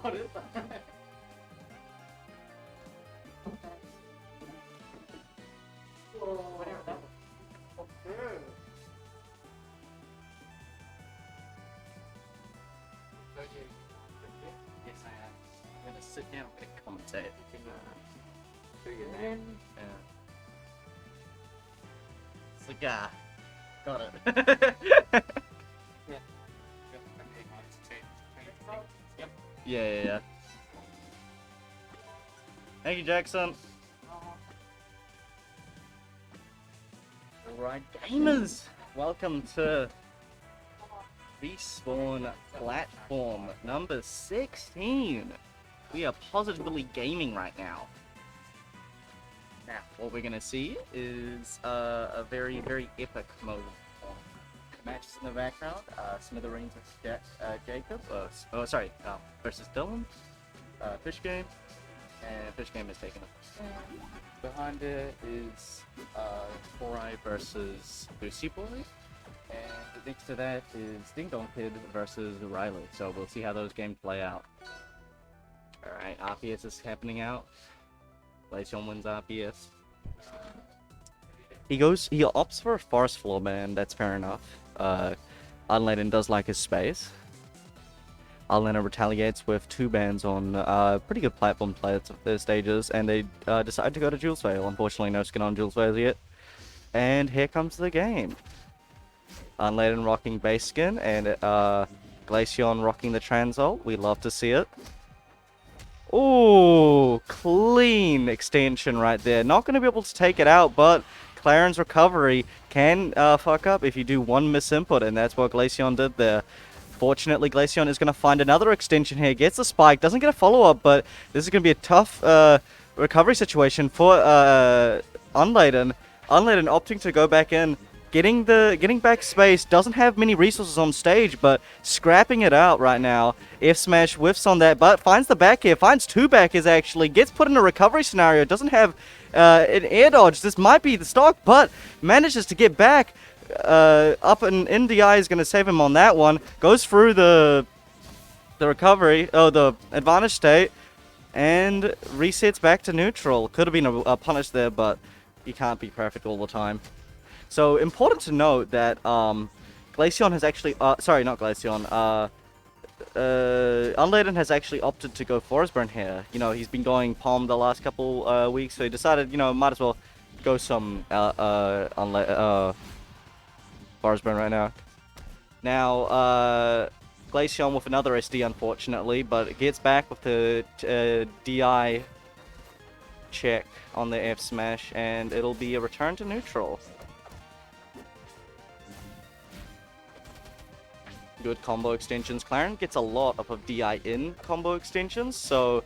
Yes, I am. I'm gonna sit down and commentate. Cigar. Got it. Yeah. Thank you, Jackson. Alright, gamers! Welcome to Respawn Platform number 16. We are positively gaming right now. Now, what we're gonna see is a very, very epic mode. Matches in the background, Smithereens versus Jacob, versus Dylan, Fish Game, and Fish Game is taking it. Behind it is Korai versus Lucy Boy, and next to that is Ding Dong Kid versus Riley. So we'll see how those games play out. Alright, RPS is happening out. Glaceon wins RPS. He opts for a forest floor ban, that's fair enough. Unladen does like his space. Unladen retaliates with 2 bans on pretty good platform players of their stages, and they decide to go to Jules Vale. Unfortunately, no skin on Jules Vale yet. And here comes the game. Unladen rocking base skin, and Glaceon rocking the Transult. We love to see it. Ooh, clean extension right there. Not going to be able to take it out, but Claren's recovery can fuck up if you do one misinput, and that's what Glaceon did there. Fortunately, Glaceon is going to find another extension here. Gets the spike, doesn't get a follow-up, but this is going to be a tough recovery situation for Unladen. Unladen opting to go back in. Getting back space, doesn't have many resources on stage, but scrapping it out right now. F smash whiffs on that, but finds the back air, finds 2 back airs actually, gets put in a recovery scenario, doesn't have an air dodge. This might be the stock, but manages to get back up, and NDI is going to save him on that one. Goes through the recovery, the advantage state, and resets back to neutral. Could have been a punish there, but you can't be perfect all the time. So, important to note that Glaceon has actually... sorry, not Glaceon. Unladen has actually opted to go Forest Burn here. You know, he's been going Palm the last couple weeks, so he decided, you know, might as well go some Forest Burn right now. Now, Glaceon with another SD, unfortunately, but it gets back with the DI check on the F smash, and it'll be a return to neutral. Good combo extensions. Claren gets a lot of DI in combo extensions, so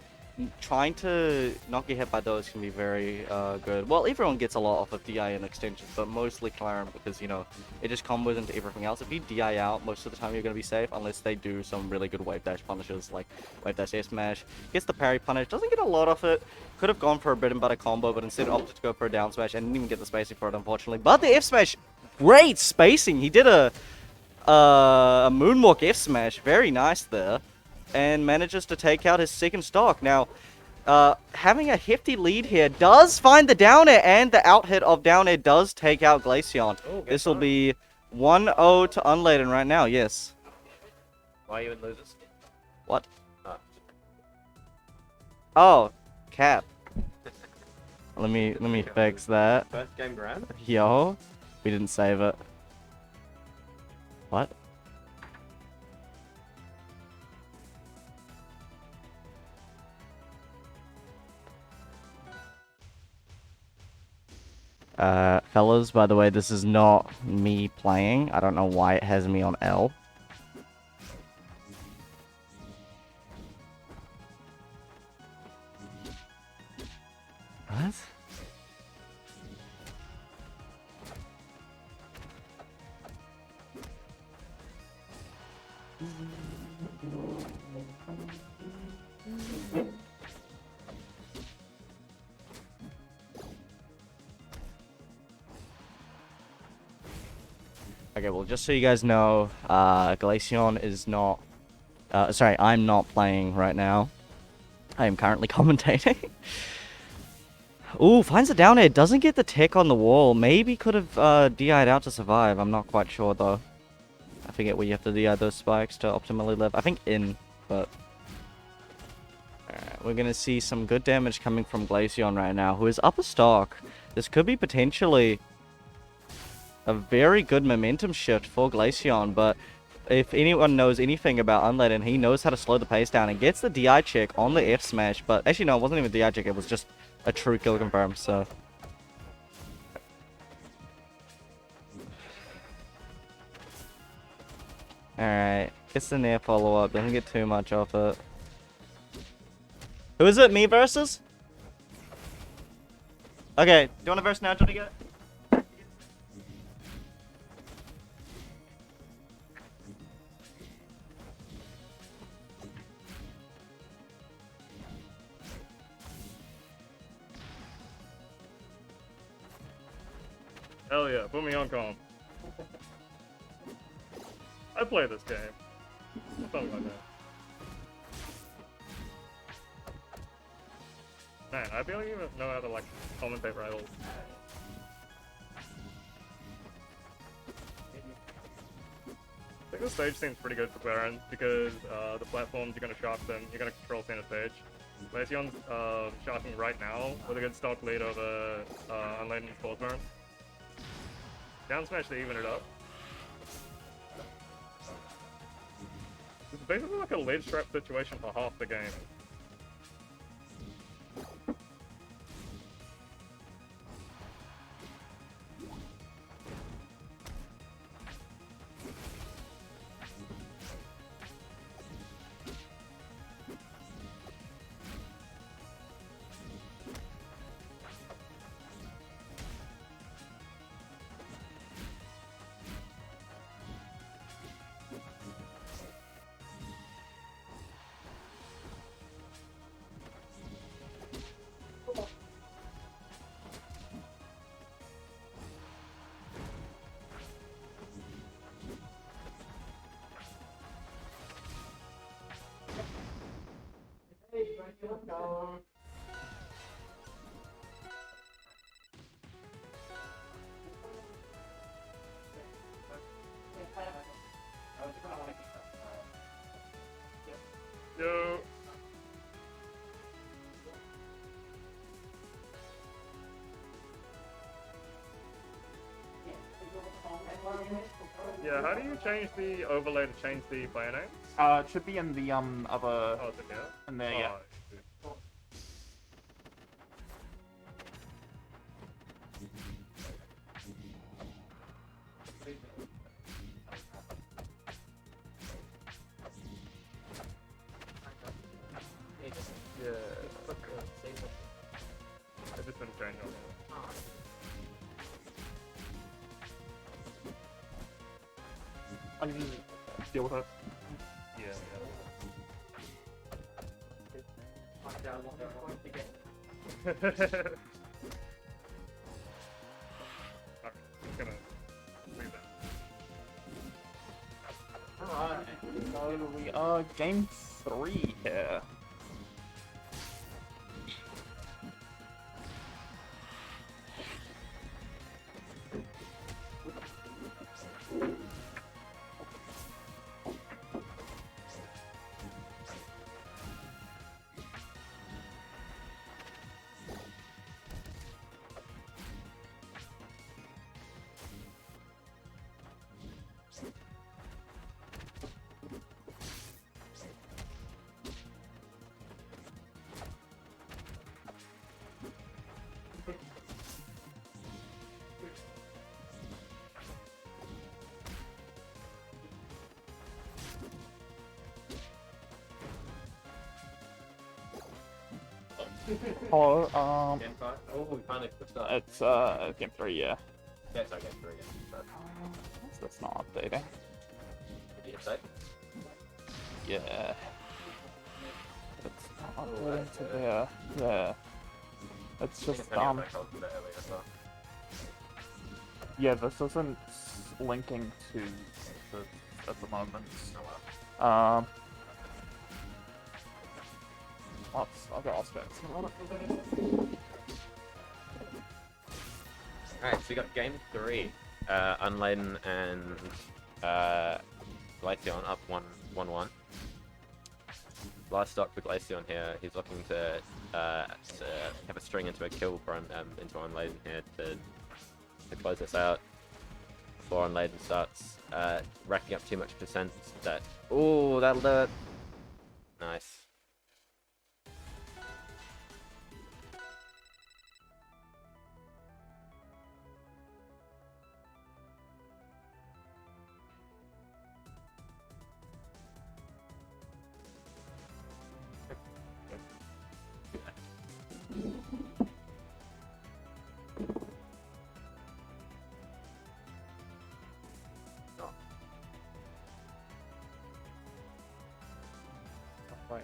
trying to not get hit by those can be very good. Well, everyone gets a lot off of DI in extensions, but mostly Claren because, you know, it just combos into everything else. If you DI out, most of the time you're going to be safe, unless they do some really good wave dash punishes, like wave dash F smash. Gets the parry punish, doesn't get a lot of it. Could have gone for a bread and butter combo, but instead opted to go for a down smash and didn't even get the spacing for it, unfortunately. But the F smash, great spacing. He did a moonwalk F smash, very nice there, and manages to take out his second stock. Now, having a hefty lead here, does find the down air, and the out hit of down air does take out Glaceon. This will be 1-0 to Unladen right now, yes. Why are you in losers? What? Oh, cap. Let me fix that. First game grand? Yo, we didn't save it. What? Fellas, by the way, this is not me playing. I don't know why it has me on L. What? Okay, well, just so you guys know, Glaceon is not Sorry, I'm not playing right now. I am currently commentating. Ooh, finds a down air. Doesn't get the tech on the wall. Maybe could have DI'd out to survive. I'm not quite sure, though. I forget where you have to DI those spikes to optimally live. I think in, but... Alright, we're going to see some good damage coming from Glaceon right now, who is up a stock. This could be potentially a very good momentum shift for Glaceon, but if anyone knows anything about Unleaden, he knows how to slow the pace down and gets the DI check on the F smash, but actually no, it wasn't even a DI check, it was just a true kill confirm, so... Alright, gets the near follow-up, doesn't get too much off it. Who is it? Me versus? Okay, do you want to verse now, Johnny? Get it? Hell yeah, put me on calm. I play this game. Something like that. Man, I barely even know how to like commentate rivals. I think the stage seems pretty good for Clarence because the platforms you're gonna shark them, you're gonna control center stage. Glaceon's sharking right now with a good stock lead over Unladen and Sportsburn. Down smash to even it up. It's basically like a ledge trap situation for half the game. Yo. Yeah, how do you change the overlay to change the player names? It should be in the other Oh, it's in here? in there, yeah. Oh, yeah, okay. I just didn't change on that. I can deal with it. Yeah, yeah. Okay, just gonna leave that. Alright, so we are game 3 here. Hello, Game 5? Oh, we finally pushed up. it's game 3, yeah. Yeah, sorry, game 3 again. But, That's not updating. did you say? Yeah. It's not updating to there. There. It's just yeah, this isn't linking to this at the moment. Ops. I'll go Ops. Alright, so we got game 3. Unladen and Glaceon up 1-1. Last stock for Glaceon here. He's looking to have a string into a kill for into Unladen here to close this out. Before Unladen starts racking up too much percent. That Ooh, that'll do it. nice. Right.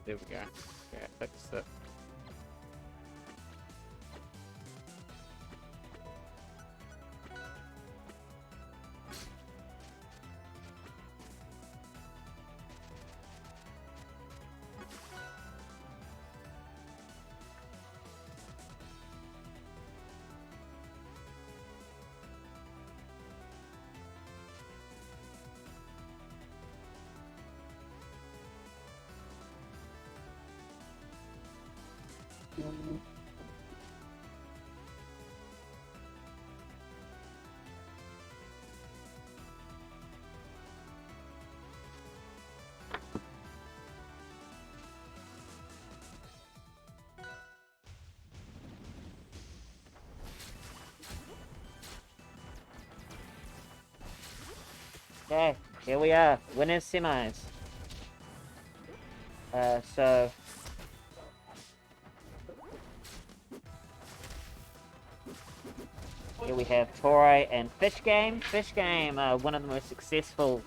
There we go. Yeah, fix it. Okay, here we are, winners semis. So here we have Torai and Fish Game. Fish Game, one of the most successful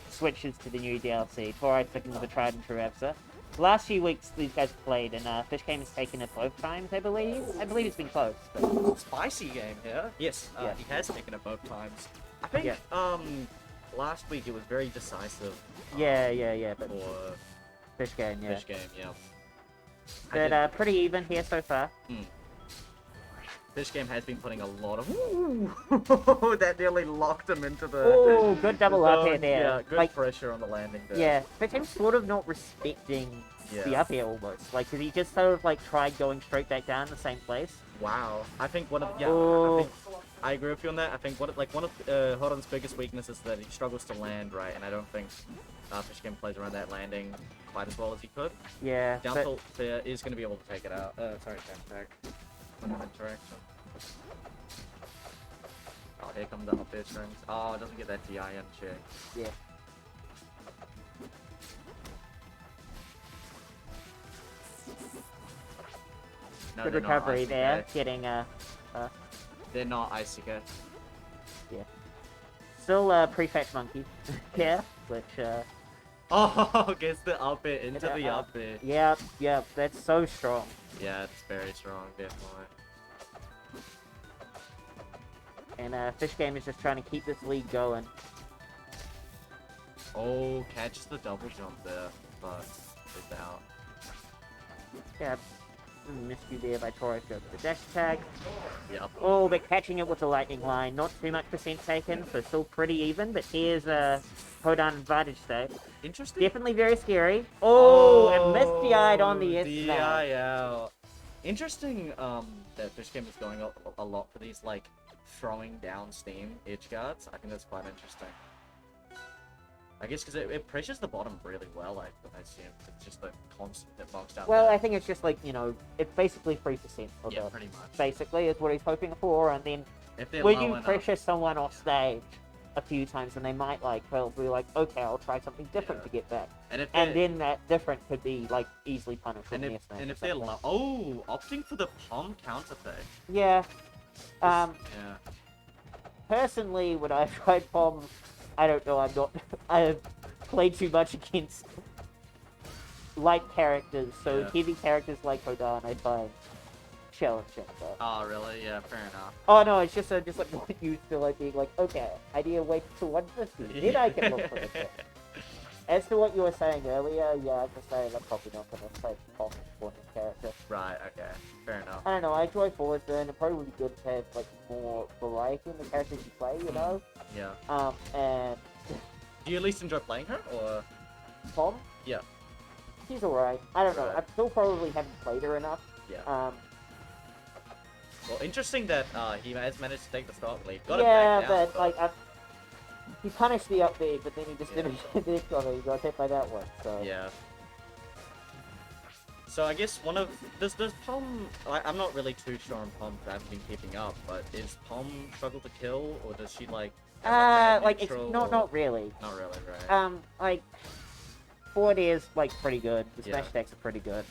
switches to the new DLC. Torai sticking with a tried and true Absa. The last few weeks these guys played, and Fish Game has taken it both times, I believe. I believe it's been close. But... Spicy game here. Yes, Yeah. he has taken it both times. I think Yeah. last week it was very decisive. Yeah, but For Fish Game, yeah. Fish game, yeah. But pretty even here so far. Fish game has been putting a lot of. Ooh, that nearly locked him into the. Oh, good double up zone. air there. Yeah, good Like, pressure on the landing there. yeah, Fish Game's sort of not respecting the Yeah. up air almost. Like, 'cause he just sort of like tried going straight back down the same place. Wow. I think one of Oh. I think I agree with you on that. I think one of Horan's biggest weaknesses is that he struggles to land right, and I don't think Fish Game plays around that landing quite as well as he could. Yeah, Down but tilt is going to be able to take it out. Sorry, back. Interaction. Oh, here come the up air strings. Oh, it doesn't get that DI in check. yeah. No, Good they're not recovery Icy there, Gate. getting They're not Icy Gate. still Prefect Monkey. Yeah, which Oh, gets the up air into Yeah, the up air. yep, that's so strong. Yeah, it's very strong, definitely. And Fish Game is just trying to keep this lead going. Oh, catches the double jump there, but it's out. Yeah, missed you there by Torai go for the dash attack. Yep. Oh, but catching it with the lightning line. Not too much percent taken, so still pretty even. But here's Hodan advantage state. Interesting. Definitely very scary. Oh, and missed DI'd on the S smash. DI out. Interesting that Fish Game is going a lot for these, like, throwing down steam edge guards. I think that's quite interesting. I guess because it pressures the bottom really well, I assume. It's just the constant that box down Well, there. I think it's just like, you know, it's basically 3% of Yeah, it. pretty much. Basically, is what he's hoping for, and then If they're when low you enough. pressure someone off stage a few times, and they might like, well, be like, okay, I'll try something different Yeah. to get back. And if And they're- then that different could be like easily punished with and Air if, Smash and or if they're something. low, oh, opting for the palm counter thing. Yeah. Yeah. Personally, when I've tried Pom, I don't know, I've played too much against light characters, so Yeah. heavy characters like Hodan, I find challenging. But... Oh, really? Yeah, fair enough. Oh no, it's just like what you feel like being like, okay, I need to wait till 150, then I can look for the kill. As to what you were saying earlier, yeah, I was saying I'm probably not gonna play Pom for his character. Right, okay. Fair enough. I don't know, I enjoy Forward Burn, it probably would be good to have like more variety in the characters you play, you know? Yeah. And Do you at least enjoy playing her, or? Pom? Yeah. She's alright. I don't know. Right. I still probably haven't played her enough. Yeah. Well, interesting that he has managed to take the start lead. Got Yeah, it back down, but like he punished the up B, but then he just Yeah. didn't get the next one. He got hit by that one. So Yeah. So I guess one of does Pom, I'm not really too sure on Pom, 'cause I haven't been keeping up, but is Pom struggle to kill, or does she like have, like it's neutral, not or- not really. not really, right? Like forward air is like pretty good. The smash Yeah. attacks are pretty good.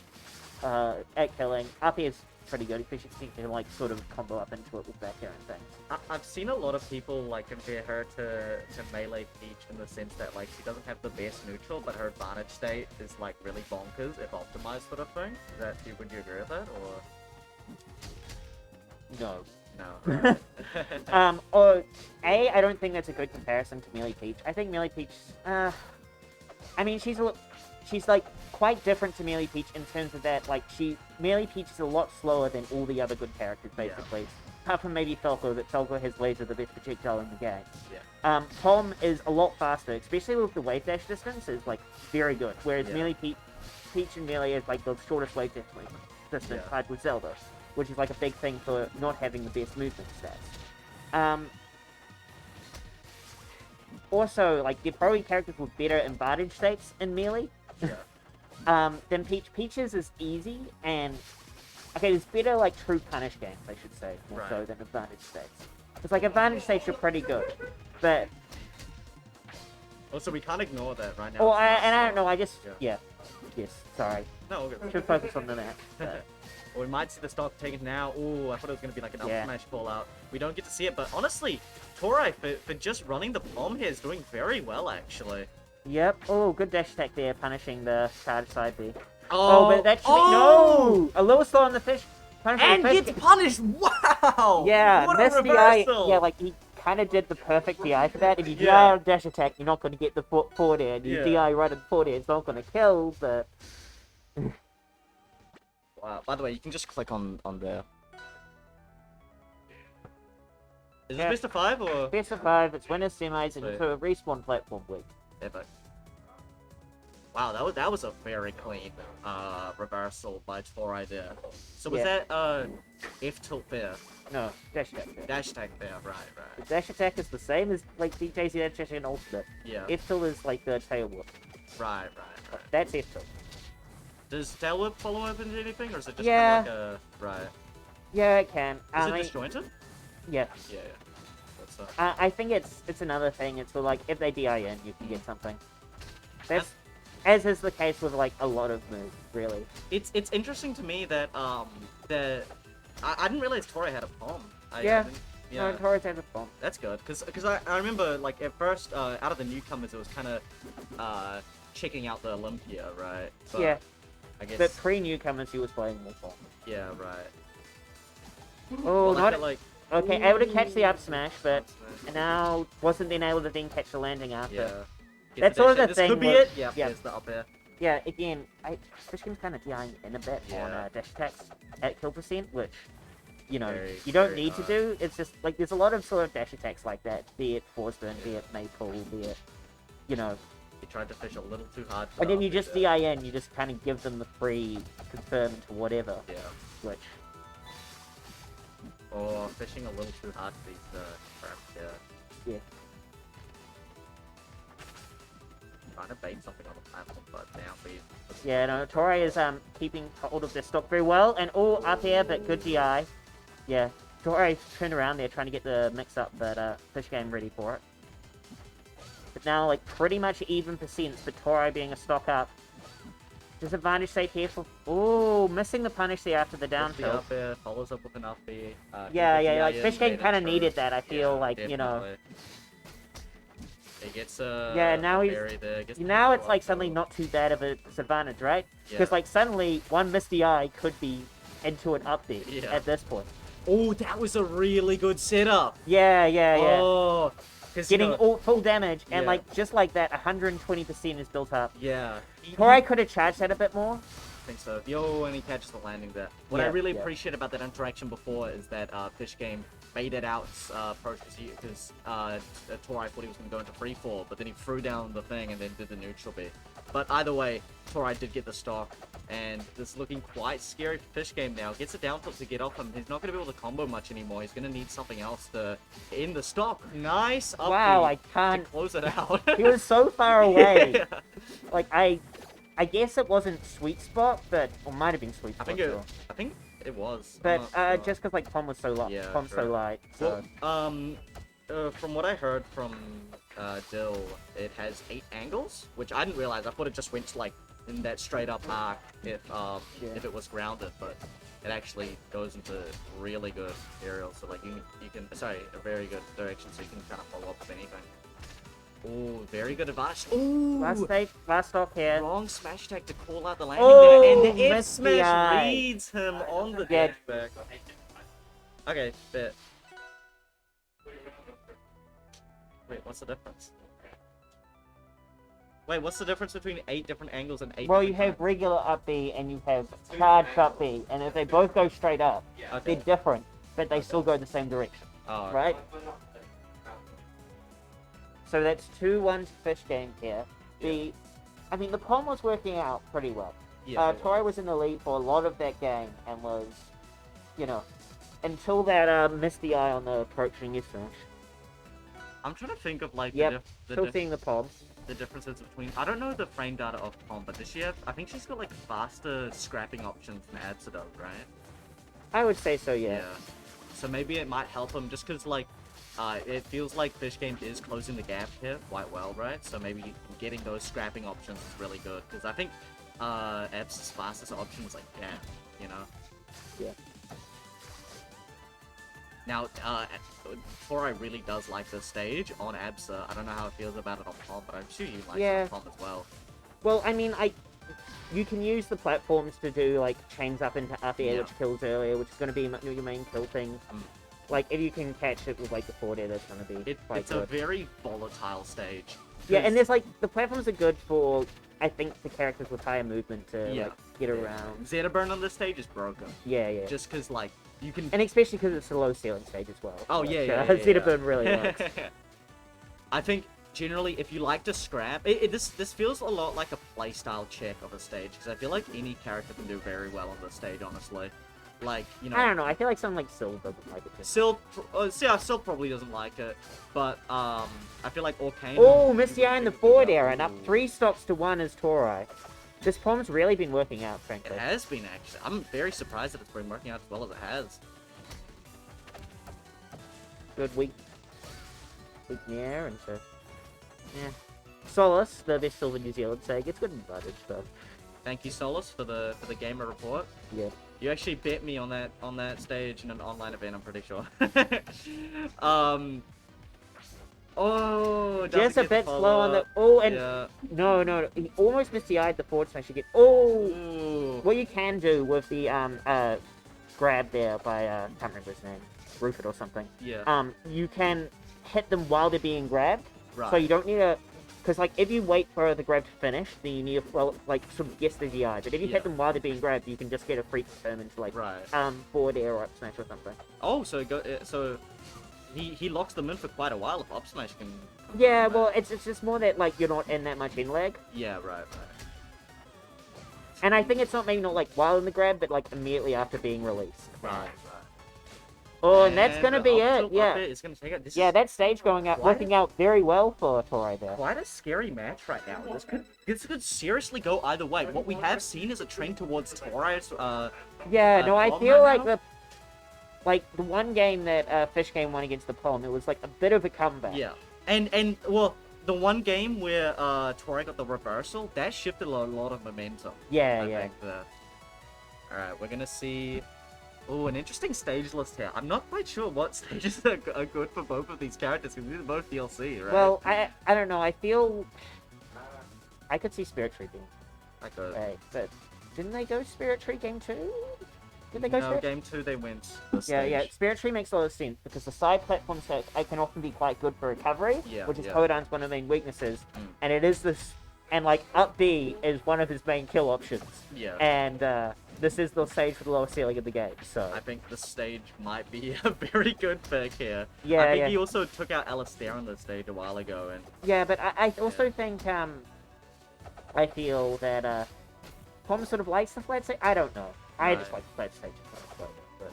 At killing, up air is pretty good. Especially if you can like sort of combo up into it with back air and things. I've seen a lot of people like compare her to Melee Peach in the sense that like she doesn't have the best neutral, but her advantage state is like really bonkers if optimized sort of thing. Is that would you agree with that, or No. no? Right. Or I don't think that's a good comparison to Melee Peach. I think Melee Peach, I mean, she's like quite different to Melee Peach in terms of that, like Melee Peach is a lot slower than all the other good characters, basically. Apart from maybe Falco, that Falco has laser the best projectile in the game. Yeah. Pom is a lot faster, especially with the wave dash distance, is like very good. Whereas Yeah. Melee Peach and Melee is like the shortest wave dash distance Yeah. tied with Zelda, which is like a big thing for not having the best movement stats. Also, like, there are probably characters with better advantage states in Melee than Peach. Peach's is easy, and okay, there's better like true punish games, I should say, more so Right. than advantage states. It's like advantage states are pretty good, but Also, we can't ignore that right now. oh, I don't know. I just Yeah. yes, sorry. No, all good. Should focus on the map. But, Or we might see the stock taken now. Ooh, I thought it was going to be like an up Yeah. smash fallout. We don't get to see it, but honestly, Torai, for just running the Pom here, is doing very well, actually. yep. Oh, good dash attack there, punishing the charge side B. Oh, but that should be no. A little slow on the fish. Punishing And the fish. gets punished! Wow! Yeah, What a missed DI. reversal! Yeah, like he kind of did the perfect DI for that. If you DI Yeah. on dash attack, you're not going to get the forward air. And you Yeah. DI right on forward air, it's not going to kill. But Wow. By the way, you can just click on there. Is Yeah. this best of 5 or best of 5, it's winners semis, and Sweet. it's a respawn platform week. epic? Wow, that was a very clean reversal by Torai there. So was Yeah. that F tilt there? No, dash attack. There. Dash tag there, right, The right. dash attack is the same as like DJ's dash attack and ultimate. Yeah. F tilt is like the tail whip. Right, right. That's F tilt. Does tail whip follow up into anything, or is it just Yeah. kind of like a right? Yeah, it can. Is I it mean, disjointed? yeah. Yeah, yeah. That's I think it's another thing. It's for like if they DI in, you can get something. That's as is the case with like a lot of moves, really. It's interesting to me that I didn't realize Torai had a palm. Yeah. Yeah. No, Taurus has a bomb. That's good, because I remember, like, at first, out of the newcomers, it was kind of checking out the Olympia, right? But Yeah. I guess, But pre-newcomers, he was playing more bomb. yeah, right. Oh, Well, I not feel like, okay. Able to catch the up smash, but up smash. now wasn't then able to then catch the landing after. Yeah. That's sort of the this thing could be with- it. Yeah, yeah. there's the up air. Yeah, again, Fishkin's kind of DIing in a bit on Yeah. dash attacks at kill percent, which, you know, Very, you don't very need to hard. do. It's just, like, there's a lot of sort of dash attacks like that, be it Force Burn, be it Maypole, be it, you know, He tried to fish a little too hard. for and then the you up just air. DI in, you just kind of give them the free confirm into whatever, Yeah. which, Or fishing a little too hard for these traps, yeah. yeah. Trying to bait something on the platform, but now we. Yeah, no, Toray is keeping hold of their stock very well, and all up here, but good DI. Yeah, Torai turned around there trying to get the mix-up, but Fish Game ready for it. But now, like, pretty much even percents, but Torai being a stock up. Disadvantage state here for... Ooh, missing the punish there after the down With the tilt. up air, follows up with an up B. Yeah, like, Fish Game kind of needed that, I feel, like, you know. He gets Yeah, now a he's... berry there, gets the Now it's, control like, up, suddenly so- not too bad of a disadvantage, right? Yeah. Because, like, suddenly, one Misty Eye could be into an up B Yeah. at this point. Oh, that was a really good setup. Yeah. Oh, because Getting all full damage, and, Yeah. like, just like that, 120% is built up. yeah. Torai could have charged that a bit more. I think so. Yo, and he catches the landing there. What I Yeah, really yeah. appreciate about that interaction before is that Fish Game baited out Approach because Torai thought he was going to go into free fall, but then he threw down the thing and then did the neutral B. But either way, Torai did get the stock, and this is looking quite scary for Fish Game now. Gets a down tilt to get off him. He's not going to be able to combo much anymore. He's going to need something else to end the stock. Nice up Wow, B I can't... to close it out. He was so far away. Yeah. Like, I guess it wasn't Sweet Spot, but... Or might have been Sweet Spot, sure. I think it was. I'm But, not sure. just because, like, Pom was so light. Yeah, Pom's so sure. light, so... Well, from what I heard from Dill, it has 8 angles, which I didn't realize. I thought it just went like in that straight up arc if it was grounded, but it actually goes into really good aerials. So like you can a very good direction, so you can kind of follow up with anything. Oh, very good advantage. Ooh, Last stock here. wrong smash attack to call out the landing Oh, there, and the F missed the smash eye. reads him on the Yeah. back. Okay, bet. Wait, what's the difference? Wait, what's the difference between 8 different angles and 8 Well, you different have regular up B and you have charged up B, and if they both go straight up, times? they're Okay. different, but they still go the same direction, Oh, okay. right? So that's 2-1 Fish Game here. I mean, the Pom was working out pretty well. Yeah. Torai was in the lead for a lot of that game and was, you know, until that Misty Eye on the approaching S smash. I'm trying to think of like Yep, the, Still seeing the Pom. the differences between. I don't know the frame data of Pom, but does she have? I think she's got like faster scrapping options than Absa does, right? I would say so, yeah. So maybe it might help him just because like it feels like Fish Game is closing the gap here quite well, right? So maybe getting those scrapping options is really good because I think Absa's fastest option is like gap, you know. Yeah. Now, Torai really does like this stage on Absa. I don't know how it feels about it on Pom, but I'm sure you like it Yeah. on Pom as well. Well, I mean, you can use the platforms to do, like, chains up into up air, Yeah. which kills earlier, which is going to be your main kill thing. Mm. Like, if you can catch it with, like, the forward air, that's going to be quite It's a good. very volatile stage. Yeah, and 'Cause- there's, like, the platforms are good for, I think, the characters with higher movement to, Yeah. like, get around. Zeta Burn on this stage is broken. Yeah. Just because, like, you can... And especially because it's a low ceiling stage as well. Oh, which, yeah, yeah. Zetaburn really works. I think, generally, if you like to scrap... This feels a lot like a playstyle check of a stage, because I feel like any character can do very well on this stage, honestly. Like, you know... I don't know, I feel like someone like Syl doesn't like it. Syl probably doesn't like it, but I feel like Orcane... Oh, Misty Eye in the forward air, and up 3 stocks to 1 is Torai. This Pom's really been working out, It frankly. has been, actually. I'm very surprised that it's been working out as well as it has. Good week in the air, and so... Yeah. Solace, the best silver New Zealand say, gets good advantage, though. Thank you, Solus, for the gamer report. Yeah. You actually bet me on that stage in an online event, I'm pretty sure. Oh, doesn't Just a get bit follow slow on the... up. Oh, and... Yeah. No. He almost Misty Eyed the forward smash again. Oh! Ooh. What you can do with the, grab there by, can't remember his name. Rufus or something. Yeah. You can hit them while they're being grabbed. Right. So you don't need a... Because, like, if you wait for the grab to finish, then you need to, well, like, sort of guess the GI. But if you Yeah. hit them while they're being grabbed, you can just get a free confirm into, like, Right. forward air or up smash or something. Oh, so he locks them in for quite a while if up smash can. Yeah, well, it's just more that, like, you're not in that much in lag. Yeah, right. And I think it's maybe not, like, while in the grab, but, like, immediately after being released. Right. Oh, and that's gonna the be up it, tilt yeah. up air is gonna take it. This Yeah, is that stage going out, Why working out very well for Torai there. quite a scary match right now. This could seriously go either way. What we have seen is a trend towards Torai's Yeah, no, I Tom feel right like now? like the one game that Fish Game won against the Pom, it was like a bit of a comeback. Yeah, and well, the one game where Tori got the reversal, that shifted a lot of momentum. Yeah, I yeah. think there. All right, we're gonna see. Oh, an interesting stage list here. I'm not quite sure what stages are good for both of these characters because these are both DLC, right? Well, I don't know. I feel I could see Spirit Tree being like a, right, but didn't they go Spirit Tree game 2? Did they go no, Spirit? game 2 they went. The Yeah, yeah. stage. Spirit Tree makes a lot of sense because the side platforms can often be quite good for recovery, Yeah, which is yeah. Hodan's one of the main weaknesses, Mm. and it is this, and like up B is one of his main kill options, Yeah. and this is the stage for the lowest ceiling of the game. So I think the stage might be a very good pick here. Yeah, I think yeah. he also took out Alistair on the stage a while ago, and yeah, but I also think I feel that Tom sort of likes the flat stage. I don't know. I just Right. like the flat stage. But,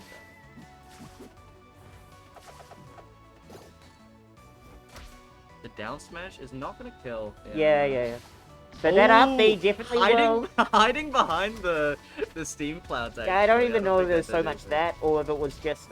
the down smash is not gonna kill. yeah. But that up B Ooh, definitely hiding, will. hiding behind the steam clouds. Yeah, I don't actually. even know if think there's that so did much anything. that, or if it was just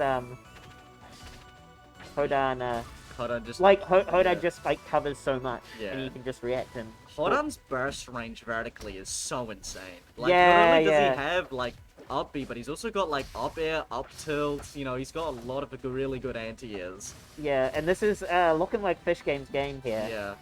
Hodan. Hold on, just Like Hodan yeah. just like covers so much, Yeah. and you can just react and. Hodan's burst range vertically is so insane. Like, Yeah, not only does yeah. he have like up B, but he's also got like up air, up tilt. You know, he's got a lot of really good anti-airs. Yeah, and this is looking like Fish Game's game here. Yeah.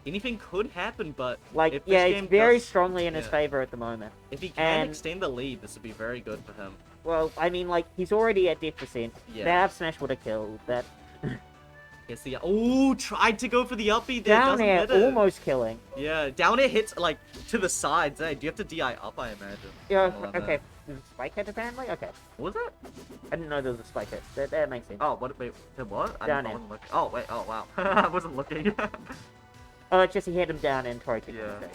Anything could happen, but Like, if yeah, this it's game very does- strongly in his yeah. favor at the moment. If he can and- extend the lead, this would be very good for him. Well, I mean, like, he's already at death percent. Yeah. That up smash would have killed. That It's the tried to go for the up B there, down doesn't air hit it. almost killing. Yeah, down air hits like to the sides. Do you have to DI up? I imagine. Yeah, Something like okay. that. There's a spike hit apparently? Okay. What was that? I didn't know there was a spike hit. That makes sense. Oh, what? Wait, the what? Down I air. wasn't looking. Oh wait. Oh wow. I wasn't looking. Oh, it's just he hit him down and Tori kicked him. Yeah. Okay.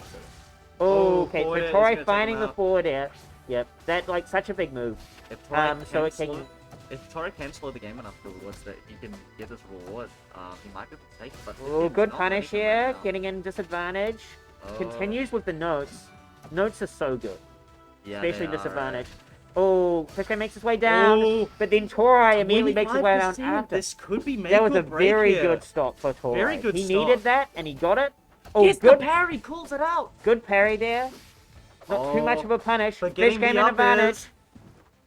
Oh, Okay, forward air so is Tori gonna take finding him the out. forward air. Yep, that like such a big move. If Tori so it can- if Tori can slow the game enough towards that he can get this reward, he might be able to take it. But this Oh, game's good not punish letting him right here, now. getting in disadvantage. Oh, Continues with the notes. Notes are so good, yeah, especially they are, disadvantage. Oh, Fish makes his way down, Oh, but then Tori immediately makes his way down 25%. after. This could be make That was or a break very here. good stop for Tori. Very good He stop. needed that, and he got it. Oh, Yes, good, the parry calls it out. good parry there. Not too much Oh, of a punish. but Fish getting game the an up advantage. is-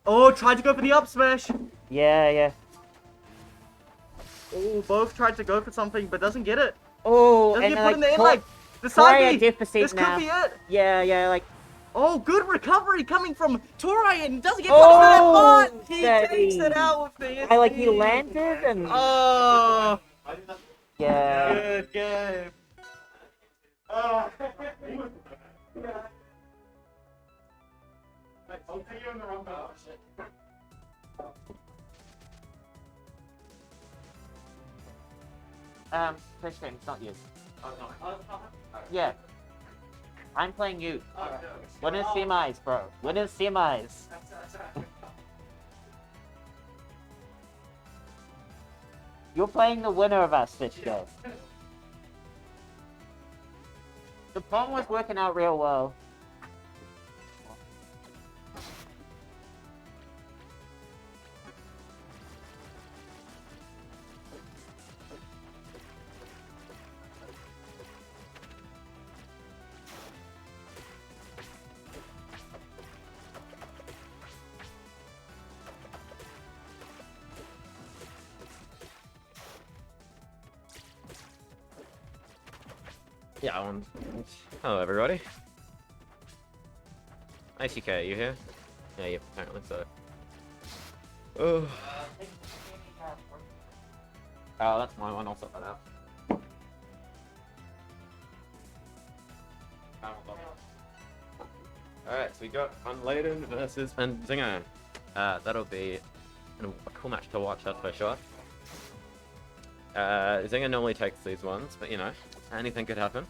Oh, tried to go for the up smash. Yeah. Oh, both tried to go for something, but doesn't get it. Oh, Doesn't and get like, put in the in Tori- like the Tori side at B. deficit This now. could be it. Yeah, like Oh, good recovery coming from Tori and doesn't get Oh, punished for that, but he that takes is- it out with the I like he SC. landed and Oh, yeah. good game. Fish game, it's not you. Yeah. I'm playing you. Winners semis, bro. Winners semis. You're playing the winner of us, Fish game. The bomb was working out real well. Yeah, hello everybody. ICK, are you here? Yeah, apparently so. Oh. Oh, that's my one, I'll sort that out. Alright, so we got Unladen versus Zinger. That'll be a cool match to watch, that's for sure. Zinger normally takes these ones, but you know, anything could happen.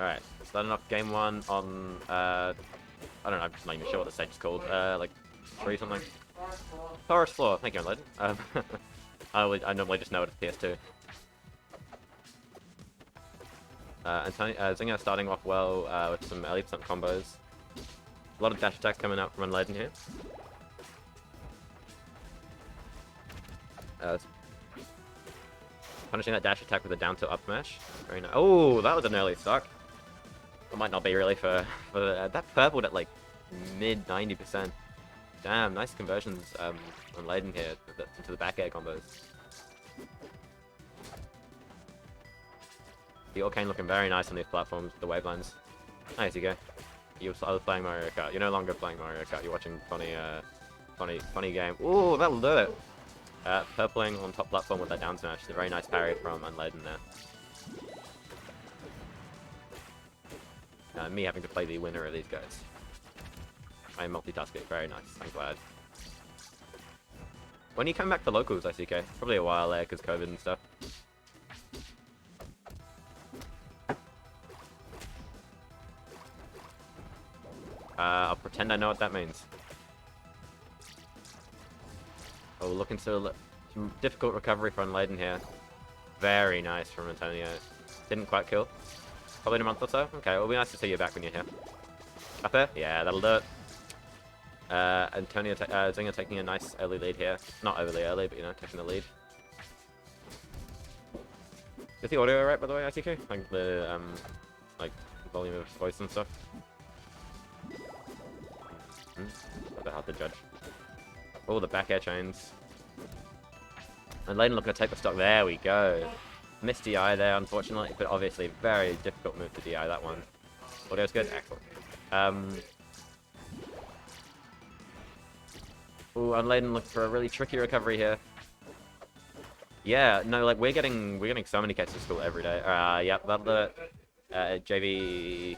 Alright, starting off game 1 on, I don't know, I'm not even sure what the stage is called, like 3 something. Forest Floor, thank you, Unloaded. I normally just know it as PS2. Zinger starting off well with some early percent combos. A lot of dash attack coming out from Unladen here. Punishing that dash attack with a down tilt up smash. Very nice. Oh, that was an early stock. It might not be really for that purpled at like mid 90%. Damn, nice conversions on Laden here into the back air combos. The Arcane looking very nice on these platforms, the wavelines. Nice, you go. I was playing Mario Kart. You're no longer playing Mario Kart. You're watching funny game. Ooh, that'll do it. Purpling on top platform with that down smash. It's a very nice parry from Unladen there. Me having to play the winner of these guys. I am multitasking. Very nice. I'm glad. When you come back to locals, ICK? Probably a while there because COVID and stuff. I'll pretend I know what that means. Oh, looking to some difficult recovery from Unladen here. Very nice from Antonio. Didn't quite kill. Probably in a month or so. Okay, it'll be nice to see you back when you're here. Up there? Yeah, that'll do it. Antonio, Zinger taking a nice early lead here. Not overly early, but you know, taking the lead. Is the audio alright, by the way, ITK? Like the like volume of voice and stuff. A bit hard to judge. Oh, the back air chains. And Laden looking to take the stock. There we go. Missed DI there, unfortunately, but obviously very difficult move to DI that one. Audio's good? Excellent. Ooh, and Laden looking for a really tricky recovery here. Yeah, no, like we're getting so many catches to school every day. Yep, that'll do it. JV3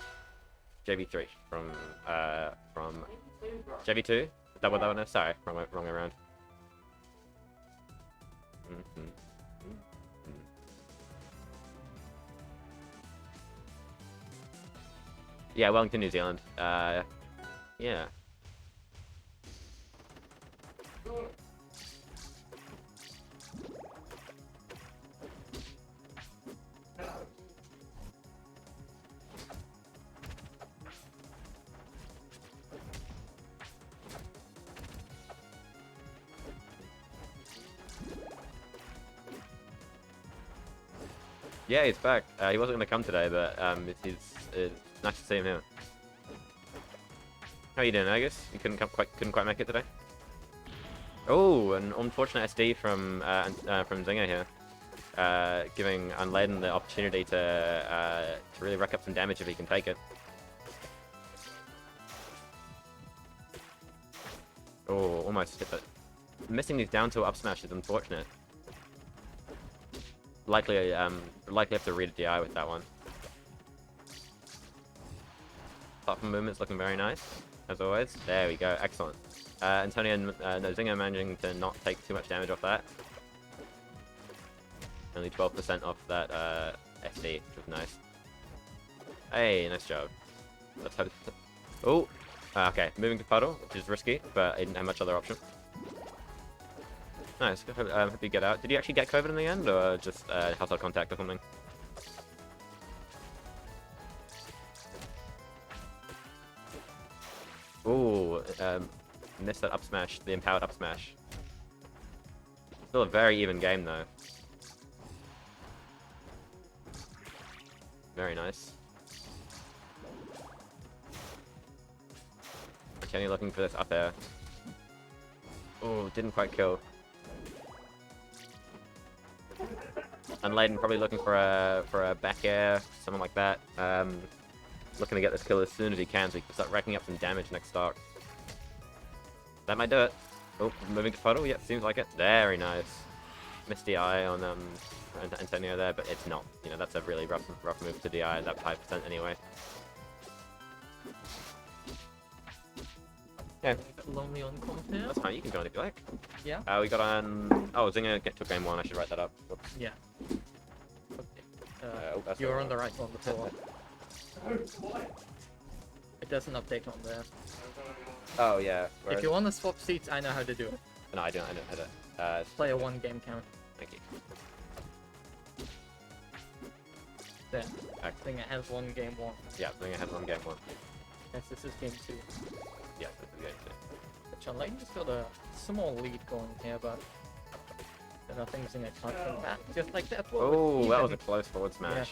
from JV2. Is that what that one is? Sorry, wrong way around. Yeah, Wellington, New Zealand. Yeah. Yeah, he's back. He wasn't going to come today, but it's nice to see him here. How you doing, Agus? You couldn't quite make it today. Oh, an unfortunate SD from Zinger here, giving Unladen the opportunity to really rack up some damage if he can take it. Oh, almost hit it. Missing these down to up smash is unfortunate. Likely have to read a DI with that one. Platform movement's looking very nice, as always. There we go, excellent. Antonio and Zinger managing to not take too much damage off that. Only 12% off that SD, which was nice. Hey, nice job. Let's hope. Oh, okay. Moving to puddle, which is risky, but he didn't have much other option. Nice. Hope you get out. Did you actually get COVID in the end, or just household contact or something? Ooh, missed that up smash, the empowered up smash. Still a very even game though. Very nice. Kenny looking for this up air. Oh, didn't quite kill. And Laden probably looking for a back air, something like that. Looking to get this kill as soon as he can so he can start racking up some damage next stock. That might do it. Oh, moving to puddle. Yeah, seems like it. Very nice. Missed DI on Antonio there, but it's not. You know, that's a really rough move to DI at that 5% anyway. Yeah. Lonely on content. That's fine. You can go on if you like. Yeah. We got on. Oh, Zinger took game 1. I should write that up. Whoops. Yeah. Oh, that's You're the on the right one before. It doesn't update on there. Oh yeah. If you want to swap seats, I know how to do it. No, I don't. I don't know how to. Play a 1 game count. Thank you. There. Okay. Thing it has 1 game 1. Yeah, I think I had one game one. Yes, this is game 2. Yeah, this is game two. Which on Lane's got a small lead going here, but there are things in it can't come back. Just like that. Oh, that was a close forward smash.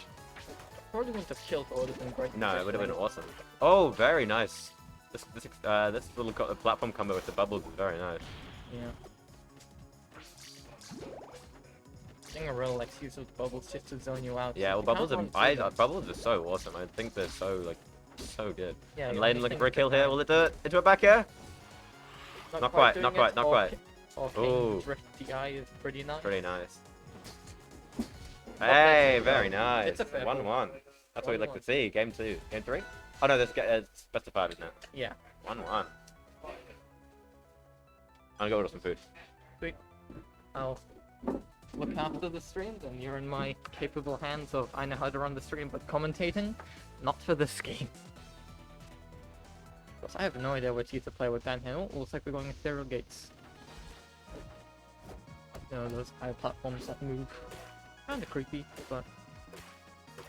Probably wouldn't have killed, but would have been great. No, it would have been awesome. Oh, very nice. This little platform combo with the bubbles is very nice. Yeah. I think I really like use of bubbles just to zone you out. Yeah, well, You bubbles can't are run through them. bubbles are so awesome. I think they're so good. Yeah, And the Layden only looking thing for a to kill here. combine- Will it do it into a back air? Not quite, doing not quite, it, not or quite. K- Or Ooh. Kane Drift DI is pretty nice. Pretty nice. bad. Hey, very nice. It's a fair 1-1. That's what we'd like 1-1. to see. Game 2. Game 3? Oh no, that's it's best of 5, isn't it? Yeah. 1-1. I'm gonna go order some food. Sweet. I'll look after the streams, and you're in my capable hands of I know how to run the stream, but commentating, not for this game. Because I have no idea what to play with downhill. Looks like we're going ethereal gates. You know, those high platforms that move. Kinda creepy, but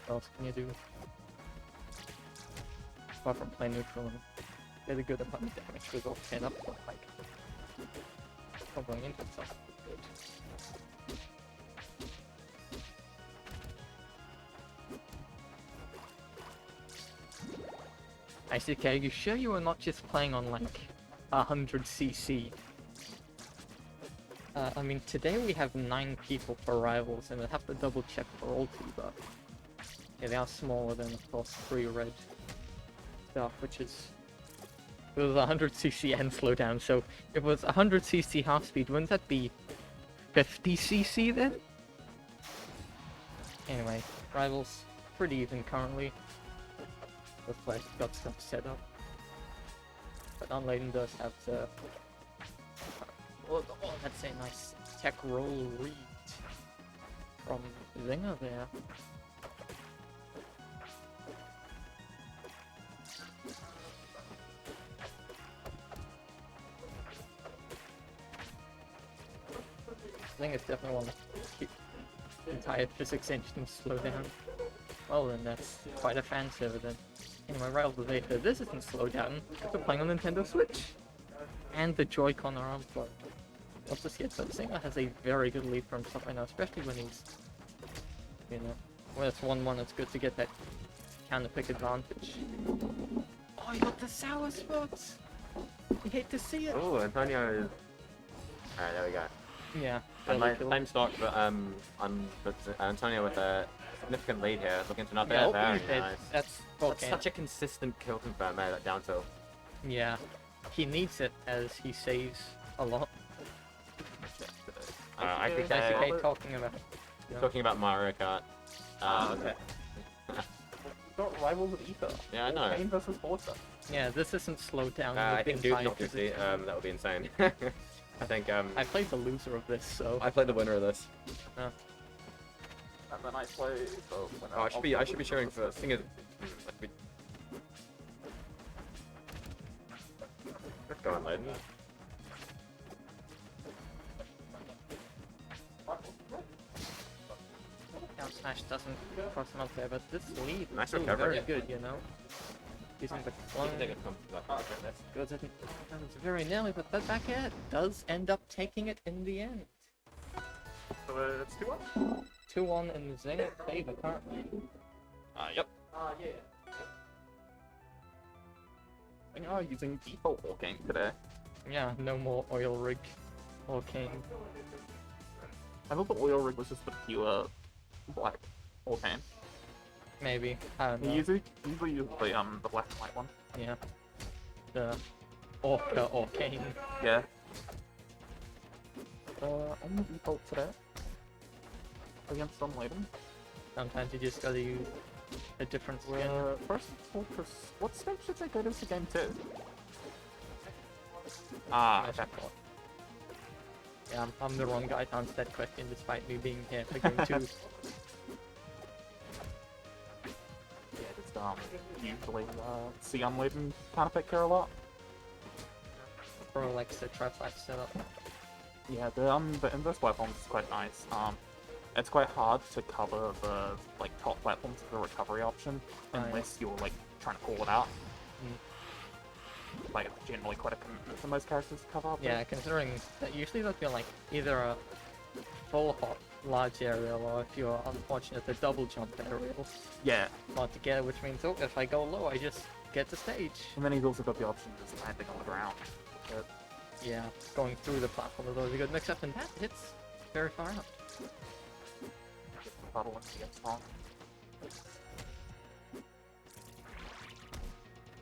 what else can you do? Apart from play neutral and get a good amount of damage with all 10 up, but like, going into itself is good. ICK, are you sure you are not just playing on like 100cc? I mean, today we have 9 people for rivals, and we'll have to double check for ulti, but yeah, they are smaller than, of course, 3 red stuff, which is it was 100cc and slowdown. So if it was 100cc half speed, wouldn't that be 50cc then? Anyway, rivals pretty even currently. The flash got stuff set up, but Unladen does have the. Oh, that's a nice tech roll read from Zinger there. Zinger's definitely one to keep the entire physics engine slow down. Well then, that's quite a fan server then. Anyway, right off the data, this isn't slow down, because we're playing on Nintendo Switch. And the Joy-Con are unplugged. What's this yet? But Zinger has a very good lead for himself right now, especially when he's, you know, when it's 1-1, it's good to get that counter pick advantage. Oh, he got the sour spots! You hate to see it! Oh, Antonio is. Alright, there we go. Yeah. And early kill. same stock, but Antonio with a significant lead here, looking to another Yeah, very that- nice. That's That's okay. such a consistent kill confirm, man, that down tilt. Yeah. He needs it as he saves a lot. I think ICK talking about. talking about Mario Kart. Okay. Got rivals with Ether. Yeah, I know. Kane versus Forza. Yeah, this isn't slowed down. I with think the Duke entire not 50, physics. that would be insane. I think I played the loser of this, so. I played the winner of this. And then I play. So when Oh, I should be cheering for singers. Let's go on, Layden. Down smash doesn't cross him up there, but this lead is Nice still recovery. very good, you know? Using the clone. Goes in, it's very nearly, but that back air does end up taking it in the end. So it's 2-1? 2-1 in Zenith favor currently. Yep. Yeah. They are using default war game today. Yeah, no more oil rig or king. I thought the oil rig was just the pure black war game. Maybe. I don't You know. usually use the black and white one. Yeah. The Orca or Kane. Yeah. On the default today. Against Unladen. Sometimes you just gotta use a different skin. First Fortress. What stage should they go to for game 2? Smash ball. Yeah, I'm the wrong guy to answer that question despite me being here for game 2. Yeah, it's done. usually see Unladen kind of pick here a lot. Bro likes the tripod setup. Yeah, the inverse platforms is quite nice. It's quite hard to cover the like top platforms with the recovery option Oh, unless you're like trying to call it out. Mm. Like it's generally quite a commitment for most characters to cover up. Yeah, considering that usually that'd be like either a full hop large aerial or if you're unfortunate the double jump aerial Yeah, altogether, which means oh, if I go low I just get to stage. and then he's also got the option of just landing on the ground. But Yeah, going through the platform is always a good mix up, and that hits very far out. puddle and he gets strong.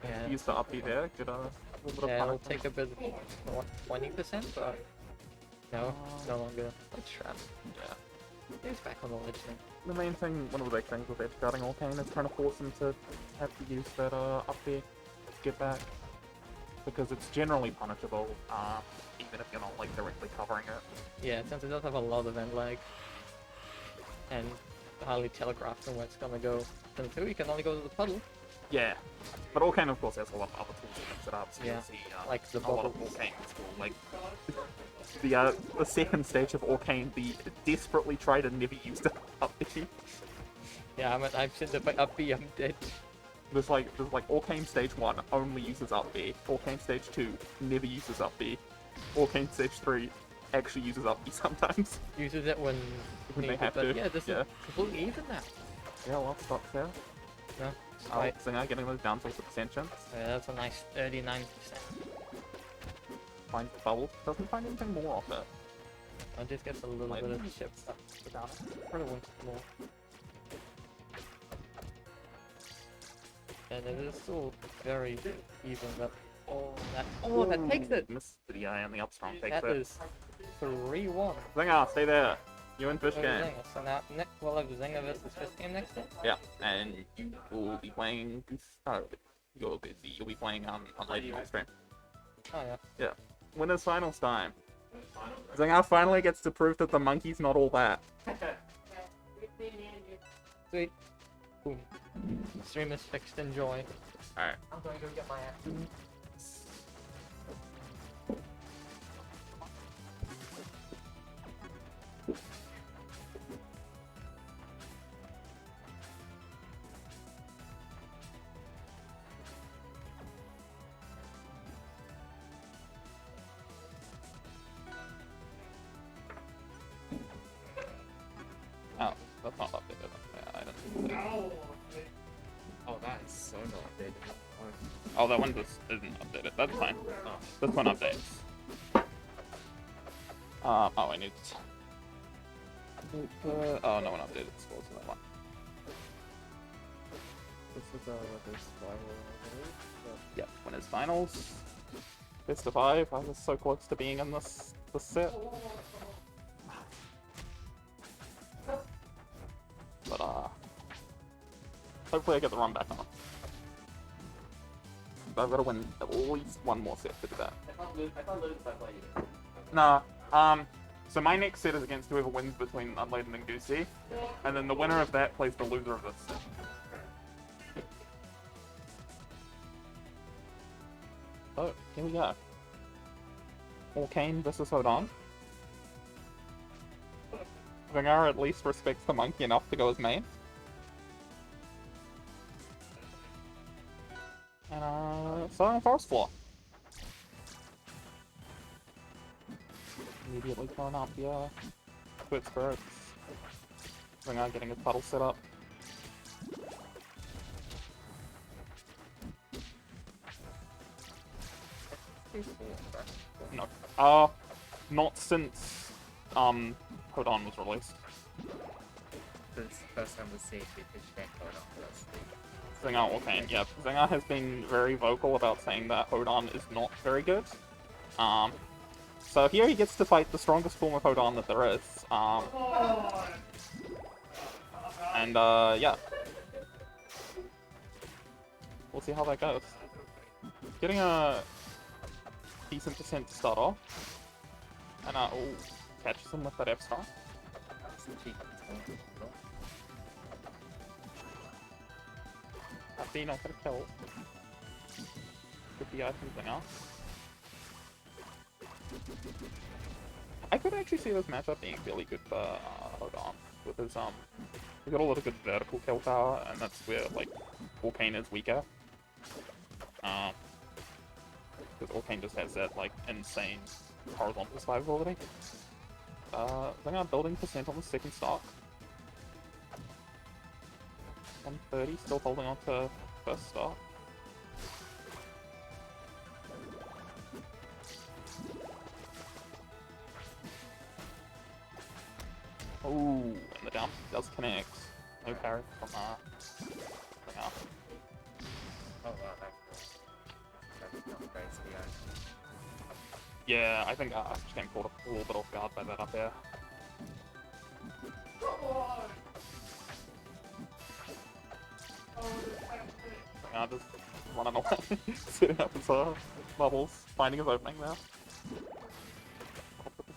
Yeah, Use the up B there, get a little bit yeah, of it'll punish. take a bit of what, 20%, but no, it's no longer like trap. Yeah. He's back on the ledge then. The main thing, one of the big things with edge guarding Arcane is trying to force him to have to use that up B to get back. Because it's generally punishable, even if you're not like directly covering it. Yeah, since it does have a lot of end lag and highly telegraphed on where it's gonna go, then too, you can only go to the puddle. Yeah. But Arcane of course has a lot of other tools to mix it up, so Yeah, you'll see like the a lot of bubbles. Arcane will like the second stage of Arcane, the desperately tried and never used up B. Yeah, I've seen the up B, I'm dead. There's like Arcane Stage 1 only uses up B. Arcane Stage 2 never uses up B. Arcane Stage 3 actually uses up B sometimes. Uses it when When they needed, have but to, yeah, this yeah. is completely even now. Yeah, well, stop there. No, Right. Zinger getting those down tilts with Ascensions. yeah, that's a nice 39%. Finds the bubble. Doesn't find anything more off it. I just get a little Like- bit of chip stuff without it. Probably wants more. And it is still very even, but oh, that takes it. Missed the eye on the up strong takes That it. is 3-1. Zinger, stay there. You in fish over game. Zinger. So now we'll have Zinger versus Fish game next day. Yeah, and you will be playing. You'll be playing Unladen on stream. Oh yeah. Yeah. Winners finals time. Zinger finally gets to prove that the monkey's not all that. Sweet. Boom. Stream is fixed. Enjoy. Alright. I'm going to go get my action. Oh, that's not updated. Yeah, I didn't. Oh, that is so not updated. Oh, that one just isn't updated. That's fine. Oh. This one updates. Oh, I need. Oh, no one updated the scores for that one. This is winners final. Yep, winners finals. Best of 5. I was so close to being in this set. But hopefully I get the run back on. But I've got to win at least one more set to do that. I can't lose if I play you. No. So my next set is against whoever wins between Unladen and Goosey, and then the winner of that plays the loser of this set. Oh, here we go. Arcane versus Hodon. Zinger at least respects the monkey enough to go as main. And Silent Forest Floor. Immediately throwing up the Twit Spirits. Zinger getting his puddle set up. No. Not since Hodon was released. This is the first time we've seen the pitch game going on for us. Zinger, okay, yeah. Zinger has been very vocal about saying that Hodon is not very good. So here he gets to fight the strongest form of Hodon that there is. And yeah. We'll see how that goes. Getting a decent percent to start off. And ooh, catches him with that F-star. 60, not gonna kill. Good DI from Zinger. I could actually see this matchup being really good for Hodon, because we've got a lot of good vertical kill power, and that's where like Orcane is weaker. Because Orcane just has that like insane horizontal survivability. Zinger building percent on the second stock. 130, still holding on to first stock. Ooh, and the down does connect. No parry from Zinger. Oh wow, that's not great to be honest. Yeah, I think just getting caught a little bit off guard by that up there. Just running away, setting up his bubbles, finding his opening there.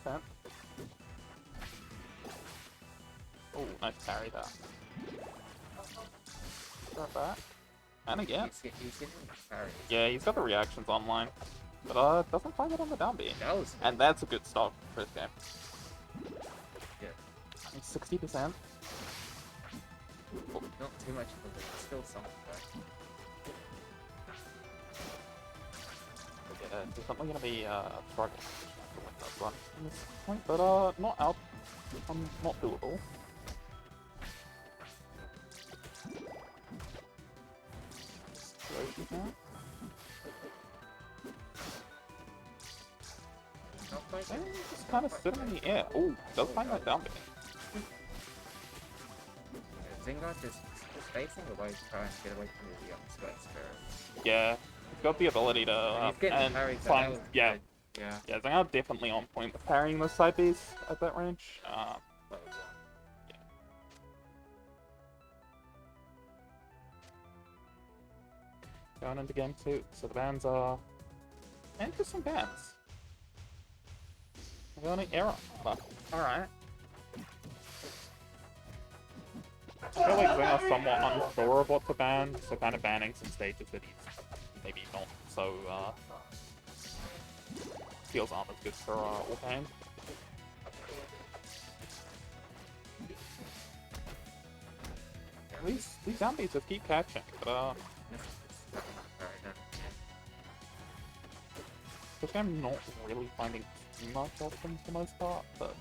12%. Oh, nice parry there. Got that. And again. He's getting parried. Yeah, he's got the reactions online. But doesn't find it on the down B. That was And that's a good start for this game. Yeah. 60%. not too much of a lead, still something though. Yeah, it's definitely gonna be struggle to win this one at this point, but not out, not doable. Situation here. Not quite. And just kind of sitting in the air. Oh, does find that down bit. Zingot is spacing away to try and get away from the sweat spirit. Yeah, he's got the ability to He's getting and parried, so find, that was yeah, good. Yeah. yeah, Zingar definitely on point with parrying the side Bs at that range. Well, Going into game 2, so the bans are interesting bans. We're going to error, but alright. I feel like Zingar's somewhat unsure of what to ban, so kind of banning some stages that he's maybe not so feels aren't as good for Orcane. These zombies just keep catching, but which I'm not really finding too much of them for the most part, but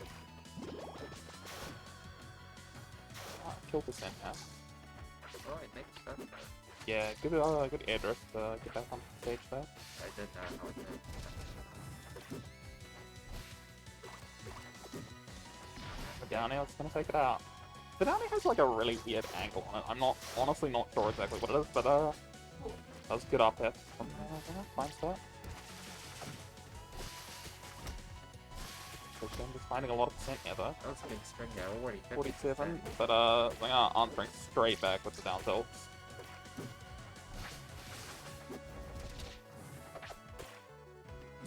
kill percent now. oh, it makes sense though. Yeah, good good air drift to get back on the stage there. I did that, how it did. The Downy is gonna take it out. The Downy has like a really weird angle on it. I'm not honestly not sure exactly what it is, but that was good up there from fine start. So I'm just finding a lot of percent here though. That was a big string there, already 47, but Zingar answering straight back with the down tilts.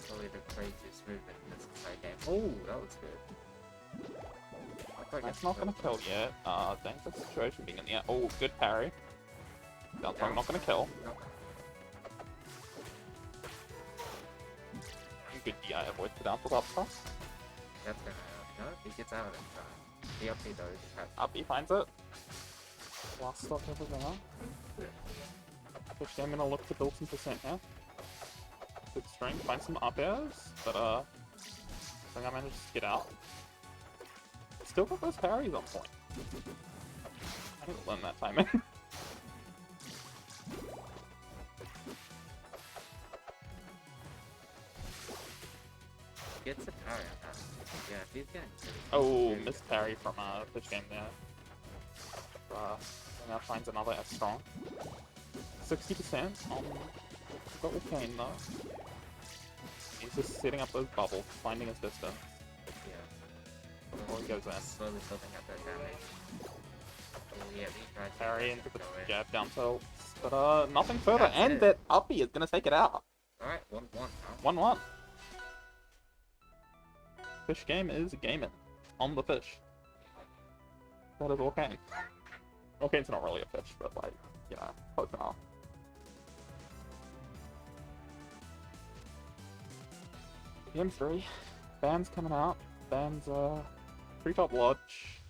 Probably the craziest movement in this entire game. Oh, that was good. I thought That's not gonna kill yet. Dangerous situation being in the air. Oh, good parry. Down throw not gonna kill. Good DI avoid the down tilt up toss. That's gonna no, he gets out in time. The up though is has Up he finds it. Last stop over there. Which I'm gonna look to build some percent here. Good string, find some up airs, but I think I managed to get out. Still got those parries on point. I need to learn that timing. gets a parry on that. Yeah, if he's getting Oh, missed parry from Fish Game there. Now finds another F strong. 60% on got Orcane though. He's just setting up those bubbles, finding his distance. yeah. Before he goes in. Slowly building up that damage. Oh yeah, he tried to Parry into the go in. jab down tilt. But nothing further. That's And it. that uppy is gonna take it out. Alright, 1-1 now. 1-1. Fish Game is gaming. On the fish. That is Orcane. Orcane's not really a fish, but like, you know, close enough. Game 3. Bands coming out. Bands, Treetop Lodge,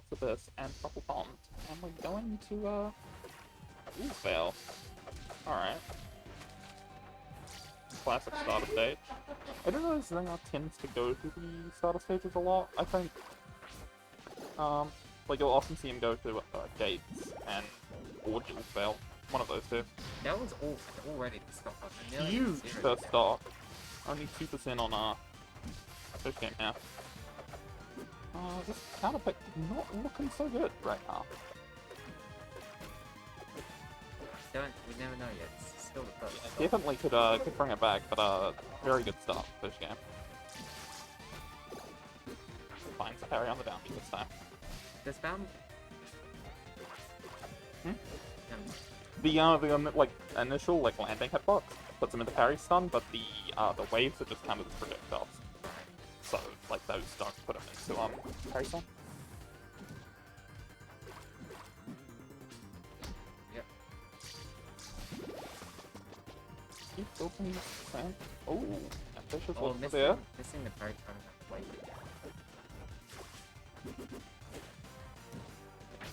what's this, and Purple Pond. And we're going to, ooh, fail. Alright. Classic starter stage. I don't know if Zinger tends to go to the starter stages a lot, I think. Like you'll often see him go to, Gates and or Dual Fail. One of those two. That was already the stock up. And nearly Huge zero. first stock. Only 2% on, this game now. This counter pick not looking so good right now. We never know yet. It's still the first. Yeah, definitely could bring it back, but very good start first game. Finds parry on the downbeat this time. This bound. Hmm? Um, The like initial like landing hitbox puts him into parry stun, but the waves are just counted as projectiles. So like those don't put him into parry stun. Yep. Keep building this fan. Oh, ambitious Oh, was there. missing the parry time. Wait.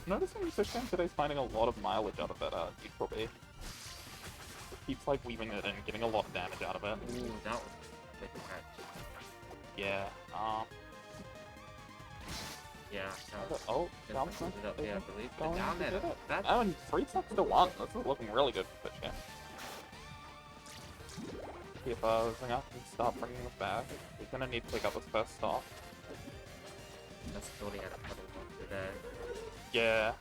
Noticing this game today's finding a lot of mileage out of that neutral B. Keeps like weaving it in, getting a lot of damage out of it. Ooh, that was a big catch. Yeah. Yeah, that was Oh, down it up there, I believe. But going down to there, get it. that Oh, and 3 sets to 1. This is looking really good for Pitch Game. See if Zinger can start bringing this back. He's gonna need to pick up his first stop. that's totally had a puddle onto there. Yeah.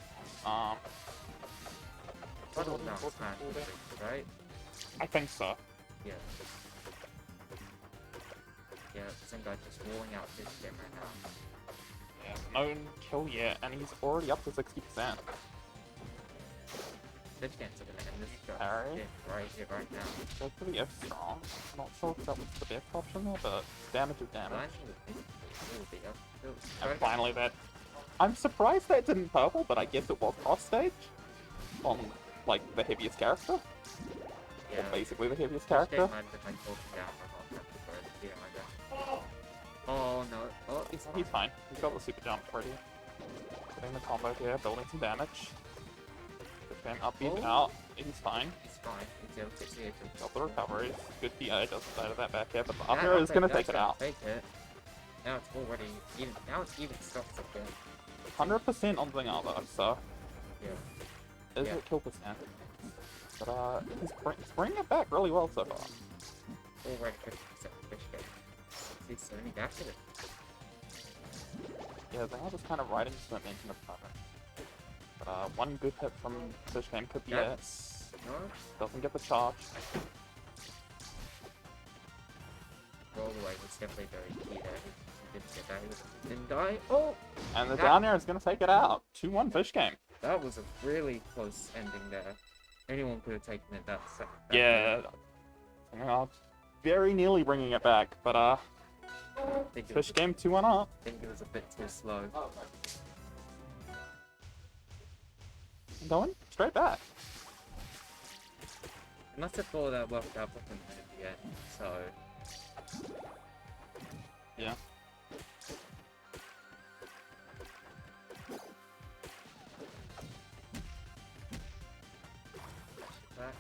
Puddle now smash, right? I think so. Yeah. Yeah, some guy just rolling out this game right now. Yeah. No kill yet, and he's already up to 60%. This game's gonna end this guy. Parry. Yeah, right here, right now. Goes for the F strong. Not sure if that was the best option there, but damage is damage. Blinding with this. It'll be up. And finally that. I'm surprised that didn't purple, but I guess it was cross stage. On, like, the heaviest character. Yeah. Or basically the heaviest This character. game might have been like broken down or not. Yeah, I guess. Oh no. Oh, He's fine. He's got the super jump ready. Getting the combo here, building some damage. Then up, beat Oh. out. He's fine. He's fine. He's able to get the edge of Got the recovery. Good PA, doesn't die to that back here, but the That up air is upper gonna does take it out. Take it. Now it's already even. Now it's even stocks up there. 100% on Zinger though, so. Yeah. Is Yeah. it kill percent? But he's bringing it back really well so far. Already 50% fish game. He's 70 back to it. Yeah, Zinger just kind of riding the momentum of the moment. But one good hit from Fish Game could be it. That's no. Doesn't get the charge. Roll away was definitely very key there. He didn't get that. He didn't die. Oh, And the That- down air is gonna take it out. 2-1 Fish Game. that was a really close ending there. Anyone could have taken it that second. Yeah. Zinger very nearly bringing it back, but I think it was Fish Game 2-1 up. I think it was a bit too slow. Going straight back. I must have thought that worked out with him at the end, so. Yeah. Back.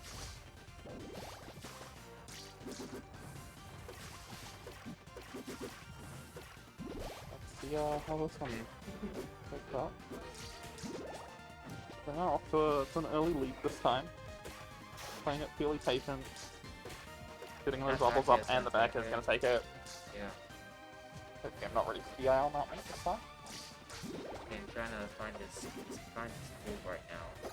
Let's see how this one picked up. Zinger off to an early lead this time. Playing it fairly patient. Getting those That bubbles back up, air's and the gonna back take is it. going to take it. Yeah. Okay, I'm not ready for DI on that one this time. Okay, I'm trying to find his move right now.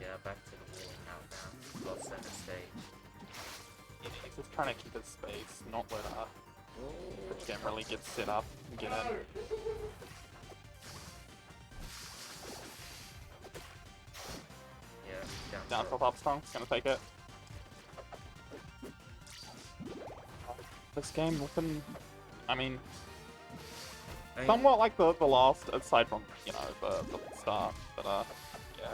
Yeah, back to the wall now. Well, center stage. Yeah, he's just trying to keep his space, not let Oh, Fish Game really get set up and get in. yeah, Down tilt up strong, it's gonna take it. This game looking I mean, I- somewhat like the last, aside from, you know, the start. But, yeah. I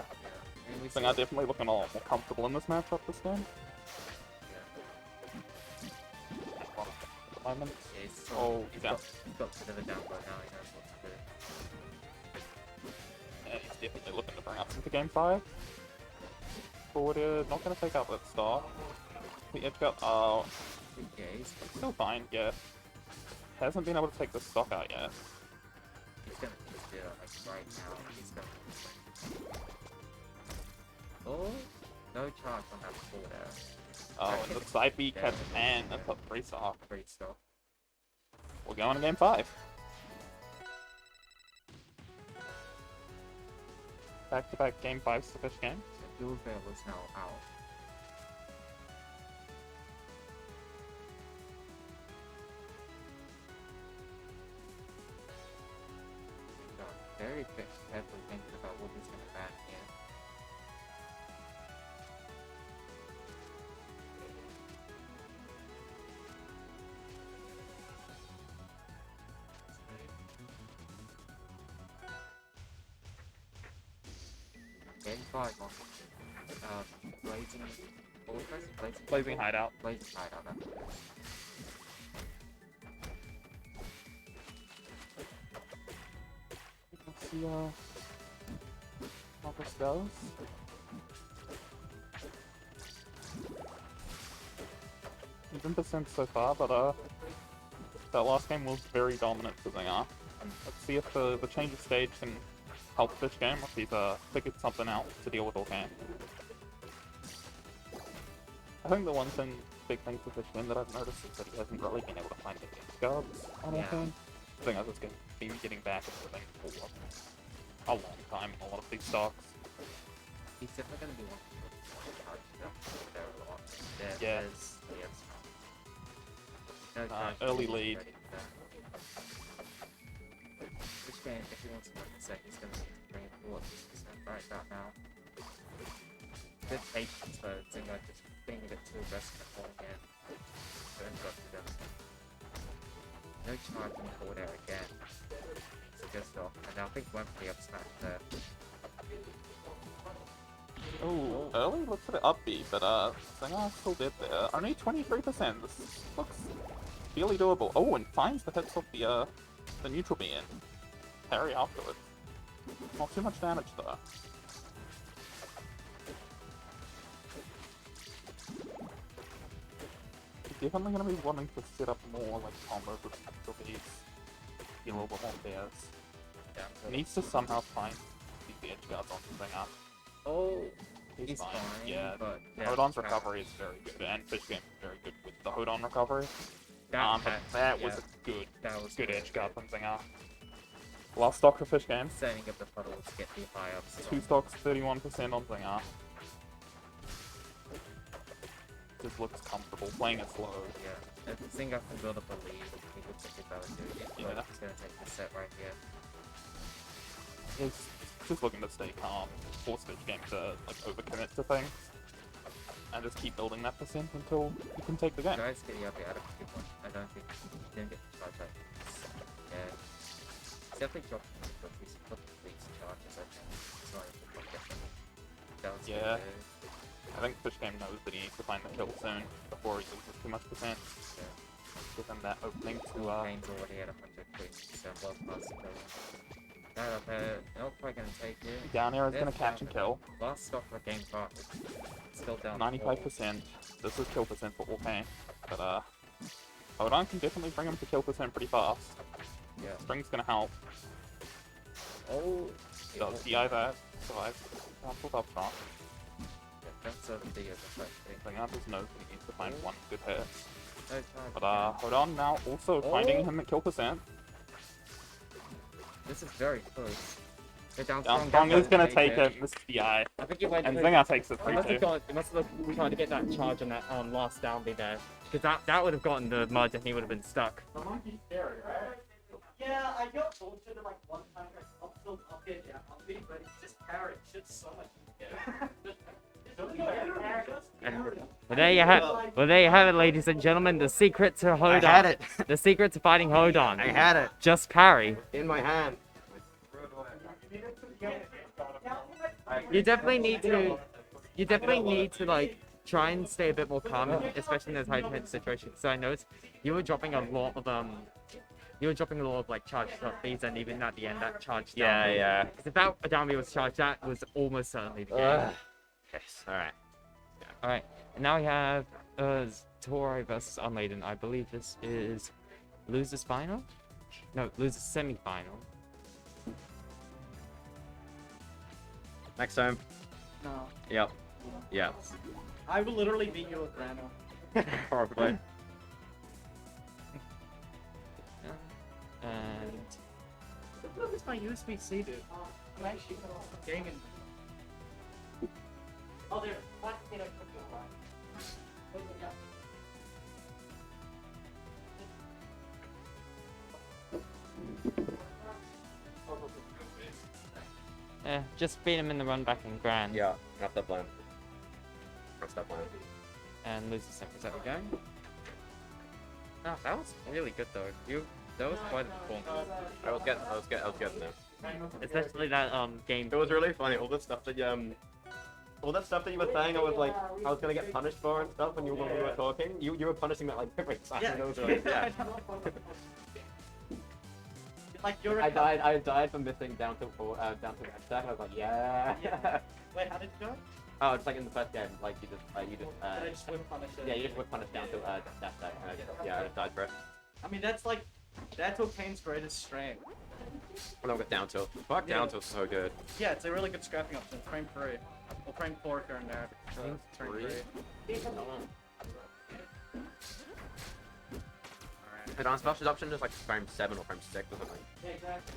mean, we I think saw- I'm definitely looking a lot more comfortable in this matchup this game. yeah. At the moment. Yeah, he's Oh, he's yeah. got a bit of a down by now. He knows what to do. Yeah, he's definitely looking to bring us into game 5. Forward, not going to take out that start. The edge guard, Yeah, he's still fine, yeah. Hasn't been able to take the stock out yet. gonna do it like right now. He's gonna. Oh, no charge on that before there. Oh, and the side B catch and that's a 3 stock. Great stuff. We're going to game 5. Back-to-back game 5s to Fish game. So Dualveil is now out. So, very carefully thinking about what he's gonna ban here. Game 5 on Blazing. What was this? Blazing Hideout. Blazing Hideout. That's what it is. Let's see, how this goes. Even percent so far, but that last game was very dominant for Zinger. Let's see if the change of stage can help Fish game, if he's figured something out to deal with all game. I think the big thing for Fish game that I've noticed is that he hasn't really been able to find the edge guards on all game. I think that's just been getting back into the thing for a long time in a lot of these stocks. He's definitely gonna be one of the charges up there a lot. Yeah. There's no charge Early is lead. ready for that. This game, if he wants to win the set, he's gonna need to bring it towards 6% right about now. Good patience for Zinger, just being a bit too aggressive and holding in. So interrupted him. No charge on the board there again. So just off. And I think went for the up smash there. Oh, early looks a bit upbeat, but Zinger still did there. Only 23%. This looks fairly doable. Oh, and finds the hits off the neutral B in. Parry afterwards. Not too much damage though. He's definitely gonna be wanting to set up more like combos with neutral Bs. Get a little bit more pairs. Yeah. Needs to somehow find the edge guards on Zinger. Oh, He's fine. Yeah. but Hodon's recovery is very good, and Fish game is very good with the Hodon recovery. That, But that was a good good edge guard from Zinger. Last stock for Fish game. Setting up the puddle to get the high ups. 2 stocks, 31% on Zinger. Just looks comfortable, playing it slow. Yeah, if Zinger can build up a lead, he would take it better doing it. Yeah. But he's gonna take the set right here. He's just looking to stay calm, force Fish game to like overcommit to things, and just keep building that percent until you can take the game. Guys getting up out of a good one. I don't think he didn't get the charge right. Yeah. He's definitely dropped but he's put the leads charges, I think. It's not even put definitely. That was Yeah. good. I think Fish game knows that he needs to find the kill soon before he loses too much percent. Yeah. Give him that opening to Kane's already at 100%, well past the kill. That up there, not quite gonna take it. down air is There's gonna catch and Falcon. kill. Last stock for game 5. Still down 95%. This is kill percent for Orkane. But Hodon can definitely bring him to kill percent pretty fast. Yeah. Spring's gonna help. Oh, Does DI that? Survive. Cancels up front. That's over the effect. Zinger just knows that he needs to find one good hit. No charge. But Hodon now also finding him at kill percent. This is very close. The down Downstrong is gonna take it, this DI. I think he went. And Zinger takes it He must have 3-2. got. He must have tried to get that charge on that last down B there, because that would have gotten the mud and he would have been stuck. The monkey's scary, right? Yeah, I got tortured like one time. I'll still up here, down up here, but it's just parrot. Shit's so much easier. And there you have. Well, there you have it, ladies and gentlemen. The secret to Hodon. I had it. The secret to fighting Hodon. I had it Just parry. in my hand. You definitely need to. You definitely need to like try and stay a bit more calm, especially in those high tense situations. So I noticed you were dropping a lot of You were dropping a lot of like charged shot beats, and even at the end, that charged down. Yeah. Because if that down B was charged, that was almost certainly the game. Yes. All right. All right, and now we have Tori versus Unladen. I believe this is losers final. No, losers semi-final. Next time. No. Yep. Yeah. I will literally beat you with Grano. Probably. And Look, it's my USB-C, dude. I'm actually gaming. Oh, there. just beat him in the run back in Grand. Yeah. Not that plan. Not that plan. And losers semi. Is that we going? Oh, that was really good though. That was quite a performance. I was getting there. Especially that game. It was really funny. All the stuff that all that stuff that you were saying, I was gonna get punished for and stuff when we were talking. You were punishing that like every time. Yeah. It was like, yeah. Like you're. I died from missing down to red stack. I was like, yeah. Wait, how did you go? Oh, it's like in the first game, like you just Did I just whip punish it? yeah, you just whip punish down to dash stack. Yeah, I just died for it. I mean, that's Okane's greatest strength. When I got down tilt. Fuck Yeah. down tilt's so good. Yeah, it's a really good scrapping option. Frame 3. Well, frame 4 turn there. Turn 3. Advanced Flash option is like frame 7 or frame 6 or something. Yeah, exactly.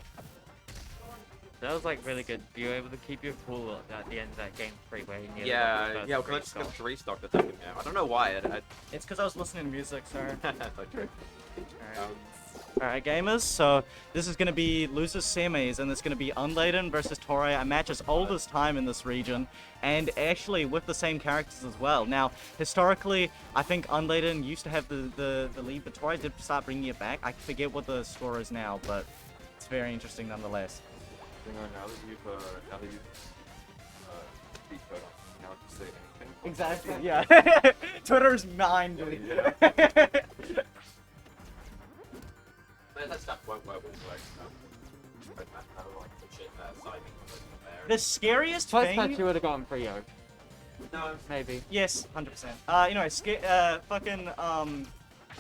That was like really good. You were able to keep your cool at the end of that game 3 where you nearly Yeah, got yeah, the because I first just got free 3 stock the second game. I don't know why. It's because I was listening to music, sir. So true. Alright, gamers, so this is going to be losers semis, and it's going to be Unladen versus Tori, a match as old as time in this region, and actually with the same characters as well. Now, historically, I think Unladen used to have the lead, but Tori did start bringing it back. I forget what the score is now, but it's very interesting nonetheless. Exactly, yeah. Twitter's mine, dude. That stuff won't work with The scariest Plus thing... that you would have gotten Frio. No, Maybe. Yes, 100%.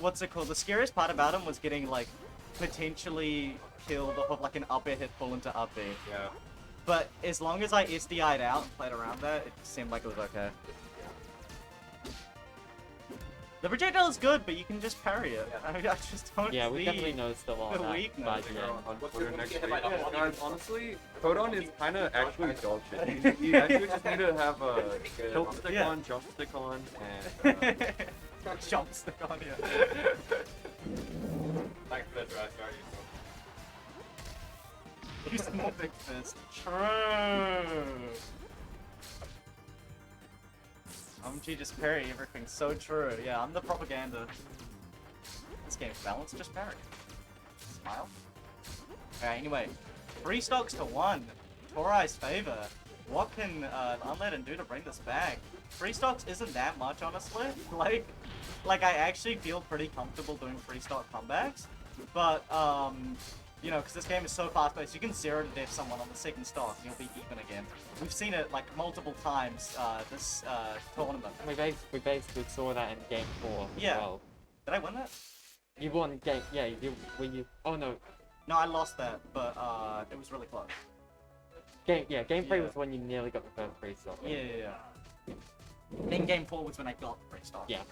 What's it called? The scariest part about him was getting, like, potentially killed off of, like, an up air hit pull into up B. yeah. But as long as I SDI'd out and played around that, it seemed like it was okay. The projectile is good, but you can just parry it. I mean, I just don't Yeah, we see definitely noticed a lot the of that weakness. by the end. On Twitter next week. Guys, honestly, Codon is kind of actually dog shit. You actually just need to have a tilt stick Yeah. on, jump stick on, and Jump stick on you. Thanks for the try, sorry. Use more big fist. True. OMG just parry everything. So true. Yeah, I'm the propaganda. This game's balanced. Just parry. Smile. Alright, anyway. 3 stocks to 1. Torai's favor. What can Unladen do to bring this back? 3 stocks isn't that much, honestly. Like I actually feel pretty comfortable doing 3 stock comebacks. But, you know, because this game is so fast-paced, you can 0 to death someone on the 2nd stock and you'll be even again. We've seen it, like, multiple times this tournament. And we basically saw that in game 4 Yeah. as well. Did I win that? You won game, yeah, oh no. No, I lost that, but it was really close. Game 3 Yeah. was when you nearly got the first free stop. Yeah. Then game 4 was when I got the 3 stock. Yeah.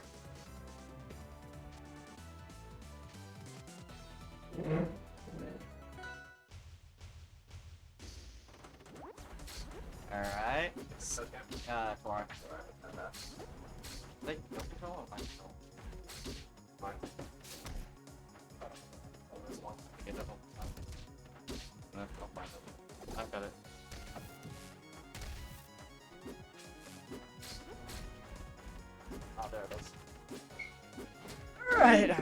Alright. 4. Wait, your control or my control? Mine. This one. Okay, double. No, not mine. I've got it. Oh, there. Alright.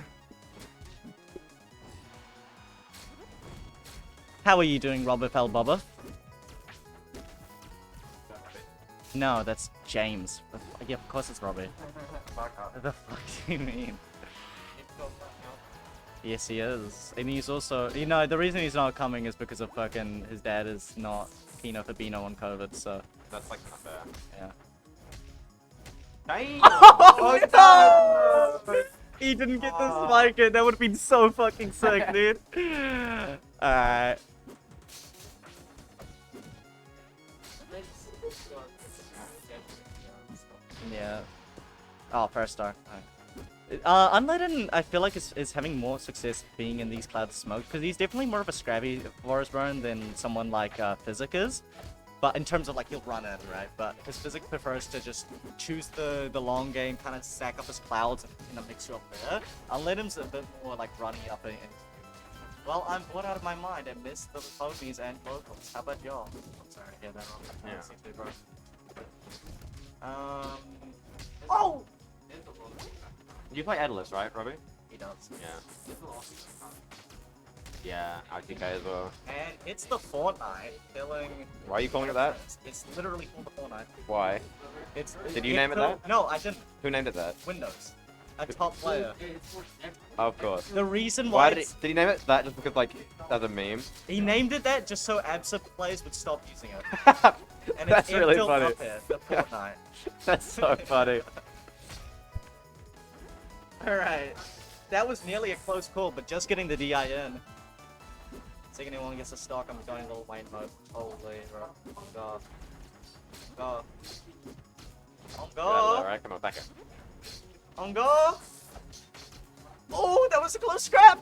How are you doing, Robert L. Bubba? No, that's James. Yeah, of course it's Robbie. What the fuck do you mean? Yes, he is. And he's also, you know, the reason he's not coming is because of fucking his dad is not Pino Fabino on COVID, so. That's like not fair. Yeah. Damn! Oh, no! He didn't get the spike in. That would have been so fucking sick, dude. Alright. Yeah. Oh, first star. Unladen, I feel like is having more success being in these clouds of smoke because he's definitely more of a scrappy Forest Burn than someone like Physic is. But in terms of like he'll run in, right? But his Physic prefers to just choose the long game, kind of stack up his clouds and you know mix you up there. Unladen's a bit more like running up and. Well, I'm bored out of my mind. I missed the ponies and vocals. How about y'all? I'm sorry to hear that wrong. Yeah. Seems to be broken. Oh! You play Adalus, right, Robbie? He does. Yeah. Yeah, ITK as well. And it's the Fortnite killing. Why are you calling it that? It's literally called the Fortnite. Why? It's. Did you name it that? No, I didn't. Who named it that? Windows. A top player. Of course. The reason why, Why did he name it that? Just because like as a meme? he named it that just so Absa players would stop using it. And That's it's really built funny. up here, the Fortnite. That's so funny. Alright. That was nearly a close call, but just getting the DI in. Second anyone gets a stock, I'm going a little Wayne mode. Holy bro. Oh god. God. On go! Alright, come on, back up. On go! Oh, that was a close scrap!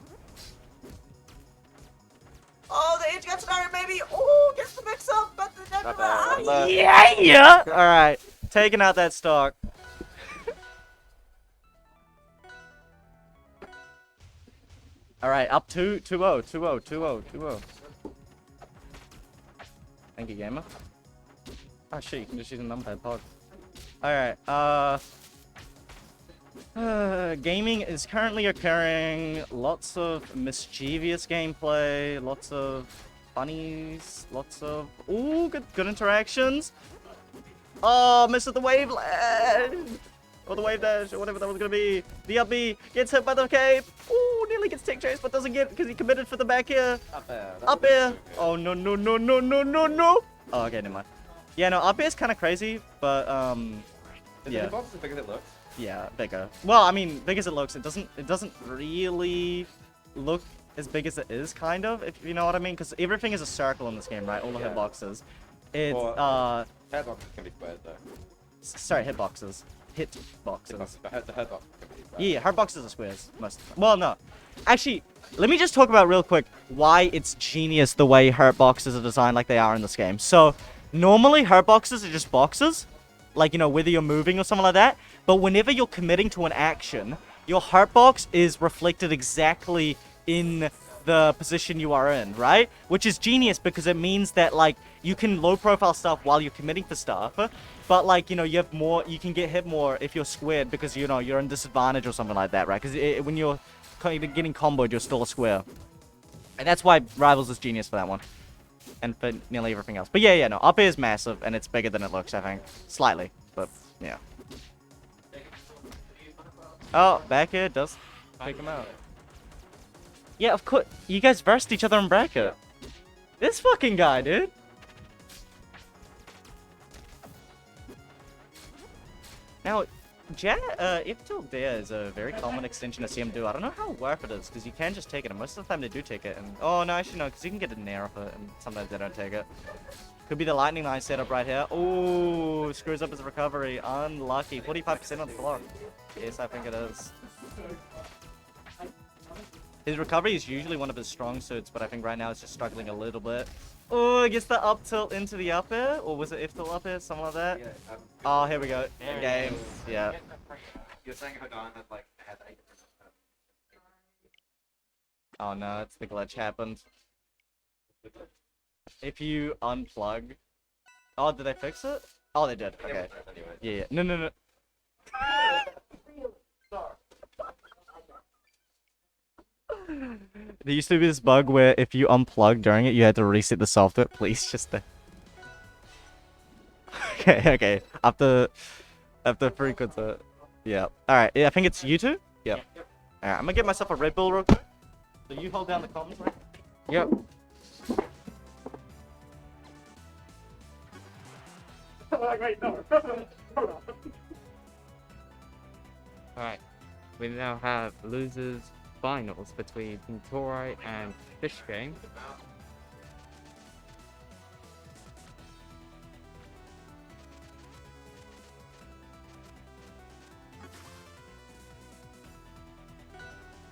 Oh, the edge got scenario maybe! Oh, gets the mix up, but the yeah! Alright, taking out that stock. Alright, up 2-0. Thank you, gamer. Oh shit, you can just use a numpad pod. Alright, gaming is currently occurring. Lots of mischievous gameplay, lots of funnies, lots of good interactions. Oh, missed the wave land or the wave dash or whatever that was gonna be. The up B gets hit by the cape. Ooh, nearly gets tech chase but doesn't get because he committed for the back here. Up air. Oh no. Oh, okay, never mind. Yeah, no, up air is kind of crazy, but Is yeah. the box as big as it looks? Yeah, bigger. Well, I mean, big as it looks, it doesn't really look as big as it is, kind of, if you know what I mean, because everything is a circle in this game, right? All the Yeah. hitboxes. It's Headboxes can be squares though. sorry, hitboxes. Hitboxes. The headbox can be squares. Yeah, hitboxes are squares most of the time. Well, no. Actually, let me just talk about real quick why it's genius the way hurtboxes are designed like they are in this game. So, normally hurtboxes are just boxes, like, you know, whether you're moving or something like that. But whenever you're committing to an action, your hurtbox is reflected exactly in the position you are in, right? Which is genius because it means that, like, you can low profile stuff while you're committing for stuff, but, like, you know, you have more, you can get hit more if you're squared because, you know, you're in disadvantage or something like that, right? Because when you're getting comboed, you're still a square. And that's why Rivals is genius for that one. And for nearly everything else. But yeah, no, up air is massive and it's bigger than it looks, I think. Slightly, but yeah. Oh, back air does take him out. Yeah, of course. You guys versed each other in bracket. This fucking guy, dude. Now, Iftil Dare is a very common extension to see him do. I don't know how worth it is, because you can just take it, and most of the time they do take it. And oh, no, actually, no, because you can get a nair off it, and sometimes they don't take it. Could be the lightning line setup right here. Oh, screws up his recovery. Unlucky. 45% on the block. Yes, I think it is. His recovery is usually one of his strong suits, but I think right now it's just struggling a little bit. Oh, it gets the up tilt into the up air, or was it F tilt up air, something like that? Oh, here we go. Game. Yeah. You're saying Hodon had like had 8. Oh no, it's the glitch happened. If you unplug. Oh, did they fix it? Oh, they did. Okay. Yeah. No. There used to be this bug where if you unplugged during it, you had to reset the software. Please just. Okay, okay. After frequency. Yeah. All right. Yeah, I think it's you two. Yeah. All right. I'm gonna get myself a Red Bull real quick. So you hold down the comms, right? Yep. Wait, no. Alright. We now have losers finals between Torai and Fish Game.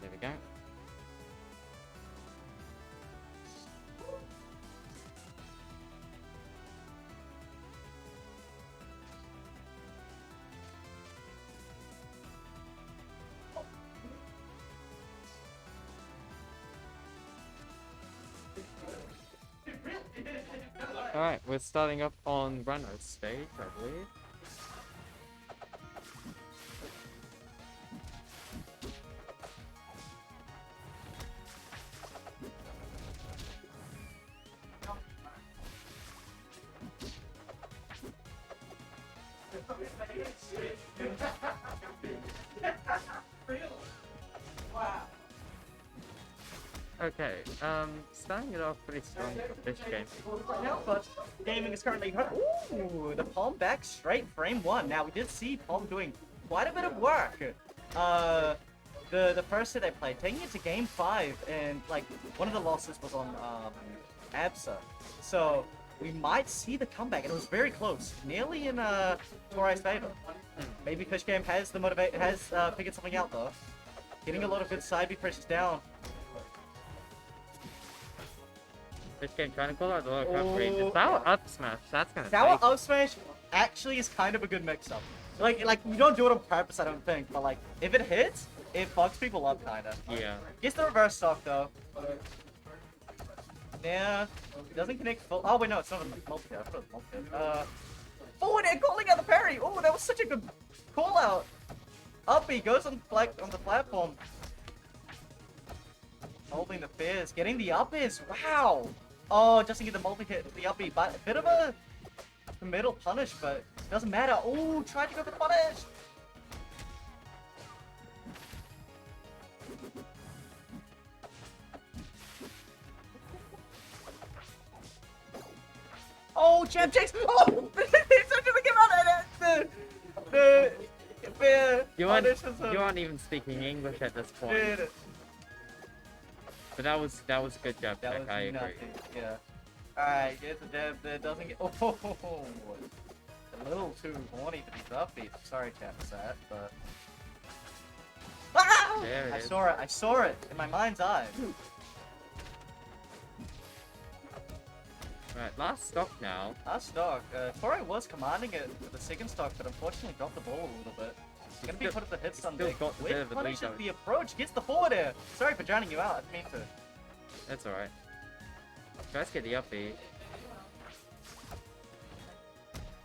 There we go. Alright, we're starting up on Runner's stage, I believe. Okay, starting it off pretty strong for Fish Game. Now, but gaming is currently. Ooh, the Palm back straight frame one. Now we did see Palm doing quite a bit of work. The first set they played, taking it to game 5, and like one of the losses was on Absa. So we might see the comeback, and it was very close, nearly in Torai's favor. Maybe Fish Game has the figured something out though. Getting a lot of good side B pressures down. Fish Game trying to call out the low recovery. The sour up smash, that's gonna Sour take. up smash actually is kind of a good mix-up. Like you don't do it on purpose, I don't think, but like if it hits, it fucks people up kinda. Yeah. Gets the reverse stock though. Yeah, doesn't connect full. Oh wait, no, it's not a multi-hit. I thought it was multi-hit. Forward air calling out the parry. Oh, that was such a good call out. Up he goes on the platform. Holding the fears, getting the up is wow. Oh, just to get the multi-hit, the up B, but a bit of a middle punish, but doesn't matter. Oh, tried to go for the punish. Oh, Jam Jakes! Oh, he's such a give out the You aren't even speaking English at this point. Dude, But that was a good job, that Jack. was I agree. nothing. Yeah. Alright, get the deb that doesn't get. Oh, a little too horny for these upbeats. Sorry, chat for that, but. Ah! There it I is. saw it. I saw it in my mind's eye. Right, last stock now. Last stock. Torai was commanding it for the second stock, but unfortunately dropped the ball a little bit. He's gonna be put at the hit stun still big. got a bit Quick of a lead punishes though. the approach, gets the forward air. Sorry for drowning you out. I didn't mean to. That's alright. Tries to get the up B.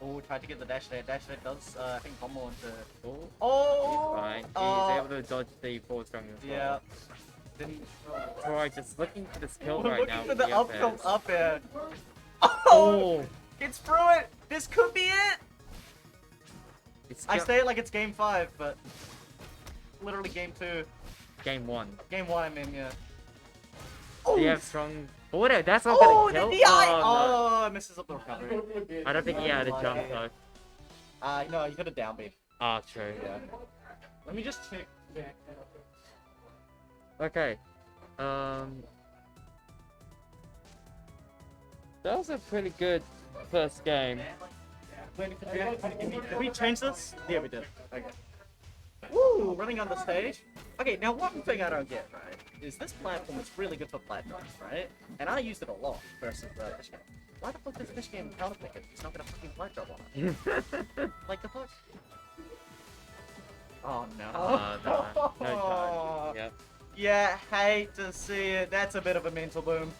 Oh, tried to get the dash there. Dash there does, I think, combo into. Oh, Oh! he's fine. He's Oh. able to dodge the forward strong as well. Yeah. Didn't. Troy just looking for this kill We're right looking now. for with the up FS. tilt up air. Oh! Oh! It's through it! This could be it! It's I say it like it's game 5, but literally game 2. game 1. Game 1, I mean, yeah. Do you Oh! have strong border? That's not Oh, gonna the kill. DI! Oh, Oh, misses up the recovery. no. I don't think he had a jump though. No, he could have downbeat. Ah, true. Yeah. Let me just check. Okay. That was a pretty good first game. Did we change this? Yeah, we did. Okay. Woo! Running on the stage. Okay, now one thing I don't get, right, is this platform is really good for platforms, right? And I used it a lot versus Fish Game. Why the fuck does Fish Game counterpick it? It's not gonna fucking flat drop on it. Like the fuck? Oh no. No time. Yep. Yeah, hate to see it. That's a bit of a mental boom.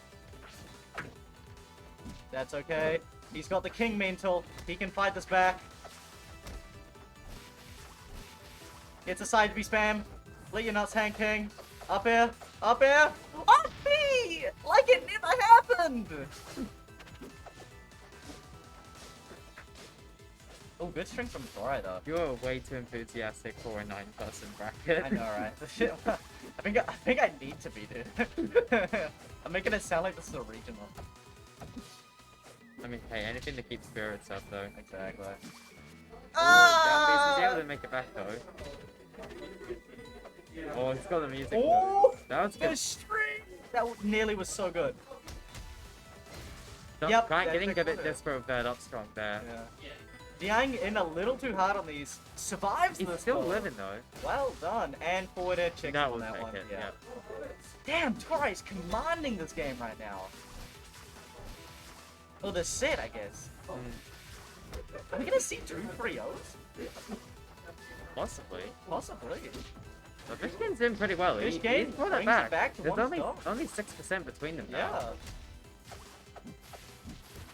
That's okay. He's got the king mental. He can fight this back. Gets a side B spam. Let your nuts hang king. Up here. Up air. Up B! Like it never happened! Oh, good string from Tori though. You're way too enthusiastic for a 9-person bracket. I know, right? I think I need to be, dude. I'm making it sound like this is a regional. I mean, hey, anything to keep spirits up, though. Exactly. Down B, he's able to make it back, though. Oh, he's got the music. Oh, That was the good. string! That nearly was so good. Yep, Yep, getting a that's bit it. desperate with that up strong there. Yeah. Diang in a little too hard on these. Survives He's this still though. living, though. Well done. And forward air checks That on will that take one. it, Yeah. yeah. Damn, Torai's commanding this game right now. Well, the set, I guess. Are we gonna see 2 3-0s? Possibly. Possibly. But Fish Game's doing pretty well. Fish He Game brought brings that it back to There's one stop. only 6% between them now. Yeah.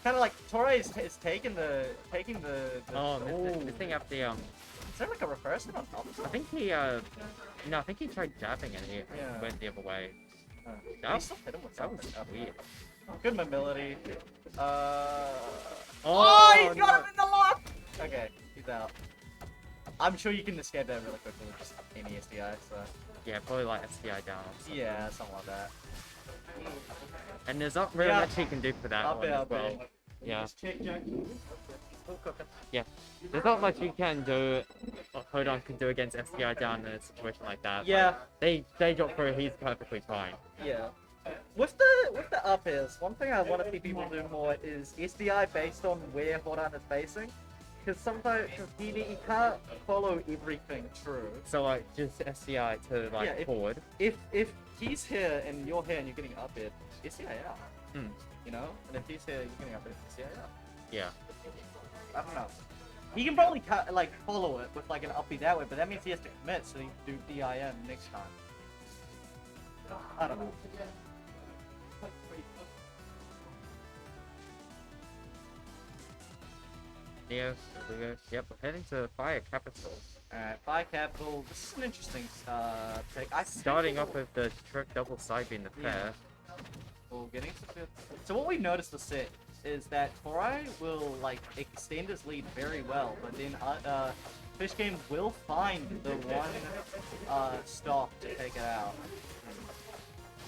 Kind of like Torai is taking the Oh, Ooh. missing up the Is there like a reverse on top? I think he no, I think he tried jabbing and he Yeah. went the other way. He That, still hit him with that was something. weird. Good mobility. Oh, He's got no. him in the lock! Okay, he's out. I'm sure you can escape that really quickly with just any SDI, so. Yeah, probably like SDI down. Or something. Yeah, something like that. And there's not really Yeah. much he can do for that Up one it, as up well. it. Yeah. Just check, Jack. Still cooking. Yeah. There's not much you can do, or Hodon can do against SDI down in a situation like that. Yeah. They drop through, he's perfectly fine. Yeah. With the up airs, one thing I want to see people do more is SDI based on where Horan is facing. Because sometimes he can't follow everything through. So like just SDI to like Yeah, forward. If he's here and you're here and you're getting up air, SDI out. Hmm. You know? And if he's here, you're getting up air, SDI out. Yeah. I don't know. He can probably like follow it with like an uppie that way, but that means he has to commit, so he can do DIM next time. I don't know. Neo, we go. Yep, we're heading to Fire Capital. Alright, Fire Capital. This is an interesting pick. Starting off with the trick double side being the pair. Well, getting some good. So what we noticed the set is that Torai will like extend his lead very well, but then Fish Game will find the one stop to take it out.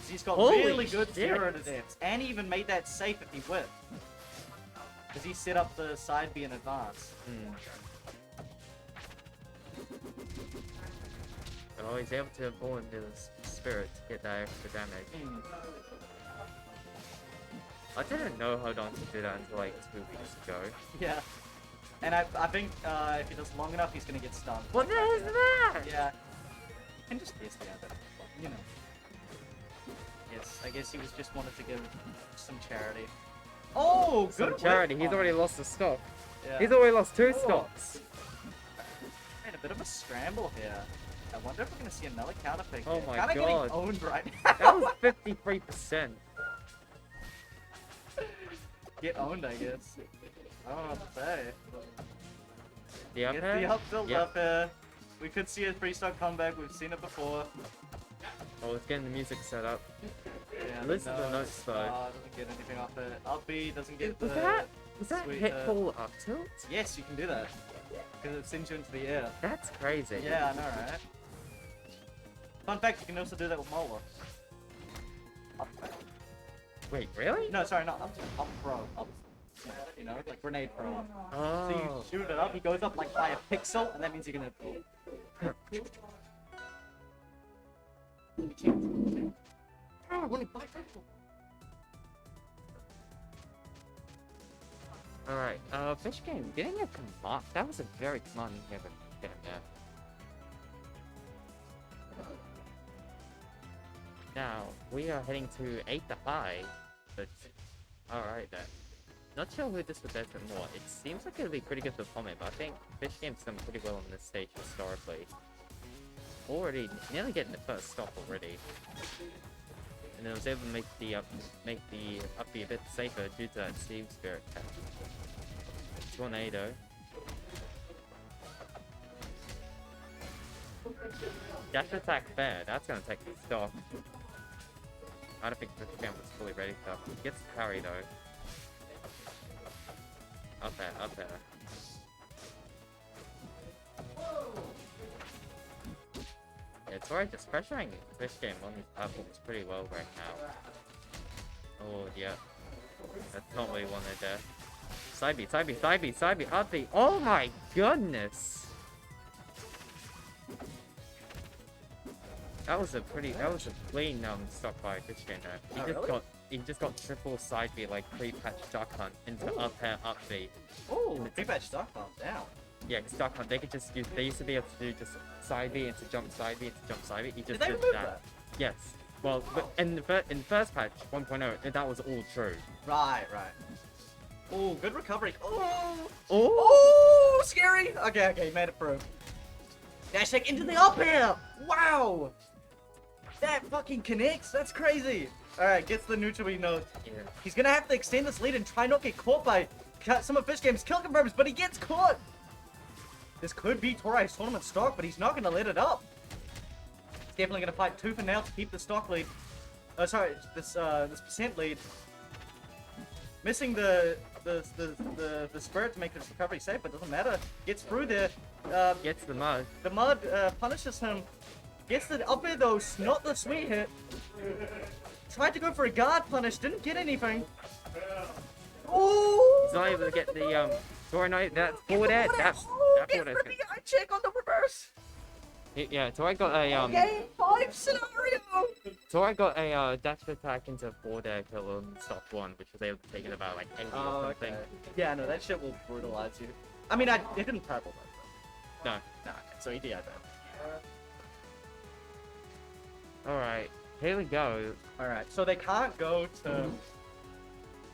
He's got Holy really good shit. zero to deaths, and he even made that safe if he whipped. Because he set up the side B in advance. Oh, he's able to pull into the spirit to get that extra damage. I didn't know Hodon could do that until like 2 weeks ago. Yeah. And I think if he does long enough, he's gonna get stunned. What the hell is that? Yeah. And just yes, yeah, but you know. Yes, I guess he was just wanted to give some charity. Oh, good Some whip. charity, he's already lost a stock. Yeah. He's already lost 2 Oh. stocks. Man, a bit of a scramble here. I wonder if we're gonna see another counter pick. Oh here. my Kinda God. getting owned right now. That was 53%. Get owned, I guess. I don't know what to say. The up It's air? the up tilt Yep. up air. We could see a freestyle comeback. We've seen it before. Oh, it's getting the music set up. Yeah, Listen to the notes though. Doesn't get anything off it. Up B doesn't get Was the. that sweet, hitful up tilt? Yes, you can do that. Because it sends you into the air. That's crazy. Yeah, I know, right? Fun fact, you can also do that with Mola. Up back. Wait, really? No, sorry, not up, up throw. Up, you know, like grenade throw. Oh. So you shoot it up, he goes up like by a pixel, and that means you're gonna. Alright, Fish Game, getting a command. That was a very commanding hit there. Now, we are heading to 8 the high. But, alright then. Not sure who this would benefit more. It seems like it would be pretty good for Pommet, but I think Fish Game's done pretty well on this stage historically. Already, nearly getting the first stop already. And it was able to make the up be a bit safer due to that Steve Spirit tap. Tornado. Dash attack fair, that's gonna take the stock. I don't think Fish Game was fully ready for that. He gets the parry though. Up there, up there. Yeah, Tori just pressuring Fish Game on these platforms pretty well right now. Oh, yeah. That's not what he wanted there. Side B, side B, side B, side B, up B. Oh my goodness! That was a clean stock by Fish Game there. He just got triple side B like pre-patch duck hunt into up air, up B. Oh, pre-patch duck hunt, down. Yeah, because duck hunt, they could just use, they used to be able to do just side B into jump side B into jump side B. He just Did they did remove that. that? Yes. Well, but in the first patch 1.0, that was all true. Right. Oh, good recovery. Oh, Oh! scary. Okay, made it through. Dash tech into the up air. Wow. That fucking connects. That's crazy. All right, gets the neutral B node. Yeah. He's gonna have to extend this lead and try not get caught by some of Fish Game's kill confirms, but he gets caught. This could be Torai's tournament stock, but he's not gonna let it up. He's definitely gonna fight tooth and nail to keep the stock lead. Oh, sorry, this percent lead. Missing the spirit to make this recovery safe, but doesn't matter. Gets through there. Gets the mud. The mud punishes him. Gets the up air though, not the sweet hit. Tried to go for a guard punish, didn't get anything. Oh! He's not able to get the Tori knight. That's forward air. That's Get forward for the eye check on the reverse. Yeah, Tori got a Game 5 scenario. Tori got a dash attack into forward air kill on stop 1, which was able to take it about like 80 or something. Yeah, no, that shit will brutalize you. I mean, it didn't purple though. No. No, so he did that. Alright, here we go. Alright, so they can't go to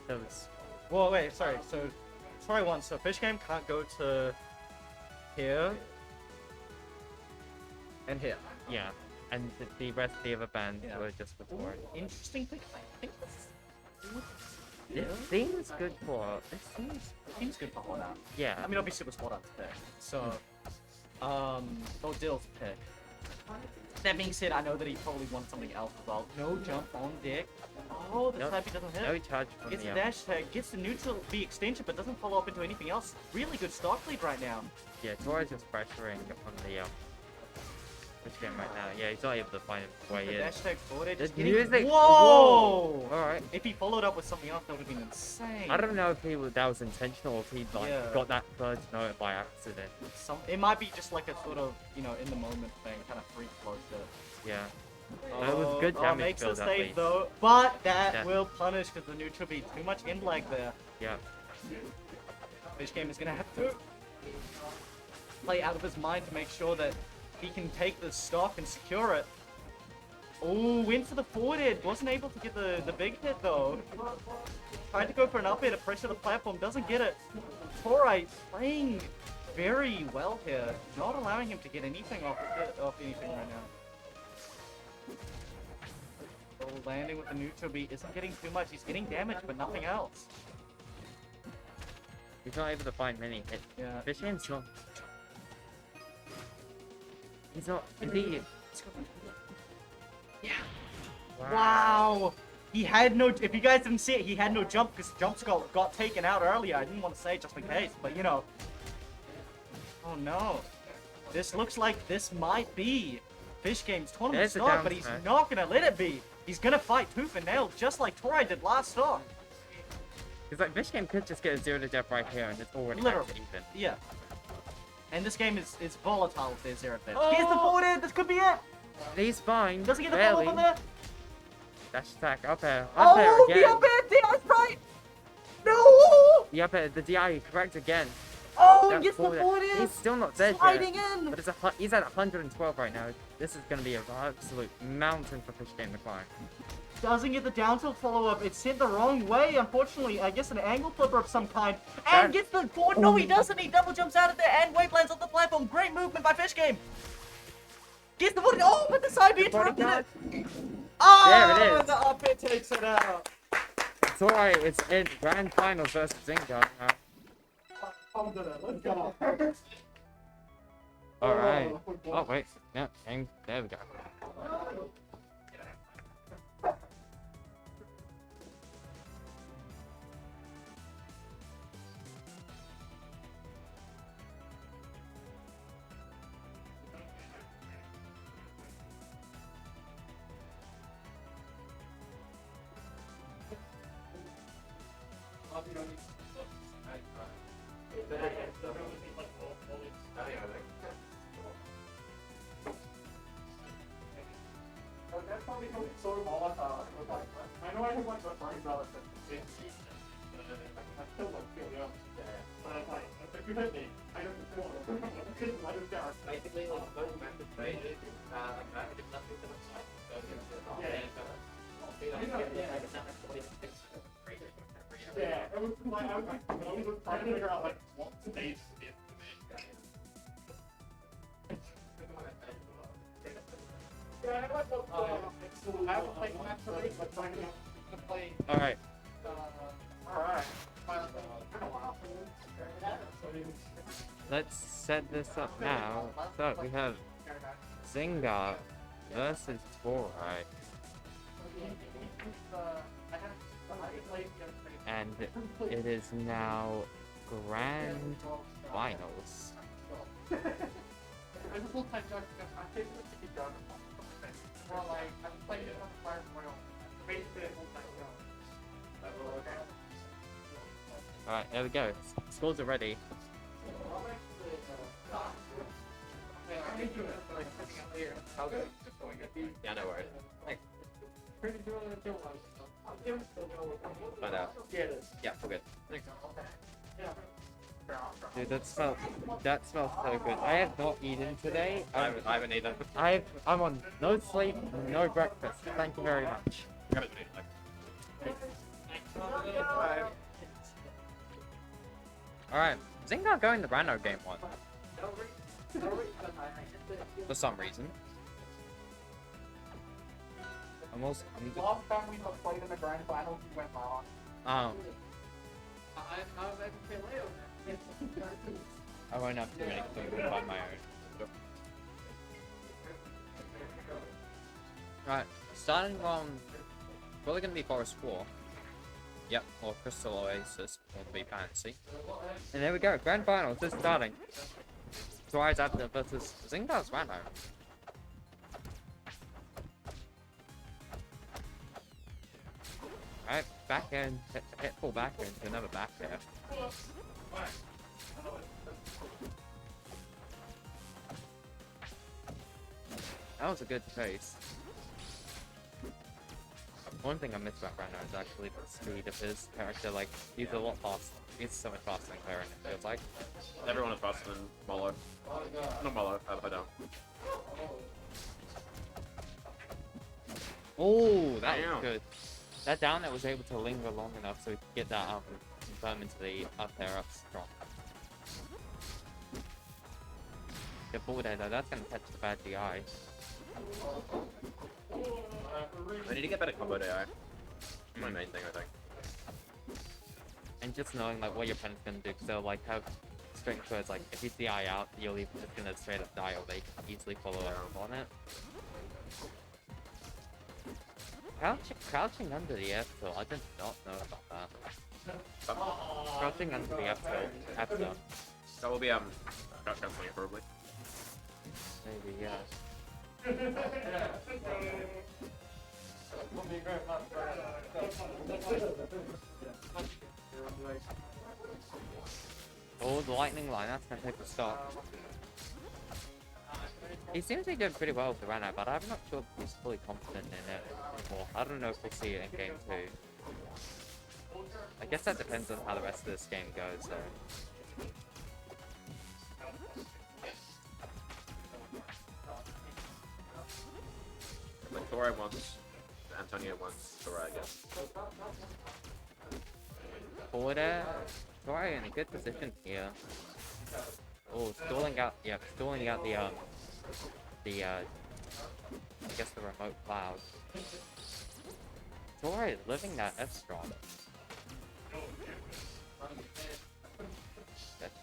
Those. well, wait, sorry. So, Tori won. So, Fish Game can't go to here and here. Yeah, and the rest of the other bands Yeah. were just for Tori. Interesting thing. I think It seems good for. It seems good for Honor. Yeah. I mean, obviously it was Honor pick. So, Odil's pick. That being said, I know that he probably wanted something else as well. No jump on deck. Oh, the Nope. type he doesn't hit. No charge from Gets the the dash tag, gets the neutral B extension, but doesn't follow up into anything else. Really good stock lead right now. Yeah, Tori's just pressuring on the Fish Game right now. Yeah, he's not able to find his way The in. dash tag forward edge. The just getting- music. Whoa! Alright. If he followed up with something else, that would have been insane. I don't know if that was intentional or if he like Yeah. got that third note by accident. It might be just like a sort of, in the moment thing, kind of free flow shit. Yeah. But it was good damage makes the build at save least. though, but that Yeah. will punish because the neutral be too much in lag there. Yeah. Fish Game is gonna have to play out of his mind to make sure that he can take the stock and secure it. Oh, went for the forward edge, wasn't able to get the big hit though. Tried to go for an up air to pressure the platform, doesn't get it. Tori playing very well here, not allowing him to get anything off anything right now. Oh, landing with the neutral beat isn't getting too much. He's getting damage, but nothing else. He's not able to find many hits. Yeah. Fish Game's not. He's not. Is he? Yeah. Wow. He had no. If you guys didn't see it, he had no jump because jumps got taken out earlier. I didn't want to say it just in case, but Oh no. This looks like this might be Fish Game's tournament There's a stock, down but he's smash. not gonna let it be. He's gonna fight tooth and nail just like Tori did last stock. Because like Fish Game could just get a 0 to death right here and it's already Literally. back to even. Yeah. And this game is volatile with their zero death. Oh! Here's the forward air. This could be it. He's fine. Doesn't get the barely. follow up on there. Dash attack up air. Up Oh, air again. the up air DI's right. No. The up air. The DI correct again. Oh, That gets the forward air. forward air. He's still not dead Sliding yet. in. But he's at 112 right now. This is going to be an absolute mountain for Fish Game to climb. Doesn't get the down tilt follow up. It's sent the wrong way, unfortunately. I guess an angle flipper of some kind. And gets the forward. No, he doesn't. He double jumps out of there and wave lands on the platform. Great movement by Fish Game. Gets the forward. Oh, but the side B interrupted it. Oh, There it is. the up air takes it out. It's alright. It's in grand finals versus Zinga. Let's go. Alright. Oh, wait. Yeah, game. There we go. That's probably so volatile. I know I have like the brain balance in season. I still don't feel young. But I'm like, if you hit me, I don't feel it. I don't care. Basically, like, those methods made it, like, if nothing to the side, Yeah, it was like, I was trying to figure out like what stage it Yeah, I haven't played Match 3, but trying to play. Alright, Alright. let's set this up now. So we have Zinga versus Torai. And it is now grand finals. There's a full-time job. I'm taking the ticket job. Well, like, I'm playing it on the Fire Royal. Basically, a full-time job. Alright, there we go. Scores are ready. Yeah, no worries. Find out. Yeah, we're good. Dude, that smells so good. I have not eaten today. I haven't either. I'm on no sleep, no breakfast. Thank you very much. I haven't eaten, like. Alright, Zinga going to Rano game 1. For some reason. Last time we played in the grand finals, we went wrong. I won't have to do anything by my own. Right, starting on probably gonna be Forest 4. Yep, or Crystal Oasis, or to be fancy. And there we go, grand finals is starting. Torais Abner versus Zinga's Rano. Alright, back end, hit full back end to another back air. That was a good chase. One thing I miss about Rano is actually the speed of his character. Like, he's a lot faster. He's so much faster than Claren, it feels like. Everyone is faster than Molo. Not Molo, I don't. Oh, that Damn. was good. That down there was able to linger long enough so we could get that confirm into the up air up strong. Get forward air though, that's gonna catch the bad DI. I need to get better combo AI. My main thing, I think. And just knowing like what your opponent's gonna do, because they'll like have straight towards like if you DI out, you're either just gonna straight up die or they can easily follow up on it. Crouching under the F tilt, I did not know about that. Crouching under the F tilt, after. That will be canceling it probably. Maybe, yeah. Oh, the lightning line, that's gonna take the stop. He seems to be doing pretty well with the Rano, but I'm not sure if he's fully confident in it anymore. I don't know if we'll see it in game 2. I guess that depends on how the rest of this game goes, though. Like Torai once, Antonio once, Torai, I guess. Forward air. Torai in a good position here. Oh, stalling out the I guess the remote cloud. Torai living that F strong.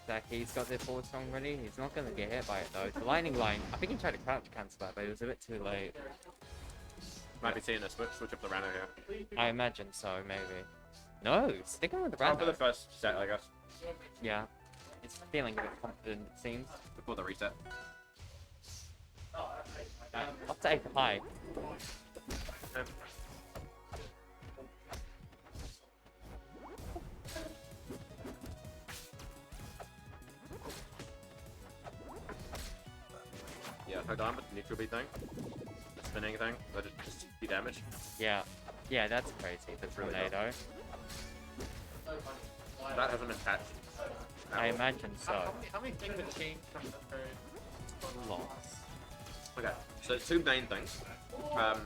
That he's got their forward strong ready. He's not gonna get hit by it though. The lightning line, I think he tried to crouch cancel that, but it was a bit too late. Might be seeing a switch up the Rano here. I imagine so, maybe. No, sticking with the Oh, for the Rano. first set, I guess. Yeah. It's feeling a bit confident, it seems. Before the reset. I'll take a high. Hodon with the neutral beat thing. The spinning thing. That just do damage. Yeah. Yeah, that's crazy. The really tornado. That hasn't been patched. I imagine so. How many things have changed from the first? Lots. Okay, so two main things. Sorry,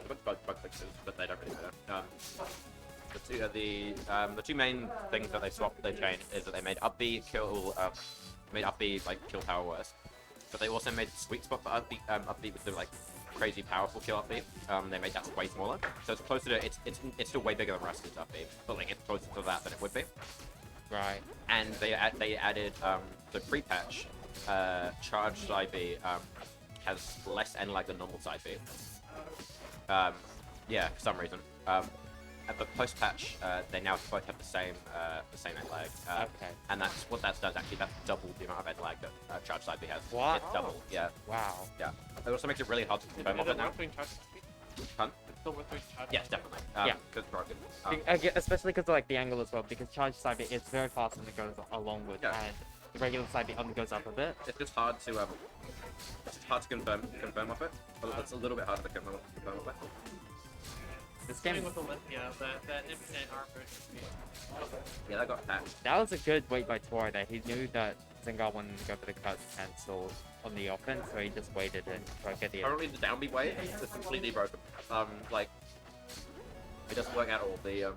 the bug fixes, but they don't really matter. The two main things that they changed is that they made up B kill like kill power worse, but they also made sweet spot for up B with the like crazy powerful kill up B. They made that way smaller, so it's closer to it's still way bigger than Rust's up B, but like it's closer to that than it would be. Right. And they added the pre-patch charge side B has less end lag than normal side B. Yeah, for some reason. But post-patch, they now both have the same end lag. Okay. And that's what that does. Actually, that's double the amount of end lag that charge side B has. What? It's double. Yeah. Wow. Yeah. It also makes it really hard to confirm off it now. Huh? Yes, definitely. Yeah. Because it's broken. Especially because of like the angle as well, because charge side B is very fast and it goes along with, Yeah. and the regular side B only goes up a bit. It's just hard to confirm off it. It's a little bit harder to confirm off it. This game, that infinite armor. Yeah, that got patched. that was a good wait by Tori there. He knew that Zingar wanted to go for the cuts cancel on the offense, so he just waited and tried to get the. Currently, the downbeat wave is completely broken. Like, it doesn't work at all. The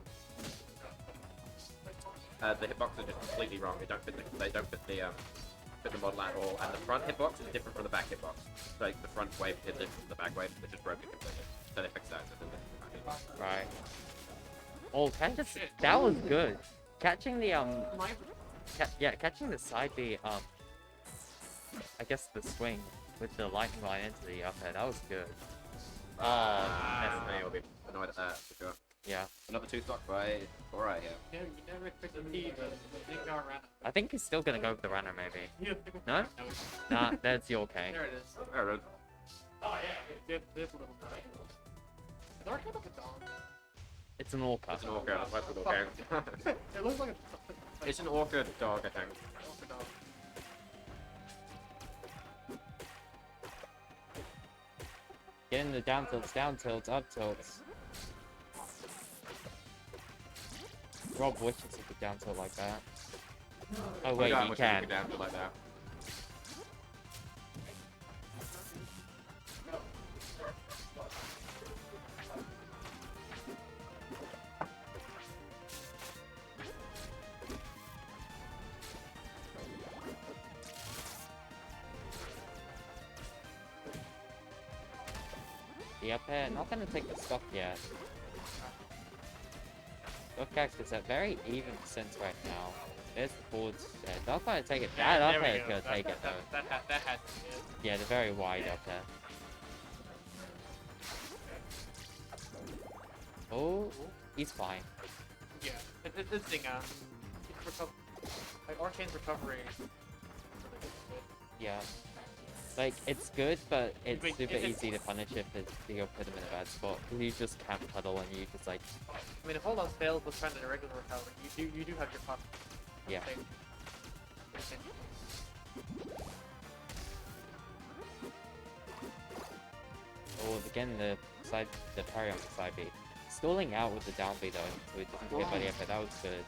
hitboxes are just completely wrong. They don't fit the model at all. And the front hitbox is different from the back hitbox. Like, the front wave is different from the back wave. They're just broken completely. So they fixed that. Right. Oh, that was good. Catching the catching the side B I guess the swing with the lightning line into the up air, that was good. Definitely will be annoyed at that for sure. Yeah. Another 2-stock by Tori here. You never expect to see the Zingar Rana. I think he's still gonna go with the runner maybe. No? Nah, that's your okay. There it is. There it is. Oh yeah, this little guy. Is our kind of a dog? It's an orca. It's an orca. That's what okay. It looks like a It's an orca dog, I think. dog. Get in the down tilts, up tilts. Rob wishes he could down tilt like that. Oh wait, God, you wish can. I could down to like that. The up air, not gonna take the stock yet. Stock cactus at very even percents right now. There's the boards there. Not gonna take it. That up air is gonna take it though. That had to be it. Yeah, the very wide up there. Oh, he's fine. Yeah, this thing, like Arcane's recovery. Yeah. Like, it's good, but it's Wait, super if it's- easy to punish if you put him in a bad spot. You just can't puddle and you just like, I mean, if Hold On fails with trying to irregular recovery, you do have your pop. yeah. Oh, again, the parry on the side B. Stalling out with the down B though, so he doesn't get by the effort. That was good.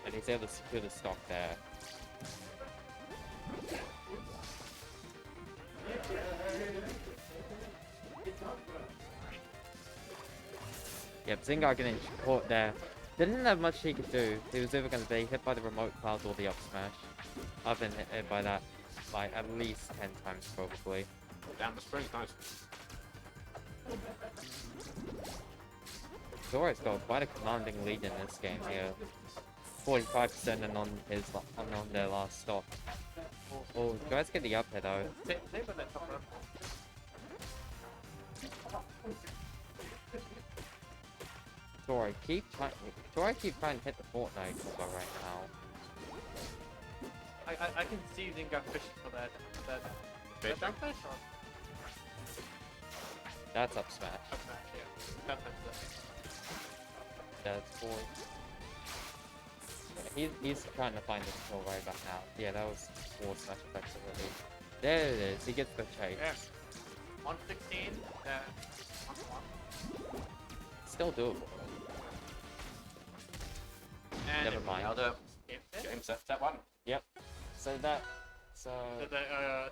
And he's able to secure the stock there. Yep, Zingar getting caught there. Didn't have much he could do. He was either going to be hit by the remote cloud or the up smash. I've been hit by that like at least 10 times probably. Down the spring, nice. Dora's got quite a commanding lead in this game here. 45% and on their last stop. Oh, you guys get the up here though. Same with that top up. Dora keep trying to hit the Fortnite combo right now. I can see Zingar fishing for that. Fishing? That fish or That's up smash. up smash, yeah. That's That's boy. Yeah, he's trying to find the control right back now. Yeah, that was forward smash effectively. There it is. He gets the chase. Yeah. 116. Still doable. And Never mind. Nailed it. Game set. Game set. Step one. Yep. So that. So.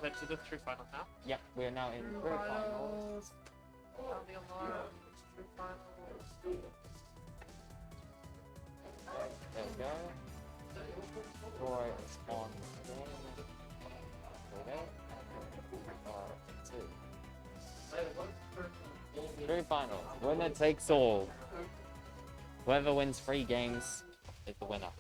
That's the true finals now. Yep. We are now in grand finals. There we go. Roy is on screen. There we go. Grand finals. Winner takes all. Whoever wins 3 games is the winner.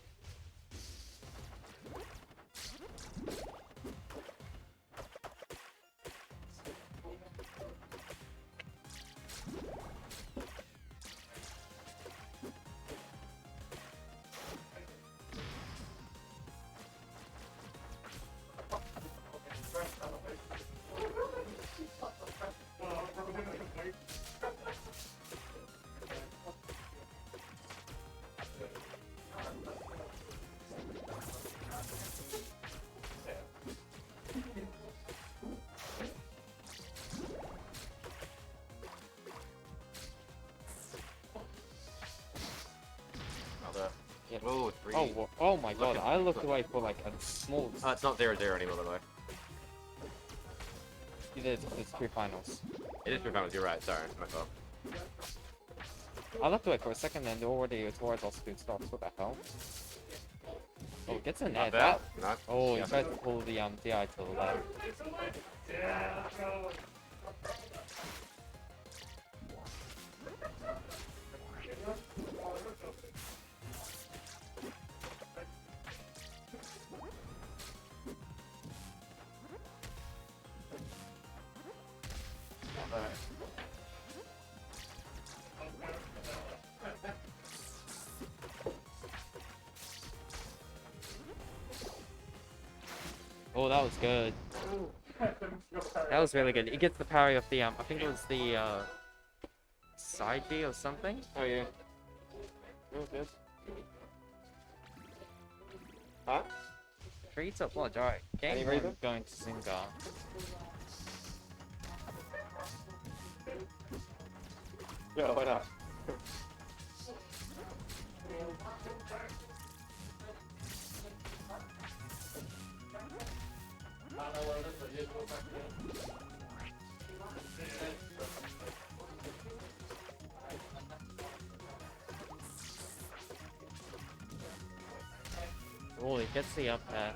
Nailed it. Yep. Oh, 3. Oh my god, Look at- I looked away for like a small. It's not 0-0 anymore, by the way. It's 2 finals. It is 3 finals, you're right, sorry, my fault. I looked away for a second and already towards our spoon stops. What the hell? Oh, gets in there. Not bad. That. Not. Oh, he Yeah. tries to pull the DI to the left. Oh, that was good. That was really good. He gets the parry of the I think it was the side B or something. Oh, yeah. Real good. Huh? Treats up lodge. Alright. Any Game reason? 1 going to Zingar. Yeah, why not? Oh, he gets the up there.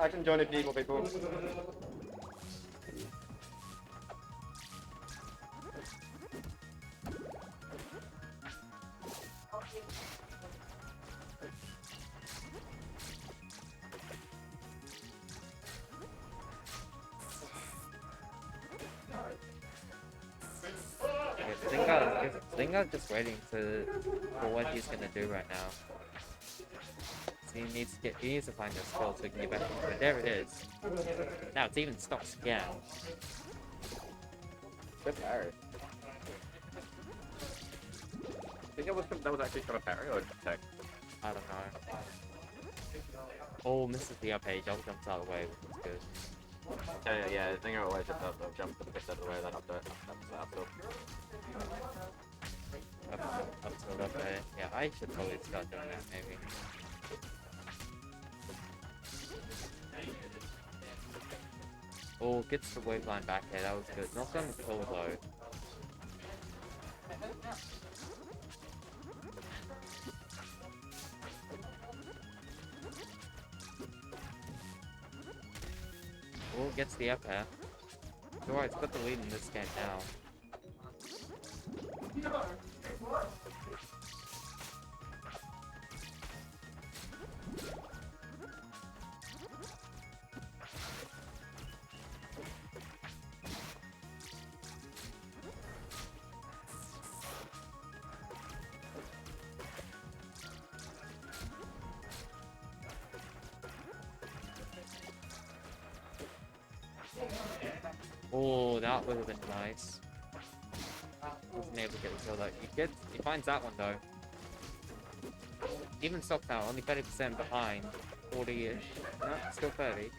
I can join if you need more people. Zingar's just waiting for what he's gonna do right now. So he needs to find a skill so he can get back into it. There it is. Now it's even stops again. Good parry. I think that was actually kind of parry or tech. I don't know. Oh, misses the up A, jump jumps out of the way, which is good. Yeah, I think I always just have to jump to the bit out of the way, then up to up to. Up to up A. Yeah, I should probably start doing that maybe. Oh, gets the wave line back there, that was good. Not on the kill though. Oh, gets the up air. Alright, it's got the lead in this game now. Oh, that would have been nice. Wasn't able to get the kill though. He finds that one though. Even stock now, only 30% behind. 40-ish. No, still 30.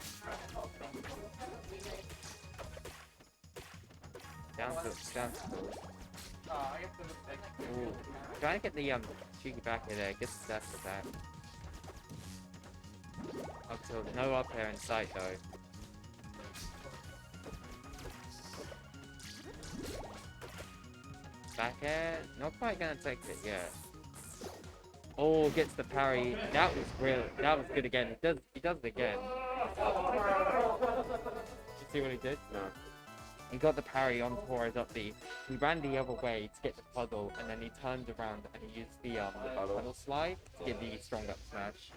Down to Ooh. Trying to get the cheeky back here there, gets the stats attack. Up till no up air in sight though. Back air, not quite gonna take it yet. Oh, gets the parry. That was brilliant. That was good again. He does it again. Did you see what he did? No. He got the parry on Torres up B. He ran the other way to get the puddle, and then he turned around and he used the puddle slide to get the strong up smash.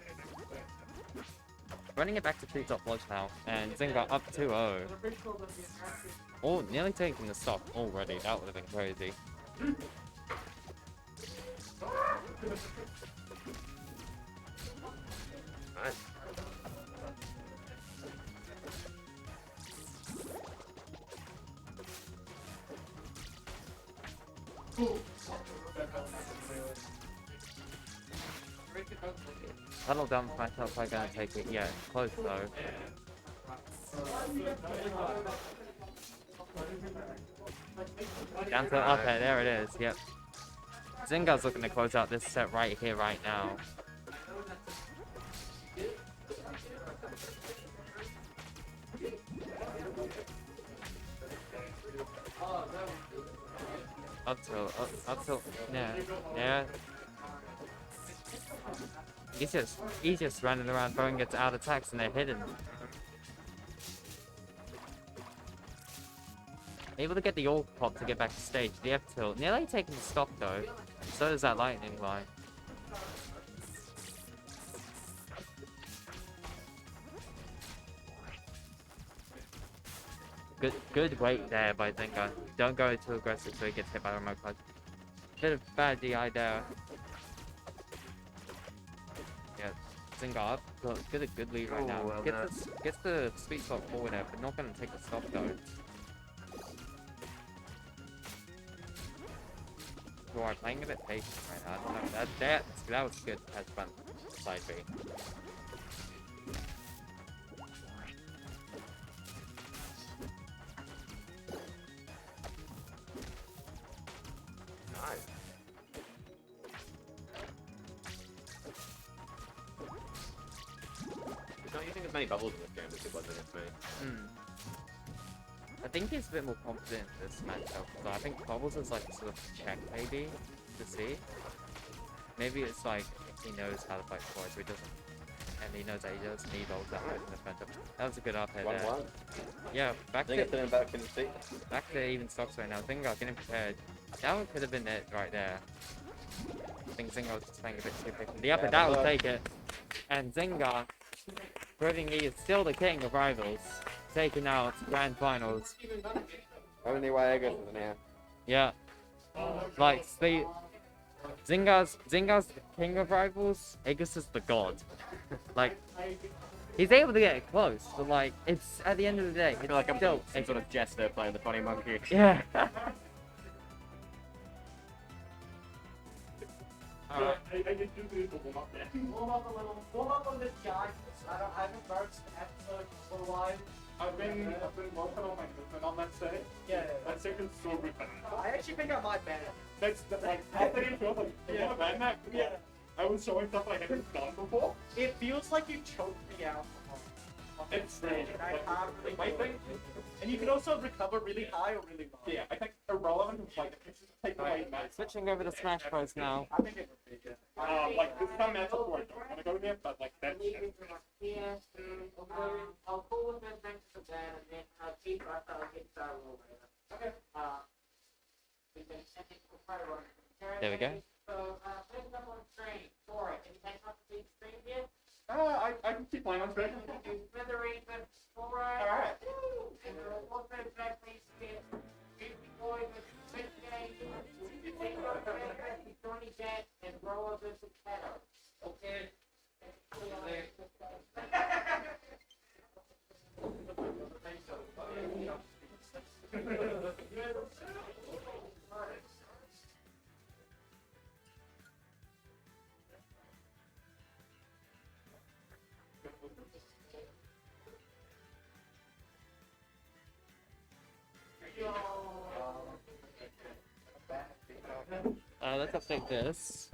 Running it back to treetop lodge now, and Zynga up 2-0. Oh, nearly taking the stock already. That would have been crazy. Nice. Tunnel down smash not quite gonna take it yet. Close though. Down to up air, there it is, yep. Zynga's looking to close out this set right here, right now. Up till, yeah. He's just running around throwing it out attacks and they're hidden. Able to get the ult pop to get back to stage. The F tilt. Nearly taking the stock though. So does that lightning line. Good weight there by Zynga. Don't go too aggressive so he gets hit by a remote clutch. Bit of bad DI there. Yeah, Zynga up. Good lead right now. Well gets the sweet spot forward there, but not gonna take the stop though. Alright, playing a bit patient right now. I don't know. That was good. Has fun. Side B. Nice. He's not using as many bubbles in this game as he was against me. I think he's a bit more confident in this matchup. So I think Bubbles is like sort of check maybe to see. Maybe it's like he knows how to fight Torres, but he doesn't, and he knows that he doesn't need all that much in this matchup. That was a good up air there. 1-1. Yeah, back Zynga's sitting back in the seat. to even stocks right now. Zynga getting prepared. That one could have been it right there. I think Zynga was just playing a bit too quick. The upper that will take it, and Zynga, proving he is still the king of rivals. Taking out grand finals. Only way Aegis is in here. Yeah. Like Zynga's the king of rivals. Aegis is the god. Like he's able to get it close, but like it's at the end of the day, I feel like I'm still some sort of jester playing the funny monkey. yeah. Alright. I did do the warm up there. Warm up on this guy. I haven't merged the episode for a while. I've been working on my movement on that stage. Yeah. That stage is so good. I actually think I might ban it. That's like after you feel like you want to ban that? Yeah. I was showing stuff I hadn't done before. It feels like you choked me out. It's stage. My thing. And you can also recover really high or really low. Yeah, I think irrelevant of like if you take away max. Switching over to Smash Bros now. I think it would be good. Like this time matchup where I don't want to go there, but like that shit. I'll pull with them next to that and then keep us I'll get started over. Okay. There we go. So, put them on screen. For it. Can you take off the big screen yet? I can keep playing on screen. Smithereens and Alright. Alright. And what's that exactly? Goofy Boy with Switch Game, Tony Jet, and Roller vs. Shadow. Okay. Let's update this.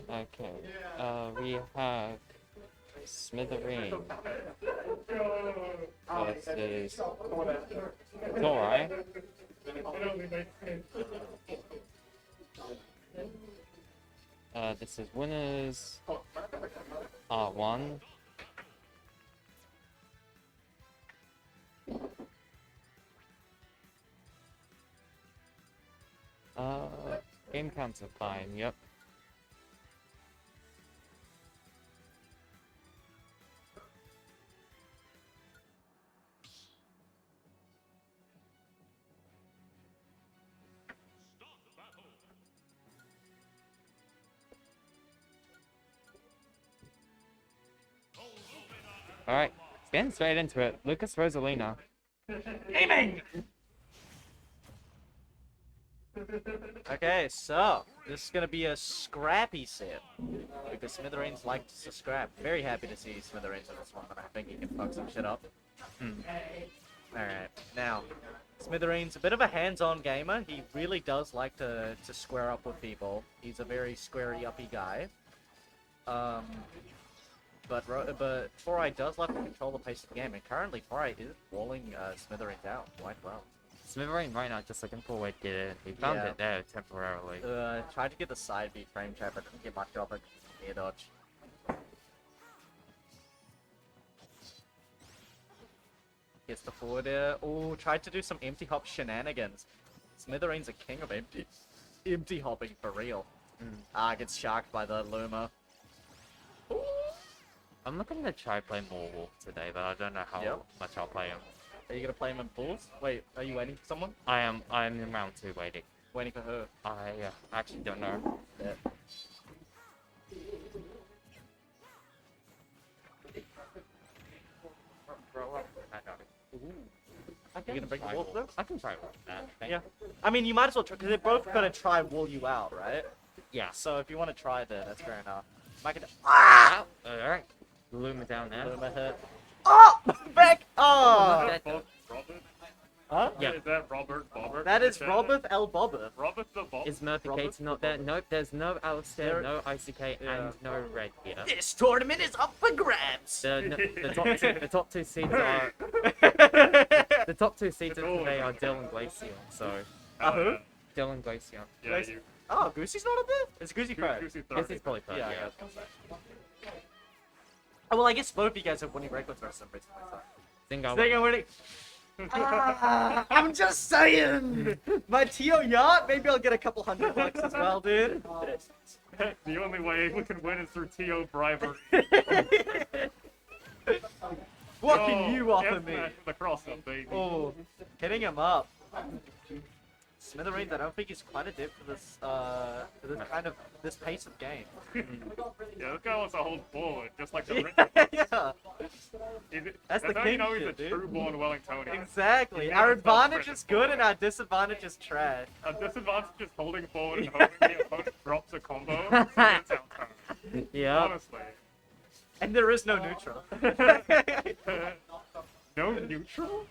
Okay. We have Smithereen versus Torai. This is winners R1. Game counts are fine, yep. Alright, getting straight into it. Lucas Rosalina. Gaming! Okay, so this is gonna be a scrappy set because Smithereens likes to scrap. Very happy to see Smithereens in this one, but I think he can fuck some shit up. Alright, now Smithereens, a bit of a hands-on gamer. He really does like to square up with people. He's a very squarey-uppy guy. But Foray does like to control the pace of the game, and currently Foray is walling Smithereens out quite well. Smithereen right now just looking for a way to get it. He found Yeah. it there temporarily. Tried to get the side B frame trap, but didn't get much of it. Air dodge. Gets the forward air. Oh, tried to do some empty hop shenanigans. Smithereen's a king of empty hopping for real. Gets sharked by the Luma. I'm looking to try play more Wolf today, but I don't know how much I'll play him. Are you gonna play him in bulls? Wait, are you waiting for someone? I'm in round 2 waiting. Waiting for her. I actually don't know. Yeah. You gonna bring the wolf though? I can try with that. Yeah. I mean, you might as well try, because they're both gonna try wool you out, right? Yeah. So if you want to try that, that's fair enough. Alright. Luma down there. Luma hit. Oh! Back! Oh! Robert? Huh? Yeah. Is that Robert Bobbert? That is Robert L. Bobbert. Robert the Bobbert? Is Murphy Kate's not there? Nope, there's no Alistair, no ICK, and no Red here. This tournament is up for grabs! The top two seeds are... The top 2 seeds today are Dylan Glacier, so... Who? Dylan Glacier. Yeah, you. Oh, Goosey's not up there? It's Goosey Pro. Goosey This is probably third, Yeah, yeah. I was gonna say. Oh, well, I guess both of you guys have winning records for some reason. Zinga Winning. I'm just saying! My T.O. yacht, maybe I'll get a couple $100 as well, dude. The only way we can win is through T.O. bribery. What can you offer me? The cross-up, baby. Oh, hitting him up. Smithereens, I don't think he's quite adept for this pace of game. Yeah, this guy wants to hold forward, just like the Yeah. That's the how king you know he's shit, a dude. true-born Wellingtonian. Exactly. He Our never felt advantage is threatened. good and our disadvantage is trash. Our disadvantage is holding forward and hoping the opponent drops a combo. It's our turn. Yeah. Honestly. And there is no neutral. No neutral?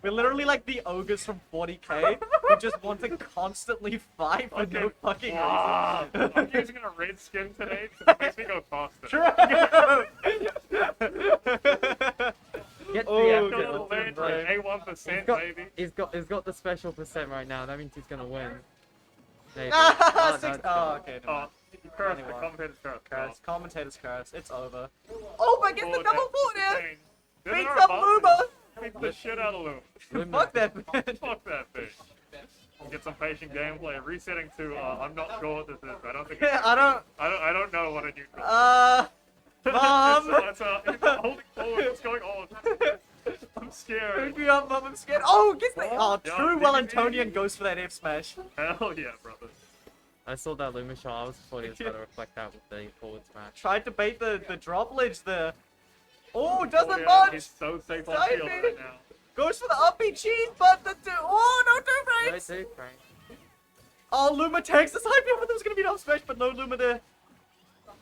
We're literally like the ogres from 40k who just want to constantly fight for no fucking I'm reason. using a red skin today because it makes me go faster. Get Oh, the Got a okay. little land for A1%, baby. He's got the special percent right now. That means he's gonna win. Maybe. Ah, no, six. it's Oh, gone. okay. Never Oh, mind. curse, the Anyone. commentator's curse. Curse. Commentator's curse. It's over. Oh, but gets the double forward there. Insane. There's Beats our up advantage. Luma. Beats the shit out of Luma. Fuck that bitch. Fuck that bitch. We'll get some patient gameplay. Resetting to, I'm not sure what this is. I don't think it's, I don't know what a neutral is. Mom. It's holding forward. What's going on? I'm scared. Pick me up, Mom. I'm scared. Oh, gets the. Oh, Yeah, true BBB. Wellingtonian goes for that F smash. Hell yeah, brother. I saw that Luma shot. I was thought he was trying to reflect that with the forward smash. Tried to bait the drop ledge there. Oh, doesn't Oh, yeah, budge. He's so safe on Side field B. right now. Goes for the uppy cheese, but the oh no, two No, frames. two frame. Oh, Luma takes this. I thought there was gonna be an up smash, but no Luma there.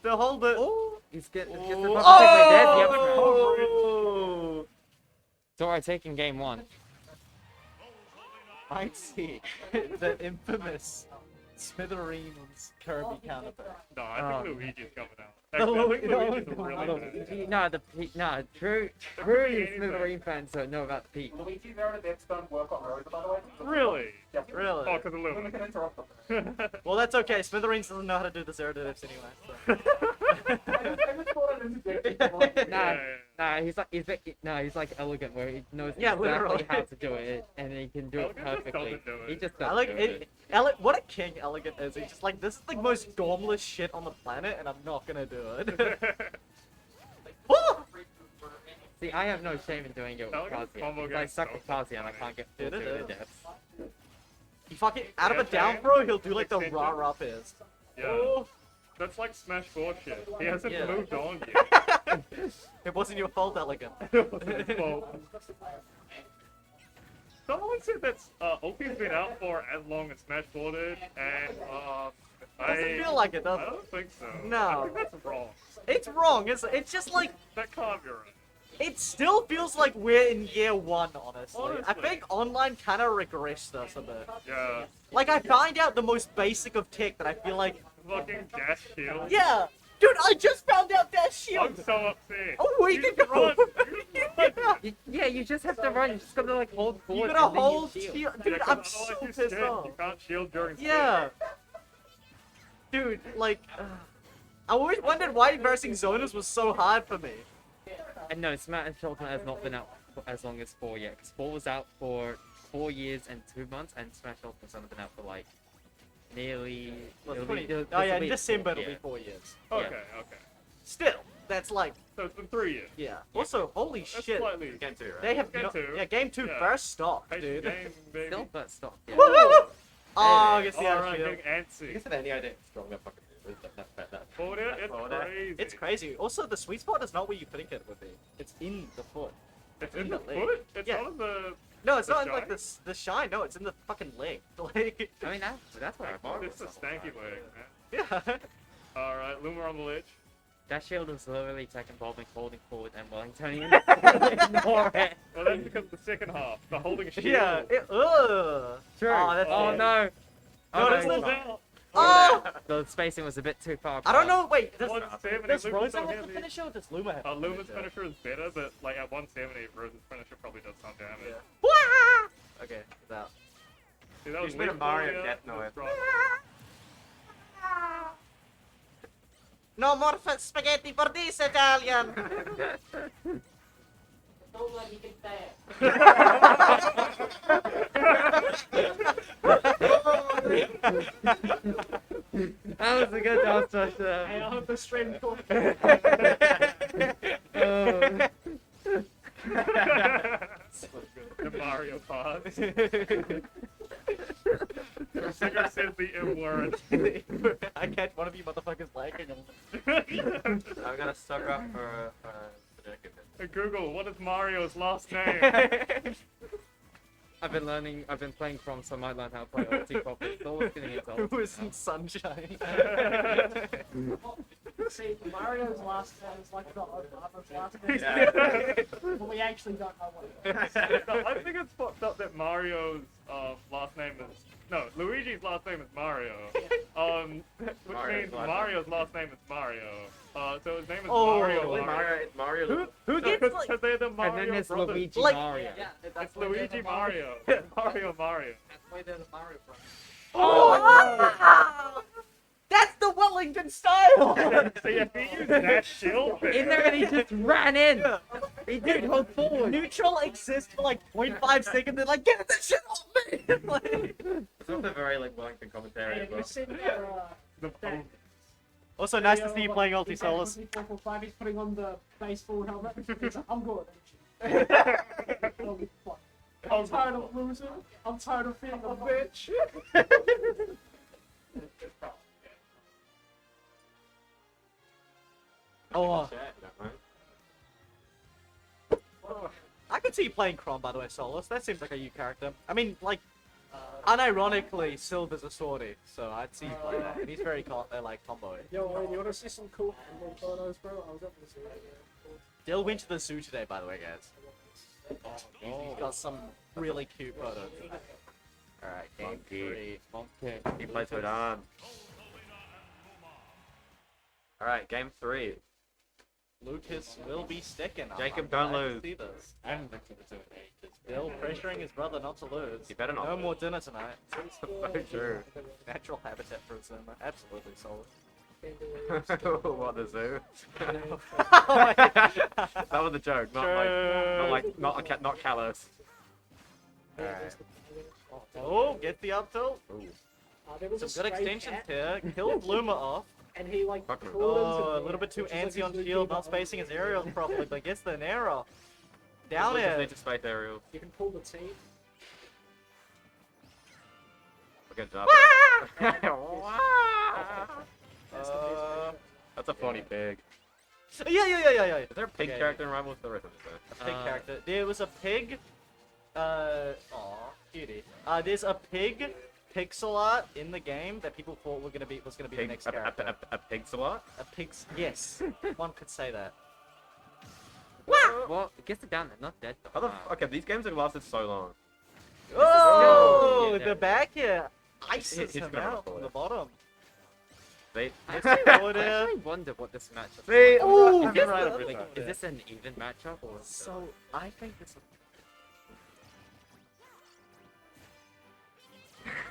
To hold it. Oh, he's getting the Oh! proper dead. Yep. Oh! Zoro taking game 1. I see. The infamous Smithereens Kirby counterpick. No, I think Luigi's coming out. The Actually, I think Lu- Luigi's no, really No, the Pete. No, true Smithereen fans don't know about the Pete. Luigi's there at the expert work on Rosa, by the way. Really? Really? Oh, because of Luma. can interrupt them. Well, that's okay. Smithereens doesn't know how to do the zero dips anyway. So. I just thought I'd interject. Nah, Yeah, he's like elegant where he knows Yeah, exactly literally. how to do it and he can do it Elegant just perfectly. doesn't do it. He just I doesn't like do it. What a king Elegant is. He's just like, this is the most gormless shit on the planet, and I'm not gonna do it. Oh! See, I have no shame in doing it with Elegant Kazuya. combo Because I game's suck so with Kazuya and I can't get full Dude, it zero is. deaths. He fucking out of Yeah, a down Shane. throw, he'll do like the Extended. rah rah fizz. yeah. Oh, That's like Smash 4 shit. He hasn't Yeah. moved on yet. it wasn't your fault, Elegant. It wasn't his fault. Someone said that Ulti's been out for as long as Smash 4 did, and Doesn't feel like it, does I it? don't think so. No. I think that's wrong. It's wrong. It's just like That can't be right. it still feels like we're in year one. Honestly, I Honestly. think online kind of regressed us a bit. Yeah. Like I find out the most basic of tech that I feel like, Fucking dash shield. yeah, dude, I just found out that I'm shield so upset. a week You ago. run, you run. Yeah, you just have to run. You just gotta like hold You forward. gotta and then hold you shield. shield, Yeah, dude. 'cause I'm otherwise so you're pissed scared. off. You can't shield during speed. Yeah. Dude, like, I always wondered why versing Zonas was so hard for me. And no, Smash Ultimate has not been out for as long as 4 yet. Because 4 was out for 4 years and 2 months, and Smash Ultimate's only been out for like nearly. Well, it'll 20 be- this oh will yeah, in be- December it'll yeah. be 4 years. Okay, okay. Still, that's like, So it's been 3 years. yeah. Also, holy That's shit, slightly. Game 2, right? they have Game no, two. yeah, game 2 Yeah. first stop, Patient dude. game, baby. Still, but stop. Yeah. Woo! Oh, I guess the Alright, shield. getting antsy. You guys have any idea how strong that fucking is? That. Forward air, it's Forward air. crazy. It's crazy. Also, the sweet spot is not where you think it would be. It's in the foot. It's in in the the leg. foot? It's Yeah. not in the... No, it's The not in like shine? the shine. No, it's in the fucking leg. Like, I mean, that's what I thought. It's a stanky leg, man. yeah. Alright, Luma on the ledge. That shield is literally tech involving holding forward and Wellingtonian. Ignore it. Well, that's because the second half, the holding shield. Yeah. Ugh. True. Oh, that's Oh it. no. No, Oh, there's no, no- it's not. Oh! The spacing was a bit too far. I don't apart. know. Wait, does, 170, does Luma's Rosa still have the heavy. finisher or does Luma have the Luma's finisher? finisher is better, but like at 170, Rosa's finisher probably does some damage. Yeah. Wah! Okay, it's out. See, that was He's been a weak Mario earlier, Death that was Note. strong. No more spaghetti for this Italian. Don't let me get that. That was a good dance touch Hey, there. I hope the stream caught The Mario part. Singer says the M word. I catch one of you motherfuckers lagging. I'm gonna suck up for predicament. Google, what is Mario's last name? I've been playing from, so I might learn how to play OT properly. It's always getting into Who is in sunshine? See, Mario's last name is like the Obama's last name. Yeah. But we actually don't know what it is. No, I think it's fucked up that Mario's last name is Luigi's last name is Mario. Which Mario's means last Mario's last name is Mario. So his name is Oh, Mario. Mario. Who gets Because like? they're the And Mario then there's brothers. Luigi Like- Mario. It's Luigi Mario. Mario. That's why they're the Mario Bros. Oh! That's the Wellington style. See, if he used that shield In there and he just ran in. He did hold forward. Neutral exists for like 0.5 seconds. They're like, get this shit off me. Like- It's not a very like Wellington commentary Hey, as have you well. seen The Also, nice to see you playing Ulti Solus. He's putting on the baseball helmet. He's like, I'm good. Holy fuck. I'm tired of losing. I'm tired of being a bitch. Oh, Chat, right? I could see you playing Chrom, by the way, Solus. That seems like a you character. I mean, like, unironically, Silver's a swordy, so I'd see you play that. And he's very like combo. Yo, you wanna see some cool handball photos, bro? I was up to see it. Dill went to the zoo today, by the way, guys. He's got some really cute photos. Alright, game Monkey. 3. He plays Hodon. Alright, game 3. Lucas will be sticking. Jacob, I'm don't glad to lose. see this. I haven't looked at the two in ages. Dill pressuring his brother not to lose. You better not No lose. more dinner tonight. So true. Natural habitat for a Zuma. Absolutely solid. What, the zoo? Oh my God. That was a joke, not callous. Alright. Oh, get the up tilt. There was Some a good stray extensions cat, here. Killed Luma off. and he like Fuck him. pulled him to Oh, a me, little bit too which is, like, antsy on usually shield, keep not it spacing on. his aerials properly, but gets the Nair. Down We just air. need to space aerial. You can pull the team. Good job. That's a funny pig. Yeah. Is there a pig Okay. character in Rivals? There isn't, is A pig character. There was a pig. Aw, cutie. There's a pig pixel art in the game that people thought was gonna be the Pig, next a character. pig salad? A pig's. Yes, one could say that. Well, it gets it down there, not dead. How the okay, these games have lasted so long. Oh, Yeah, the there. back here ices He's him gonna out run from the bottom. They, I Forward actually, I air. actually wonder what this matchup See, is. Ooh, Is get this, right a- up really is this an even matchup or is it- So I think this.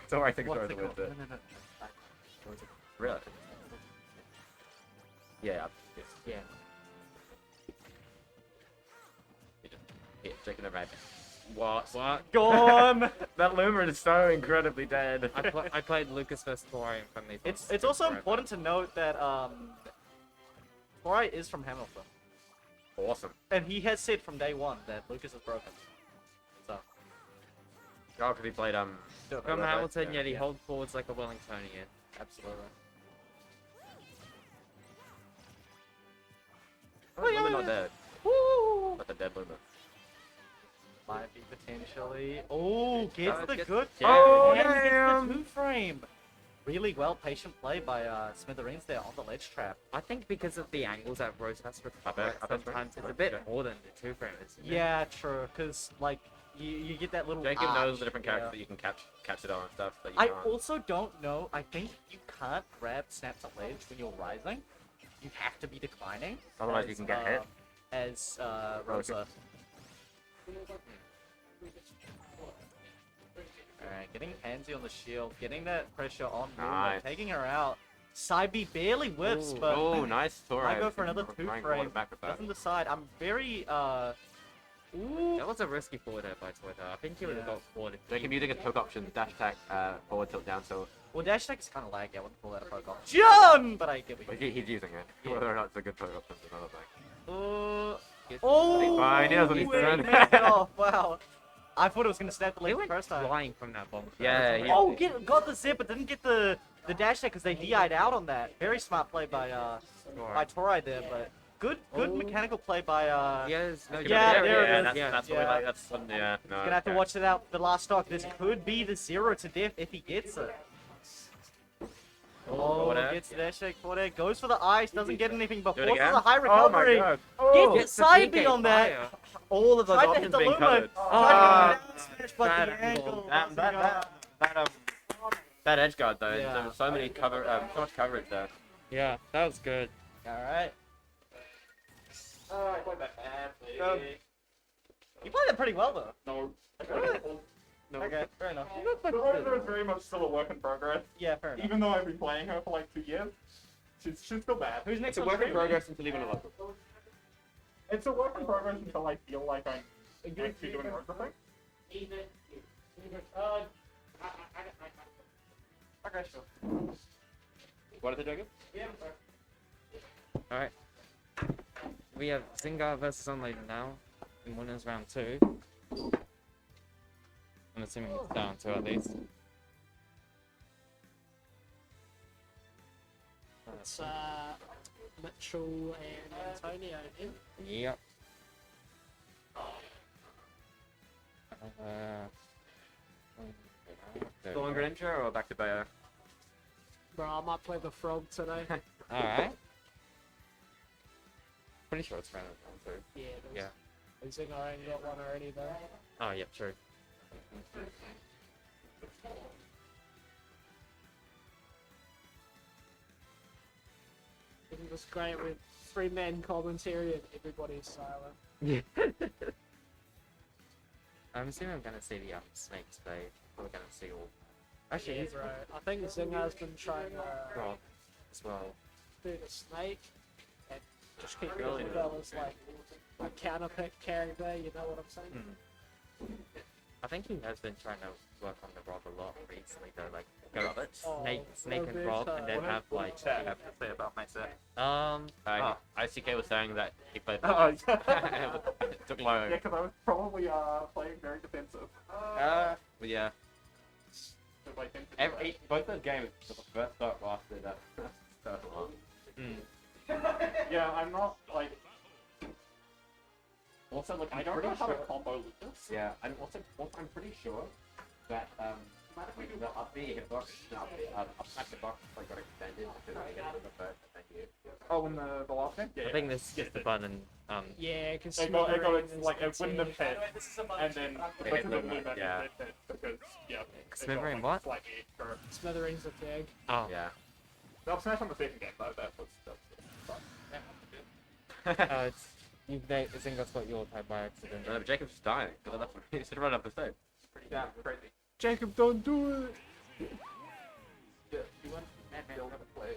so I think What's it's it over called? with it. No. Really? Yeah, yes. Yeah. Yeah, Jacob never had. What? What? That Luma is so incredibly dead. I played Lucas vs. Tori in friendly. It's also important to note that Tori is from Hamilton, Awesome. and he has said from day one that Lucas is broken. So Oh, because he played From Hamilton, yet he yeah. holds forwards like a Wellingtonian. absolutely. Oh, Luma not dead. Woo! Not the dead Luma. Might be potentially. Oh, gets the gets- good. yeah. Oh, and damn. gets the 2-frame. Really well patient play by Smithereens there on the ledge trap. I think because of the angles that Rose has to recover, bet- I bet sometimes so. it's a bit more than the 2-frame, isn't it? Yeah, true. Because like you get that little. Jacob knows the arch, different characters yeah. that you can catch it on and stuff that you I can't. also don't know. I think you can't grab snap to ledge when you're rising. You have to be declining. Otherwise you can get hit. As Rosa. Alright, getting handsy on the shield, getting that pressure on Luna, Nice. taking her out. Saibi barely whiffs, Ooh. but Oh, nice Torres. I go for another Trying to 2-frame. back with that. Doesn't decide. I'm very Ooh. That was a risky forward air by Twitter. I think he would have Yeah. got forward. if Jacob he- using a poke option, dash attack, forward tilt down tilt. Well, dash attack is kind of laggy. I wouldn't call that a poke option, but I get what But you he's using it. Yeah. Whether or not it's a good poke option is another thing. Oh, fine, he knows what he's he doing. messed it off. Wow. I thought it was gonna snap the He leg the went first time. flying from that bomb. Yeah, he- Oh, got the zip, but didn't get the dash attack because they DI'd out on that. Very smart play by Torai there, but good Oh. mechanical play by Yes, no, Yeah, there it is. That's, Yeah. that's what we Yeah. like. That's yeah. No, Gonna have to okay. watch it out. The last stock. This could be the 0 to death if he gets it. Oh, forward air. gets the dash attack forward air. Goes for the ice. Doesn't get anything, but Do it forces again. a high Oh my recovery. god. Gets Gets the the side PK beat on that. fire. All of those Tried to hit options the being Luma. covered. Tried to get the down smash, but bad the angle. angle. That doesn't go. that edge guard though. Yeah. There was so many so much coverage there. Yeah, that was good. All right. Oh, I played that bad. You played it pretty well though. No. No. Okay, fair enough. Rosa is very much still a work in progress. Yeah, fair enough. Even though I've been playing her for like 2 years, she's still bad. Who's next It's a on work in stream? progress until even a local. It's a work in progress until I feel like I'm actually doing Rosa thing. Okay, sure. What is it, Jacob? Alright. We have Zingar versus Unladen now. In winners round 2. I'm assuming it's down 2 at least. It's Mitchell and Antonio in. Yep. Still on Greninja or back to Bayo? Bro, I might play the frog today. Alright. Pretty sure it's round one, too. Yeah, it is. Yeah. I think I ain't got one already though. Oh, yep, true. It was great with 3-man commentary and everybody's silent. Yeah. I'm assuming I'm gonna see the snakes play. We're gonna see all. Actually, Yeah, he's bro. I think Zinga's been trying to Rob as well. do the snake and just keep Really? Isabel as like a counter pick character, you know what I'm saying? I think he has been trying to work on the Rob a lot recently, though. Like, go Oh, Snake and Rob Rob, is, and then have like. Chat have to say about my set. ICK was saying that he played. Oh, Took my. yeah, because I was probably playing very defensive. But yeah. If I think Both those games, the first start lasted that first one. yeah, I'm not like. Also, like, I don't know how to combo Lucas. Yeah, and also I'm pretty sure that the up B hitbox, up smash hitbox like got extended because they get the first. Thank you. Oh, in the last game? Yeah. I think this is the button. Yeah, because It got like it wouldn't have hit, and then It both hit of them the- knew that yeah. it hit because yeah. it got, Smithereens what? Slightly hurt. Smithereens a pig. Oh. Yeah. The up smash on the second game though, that was fun. It's Zinga's got your type by accident. No, but Jacob's just dying. He should run up the stage. Yeah, crazy. Jacob, don't do it! Yeah, you went Bill to play.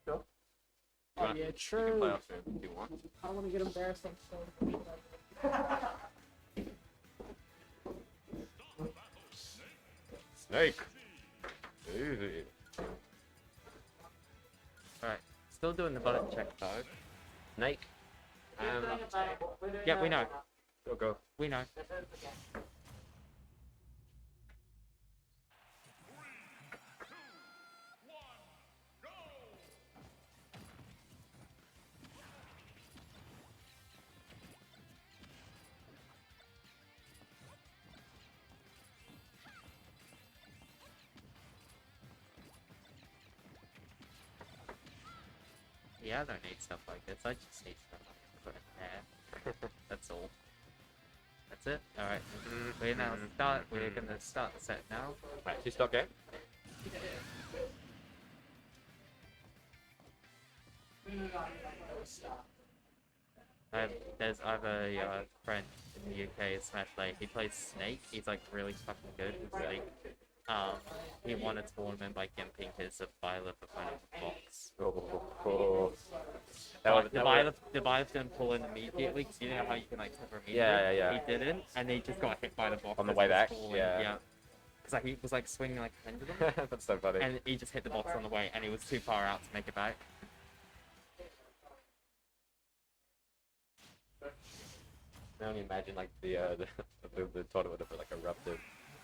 Bill? Oh yeah, You can true. play off soon if you want. I want to get embarrassed on stage. Snake. Easy. Alright, still doing the button check though. Snake. Yeah, we know. Go. We know. Yeah, I don't need stuff like this. I just need stuff like put in there. That's all. That's it. Alright. We're gonna start the set now. Right, 2-stop game. There's either a friend in the UK, Smash Play. He plays Snake. He's like really fucking good. He's like, he won a tournament by gimping his Violet opponent box. The Violet didn't pull in immediately because you know how you can like cover immediately. Yeah. He didn't, and he just got hit by the box On the as way it was back? falling. Yeah. Because like, he was like swinging like a pendulum, That's so funny. and he just hit the box on the way, and he was too far out to make it back. I only imagine like the tournament would have like erupted.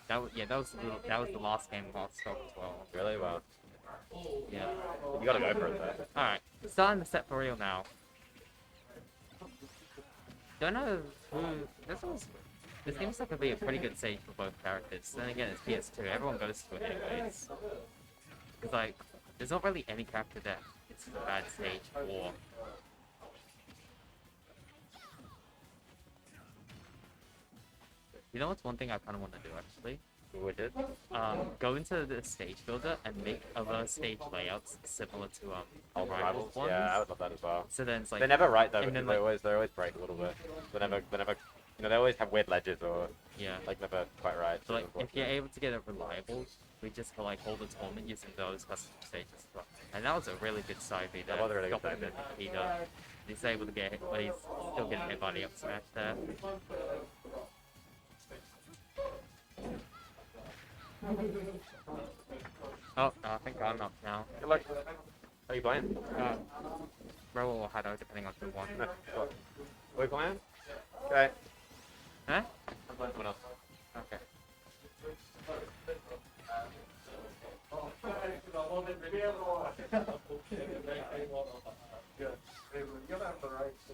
That was the last game last stop as well. Really? Wow. Yeah. You gotta go for it though. Alright, starting the set for real now. Don't know who. This seems like it'll be a pretty good stage for both characters. Then again, it's PS2. Everyone goes to it anyways. Because like, there's not really any character that it's a bad stage for. You know what's one thing I kind of want to do actually? We did. Go into the stage builder and make other stage layouts similar to Rivals ones. Yeah, I would love that as well. So then it's like They're never right though, and because then, they always break a little bit. They never, you know, they always have weird ledges or yeah. like never quite right. So like if you're able to get it reliable, we just like hold the tournament using those custom stages as well. And that was a really good side B there. That was a really good Stopping side B. the Nikita. He's able to get hit, but he's still getting hit by the up smash there. Oh, I think I'm up now. Good luck. Are you playing? Raul or Hado, depending on who won. What? Are we playing? Okay. Huh? I'm playing someone else. Okay.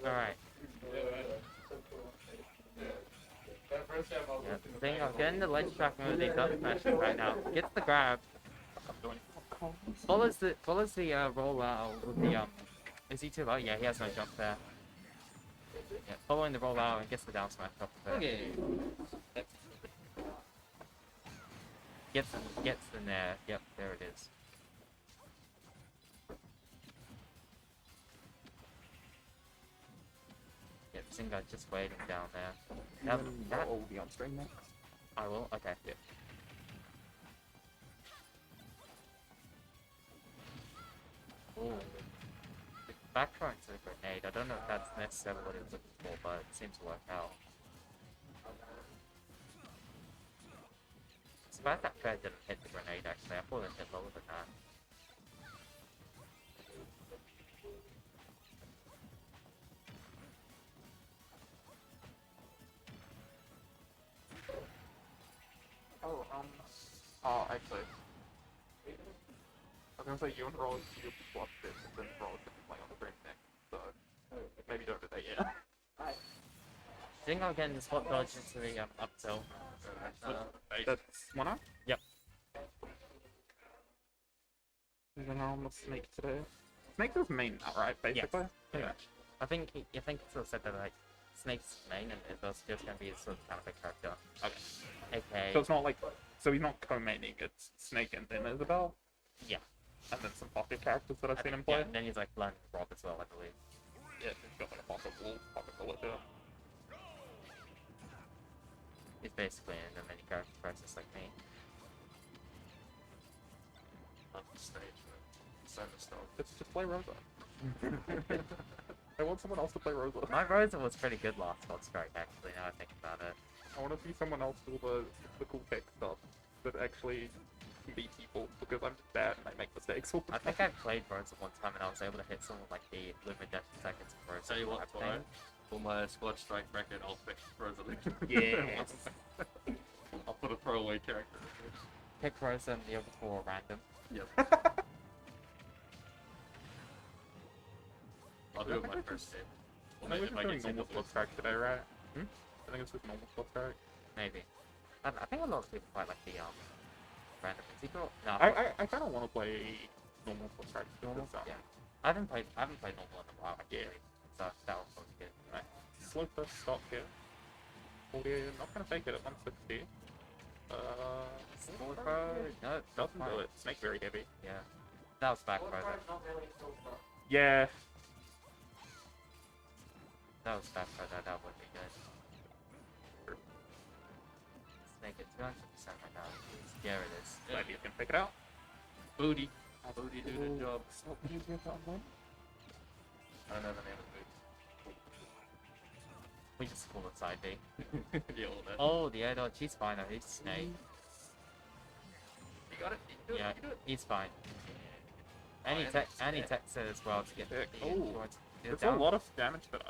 Alright. Yeah, Zingo getting the ledge tracking with these up smashes right now. Gets the grab. Follows the rollout with the Is he too low? Yeah, he has no jump there. Yeah, following the rollout and gets the down smash up there. Okay. Gets in there. Yep, there it is. Yep, Zinga just waiting down there. That will be on stream next. I will. Okay. Yeah. Ooh. Back throwing to the grenade. I don't know if that's necessarily what it's looking for, but it seems to work out. It's bad that Fred didn't hit the grenade actually. I thought it hit lower than that. Actually. I was gonna say you and Roll you watch this and then Roll can play on the stream next, so maybe don't do that yet. Zingo getting the spot dodge into the up tilt. That's one up? Yep. And then on the Snake today. Snake is main now, right? Basically? Yes, pretty much. I think it sort of said that like Snake's main and it was just gonna be a sort of kind of a character. Okay. Okay. So it's not like, so he's not co-maining, it's Snake and then Isabel? Yeah. And then some popular characters that I've seen him play? Yeah, then he's like blend Rob as well, I believe. Yeah, he's got like a pocket villager. He's basically in the many character process like me. Love the stage, man. So much stuff. It's just play Rosa. I want someone else to play Rosa. My Rosa was pretty good last spot strike actually, now I think about it. I want to see someone else do the cool tech stuff that actually beat people, because I'm just bad and I make mistakes all the I time. think I played Rosa one time and I was able to hit some of like the Lumen Death seconds of Rosa. Tell you what, type thing. for my squad strike record, I'll pick Rosalie. Yes. I'll put a throwaway character. Pick Rosa and the other four are random. Yep. I'll do it my first game. I think we're just doing normal squad strike today, right? Hmm? I think it's just normal squad strike. Maybe. I think a lot of people quite like the random Integral. No, I kind of want to play normal squad strike. normal. Because, Yeah. I haven't played normal in a while actually. So that was probably good. Right. Slow first stop here. Audio, not gonna take it at 160. Forward throw? No, Doesn't do it. Snake very heavy. Yeah. That was back throw though. Yeah. That was back throw though, that would be good. Snake at 200% right now. There it is. Maybe you can pick it out. Booty. Booty do the job. What do you get that one? I don't know the name of the We just call it side B. boot. Yeah, all that. Oh, the air dodge, he's fine though, he's Snake. You got it? You do it? Yeah, You do it? he's fine. Oh, And he yeah, that's techs it as well to get Sick. the Oh, influence. there's a lot of damage that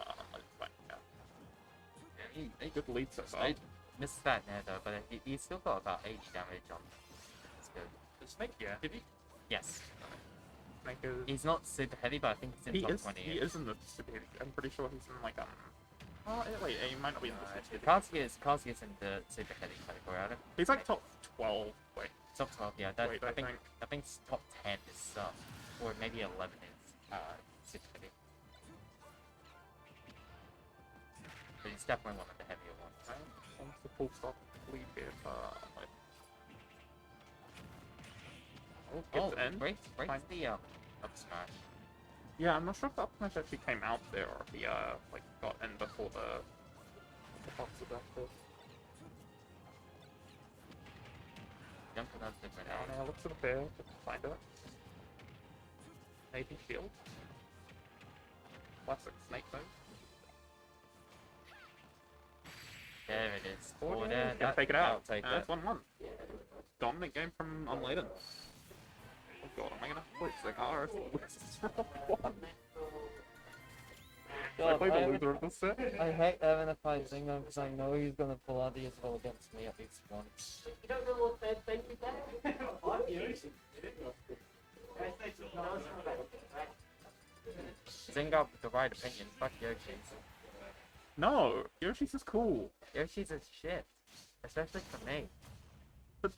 Hey, good lead so far. Snake. Misses that there though, but he's still got about 80 damage on. That's good. The snake, Yeah. heavy. Yes. Snake is... He's not super heavy, but I think he's in top 20. He is in the super heavy. I'm pretty sure he's in like oh wait, he might not be in the super heavy. Kazuya is in the super heavy category. I don't. He's like top 12. Wait, Top 12, yeah. That, Wait, I I think think- I think top 10 is or maybe 11 is super heavy. But he's definitely one of the heavier ones. almost a full stop lead here. Wait. Oh, Gets in. breaks Fine. the up smash. Yeah, I'm not sure if the up smash actually came out there or if he like got in before the box was out there. Jumping up the Down grenade. there, looks at the bear, just find it. Maybe shield. Classic snake move. There it is. Oh, Oh, yeah, there. gonna take it I'll out. take That's that. 1-1. Dominant game from Unladen. Oh god, am I gonna split Cigar if he loses from 1? I play the loser of this set. I hate having to fight Zingo because I know he's gonna pull out the Isabel against me at least once. You don't know what they're thinking there? 5 years. Zingo with the right opinion, fuck Yoshi's. No, Yoshi's is cool. Yoshi's a shit, especially for me. But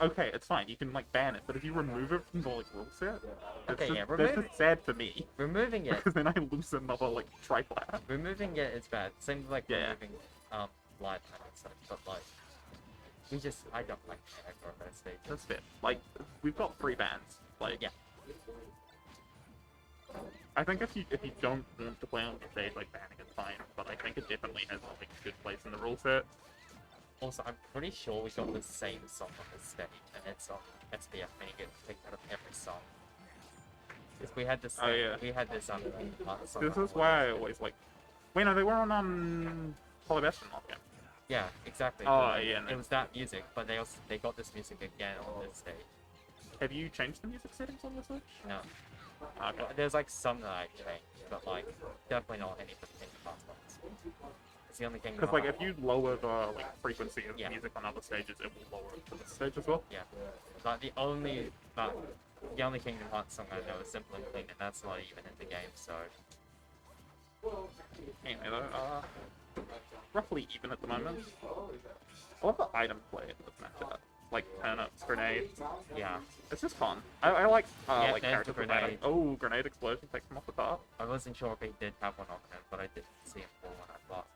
okay, it's fine. You can like ban it, but if you remove it from the like rule set, Okay, yeah, that's remove just sad for me Removing it, because then I lose another like triplat. removing it is bad. Same with, like Yeah. removing live time and stuff. But like, I don't like aggro on that stage. That's fair. Like we've got 3 bans. Like Yeah. I think if you don't want to play on the stage, like banning is fine, but I think it definitely has like a good place in the rule set. Also, I'm pretty sure we got the same song on the stage, and it's on SBF when you get picked out of every song. Because we had this, Oh, yeah. we had this song. This is why I always like. Wait, no, they were on Hollow Bastion last game. Yeah, exactly. Oh, but, yeah, no. It was that music, but they got this music again on this stage. Have you changed the music settings on the Switch? No, Okay. there's like some that I changed, but like definitely not any of the Kingdom Hearts ones. It's the only Kingdom Because like Hearts- if you lower the like frequency of Yeah. music on other stages, it will lower it for this stage as well. Yeah, like the only Kingdom Hearts song I know is Simple and Clean, and that's not even in the game. So Anyway, though, roughly even at the moment. I love the item play in this matchup. Like turnips, grenades. yeah, It's just fun. I like Yeah, like there's characters the with that. grenade. Oh, grenade explosion takes them off the top. I wasn't sure if he did have one on him, but I didn't see him pull one. I thought.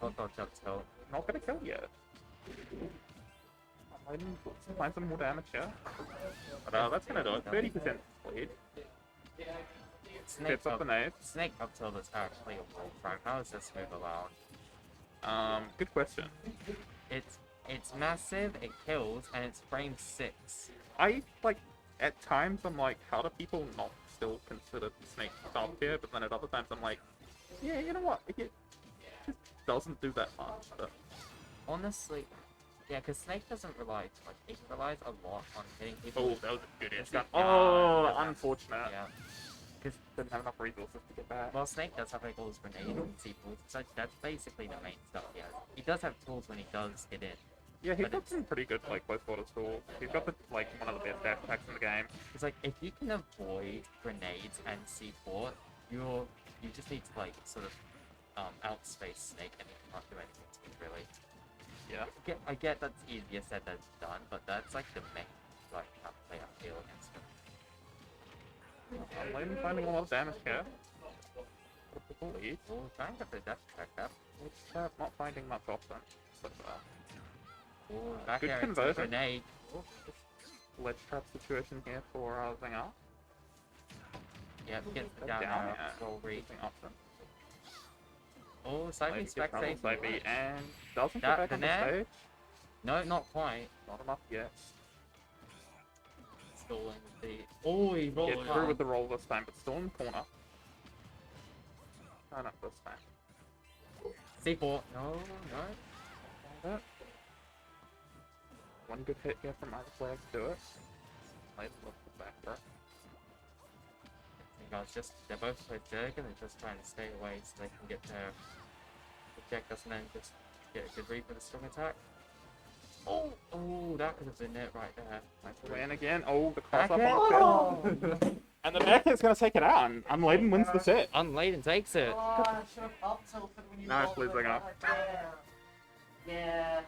Hot dog jump tilt. Not gonna kill yet. I didn't find some more damage here. But that's gonna do it. 30% lead. Snake Gets up the nade. Snake up tilt is actually a wall frame. How is this move allowed? Good question. It's massive, it kills, and it's frame 6. I like at times I'm like, how do people not still consider Snake top tier? But then at other times I'm like, yeah, you know what? It just doesn't do that much. But Honestly, yeah, because Snake doesn't rely too much. He relies a lot on hitting people. oh, with- that was a good It's instant. the- Oh, yeah. unfortunate. Yeah. Because didn't have enough resources to get back. Well, Snake does have like all his grenades and C4s, so that's basically the main stuff he has. He does have tools when he does get in. Yeah, he's but got it's- some pretty good like close quarters tools. He's got the like one of the best dash attacks in the game. It's like if you can avoid grenades and C4, you just need to like sort of outspace Snake and he can't do anything to you really. Yeah. I get that's easier said than done, but that's like the main like play I feel against him. I'm Layden finding a lot of damage here. Triple lead. Oh, trying to the death track up. It's not finding much often. So Oh, back Good air into conversion. grenade. ledge trap situation here for Zinger. Yep, gets the Down down air. arrow. Roll read. Using option. Oh, Psyche Maybe get double spectate. Psyche and doesn't That get back on the banana? stage. No, not quite. Not enough yet. Stalling the. Oh, he rolled Get through with the roll this time, but still in the corner. Not enough this time. C4. No, no. That. One good hit here from either player to do it. Layden looks back there. You guys just, they're both played Jurgen, they're just trying to stay away so they can get their projectiles and then just get a good read with a strong attack. Oh, oh, that could have been it right there. Nice Win again. Oh, the cross Back up air. on the kill. And the back is going to take it out, and Layden wins the set. Unladen takes it. Oh, I should have up tilted when you Nice, rolled please, it. Zinger. Yeah.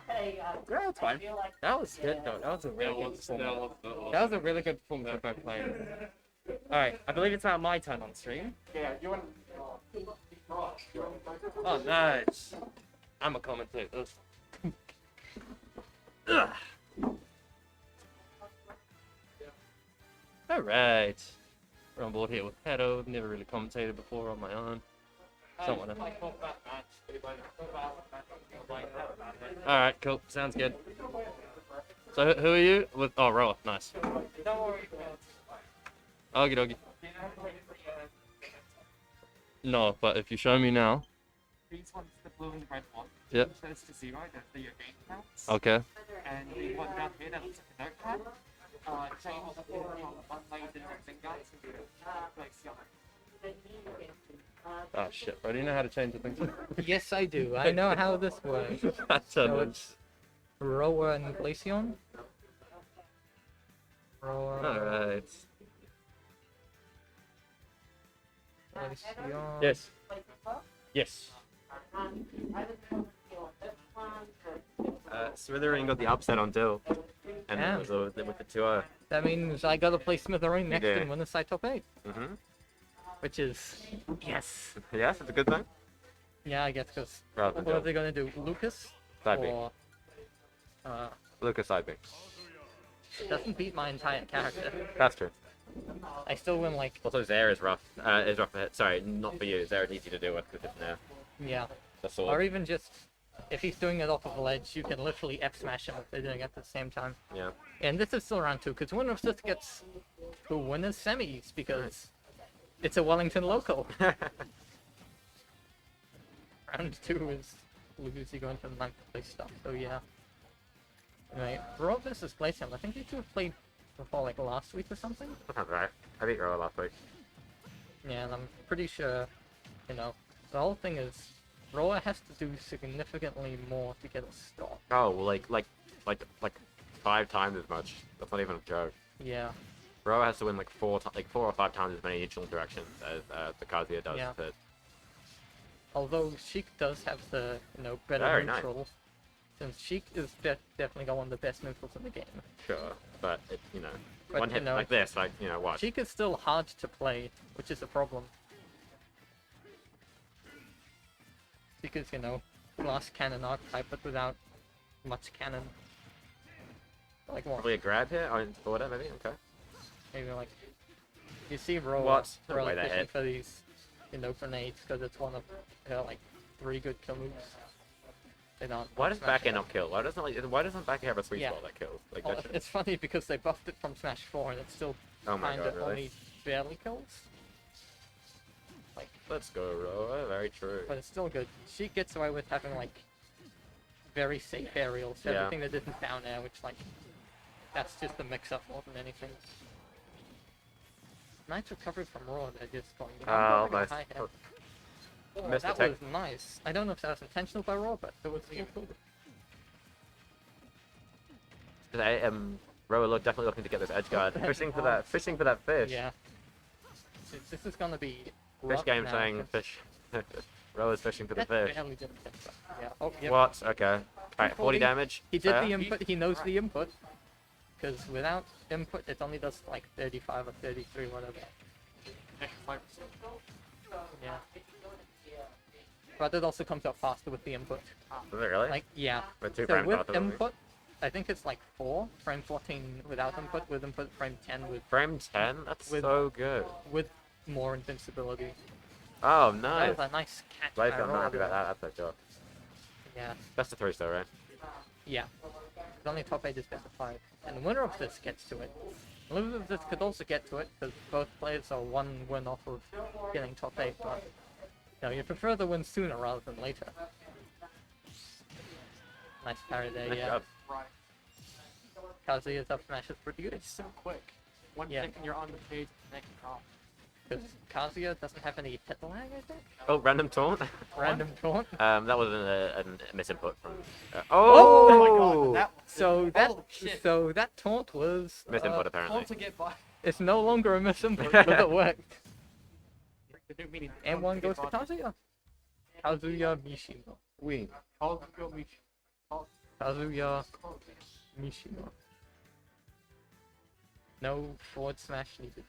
Hey, Yeah, it's fine. I feel like That was good though. That was a really good performance. That was a really good performance by both players. Alright, I believe it's now my turn on stream. Yeah, you and Oh, nice. I'm a commentator. Alright. We're on board here with Pedo. Never really commentated before on my own. Somewhat. Alright, cool. Sounds good. So who are you? With Roa. Nice. Okie dokie. No, but if you show me now. These ones, the blue and the red one. Yep. Shows to 0, that's the your game counts. Okay. And the one down here that looks like a notepad. Changes from unladen and guys. Oh shit, bro. Do you know how to change the thing? Yes, I do. I know how this works. That's So it's Roa and Glaceon. Roa. Alright. Glaceon. Yes. Yes. Slytherin got the upset on Dill. And Yeah. it was with the 2-0. That means I gotta play Smithereen next do. and win the side top 8. Mm-hmm. Which is, yes. Yes, it's a good thing. Yeah, I guess, because Rather than what are Dill. they gonna do? Lucas? Side B. Or, Lucas side B. doesn't beat my entire character. That's true. I still win, like, Also, Zaire is rough. Is rough. Sorry, not for you. Zaire is easy to do with because it's now yeah. the Or sword. even just, if he's doing it off of a ledge, you can literally F smash him if they're doing it at the same time. Yeah. And this is still round 2, because winner of this gets to winners semis, because it's a Wellington local. Round 2 is Lucy going for the 9th place stuff, so yeah. Anyway, Raw versus Glaceon, I think you two have played before, like, last week or something? That sounds right. I beat Roa last week. Yeah, and I'm pretty sure, you know, the whole thing is, Roa has to do significantly more to get a stop. Oh, well, like 5 times as much. That's not even a joke. Yeah. Roa has to win like 4 or 5 times as many neutral interactions as the Kazuya does. Yeah. But Although Sheik does have the, you know, better Very nice. neutral, since Sheik is definitely got one of the best neutrals in the game. sure, but it, But, one you hit know, like this, like watch. Sheik is still hard to play, which is a problem. Because, you know, glass cannon archetype, but without much cannon. Like what? Probably a grab here, or whatever, maybe. Okay. Maybe like, you see Roa What? No really way that pushing hit. for these, you know, grenades, because it's one of her, like, 3 good kill moves. They don't. Why does Smash back air it. not kill? Why doesn't back air have a sweet Yeah. spot that kills? Like Well, that shit- it's funny because they buffed it from Smash 4 and it still Oh my kind god, of really? only barely kills. Like, Let's go, Roa. Very true. but it's still good. She gets away with having like very safe aerials, Yeah. everything that isn't down air, which like that's just a mix-up more than anything. Nice recovery from Raw. They're just going. You know, I'm Oh, going nice. high here. Oh, Missed that the was nice. I don't know if that was intentional by Raw, but it was good. Roa definitely looking to get this edge guard. Fishing for that fish. Yeah. This is gonna be. Fish rough game now, saying 'cause fish. Roa's fishing for the that fish. barely did it, but yeah. Oh, yep. What? Okay. Alright, 40 damage. He did Fair. the input. He knows the input. Because without input, it only does like 35 or 33, whatever. Yeah. But it also comes out faster with the input. Is it really? Like, yeah. With 2 So frames with faster than me. input, I think it's like 4, frame 14 without input, with input frame 10 Frame 10? That's with- so good. with more invincibility. Oh, That nice. was a nice catch. Glaive, by I'm not Raw happy about there. that. That's a joke. Yeah. Best of 3 still, right? Yeah. The only top 8 is best of 5. And the winner of this gets to it. The loser of this could also get to it, because both players are 1 win off of getting top 8, but you know, you prefer the win sooner rather than later. Nice parry there, Nice yeah. job. Kazuya's up smash is pretty good. It's so quick. One Yeah. second you're on the page, the next drop. Because Kazuya doesn't have any hit lag, I think? Oh, random taunt. Random taunt. That was a misinput from. Oh my god, that So that Holy shit. so that taunt was Misinput apparently. want to get by. it's no longer a misinput, but it worked. The new meaning. And one goes to Kazuya. Kazuya Mishima. We. Kazuya Mishima. No forward smash needed.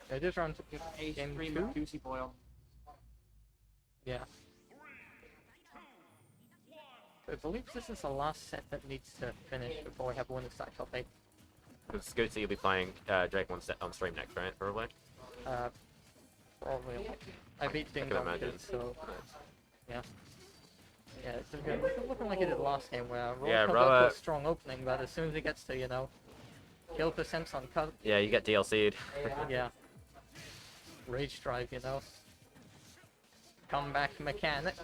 It is round Ace game 3 2. Juicy Boy on. Yeah. I believe this is the last set that needs to finish before we have winner's side top 8. It's good to see you'll be playing Drake on stream next, right? Probably. Probably. I beat Ding can Dong imagine. too, so yeah. Yeah, it's looking like it did last game where Roy Yeah, comes out Roa- to a strong opening, but as soon as he gets to, you know, kill percents on cut, Yeah, you get DLC'd. yeah. Rage drive, you know. Comeback mechanic.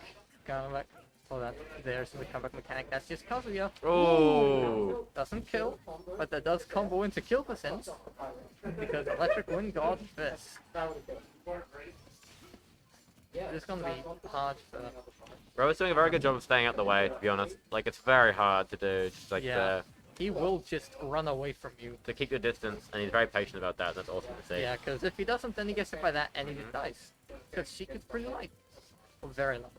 Comeback. Oh, there's the comeback mechanic. That's just Kazuya. Oh. Doesn't kill, but that does combo into kill percent. Because Electric Wind Guard Fist. It's gonna be hard for. Roa's doing a very good job of staying out the way, to be honest. Like, it's very hard to do. Just like Yeah. he will just run away from you. To keep your distance, and he's very patient about that. That's awesome to see. Yeah, because if he doesn't, then he gets hit by that and he just dies. Because Sheikah's pretty light. Or very light.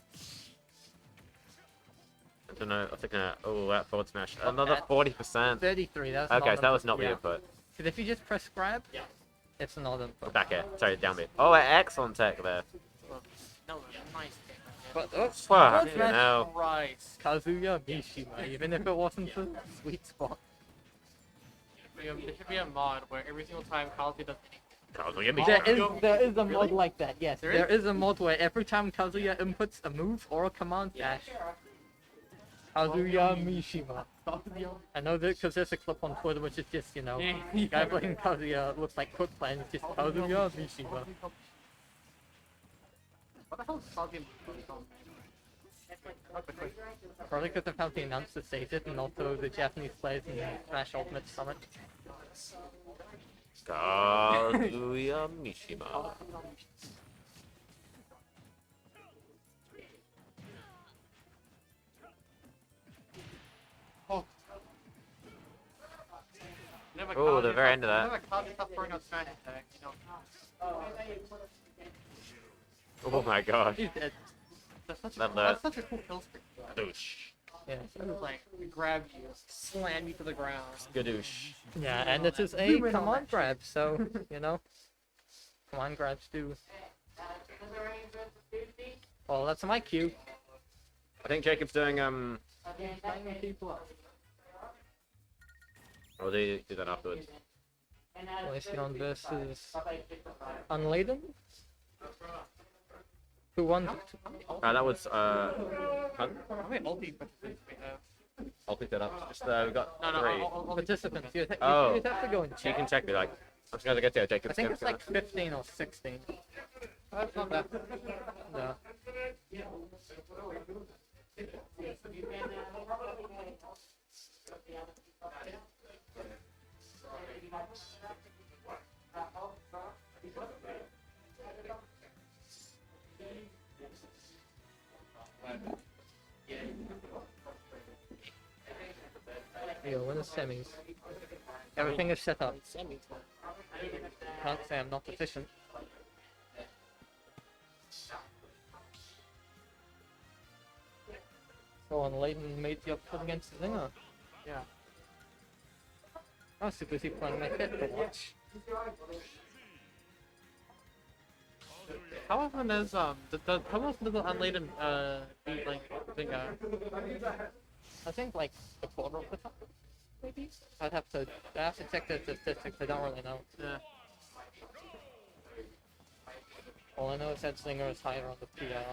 I don't know. I was thinking, oh, that forward smash. Not Another bad. 40%. 33, that's Okay, not so that was not yeah. what you put. Because if you just press grab, it's not input. Back air. Sorry, down mid. Oh, excellent tech there. No, nice. But oh, Fuck, forward you smash. know. Christ. Kazuya Mishima, even if it wasn't the sweet spot. There should be a mod where every single time Kazuya does anything. There is a mod like that, yes. There There is a mod where every time Kazuya inputs a move or a command dash, Kazuya Mishima. I know that because there's a clip on Twitter which is just, you know, guy playing Kazuya looks like Quick Play and it's just Kazuya Mishima. What the hell is Kazuya? Probably because of how the announcer says it and also the Japanese players in Smash Ultimate Summit. Kazuya Mishima. Oh. Oh, the very end of that. Never Kazuya stopped throwing out smash attacks, you know. Oh my gosh. He's dead. That's such a cool kill streak. Skadoosh. Yeah. Like, grab you, slam you to the ground. Skadoosh. Yeah, and it is a command grab, so, you know, command grabs do. Well, that's my cue. I think Jacob's doing, or they do that afterwards. Glaceon versus Unladen? Who won? That was, How many ulti participants do we have? I'll pick that up. Just, we got No, 3. Participants. You'd Oh. have to go and You check. can check me, like, I'm just gonna get there, Jacob. I think it's like 15 or 16. That's not bad. No. Yeah, we're in the semis. Everything is set up. Can't say I'm not efficient. So on Layden made the upcut against Zinger. Yeah. I was too busy playing my pet to watch. How often does how often does Unladen beat like Zinger? I think like a quarter of the time, maybe. I have to check the statistics. I don't really know. Yeah. All I know is that Zinger is higher on the PR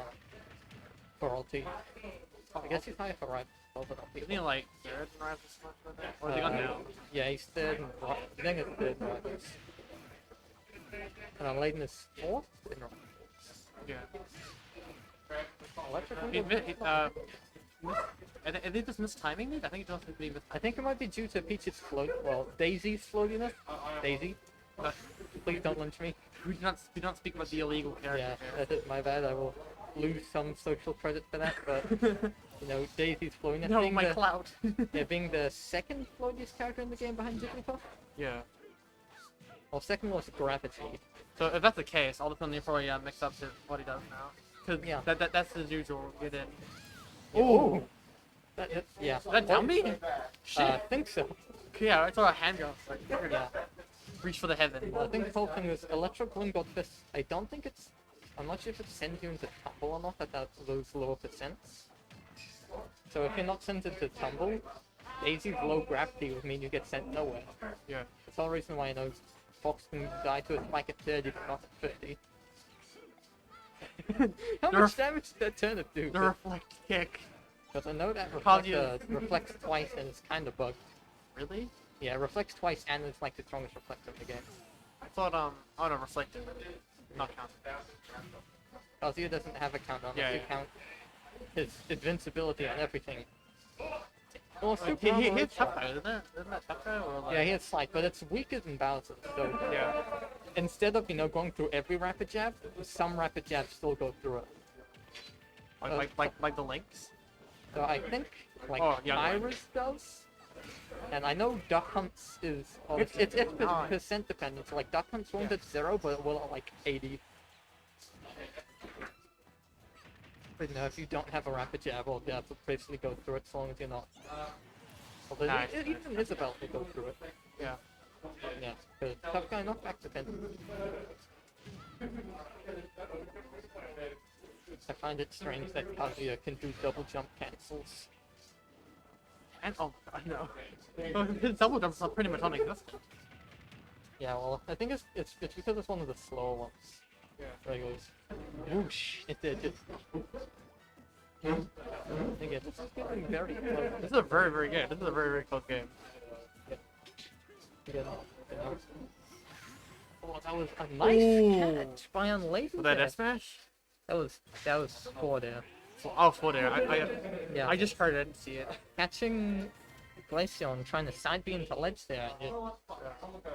for ulti. I guess he's higher for right. Isn't he like third in Rivals or something? Or is he on now? Yeah, he's third in Zinger's third in Rivals. And Unladen is fourth in Rivals. Yeah. Electric He, Wing? I think he just missed timing maybe? I think he just missed. I think it might be due to Peach's float. Well, Daisy's floatiness. Daisy. Please don't lynch me. We do not speak about the illegal character. Yeah, that is my bad. I will lose some social credit for that, but you know, Daisy's floatiness. No, being my the, clout. yeah, being the second floatiest character in the game behind Jigglypuff. Yeah. Well, second was Gravity. So if that's the case, all of a sudden you probably mix up what he does now. Cause Yeah. that's his usual. Get in. Oh. Yeah. Is that down me? I think so. Yeah, I saw a hand go. Like, Yeah. reach for the heaven. I think the whole thing is Electric Wind got this. I don't think it's. I'm not sure if it sends you into Tumble or not at those lower percents. So if you're not sent into Tumble, Daisy's low gravity would mean you get sent nowhere. Yeah. That's the whole reason why I know Fox can die to a spike at 30 but not at 50. How much damage did that turnip do? The reflect kick. Because I know that Kazuya- reflects twice and it's kind of bugged. Really? Yeah, it reflects twice and it's like the strongest reflector in the game. I thought oh no, reflected. Not counted. Kazuya doesn't have a countdown. Yeah, If you yeah. count his invincibility and everything. Well, He super armor hits is- tough guy, isn't that tough guy or like? Yeah, he has slight, but it's weaker than Bowser. So Yeah. instead of going through every rapid jab, some rapid jabs still go through it. Like the links. So I think like Oh, yeah, Iris does, And I know Duck Hunts is it's percent dependent. So like Duck Hunts won't at 0, but it will at like 80. But no, if you don't have a rapid jab, well, yeah, will basically go through it as long as you're not. Although Nice. even Isabel will go through it. Yeah. Yeah, but tough guy knockback dependent. I find it strange that Kazuya can do double jump cancels. And oh, I know. His double jumps are pretty much non-existent. Yeah, well, I think it's because it's one of the slower ones. Yeah. Where it goes whoosh. It did just. Again, this is getting very close. This is a very, very good. This is a very, very close game. Again, oh, that was a nice catch by Unladen. Was that a smash? That was forward air. Oh, forward air. Yeah. I just heard it, I didn't see it. Catching Glaceon, trying to side B into ledge there, and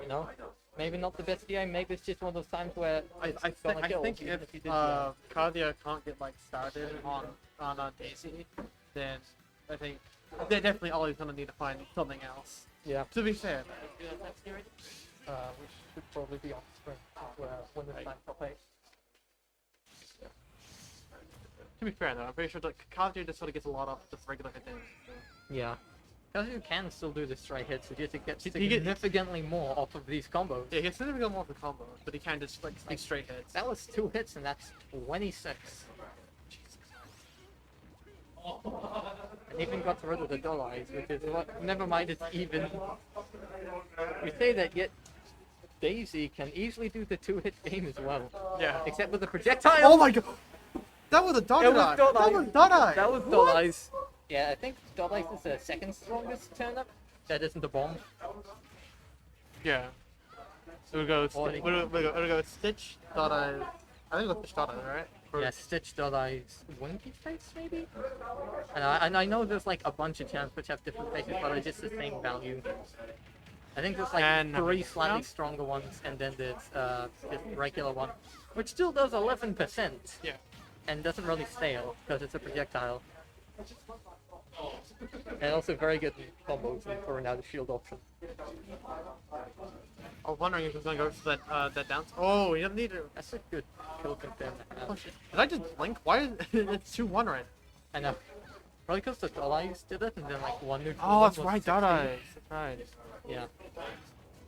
you know, maybe not the best DA, maybe it's just one of those times where I think if Kazuya can't get like started on Daisy, then I think they're definitely always gonna need to find something else. Yeah. To be fair. We should probably be on spring when it's time to play. To be fair though, I'm pretty sure like Kazuya just sort of gets a lot of just regular hit damage. So. Yeah. Kazuya can still do the straight hits, so just to get significantly more off of these combos. Yeah, he gets significantly more of the combo, but he can just like straight hits. That was 2 hits, and that's 26. And even got rid of the dull eyes, which is what. Never mind, it's even. You say that, yet Daisy can easily do the 2-hit game as well. Yeah. Except with the projectile. Oh my god! That was a dot eye! That was dot eye! That was dull eyes. Yeah, I think dull eyes is the second strongest turnip. That isn't the bomb. Yeah. So we'll go Stitch, dot eye. I think it was Stitch dot eye, right? Yeah, Stitch dot eyes, Winky face maybe? And I know there's like a bunch of champs which have different faces, but are just the same value. I think there's like 3 slightly stronger ones, and then there's this regular one, which still does 11%. Yeah. And doesn't really stale because it's a projectile. And also very good in combos and throwing out a shield option. I was wondering if he was gonna go for that down. Oh, he doesn't need to. That's a good kill confirm. Oh shit! Did I just blink? Why is it's 2-1 right? I know. Probably because the Dull Eyes did it, and then like one neutral. Oh, that's was right, 16. Dot Eyes. That's right. Yeah.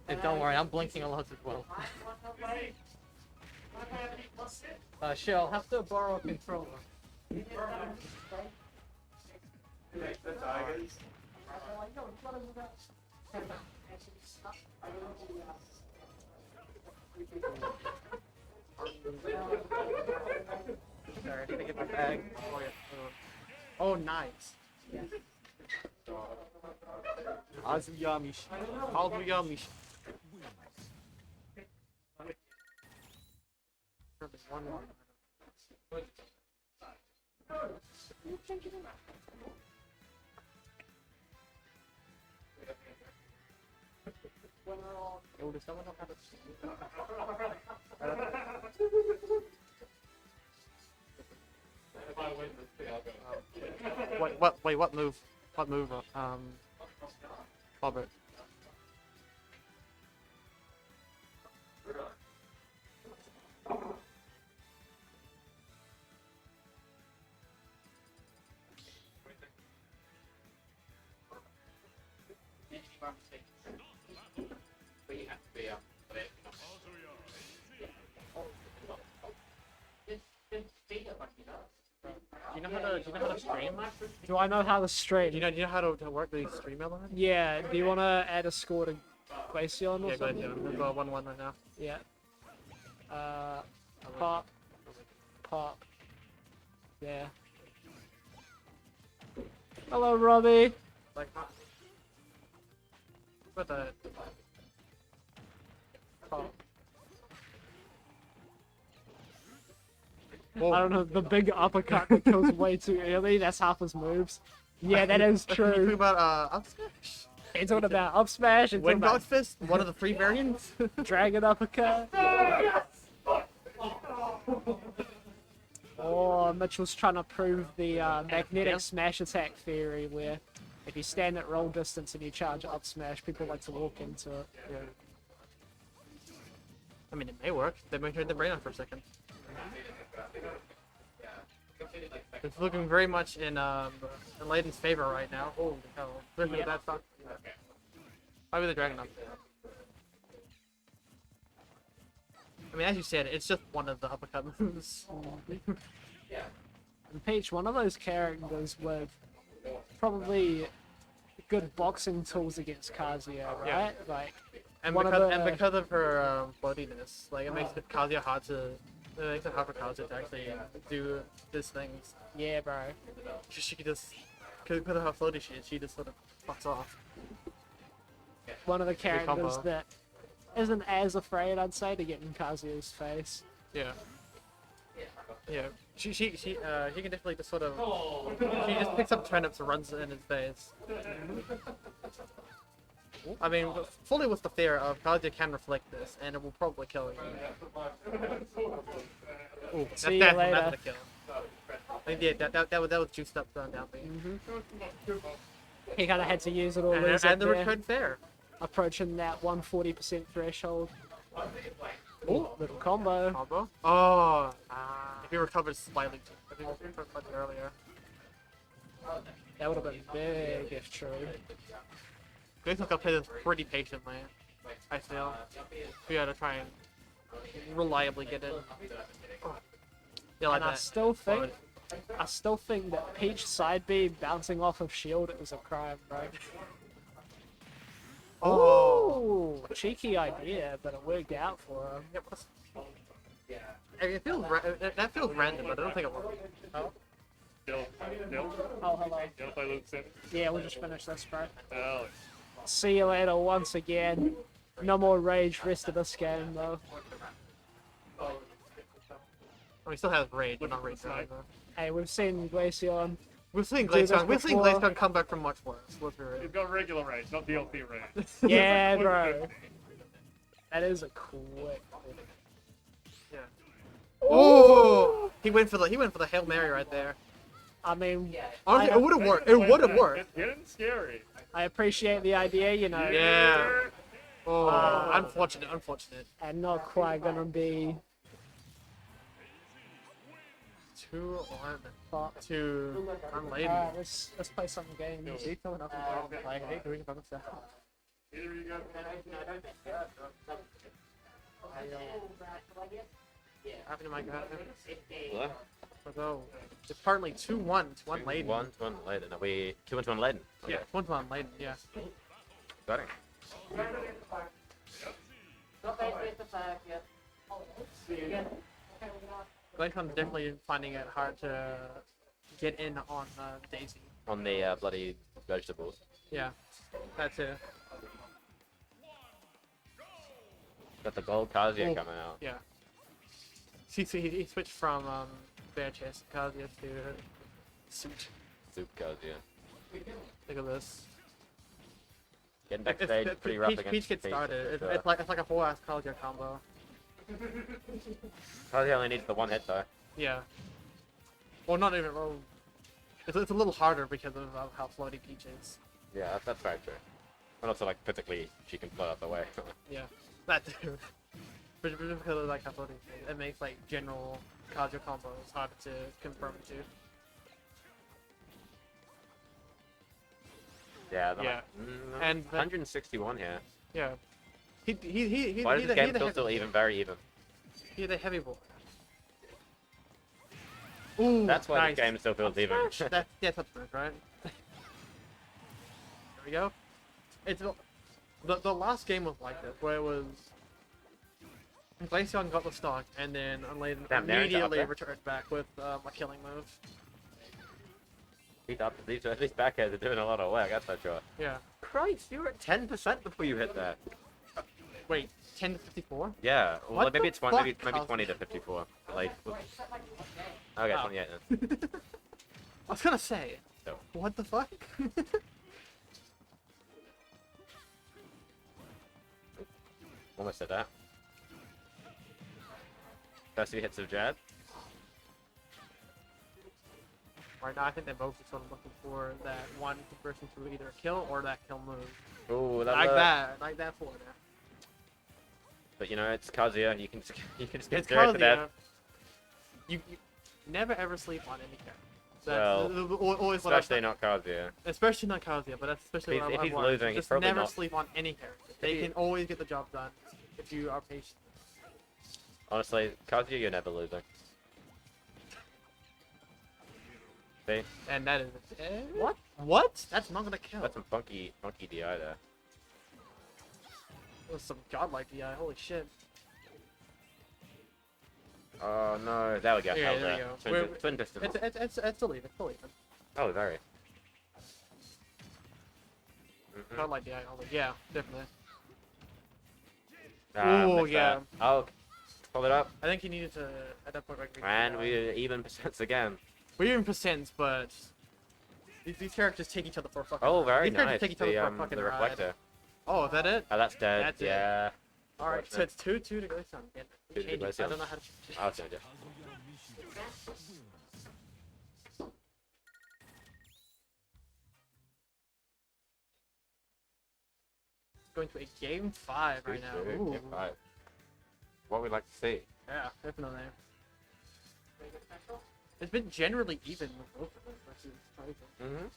And don't worry, I'm blinking a lot as well. Sure, I'll have to borrow a controller. Sorry, I need to get my bag. Oh, nice. Azuyamish. Azuyamish. Yo, does someone know how to... Wait, what move? What move? Robert. Do you know how to stream? Do I know how to stream? Do you know how to work the stream element? Yeah. Do you want to add a score to Glaceon or Yeah, go ahead. something? Yeah, we've got 1-1 right now. Yeah. Pop. Yeah. Hello, Robbie. Like, but Pop. I don't know, the big uppercut that kills way too early, that's half his moves. Yeah, that is You talking true. about up smash? It's talking about up smash and Wind talking God Fist, one of the 3 variants. about dragon uppercut. Oh, Mitchell's trying to prove the magnetic smash attack theory where If you stand at roll distance and you charge up smash, people like to walk into it. Yeah. I mean, it may work. They may turn the brain on for a second. It's looking very much in Leiden's favor right now. Holy hell. Look at that stock. Probably the Dragon up. I mean, as you said, it's just one of the uppercut moves. And Peach, one of those characters with probably good boxing tools against Kazuya, right? Yeah. Like, And one because, of the, and because of her floatiness, like it makes Kazuya hard to, it makes it hard for Kazuya to actually do these things. Yeah, bro. She can just, because of how floaty she is, she just sort of fucks off. One of the characters combo. that isn't as afraid, I'd say, to get in Kazuya's face. Yeah. Yeah. She can definitely just sort of, she just picks up turnips and runs in his face. I mean, fully with the fear of Kazuya can reflect this, and it will probably kill you. Ooh, See you later. That's a kill. Like, yeah, that was juiced up down B. He kind of had to use it all. And lose the it there, return fair. approaching that 140% threshold. Oh, little combo. Combo? Oh, if he recovers slightly, I think he recovered slightly earlier. That would have been big if true. Grace will play this pretty patiently, I feel. We gotta try and reliably get in. Oh. Yeah, like And I that. still think that Peach side B bouncing off of shield is a crime, bro. Oh, cheeky idea, but it worked out for him. I mean, that feels random, but I don't think it worked. Oh. Still. Oh, hello. You wanna play Luke Sim? Yeah, we'll just finish this, bro. Oh. See you later once again. No more rage rest of this game, though. Oh, he still has rage, but not rage either. Hey, we've seen Glaceon. We've seen do this before. Glaceon come back from much worse. Let's be real. He's got regular rage, not DLC rage. Yeah, bro. That is a quick. Yeah. Oh! He went for the Hail Mary right there. I mean, Honestly, it would have worked. It would have worked. It's getting scary. I appreciate the idea, you know. Yeah. Oh, unfortunate. And not quite gonna be. 2 on Fuck. 2 unladen. Alright, let's play some games. He's coming up and down. Like, hey, doing about stuff. Either you got Happened to my god. What? So it's partly 2-1 to unladen. 1 to unladen. Are we 2 to unladen? Okay. Yeah, 1 to unladen. Yeah. Got it. Glaceon's definitely finding it hard to get in on Daisy. On the bloody vegetables. Yeah, that too. Got the gold Kazuya Oh, coming out. Yeah. See, he switched from bare chest Kazuya to suit. Soup Kazuya. Look at this. Getting backstage is pretty rough against Peach gets Peach, started. for sure. It's like a whole ass Kazuya combo. Kazuya only needs the one hit though. Yeah. Well, not even. Well, it's a little harder because of how floaty Peach is. Yeah, that's very true. And also, like, physically, she can float out the way. Yeah, that too. But because of like how floaty she is, it makes like general Kazuya combos harder to confirm to. Yeah, Yeah. and And the- 161 here. Yeah. He Why does he's this game the feel still even, very even? He's the heavy boy. Ooh, That's why nice. this game still feels even. That's up there, right? There we go. It's the last game was like this, where it was Glaceon got the stock and then Unladen Damn, they're into up immediately there. returned back with a killing move. These backheads are doing a lot of work, that's for sure. Yeah. Christ, you were at 10% before you hit that. Wait, 10 to 54? Yeah, well, What maybe the it's one, fuck, maybe Kazuya? 20 to 54. Like, okay, Oh. 28 then. I was gonna say, So. what the fuck? Almost did that. First few hits of Jad. Right now, I think they're both just sort of looking for that one person to either kill or that kill move. Ooh, that Like look. like that for now. But you know, it's Kazuya. You can just get It's zero to death. Kazuya. You never ever sleep on any character. Well, Always what I've especially said. not Kazuya. Especially not Kazuya, but that's especially If what he's I've learned. losing, he's Just probably never not- sleep on any character. They he- can always get the job done if you are patient. Honestly, Kazuya, you're never losing. See? And that is what? What? That's not gonna kill. That's some funky DI there. That was some godlike DI. Holy shit. Oh no, there we go. Yeah, Held there we there. go. Twin, We're- twin pistons. It's still even. It's still even. Oh, very. Godlike DI. Yeah, definitely. Oh, Ooh, yeah. Oh, pull it up. I think you needed to at that point. And we even percents again. We're even percents, but these characters take each other for a fucking. Oh, ride. very These characters nice. take each other for a The fucking reflector. ride. Oh, is that it? Oh, that's dead. That's it. yeah. All right, so it's 2-2 to go down. Yeah, 2 to change it. Glaceon. I don't know how to change it. I'll change it. Going to a game 5 right now. Ooh. Game 5. What we'd like to see. Yeah, definitely. It's been generally even with both of them versus Titan.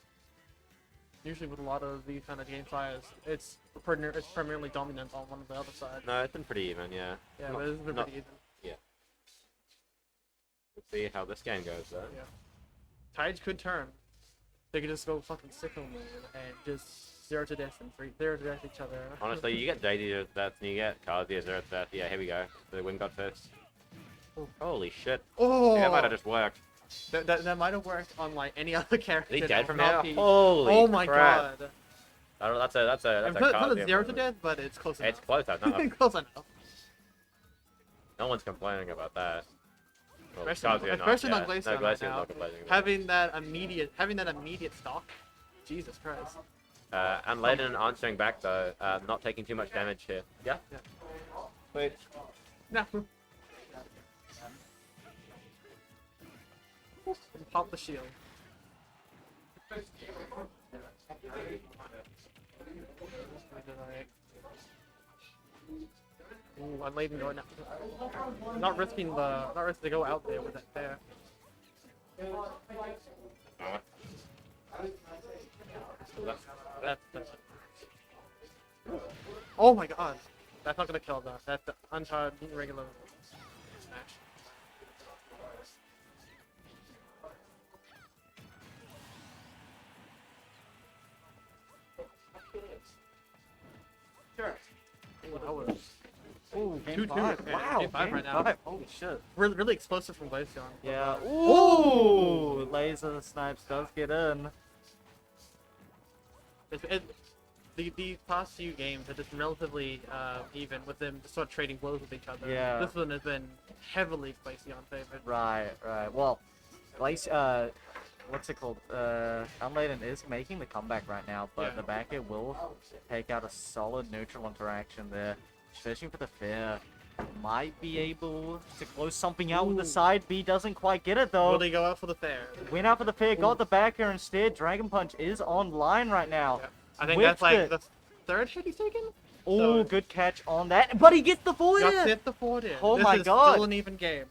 Usually with a lot of these kind of game 5s, it's primarily dominant on one of the other side. No, it's been pretty even, yeah. Yeah, Not- but it's been not- pretty even. Yeah. Let's see how this game goes, though. Yeah. Tides could turn. They could just go fucking sicko mode and just 0 to death and 0 to death each other. Honestly, you get JD 0 to death and you get Kazuya 0 to death. Yeah, here we go. The win got first. Oh. Holy shit. Oh! Yeah, that might have just worked. That might have worked on like any other character. Is he that dead would from not here? be- Holy Oh my crap. god. That's a It's not Kazuya a 0 to moment. death, but it's close enough. It's close enough. Close enough. No one's complaining about that. Well, Especially, Kazuya not, especially yeah. on Glaceon No, right Glacion's now. not complaining about Having that immediate stock. Jesus Christ. it. And Layden answering back though, not taking too much damage here. Yeah? Yeah. Wait. No. Pop the shield. Ooh, I'm leaving going now. Not risking to go out there with that there. That's Oh my god. That's not gonna kill that. That's the uncharged regular smash. Sure. Ooh, that was. Ooh, Game 2-2. five. Okay, Wow, game 5 game right now. five. Holy shit. Really explosive from Glaceon. Yeah. Ooh! Laser snipes does get in. The past few games have just been relatively even with them just sort of trading blows with each other. Yeah. This one has been heavily Glaceon favored. Right, right. Well, what's it called? Unladen is making the comeback right now, but Yeah. the back air will take out a solid neutral interaction there. Fishing for the fair. Might be able to close something out with the Ooh. side B. Doesn't quite get it though. Will they go out for the fair? Went out for the fair, Ooh. got the back air instead. Dragon Punch is online right now. Yeah. I think Whipped that's like it. the third hit he's taken. Oh, So- good catch on that. But he gets the forward Got air. hit the forward air. Oh this my is god. Still an even game.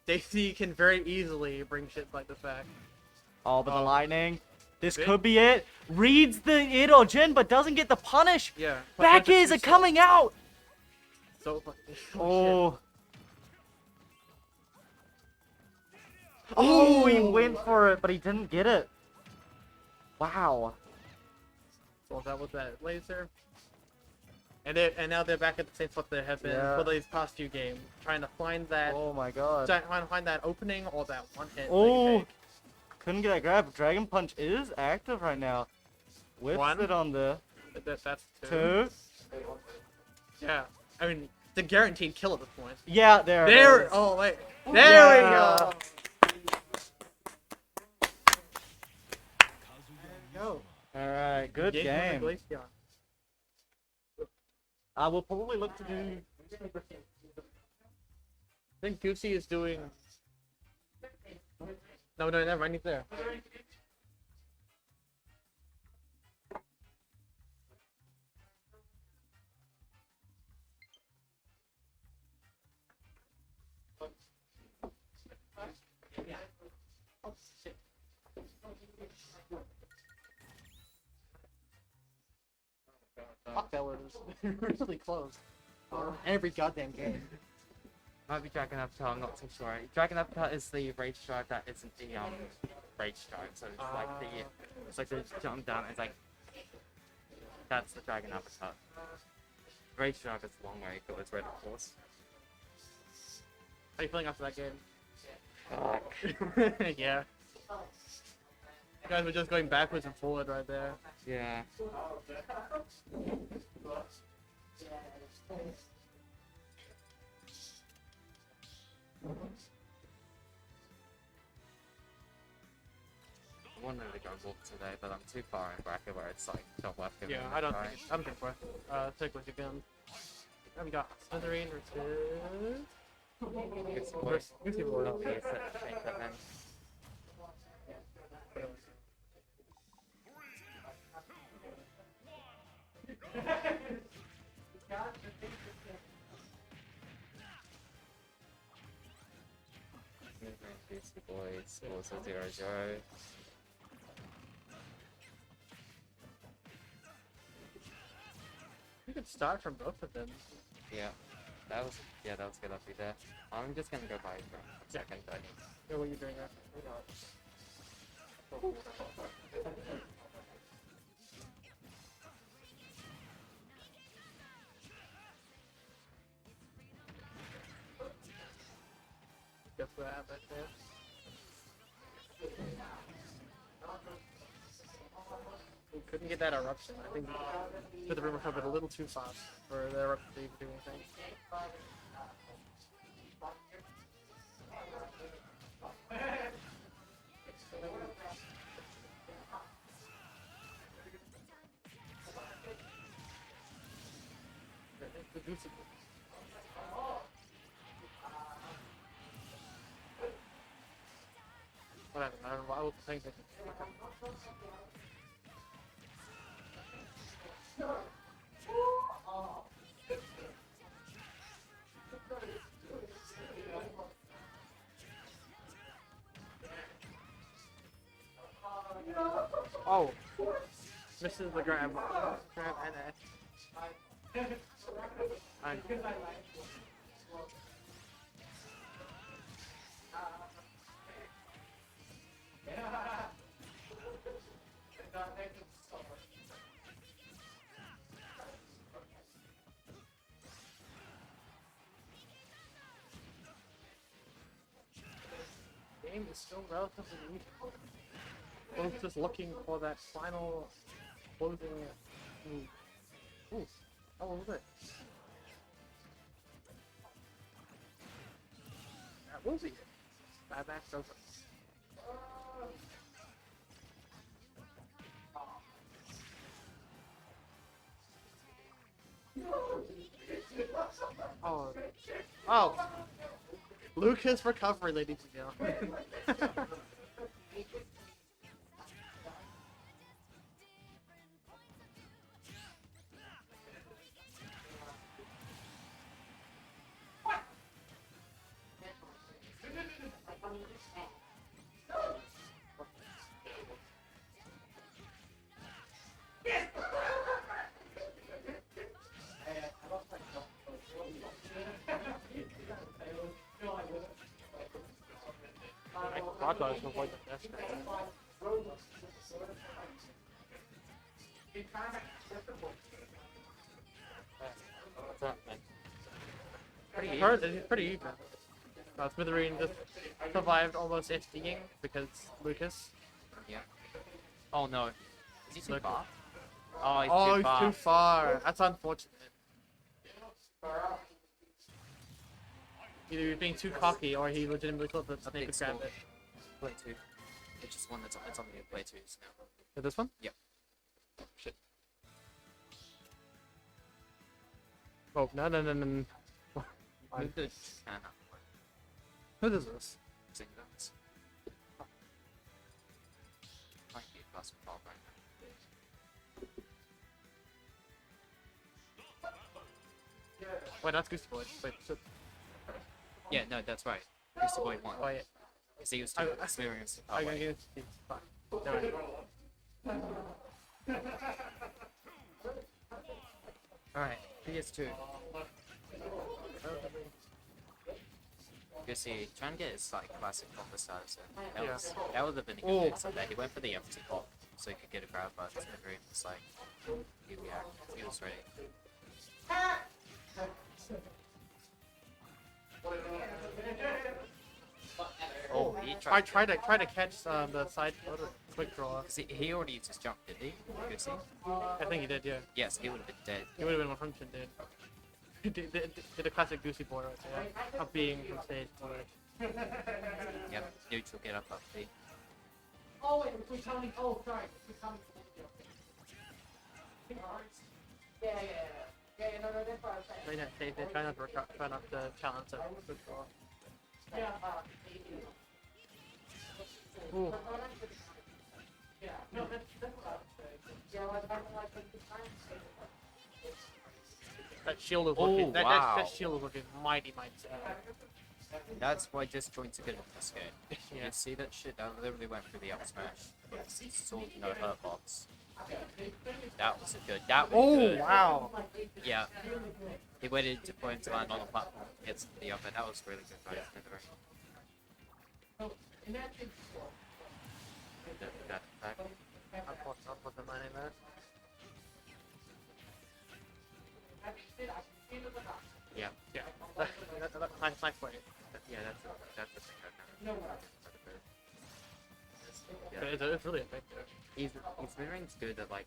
Daisy can very easily bring shit like this back. Oh, but the lightning. This Big. could be it. Reads the Ido Jin, but doesn't get the punish. Yeah. Back punch it airs too are slow. coming out. So fucking. Oh. Oh, he went for it, but he didn't get it. Wow. So that was that laser. And now they're back at the same spot they have been Yeah. for these past few games, trying to find that. Oh my god. Trying to find that opening or that one hit. Oh. Couldn't get that grab. Dragon Punch is active right now. Whips One. it on the That's two. Yeah. I mean, the guaranteed kill at this point. Yeah, there. it There. is. Oh wait. There Yeah. we go. Go. All right, good game. Glaceon. I will probably look to do. I think Goosey is doing. No, never mind. He's there. Oh shit. Fuck, that was really close. Every goddamn game. Might be Dragon Avatar, I'm not too sure. Dragon Avatar is the rage drive that isn't the rage drive, so it's like the jump down, it's like that's the Dragon Avatar. Rage drive is a long way, but it's red of course. How you feeling after that game? Fuck. Yeah. You guys were just going backwards and forward right there. Yeah. I wanted to go walk today, but I'm too far in bracket where it's like not worth giving Yeah, it I a don't try. think it's worth it. Take what you can. And we got Slytherin versus... Gryffindor. Oh, yes, change that then. Beastie Boys, scores a 0-0. You could start from both of them. Yeah, that was good of you there. I'm just gonna go by second, I think. Yeah, what are you doing there? Guess what happened there? We couldn't get that eruption. I think the room recovered a little too fast for the eruption to even do anything. The goose. Whatever, I don't know. I will think that. Oh, misses the grab. Grab and game is still relatively new. Both just looking for that final closing move. Ooh, how was it? That was it. Bad match over. Oh. Oh! Lucas recovery, ladies and gentlemen. I thought it was avoid the best. What's that, man? It's pretty even. Smithereen just survived almost FDing because Lucas. Yeah. Oh no. Is he too Look. far? Oh, he's Oh, too he's far. too far. That's unfortunate. Either you're being too cocky or he legitimately thought that Snake could grab it. Play 2. It's just one that's it's on the play 2s now. Is this one? Yep. Shit. Oh, no. Move the channel. Who is this? Singles. Wait, that's Goosey Boy. Wait, so, Yeah, no, that's right. Goosey Boy won. oh yeah. Because he was I- too experienced. Oh, I wait. guess it's fine. Never mind. Alright, PS2. Goosey, trying to get his like classic combo stars in. That would have been a good mix up there. He went for the empty pop so he could get a grab, but Smithering was like, he reacted. He was ready. Oh, he tried. Try to catch the side quick draw. He already used his jump, did he? Goosey? I think he did, yeah. Yes, he would have been dead. He would have been 100 dead. Did a classic Goosey Boy right there. Up being from stage to ledge. Yep, neutral get up B. Oh, wait, we're telling. Oh, sorry. We're telling. Yeah, no, that's what I was saying. They try not to try not to challenge that quick draw. Yeah. Ooh. Yeah, no, that's what I was saying. Yeah, like, That shield is Oh, looking. wow. That shield is looking mighty sad. That's why disjoints are good in this game. You Yeah. can see that shit that literally went through the up smash. Sword no hurt box. That was a good. That was Oh good. wow! Yeah. He waited for him to land on the platform. Hits the upper. That was really good by Smithering. That attack. I'll put the money in that. Yeah. Yeah. Nice way. Yeah, that's a thing right now. Yeah. It's really effective. He's Smithering's good at like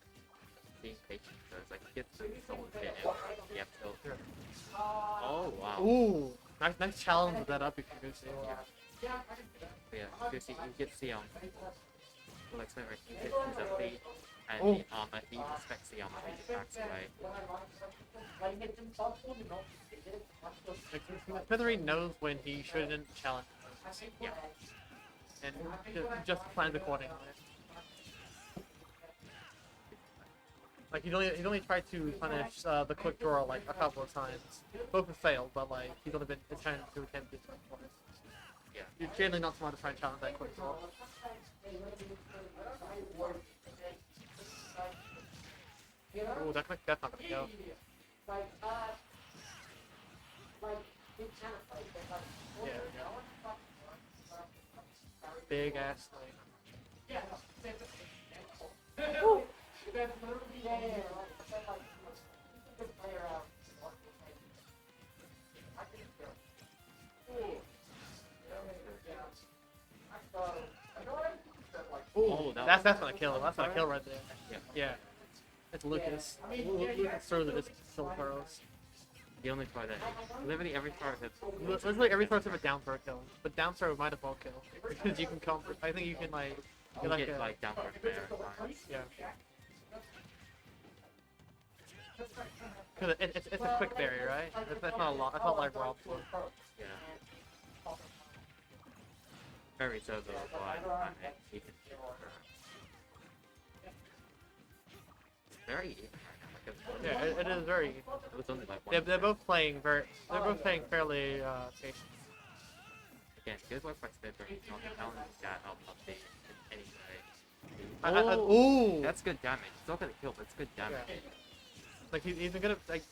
being patient. So it's like he gets someone hit him. You have to go. Oh wow. Ooh, nice challenge with that up if you can see. But yeah, because you get the like Smithering, he hits his up B and Oh. the armor. He respects the armor. He attacks away. Smithering knows when he shouldn't challenge. Yeah. And just plans accordingly. Like he's only tried to punish the quick draw like a couple of times. Both have failed, but like he's only been trying to attempt it twice. Yeah. You're generally not smart to try and challenge that quick draw. Oh, that's not gonna go. Yeah. Big ass like. Oh, That's gonna kill. That's gonna kill right there. Yeah. Yeah. It's Lucas. Lucas throw the still throws. The only throw that literally every throw hits. Literally every throw except a down throw kill. But down throw might as well kill. Because you can counter. I think you can like You get get a, like down for fair. yeah. Because it's a quick barrier, right? That's not a lot. That's not like Rob. Yeah. Very so though. Why? Very. Yeah, it is very. It was only like one. They're both playing very. They're both playing fairly patient. Again, good work by Smithering. Not challenging that up in any way. Ooh. That's good damage. It's not gonna kill, but it's good damage. Yeah. Like he's gonna like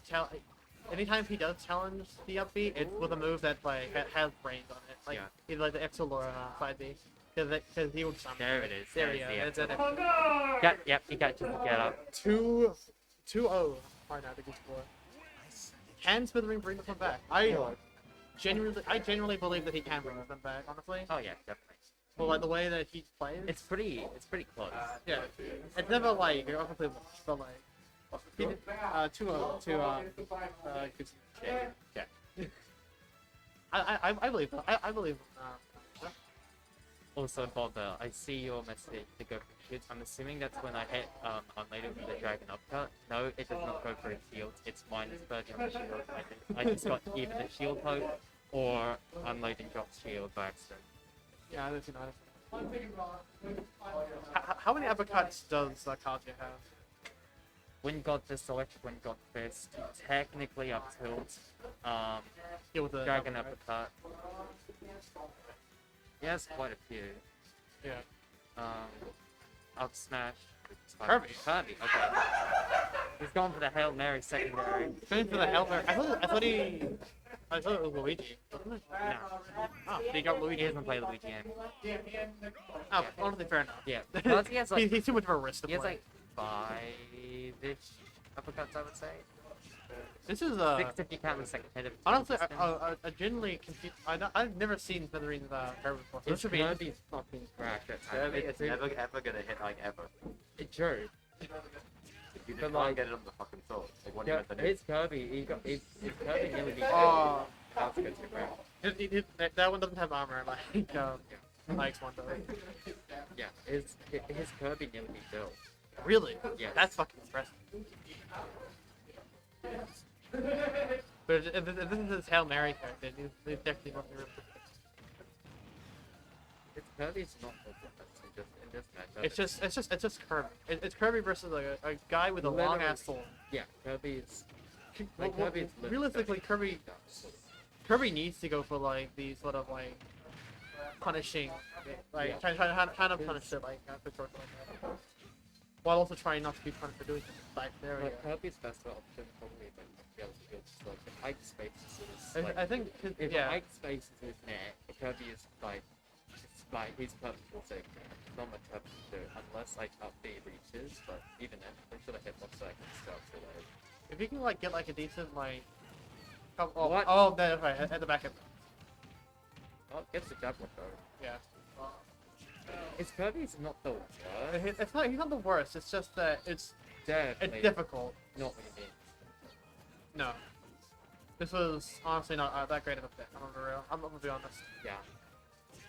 anytime he does challenge the up B, it's with a move that like has brains on it. Like Yeah. either like the Exo or side B, because he would summon. There it is. There There we is go. the It's an Yep, yep, he got to get up. 2-0 right now to good score. Can Smithering bring this one back? I genuinely believe that he can bring this one back. Honestly. Oh yeah, definitely. Well, like the way that he plays. It's pretty close. Yeah. It's never like you're completely, but like. He did 2-0 to Goosey. Yeah. I believe that. I believe. Also, Bob, I see your message to go for shield. I'm assuming that's when I hit unladen with the dragon upcut. No, it does not go for a shield. It's minus 30 on the shield. I just got either the shield poke or unloading drops shield by accident. Yeah, that's nice. How many uppercuts does Kazuya have? Wind God Fist, Electric Wind God Fist, technically up tilt, Yeah, with the Dragon uppercut. Uppercut. He has quite a few. Yeah. Up Smash. Kirby. Kirby, okay. He's gone for the Hail Mary secondary. Going for the Hail Mary. I thought it was Luigi. Wasn't it? No. Oh, he got He Luigi. hasn't played Luigi game. Oh, honestly, fair enough. Yeah, because he has like He's too much of a risk to he has play. like 5-ish uppercuts, I would say. This is 6 if you count the second hit. honestly, I genuinely confused. I've never seen Featherine's Kirby before. So this should be. Kirby's fucking crack at times. Kirby is never ever gonna hit like ever. It's true. If you But, just like- can't get it on the fucking sword, like what are you Yeah, meant to do? his Kirby, his Kirby nearly beat Oh, That's good to grab. that one doesn't have armor like one does. Yeah, his Kirby nearly beat Bill. Really? Yeah. That's fucking impressive. But if this is his Hail Mary character, they definitely must be. His Kirby's not the difference in this matchup. It's just Kirby. It's Kirby versus a guy with a long ass sword. Yeah, Kirby's. Well, Kirby's realistically, Kirby needs to go for like these sort of like punishing, like Yeah. trying to punish it like Victor like that, while also trying not to be punished for doing it. Like there we go. Like, Kirby's best option probably like the other skills like if Ike spaces is like, I think if yeah. Ike spaces his net, Kirby is like it's like he's perfect for safe net. Not much Kirby can do unless like up B reaches, but even then they should have hit one second stuff so like If you can like get like a decent like What? oh no, right at the back end. oh gets the jab though. Yeah. His Kirby's not the worst. It's not he's not the worst. It's just that it's Definitely difficult. not what you mean. No. This was honestly not that great of a fit. I'm gonna be real. I'm gonna be honest. Yeah.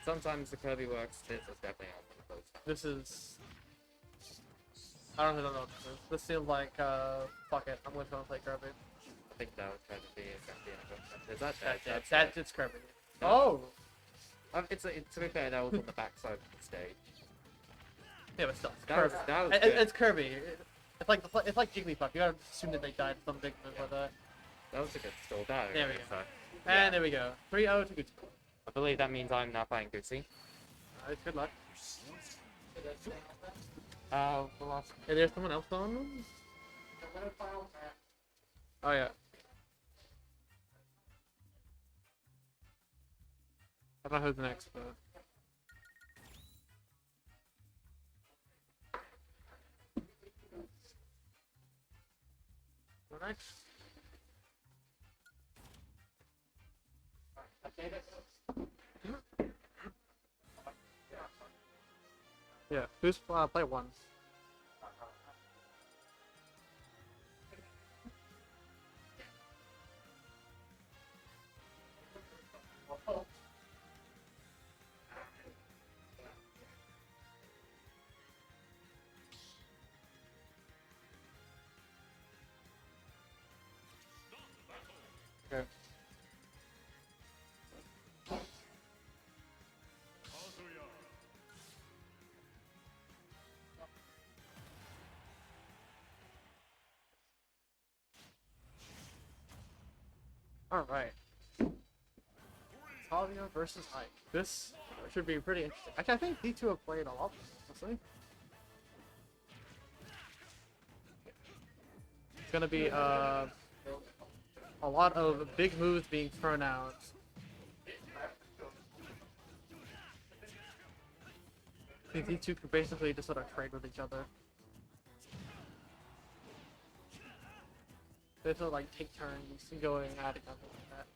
Sometimes the Kirby works, this is definitely not one of those times. This is. I don't know what this is. This seems like fuck it. I'm going to play Kirby. I think that was trying to be exactly is that That's Kirby. No. Oh. To be fair, that was on the backside of the stage. Yeah, but still, it's That Kirby. was- that was It- good. it's Kirby. It's like Jigglypuff. You gotta assume that they died some big move with that. That was a good stall. That There we is, go. so, And there we go. 3-0 to Gucci. I believe that means I'm now playing Goosey. Good luck. The last. Is there someone else on? Oh yeah. I don't know who's next, but. Who's next? Yeah, who's play one? Okay. Alright. Talia versus Ike. This should be pretty interesting. Actually, I think these two have played a lot, honestly. It's gonna be a lot of big moves being thrown out. I think these two could basically just sort of trade with each other. They sort of like take turns and going at each other like that.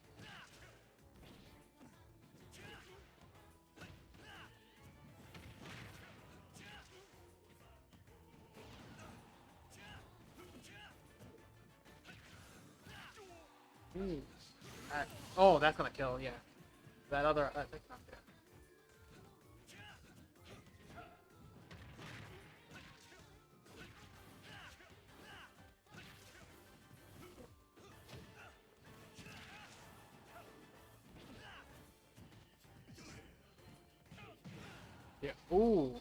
Ooh. Oh, that's gonna kill, yeah. That other, I think not good. Yeah. Ooh.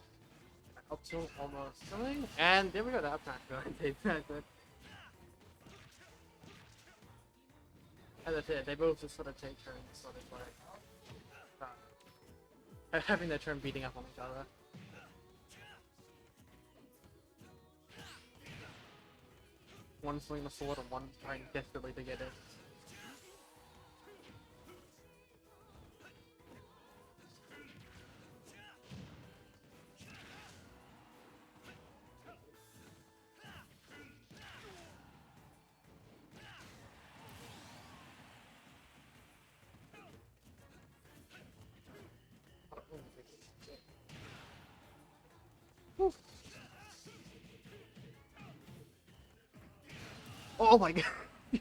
Up tilt almost coming. And there we go. That's not good. As I said, they both just sort of take turns, sort of like having their turn beating up on each other. One swinging the sword and one trying desperately to get it. Oh my god!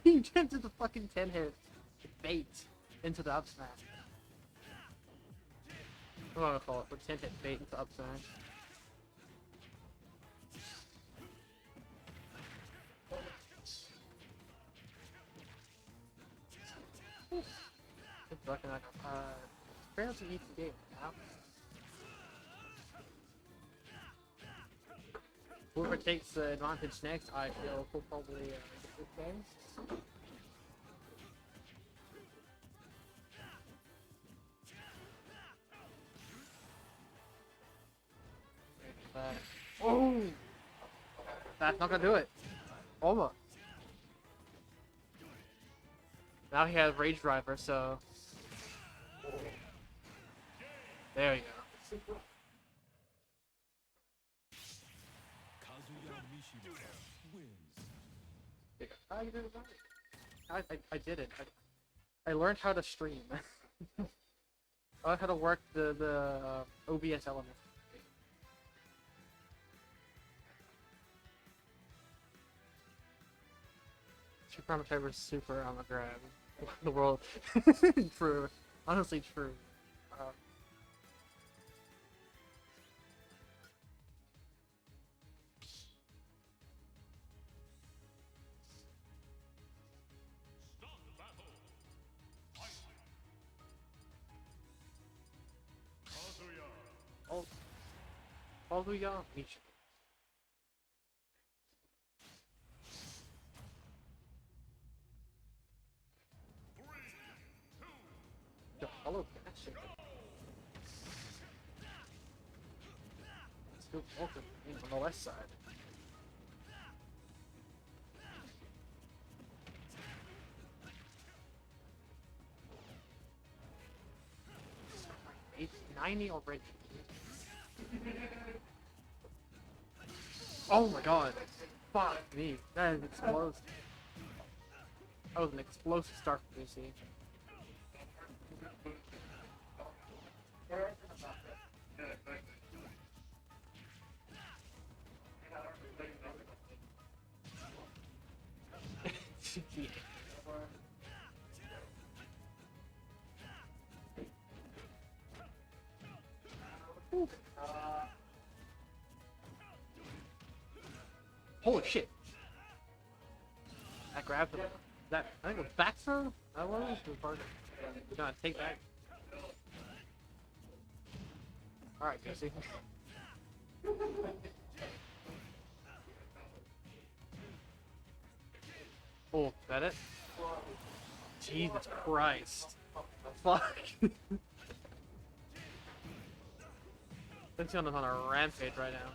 He attempted the fucking 10 hit bait into the up smash. I'm not gonna call it, but 10 hit bait into up smash. Good fucking fairly easy game now. Whoever takes the advantage next, I feel will probably get this game. Oh! That's not gonna do it. Almost. Now he has Rage Driver, so... There you go. I did it right. I did it. I learned how to stream. I learned how to work the OBS element. Super Armor Type is super on the grab. The world. True. Honestly true. Kazuya Misha. The hollow connection. Still walking on the west side. It's 90 already. Oh my god. Fuck me. That is explosive. That was an explosive start for DC. Holy shit! That grabbed him. That I think it was back throw. That was part. No, take back. All right, Jesse. Oh, is that it? Jesus Christ! Fuck. Lencion is on a rampage right now.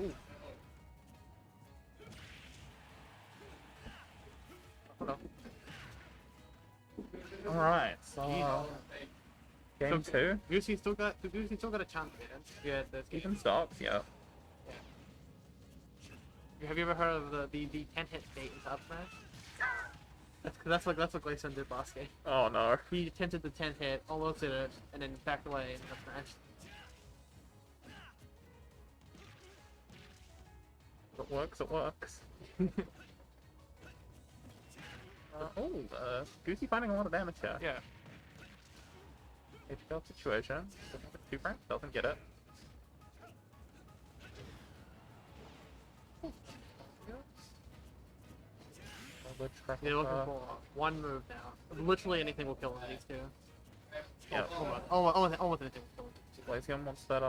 Ooh. All right, so game two. Goosey still got a chance, man. Yeah, that's Even stocks, yeah. Have you ever heard of the 10 hit bait into up smash? That's what Glaceon did last game. Oh no. He attempted the 10 hit, almost did it, and then backed away and up smash. It works, it works. Goosey finding a lot of damage here. Yeah. HL situation. Two frames, doesn't get it. Lich Crackle You're looking Star. for one move now. Literally anything will kill these two. Yeah. Almost anything will kill them. Glaceon wants that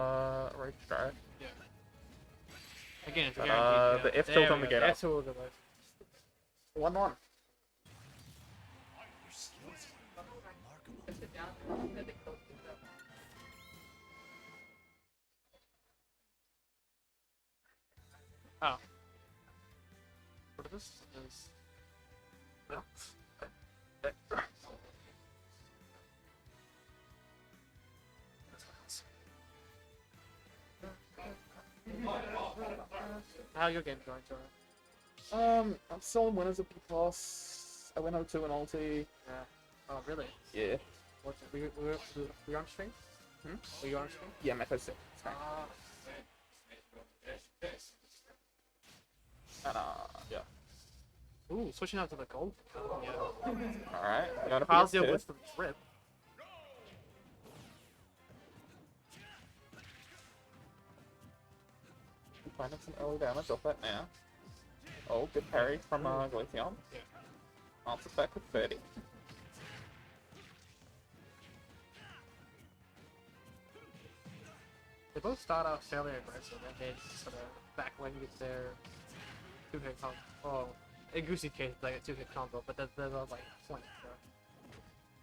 Rage Strike. Yeah. Again, it's a But, guaranteed the kill. F There tilt we on the go. get up. F tilt on the get up. 1-1. Oh. What is this? Is... No. How are your games going, Jordan? I'm still in winners of P+. I went 0-2 in ulti. Yeah. Oh, really? Yeah. What's it? Were you on stream? Hmm? Were you on stream? Yeah, Meta 6. Ah. And, yeah. Ooh, switching out to the gold. Yeah. Alright, I got a Fazio PS2. with the trip. Finding some early damage off that now. Oh, good parry from Glaceon. Yeah. Answers back with 30. They both start out fairly aggressive, and they sort of back when get their two-hit combo. Oh, in Goose's case, it's like a two-hit combo, but they're like flank, so.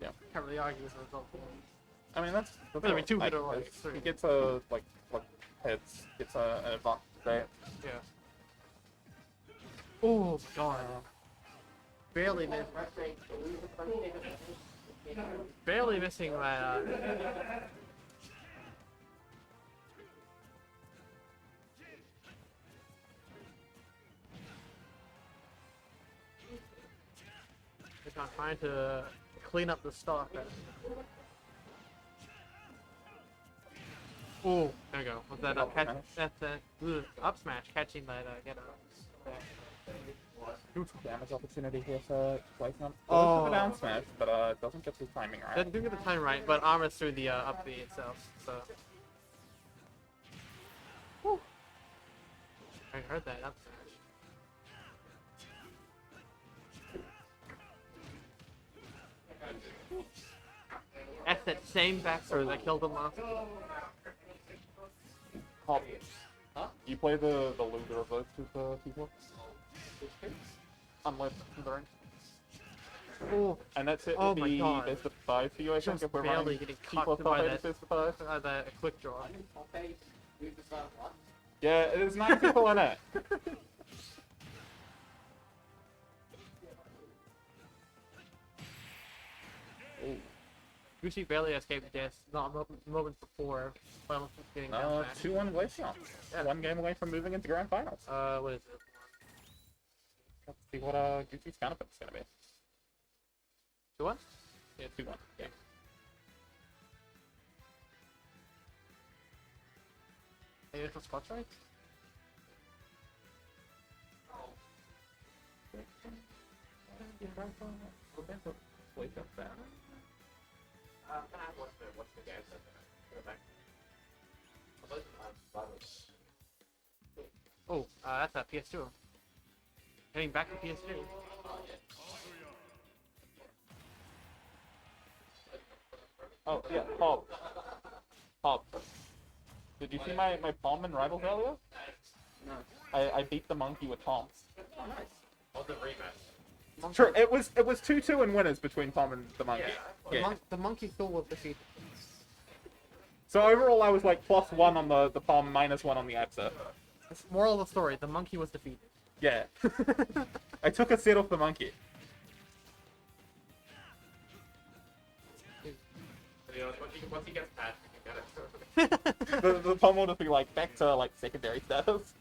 Yeah. Can't really argue with the result. I mean, that's I mean, two like, hit or like if three. he gets like heads, gets an advantage there. Yeah. Oh my god. Barely missing. Barely missing that. They're trying to clean up the stock. Oh, there we go. Was that Up catch? smash. That's up smash catching that get Huge damage opportunity here for Glaceon. Oh. Goes for the down smash, but doesn't get the timing right. Didn't get the time right, but armors through the up B itself. So. Whew. I heard that up smash. That's that same backstory that killed him last. Hop. You play the loser of those two people? Unless the ring. Oh, And that's it. Oh with my the God. best of 5 for you, I think, just if we're barely running getting P cocked plus by 5 that. best of 5. That quick draw. Yeah, there's 9 people in it. Gucci barely escaped death not a moment before Final getting down smash. 2-1 Glaceon. Yeah. 1 game away from moving into grand finals. What is it? Let's see what Gucci's counterpit's gonna be. 2-1? Yeah, 2-1. Yeah. Hey, little spots right? Oh, that's a PS2. Heading back to PS2. Oh, yeah, Hob. Did you see my palm in Rivals earlier? No. I beat the monkey with palms. Oh, nice. Or the rematch. Sure, it was 2-2 in winners between Palm and the monkey. Yeah. The monkey thought was defeated. So overall, I was like +1 on the Palm, -1 on the Absa. Moral of the story: the monkey was defeated. Yeah. I took a set off the monkey. Once he gets past, you can get it. The Palm will just be like back to like secondary status.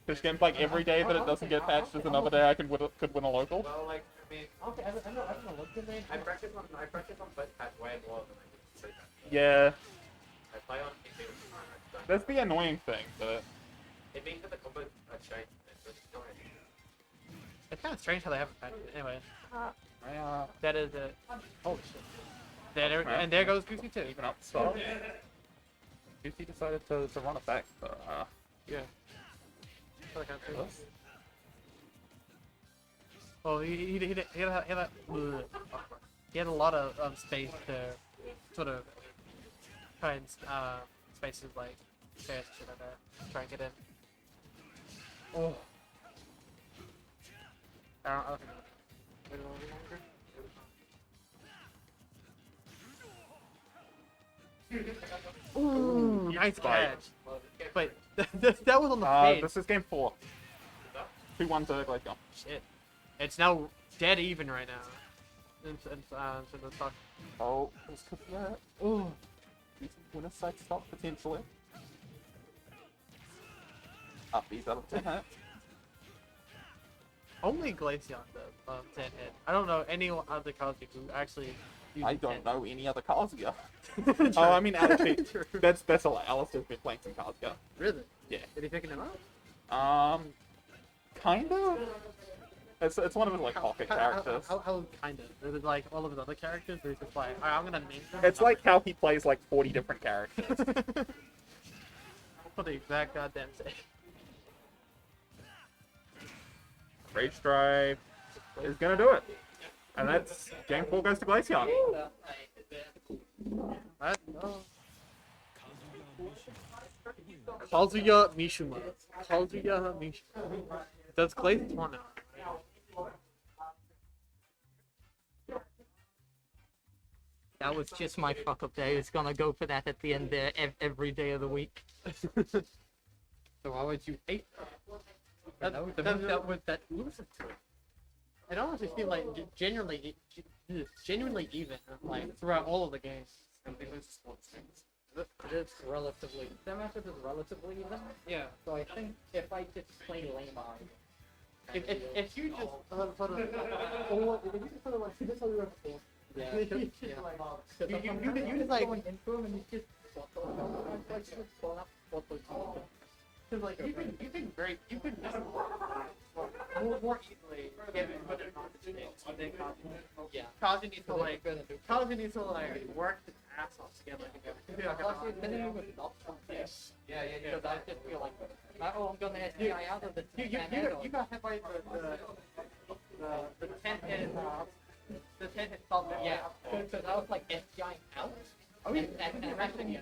Fish game's like every day that it doesn't get patched is another day I could win a local. Well, like, I mean, okay, I haven't looked at it. I practice on first patch way more than I do free patch. Yeah, I play on PC all the time. I don't- that's the annoying thing, but It means that the combos are changed. It's annoying. It's kind of strange how they haven't patched it. Anyway, I that is it. Holy shit! There, Right. and there goes Goosey too. even up the start. Goofy decided to run it back, but Yeah. Well, he had a lot of space to sort of try and spaces like stairs and shit like that. Try and get in. Oh. I don't think wait a little longer. Ooh, nice catch. But that was on the page. This is game 4. 2-1 to Glaceon. Shit. It's now dead even right now. So the talk. Oh, let's cook that. Oh, winner side stop potentially. Up these out of 10 hit. Only Glaceon does 10 hit. I don't know any other Kazuya who actually. I don't know any other Kazuya. Oh, I mean, actually, that's a lie. Alistair's been playing some Kazuya. Really? Yeah. Did he picking him up? Kind of. It's one of his like pocket characters. How kind of? Is it like all of his other characters, or is it just like I'm gonna name them? It's like how he plays like 40 different characters. For the exact goddamn sake. Rage Drive is gonna do it, and that's game 4 goes to Glaceon. Kazuya Mishima. Kazuya Mishima. That's Glaceon now. That was just my fuck up day. It's gonna go for that at the end there every day of the week. So why would you hate That loses to it. It honestly feels like genuinely even, like throughout all of the games. It is relatively. That matchup is relatively even. Yeah. So I think if I just play lame eye. If you just sort of, or if you just sort of like this how we were before. Yeah. You just like into him and you just. Cause like you can just more easily get put it on the stage. Yeah. Kazuya needs to like work his ass off to get like a Yeah. Because I just feel like, I'm gonna SDI out of the you got hit by the 10 hit the 10 hit salt. Yeah. Because I was like SDI out. Oh yeah. And mashing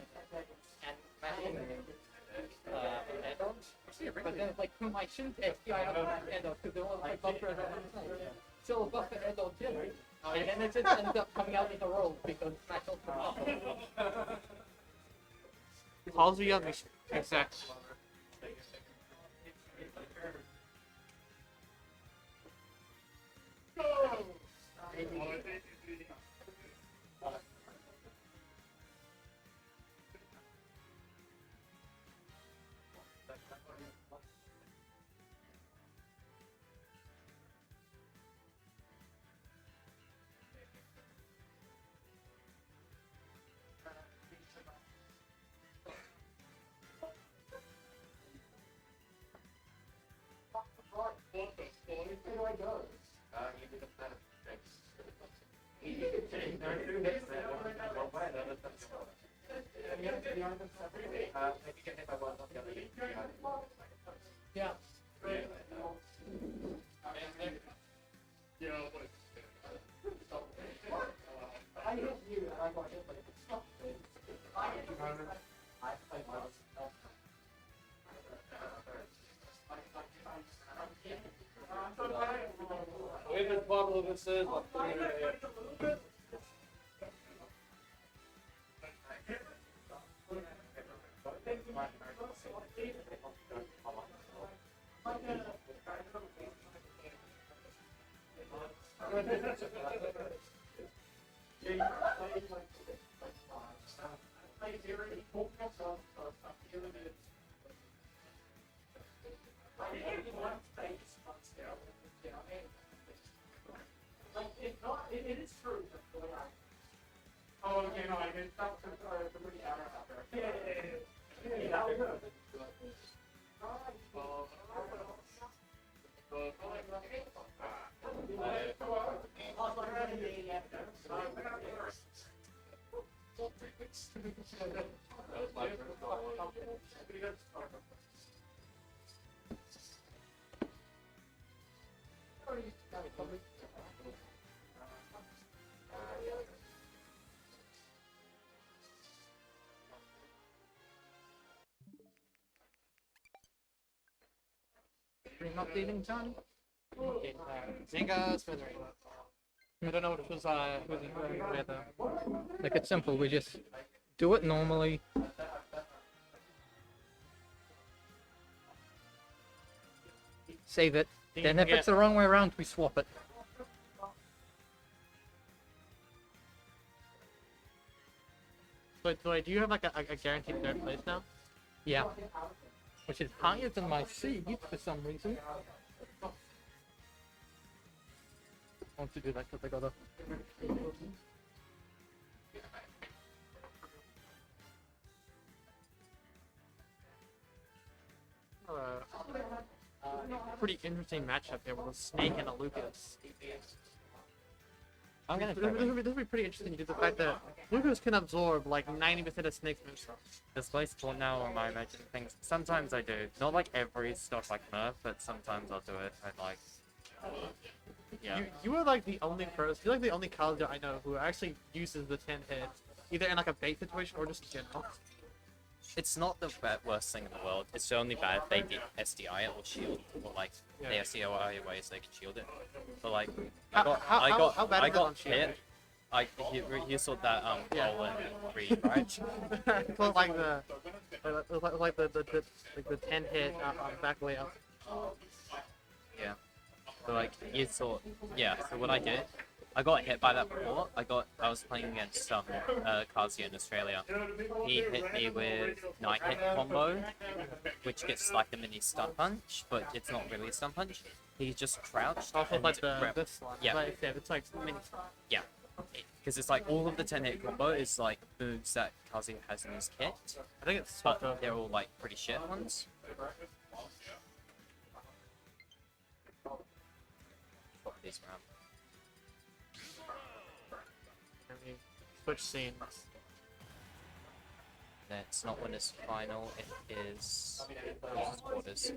but then like whom I shouldn't SDI out of Edo because they were like buffer Edo still buffer Edo did. And then it just ends up coming out in the roll because Smash Ultimate. Kazuya Mishima. Exactly. Yeah. I hit you and I got hit by David Pavlovich says, It is true. Oh, okay, no, I did stop the movie out there. Yeah. That was good. Stream updating time? Okay, Zynga Smithereen. I don't know who's with Like it's simple, we just do it normally. Save it. Then if it's the wrong way around, we swap it. So, do you have like a guaranteed third place now? Yeah. Which is higher than my seed for some reason. I want to do that because I got a... Pretty interesting matchup here with a Snake and a Lucas. I'm gonna This would be pretty interesting due to the fact that Lucas can absorb like 90% of Snake's moves. display support now on my imagined things. Sometimes I do. Not like every stuff like Nerf, but sometimes I'll do it. I like. Yeah. You are like the only person, you're like the only college I know who actually uses the 10 hit, either in like a bait situation or just in general. It's not the worst thing in the world. It's only bad if they did SDI it or shield, or like Yeah. they SDI ways they can shield it. But like, How bad I is it got on shield? hit. You saw that Yeah. roll and read, right? So like the 10 hit back way up. Yeah. So like you saw, yeah. So what I did, I got hit by that before. I was playing against Kazuya in Australia. He hit me with 9-hit combo, which gets like a mini stun punch, but it's not really a stun punch. He just crouched. Also and like the grabbed- this one. Yeah. Like, yeah, it's like mini. Yeah. Because it's like all of the 10-hit combo is like moves that Kazuya has in his kit, I think it's but swapped they're all like pretty shit ones. Swap these around. I mean, switch scenes. It's not winners final, it is losers quarters.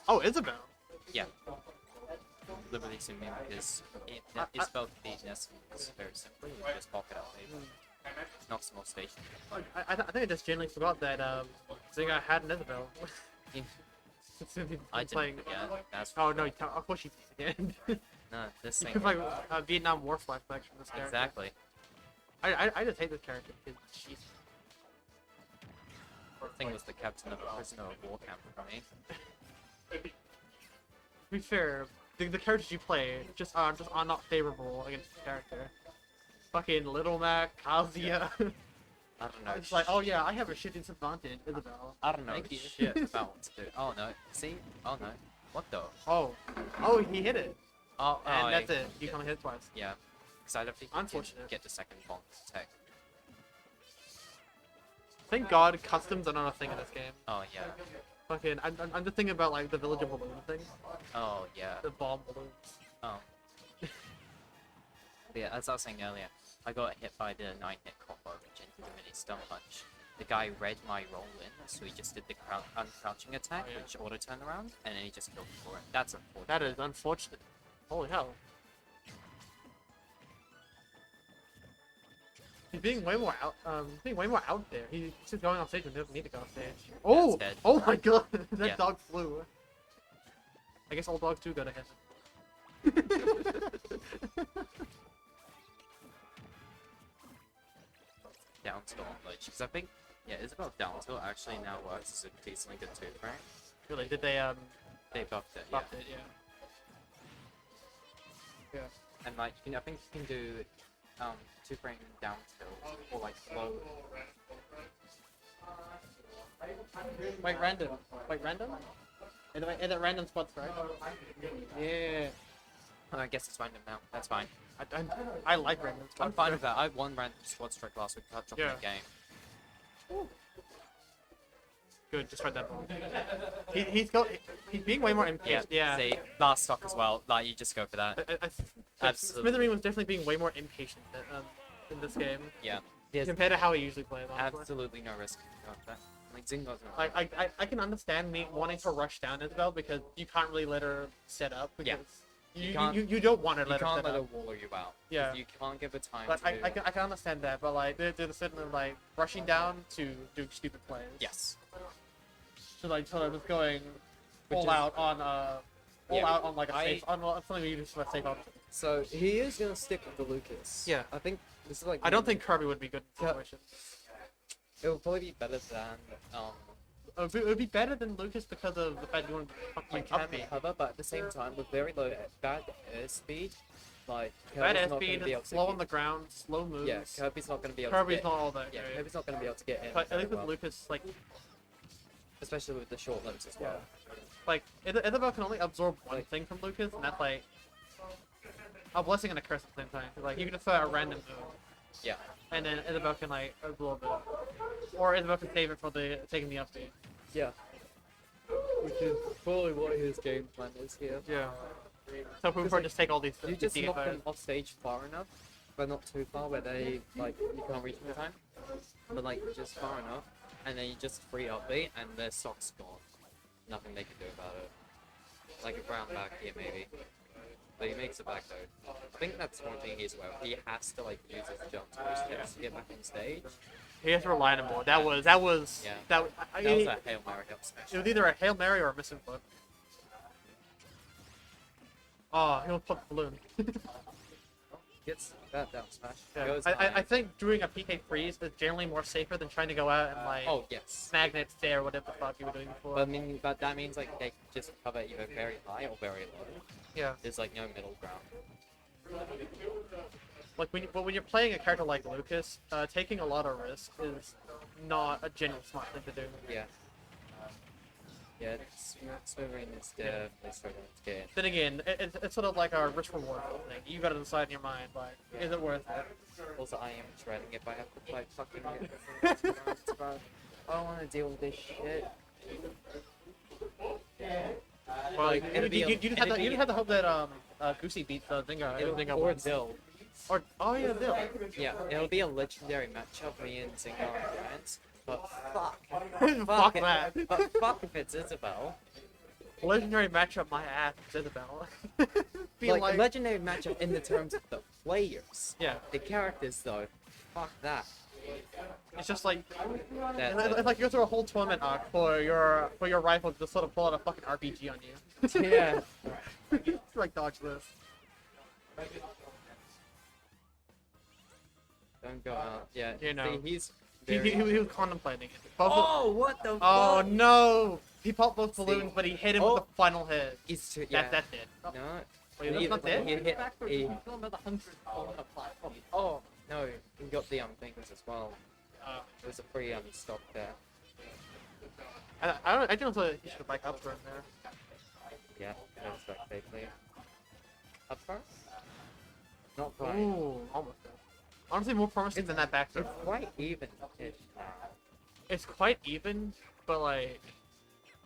Oh, Isabel. Yeah. Liberty Simeon because Isabel can beat Ness very simply. You just pocket out later. Knocks them off station. I think I just genuinely forgot that Zynga had an Isabel. I playing. didn't forget. That's Oh no, of course you did. no, this thing. Because like Vietnam War flashbacks from this character. Exactly. I just hate this character because she's. The thing was the captain of a prisoner of war camp for me. To be fair, the characters you play are not favorable against the character. Fucking Little Mac, Kazuya. I don't know. It's like, oh yeah, I have a shit disadvantage, Isabel. I don't know Thank you. shit about what to do. Oh no. See? Oh no. What the? Oh, he hit it, Oh, and that's yeah. it. You can only hit it twice. Yeah. Because I don't think you Unfortunate. can get the second bonk tech. Thank God, customs are not a thing in this game. Oh yeah. Fucking, I'm just thinking about like the Village of Balloon thing, Oh yeah. the bomb balloons. Oh. But yeah, as I was saying earlier, I got hit by the 9-hit combo, which ended the mini stun punch. The guy read my roll in, so he just did the uncrouching attack, Oh, yeah. which auto turned around, and then he just killed me for it. That's unfortunate. That is unfortunate. Holy hell. He's being way more out there. He's just going off stage when he doesn't need to go off stage. Oh! dead. Oh my god! that Yeah. dog flew. I guess all dogs do go to heaven. Down tilt on ledge, because I think, yeah, Isabel down tilt actually now works as a decently good 2-frame. Really? Did they They buffed it, buffed it? Yeah. Yeah. And like, I think you can do 2-frame down tilt, or like slow. Wait, random. Wait, random? And at random spots, right? Yeah. I guess it's random now, that's fine. I like random spots. I'm fine with that. I won random squad strike last week, touch on Yeah. the game. Good, just read that wrong. He's being way more Yeah, impatient. Yeah. see, last stock as well, like, you just go for that. Absolutely. Smithereen was definitely being way more impatient in this game Yeah. There's compared to how he usually plays. Honestly. absolutely no risk going for that. Like, Zingo's not. I can understand me wanting to rush down Isabel because you can't really let her set up because You don't want to You let her can't sit let out. her wall you out. 'cause Yeah. You can't give her time But to. I can understand that, but like they're sitting there like rushing down to do stupid plays. Yes. So like sort of just going Which all is- out on Yeah, out on like a I- safe on something you just want to safe option. So he is gonna stick with the Lucas. Yeah. I think this is like. I don't think Kirby would be good in Yeah. situation. it will probably be better than It would be better than Lucas because of the fact you want to you fucking can upbeat. cover, but at the same time with very low bad airspeed, like Bad Kirby's not airspeed, gonna be able to slow get- on the ground, slow moves. Yeah, Kirby's not gonna be able Kirby's to get. not all that Yeah, great. Kirby's not gonna be able to get in. But at very least with well, Lucas, like especially with the short limbs as well. Isabel can only absorb one Like- thing from Lucas, and that's like a blessing and a curse at the same time. 'Cause, like you can just throw out a random move, Yeah. and then Isabel can like absorb it, or Isabel can save it for the taking the upbeat. Yeah. Which is probably what his game plan is here. Yeah. So Pooper like, just take all these. You just knock DFOs. them off stage far enough, but not too far where they like you can't reach them in time. But like just far enough, and then you just free upbeat and their stock's gone. Nothing they can do about it. Like a brown back here maybe. But he makes it back though. I think that's one thing he's aware of. He has to like use his jumps or his steps to get back on stage. He has to rely on him more. That was Yeah. that was That was a Hail Mary up smash. it was either a Hail Mary or a missing flip. Oh, he'll put the balloon. Gets that down smash. Yeah. Goes I high. think doing a PK freeze is generally more safer than trying to go out and like Oh yes. magnet stare or whatever the fuck you were doing before. But I mean, but that means like they can just cover either very high or very low. Yeah. There's like no middle ground. Like when you're playing a character like Lucas, taking a lot of risk is not a genuine smart thing to do. Yeah. Yeah, Smithereens is definitely struggling to get in. Then again, it's sort of like a risk reward thing. You gotta decide in your mind, like, is it worth it? Also, I am shredding if I have to fight fucking get I don't want to deal with this shit. Well, Like, it'd be a- you just it'd be- have to hope that Goosey beats Zinga. Zinga Or wins. Dill. Or oh yeah, Dill. Yeah, it'll be a legendary matchup, me and Zinga and Giants. But fuck. Fuck it. that. But fuck if it's Isabel. Legendary matchup, my ass, Isabel. Be Like, legendary matchup in the terms of the players. Yeah. The characters, though, fuck that. It's just like That's it's like you go through a whole tournament arc for your rifle to just sort of pull out a fucking RPG on you. Yeah. Like dodge this. Don't go out. Yeah. You know. See, he's He very... was contemplating it. Both Oh, what the Oh fuck? no! He popped both See. balloons, but he hit him Oh. with the final hit. He's too... Yeah. That's it. Oh, No. wait, that's not it? He hit... He... Another 100 on a platform. Oh, no. He got the things as well. Uh, It was a free stock there. I don't know if he should have back up for him there. Yeah, that was back safely. Up front? Not quite. Ooh, almost there. Honestly, more promising than that back throw. It's quite even-ish now. It's quite even, but like,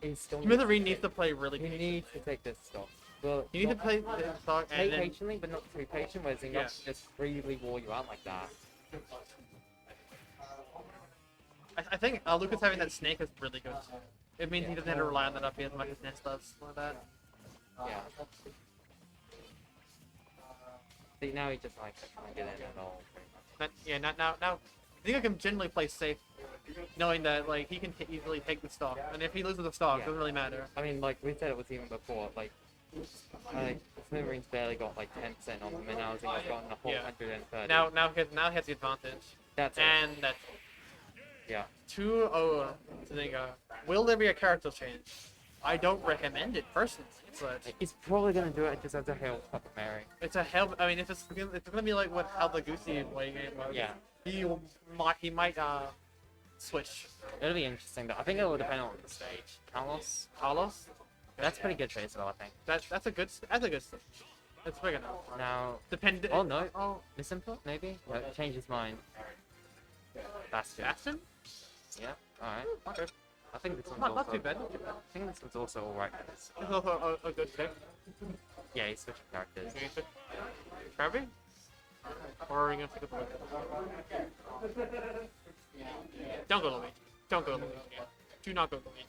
He's still... Smithereen needs to play really He patient. needs to take this stock. Well, You need to not- play the stock Play and then patiently, but not too patient, where Zinga Yeah. just freely wall you out like that. I think Lucas having that snake is really good too. It means he doesn't have to rely on that up as much as Ness does like that. Yeah. See, now he just like can't get in at all. pretty much. Now I think I can generally play safe, knowing that like he can easily take the stock, and if he loses the stock, it Yeah. doesn't really matter. I mean, like we said it was even before, like Smithereens barely got like 10% on them, and now Zinga's gotten a whole Yeah. 130. Now he has the advantage, that's it. and that's Yeah. 2-0 to Zinga. Will there be a character change? I don't recommend it personally, but He's probably gonna do it just as a Hail Fucking Mary. it's a hell. I mean, if it's gonna be like what how the Goosey way game was. Yeah. He might switch. It'll be interesting though. I think it will depend on the stage. Carlos? Carlos. That's pretty good trade as well, I think. That's a good stage. It's big enough. Now, Depend. oh no. Oh, Misinput maybe? No, change his mind. Bastion. Bastion. Yeah, alright. Okay. I think this one's Not also... too bad. I think this one's also alright. It's also a good pick. Yeah, he's switching characters. Kirby? Or are you gonna pick up Luigi? Don't go Luigi. Don't go Luigi. Do not go Luigi.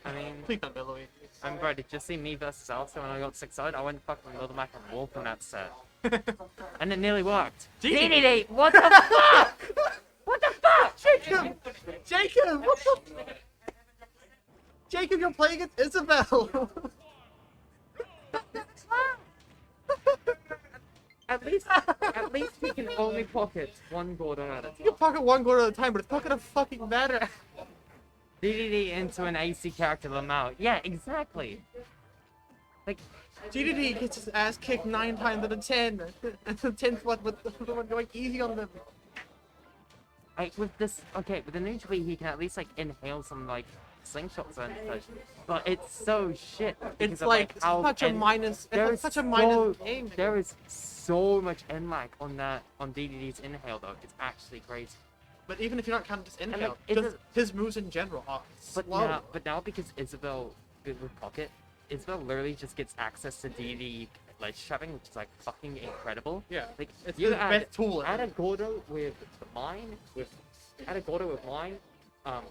I mean, Please don't Billowy. I'm bro, did you see me versus Alistair when I got 6-0'd? I went fucking Little Mac and Wolf on that set. And it nearly worked. DDD! What the fuck? What the fuck? Jacob! Jacob! What the? Jacob, you're playing against Isabel! At least he can only pocket one Gordon at a You can time. pocket one Gordon at a time, but it's not gonna fucking matter. DDD into an AC character Lamau. Yeah, exactly. Like, GDD gets his ass kicked 9 times out of 10. And the 10th one with the one going easy on them. with this, okay, with the new Tweet, he can at least like inhale some like slingshots and such. But it's so shit. because It's of, like how such a and minus. there It's like is such a minus so- game. There is so much end lag on DDD's inhale though. It's actually crazy. But even if you're not counting just And, inhale, like, it's just his moves in general are But slow. now because Isabel good with pocket, Isabel literally just gets access to DD ledge trapping, which is like fucking incredible. Yeah, Like it's you his add, best tool. add a Gordo with mine,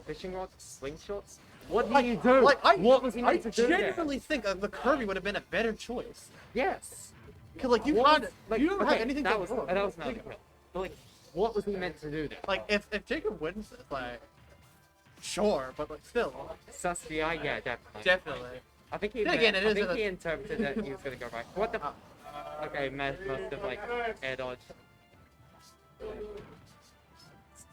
fishing rods, slingshots. What do you do? What was he I meant to do there? genuinely think the Kirby would have been a better choice. Yes. Cause like you What can't, was- like, you don't okay, have anything that to was do. that was another kill. But like, what was he meant to do there? Like if Jacob wins, it's like sure, but like still, Sus DI, yeah, definitely. definitely. I think he, Then again, it I is think a- he interpreted that he was gonna go right. What the? Okay, must have like air dodge.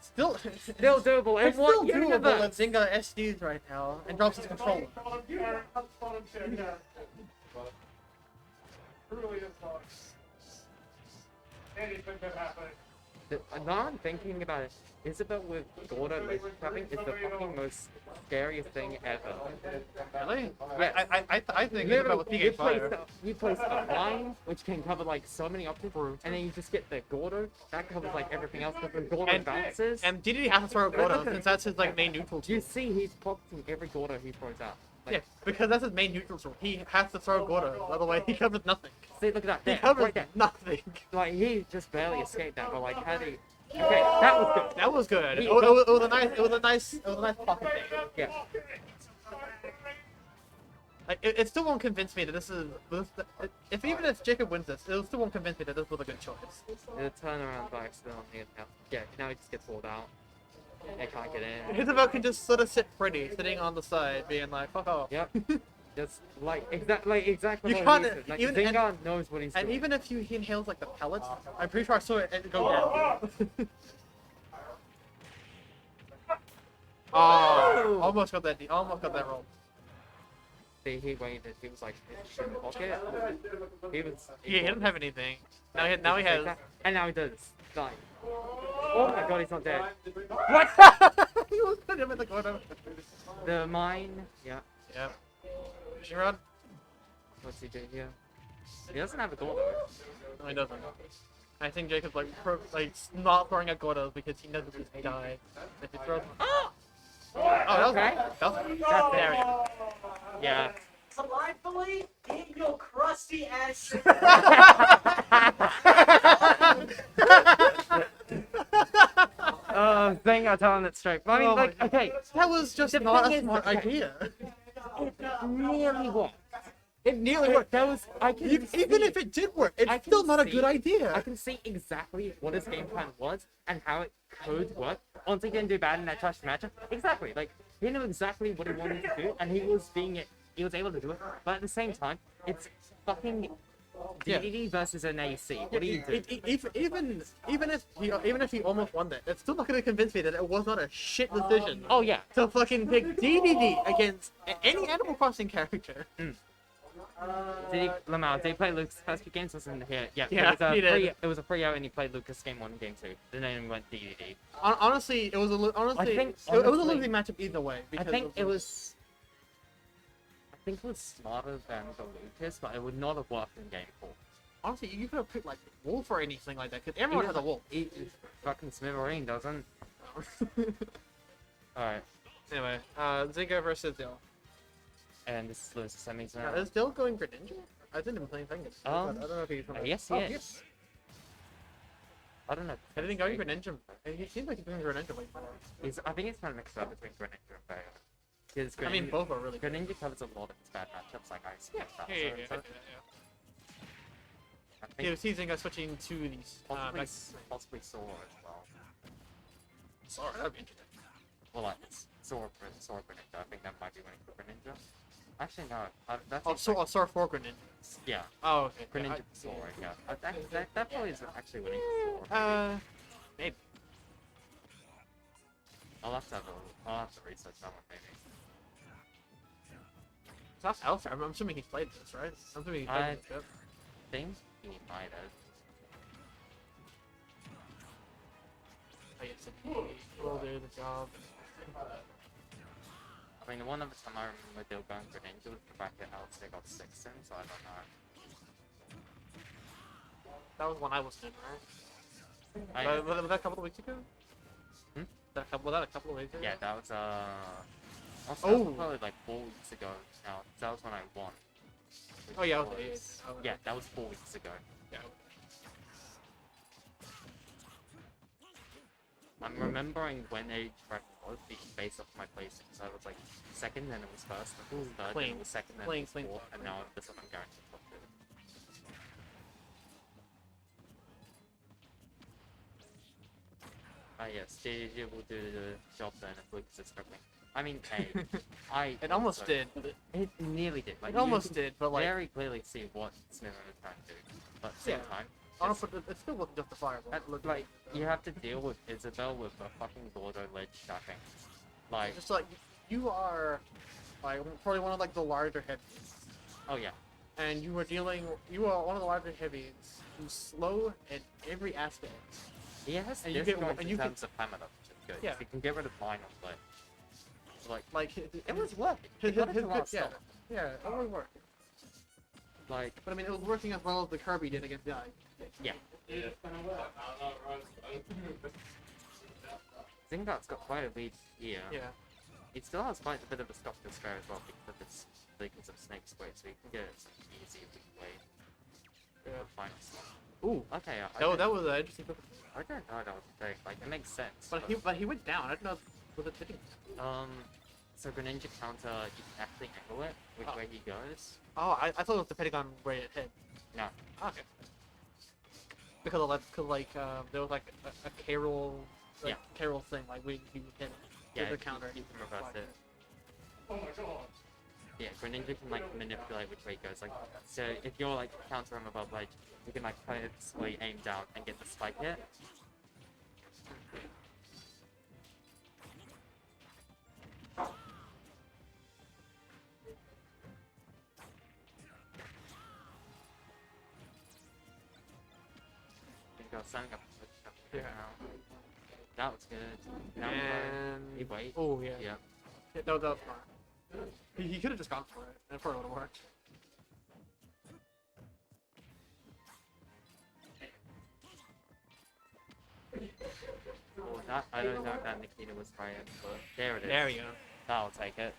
Still, Still doable. In it's what still doable universe? if Zinga SDs right now and drops his controller. Now I'm thinking about it. Isabel with Gordo laser trapping is the fucking most scariest thing ever. Really? Yeah. I think it's Literally, about with PK Fire. you place a line, which can cover like so many options, and then you just get the Gordo, that covers like everything else, because the Gordo And- bounces. And DDD has to throw Gordo since that's his like main neutral tool. You see he's pocketing every Gordo he throws out. Like, Yeah, because that's his main neutral tool. He has to throw Gordo, otherwise he covers nothing. see, look at that. He There, covers right there. nothing. Like, he just barely escaped that, but like, how do you... Okay, that was good. That was good. He- It was a nice pocket thing. Yeah. Like, it still won't convince me that even if Jacob wins this, it still won't convince me that this was a good choice. The turnaround by accident on the now. Yeah, now he just gets pulled out. They can't get in. Isabel can just sort of sit pretty, sitting on the side, being like, fuck off. Yep. Just exactly You what can't- he said. Like, even- Zingar knows what he's And doing. even if he inhales like the pellets, I'm pretty sure I saw it go down. Oh, almost got that roll. See, he waited. He was like, in the pocket. He was. He didn't have anything. Now he has. And now he does. Like, oh my god, he's not dead. He was putting him in the corner. The mine. Yeah. Yeah. Fishing rod? What's he doing here? He doesn't have a door. No, he doesn't. I think Jacob's like not throwing at Gordo because he knows he'll just die if he throws. Oh, that was Okay. that's there. Yeah. Delightfully in your crusty ass. Thing I telling it straight. But I mean, Oh my like, okay, That was just The not thing a is- smart okay. idea. it nearly worked. It nearly worked. That was. I can Even see- if it did work, it's I can still not a see- good I idea. can see exactly what his game plan was and how it could work. Once he didn't do bad in that trust matchup, exactly. Like he knew exactly what he wanted to do, and he was able to do it. But at the same time, it's fucking Yeah. DDD versus an AC. What do you do? Even if he almost won that, it's still not going to convince me that it was not a shit decision Oh yeah. to fucking pick DDD against any Animal Crossing character. Lamau, did he play Lucas first few games? Wasn't here? Yeah. Yeah, he did. It was a free out, and he played Lucas game 1 and game 2. The name went DDD. Honestly, it was a honestly- it was a losing matchup either way. I Because think of- it was. I think it was smarter than the Lucas, but it would not have worked in game 4. Honestly, you could have picked like Wolf or anything like that because everyone has a Wolf. Fucking Smithereene doesn't. Alright, Anyway, Zinga versus Dill. and this is Lewis semis Now, now. is Dill going Greninja? I didn't even play anything. I don't know if he's Yes, he is. I don't know. I didn't go Greninja. He seems like he's doing Greninja way more. I think he's trying to mix it up between Greninja and Vega. Because I mean, both are really good. Greninja covers a lot of its bad matchups, like Ice Yeah, Beam, yeah, yeah, Bowser, yeah, so yeah. I Yeah, think seeing Zinga switching to these. possibly Sora as well. Sorry, that'd be interesting. Well, like, it's Sora Greninja. I think that might be winning for Greninja. Actually, no. That's Oh, Sora for Greninja. Yeah. Oh, okay. Greninja for Sora, yeah. That probably is actually winning for Sora. Maybe. I'll have to research that one, maybe. So that's Alpha. I'm assuming he's played this, right? I'm assuming he's played this. Yep. Think he might have. I guess he will do the job. I mean, the one other time I remember they were going Greninja was the fact that Alex they got 6 in, so I don't know. That was when I was in, right? I- Was that a couple of weeks ago? Hmm? Was that a couple of weeks ago? Yeah, that was also, Oh! that was probably like 4 weeks ago now. That was when I won. Which Oh, yeah, okay. Yeah, that was 4 weeks ago. Yeah. I'm remembering when age bracket was based off my placing, so I was like second, then it was first, then it was third, then clean. it was second, then Clean, it was clean. fourth, and now this one I'm guaranteed top two. Yes, JJ will do the job then if Lucas is struggling. I mean, hey, It almost did. It nearly did. Like, It almost you can did, but like. very clearly see what Smith was trying to do, but at the same Yeah. time, Honestly, it still wasn't justifiable. like you have to deal with Isabel with a fucking Gordo ledge stacking. Like, Just like, you are like probably one of like the larger heavies. oh yeah, And you are one of the larger heavies who's slow in every aspect. he has And you this get- going and in you terms of stamina, which is good. Yeah. He can get rid of mine on ledge. Like, It was working. He got it to last yeah, stop. yeah, it always worked. Like, But I mean, it was working as well as the Kirby did against Yai. yeah. Zingart's got quite a lead here. Yeah. He still has quite a bit of a stock to spare as well because of Snake's weight, so he can get it easily played. Yeah. Final slot. Ooh. Okay, That was an interesting. I don't know that was a thing. Like, it makes sense. But he went down. I don't know. Was it hitting? So Greninja counter, you can actually angle it which way he goes. Oh, I thought it was depending on where it hit. No. Okay. Because of there was like a Carol, Yeah. Carol thing like we hit it. Yeah, the counter. you can reverse it. Oh my god. Yeah, Greninja can like manipulate which way it goes. Like, so if you're like counter him above ledge, you can like purposely aim down and get the spike hit. Go setting up Yeah. now. That was good. Now And he wait. oh yeah. Yeah. Yeah, that was smart. He could have just gone for it. And it probably would have worked. Oh, that I don't know if that Nikita was right, but there it is. There we go. I'll take it.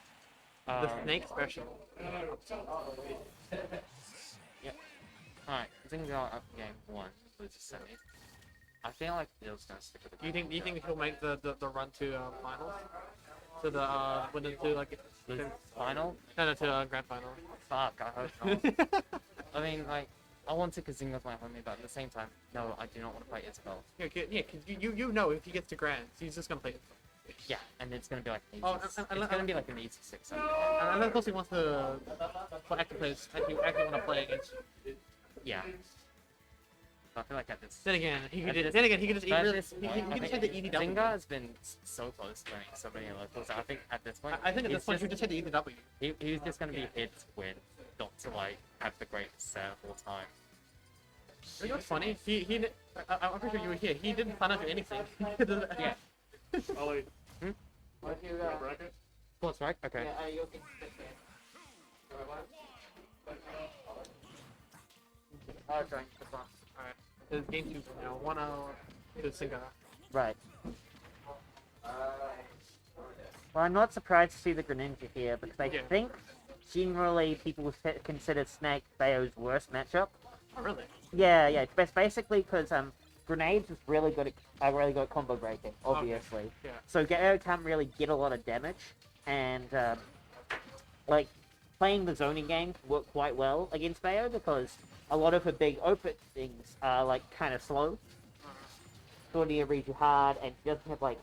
The snake special. Yeah. Alright, Zingar up game 1, loses semi. I feel like Bill's gonna stick with the Do you think he'll make the run to finals? To the when to like the final? No, to grand final. Fuck, I hope not. I mean, like, I want to because Zingar's my homie, but at the same time, no, I do not want to play Isabel. Yeah, cause you know if he gets to grand, he's just gonna play it. Yeah, and it's gonna be like an easy, Oh, it's gonna be like an easy 6. And of course he wants to actually want to play against. Yeah. I feel like at this. Then again, he could at just, this- he could just eat at really, this he point, could I just think hit the easy W. Zingar has been so close to winning so many locals. I think at this point, I think at this he's point he just hit the easy W. He's just gonna be here to win, not to like have the greatest set of all time. You know what's funny? I'm pretty sure you were here. He didn't plan out to anything. Yeah. Ollie. Hmm? What you got? Bracket? What's right? Okay. Okay. Alright. It's game 2 now. 1-0 to Zingar. Right. Well, I'm not surprised to see the Greninja here because I Yeah. think generally people would consider Snake Bayo's worst matchup. Oh really? Yeah, it's basically because Grenades is really good at combo breaking, obviously. Yeah. So Gaio can't really get a lot of damage. and like playing the zoning game worked quite well against Bayo because a lot of her big openings are like kind of slow. Claudia reads you hard, and she doesn't have like.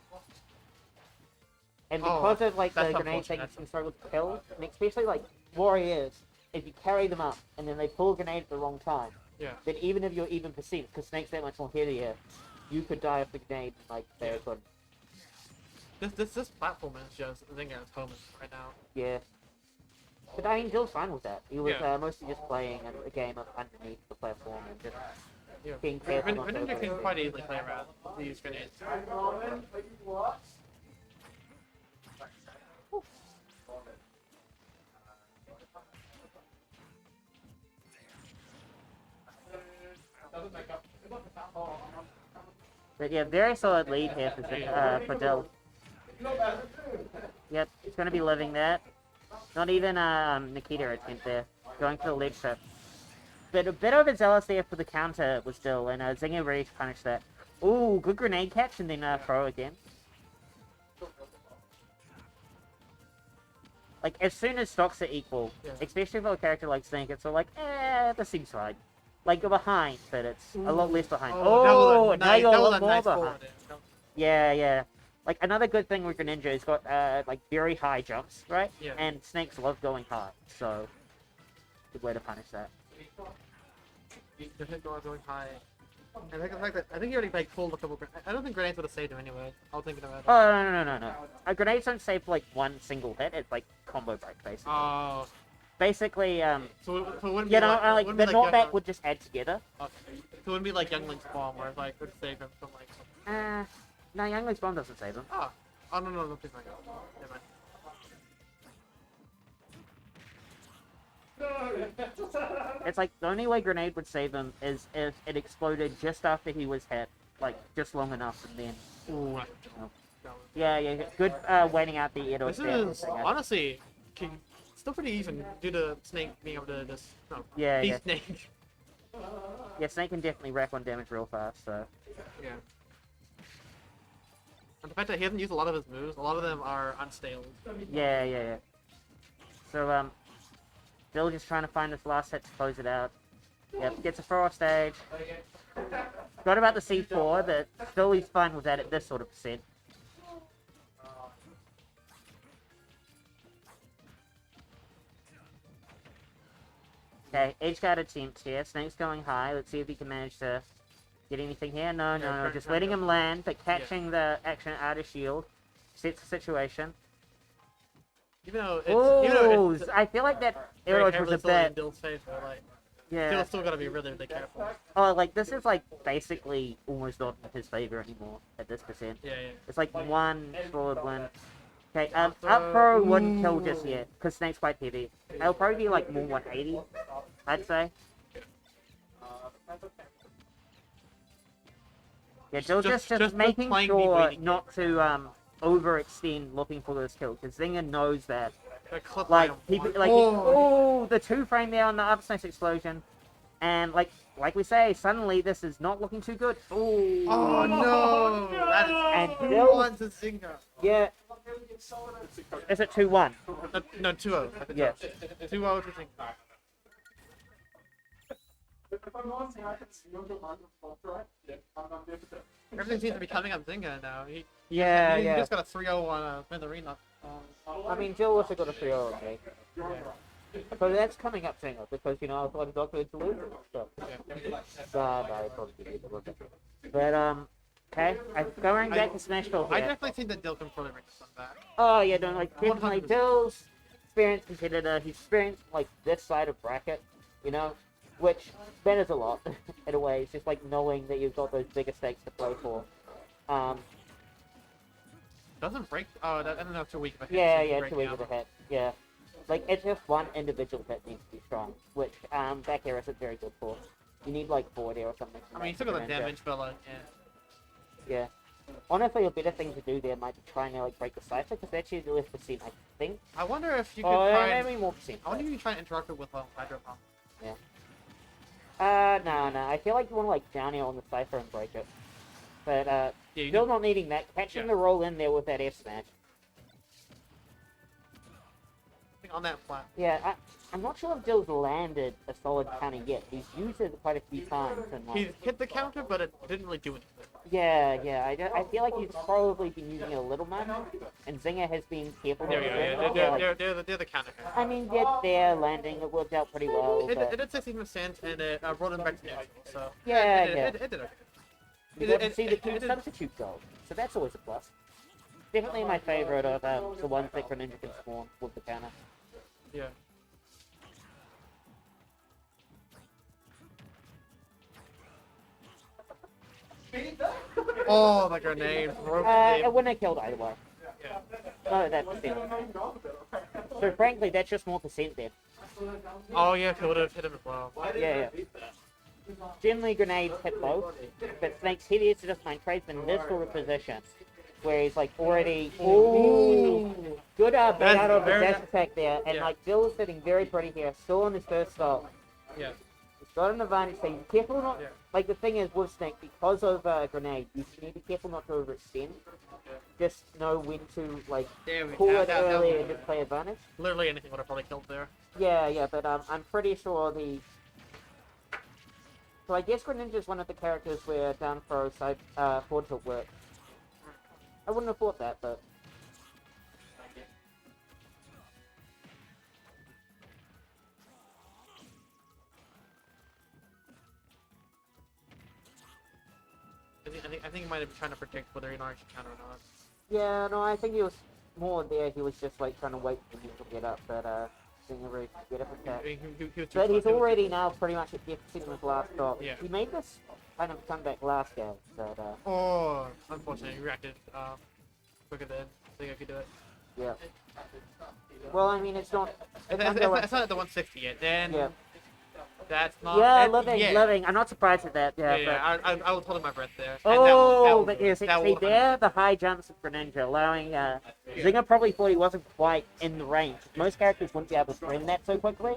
And because of like the that's grenade thing, unfortunate. you can struggle to kill, and especially like warriors, if you carry them up and then they pull a grenade at the wrong time, Yeah. then even if you're even percent, because Snake's that much more heavier, you could die off the grenade like Bayo couldn't. This platform is just Zynga's home right now. Yeah. But I mean, Dill's fine with that. He was Yeah. mostly just playing a game of underneath the platform and just Yeah. being careful. not to Ninja can overshoot. quite easily play around these grenades. But yeah, very solid lead here for Dill. Yep, he's going to be living that. Not even Nikita attempt there. Going for the leg trip. But a bit overzealous there for the counter was Dill, and Zynga ready to punish that. Ooh, good grenade catch, and then throw again. Like, as soon as stocks are equal, Yeah. especially for a character like Snake, it's all like, this seems fine. Like, you're behind, but it's a lot less behind. that Oh, was a now nice, you're that a was lot a more nice behind. forward. Yeah, yeah. Like, another good thing with Greninja is got, like, very high jumps, right? Yeah. And snakes love going high, so good way to punish that. The hit guard going high. And the fact that I think he already like pulled a couple. I don't think grenades would have saved him anyway. I was thinking about it. Oh, no. Grenades don't save for, like, one single hit. It's, like, combo break, basically. Oh, Basically, so it wouldn't you be know, like, wouldn't the be knockback Young- would just add together. Okay. So it wouldn't be like Youngling's bomb where it like would save him from like. No, Youngling's bomb doesn't save him. Oh, no, please not. Never mind. It's like the only way grenade would save him is if it exploded just after he was hit, like just long enough, and then. Ooh. Yeah. Good waiting out the Edo This spam is thing, I think. honestly still pretty even due to Snake being able to just Yeah, beat yeah. Snake. Yeah, Snake can definitely rack on damage real fast. So Yeah. And the fact that he hasn't used a lot of his moves, a lot of them are unstable. yeah. So Bill just trying to find this last hit to close it out. Yep, gets a throw off stage. Forgot about the C4, but still he's fine with that at this sort of percent. Okay, edge guard attempt here. Snake's going high. Let's see if he can manage to get anything here. No. Just letting him land, but catching the action out of shield. Sets the situation. Even though Oh, it's I feel like that very arrow was heavily a still in bit. Dill's favor, like Yeah. still gotta be really careful. Oh, like this is like basically almost not in his favor anymore at this percent. Yeah. It's like one forward one. Okay, up throw. throw wouldn't kill just yet because Snake's quite heavy. It'll probably be like more 180, I'd say. Yeah, Jill just making playing sure waiting. not to overextend looking for this kill because Zinger knows that. Clip Like him. people, like Oh. the 2-frame there on the up smash explosion, and like we say, suddenly this is not looking too good. Ooh. Oh no! That is And 2-1 to Zinger. Yeah. Is it 2-1? No, 2-0. Yeah. 2-0 to Zinger. Everything seems to be coming up Zinger now. He Yeah. just got a 3-0 on Mandarina. I mean, Jill also got a 3-0 on me. So that's coming up Zinger because you know I was like Doctor to lose it. So. No, probably did a little bit. But okay, going back to Smashville I here. definitely think that Dill can probably bring this one back. Oh yeah, no, like definitely 100%. Dill's experienced competitor. He's experienced like this side of bracket, you know, which matters a lot in a way. It's just like knowing that you've got those bigger stakes to play for. Doesn't break. Oh, I don't know. Too weak of a hit. Yeah, so you yeah, break too weak the of a armor. hit. Yeah, like it's just one individual hit needs to be strong, which back air isn't very good for. You need like forward air or something. to I mean, you make still got the Greninja. damage, but like, yeah. Yeah. Honestly, a better thing to do there might be trying to like break the cipher because that's usually less percent, I think. I wonder if you could Oh, try. maybe more percent. I wonder if you can try and interact it with Hydro Pump. No. I feel like you want to like down air on the cipher and break it. But Yeah, you still not needing that. Catching Yeah. the roll in there with that F smash. on that flat. Yeah, I'm not sure if Dill's landed a solid counter yet. He's used it quite a few times. And, like, He hit the counter, but it didn't really do anything. yeah. I feel like he's probably been using it a little much, and Zinger has been careful. There we go. with Yeah, it. they're the counter. I mean, they're landing. It worked out pretty well. It but- did 16% and it brought him back to neutral. So Yeah, it, yeah. It did okay. You got to It- see the it- two it- substitute goals, so that's always a plus. Definitely my favorite of the ones that Greninja can spawn with the counter. Yeah. Oh, the grenade broke It the. wouldn't have killed either way. No, that percent. So frankly, that's just more percent then. Oh yeah, it would have hit him as well. Yeah. Generally, grenades hit both, but Snake's heavier to just mind trades in this sort of position, where he's like already. Ooh, good bait That's out of the very- dash attack there, and yeah. like Bill's sitting very pretty here, still on his first stop. Yeah. He's got an advantage, so be careful not. Yeah. Like the thing is with Snake, because of grenade, you need to be careful not to overextend. Just know when to like There we pull go. it early and just play advantage. Literally anything would have probably killed there. Yeah, but I'm pretty sure the. So I guess Greninja is one of the characters where down throw side forward tilt works. I wouldn't have thought that, but I think he might have been trying to predict whether Inari should counter or not. yeah, no, I think he was more there. He was just like trying to wait for him to get up, but seeing a very get up attack. He was too But slow- he's he was already now pretty much at deficit in his last stop. Yeah. He made this kind of comeback last game, but Oh, unfortunately, he reacted quicker than I think I could do it. yeah. Well, I mean, it's not. It's under not at the 160 yet. Then Yeah. that's not. Yeah, it living. yet. I'm not surprised at that. Yeah, Yeah, but. I was holding my breath there. And Oh, that but yeah, see, that see will- there, the high jumps of Greninja, allowing Zinger probably thought he wasn't quite in the range. Most characters wouldn't be able to sprint that so quickly,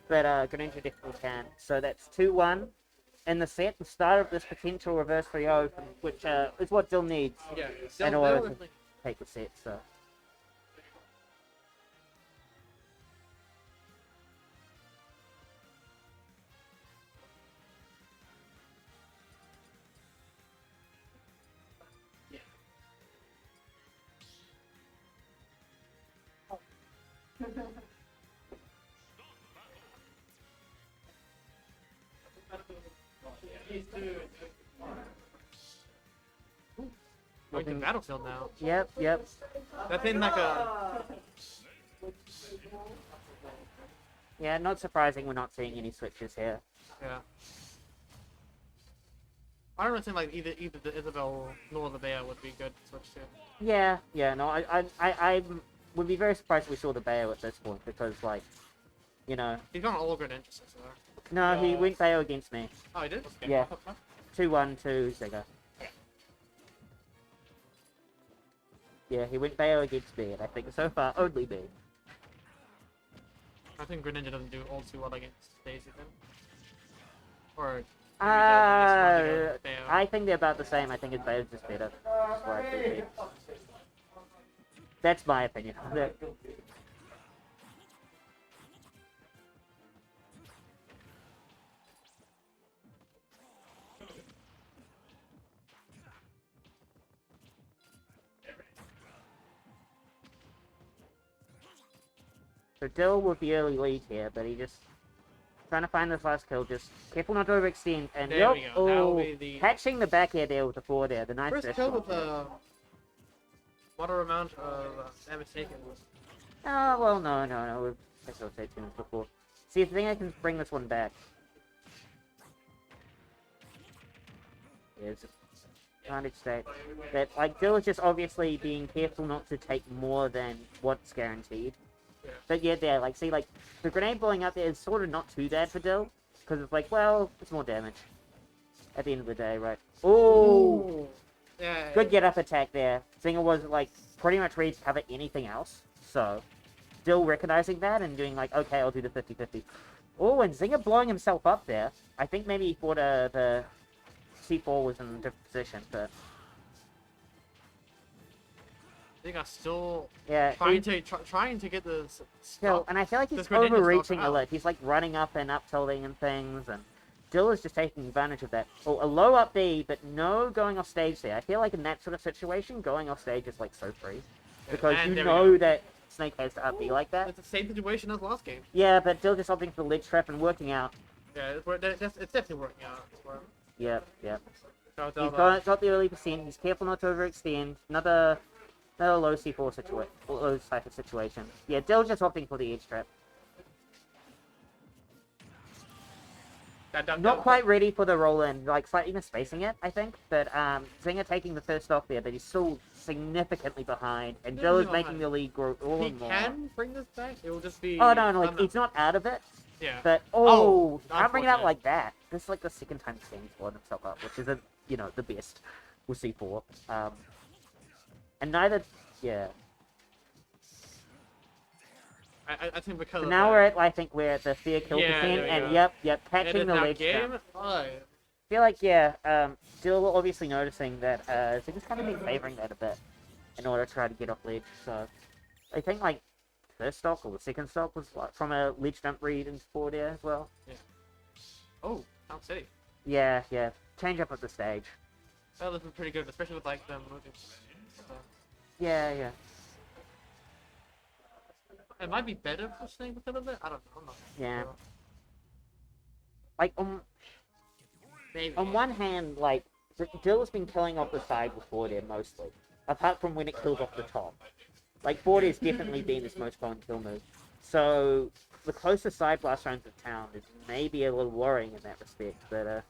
but Greninja definitely can. So that's 2-1 in the set, the start of this potential reverse 3-0, which is what Dill needs Yeah, in order to take the set. So. Going to the battlefield now. Yep. That's in like a. Yeah, not surprising we're not seeing any switches here. Yeah. I don't think like either the Isabel nor the Bea would be good to switch to. Yeah, no, I would be very surprised if we saw the Bayo at this point because, like, you know, He's got an all Greninja so far. no, he went Bayo against me. Oh, he did? Yeah. 2-1 to Zinger. Yeah, he went Bayo against me, and I think so far only me. I think Greninja doesn't do all too well against Daisy then. Or. maybe does at least one against Bayo. I think they're about the same. I think his Bayo's just better. That's what I think. That's my opinion. So Dill with the early lead here, but he just trying to find this last kill. Just careful not to overextend. And There yup, we go. That'll oh, be the- catching the back air there with the forward air. The nice First dash kill shot. with a moderate amount of damage taken. Oh, well, no. We've facilitated this before. See, if I think I can bring this one back. There's advantage state. That, like, Dill is just obviously being careful not to take more than what's guaranteed. Yeah. But yeah, there, like, see, like, the grenade blowing up there is sort of not too bad for Dill. Because it's like, well, it's more damage. At the end of the day, right? Ooh! Yeah. Good get up attack there. Zinger was like pretty much ready to cover anything else. So, still recognizing that and doing like, okay, I'll do the 50-50. Oh, and Zinger blowing himself up there. I think maybe he thought the C4 was in a different position, but think are still Yeah, trying to get the Still, and I feel like he's this Greninja stock overreaching a out. lot. He's like running up and up tilting and things, and Dill is just taking advantage of that. Oh, a low up B, but no going off stage there. I feel like in that sort of situation, going off stage is like so free. Because And you there we know go. that Snake has to up B like that. It's the same situation as last game. Yeah, but Dill just opting for the ledge trap and working out. Yeah, it's definitely working out. Yep, yep. No He's doubt got the early percent. He's careful not to overextend. Another low C4 situation, low cypher situation. Yeah, Dill just opting for the edge trap. Not quite ready for the roll in, like slightly misspacing it, I think. But Zinger taking the first stock there, but he's still significantly behind, and Dill is making the lead grow all He more. can bring this back. It will just be. Oh no, like he's not out of it. Yeah. But Oh, can't bring it out unfortunate. like that. This is like the second time he's blown himself up, which isn't, the best with C4. And neither, yeah. I think because So of now that. we're at, I think we're at the fear kill Yeah, percent, there we and go. yep, catching And the now ledge game trap. 5. I feel like, yeah, still obviously noticing that Zinger's kind of been favoring that a bit in order to try to get off ledge. So I think like first stock or the second stock was like, from a ledge jump read and forward air as well. Yeah. Oh, Town City. Yeah, yeah. Change up at the stage. Well, this is pretty good, especially with like them moving. Yeah, yeah. It might be better for Snake because of it. I don't know. I'm not Yeah. sure. Like Maybe. on one hand, like Dill has been killing off the side with forward air mostly, apart from when it kills off the top. Like forward air's definitely been his most common kill move. So the closest side blast rounds of town is maybe a little worrying in that respect, but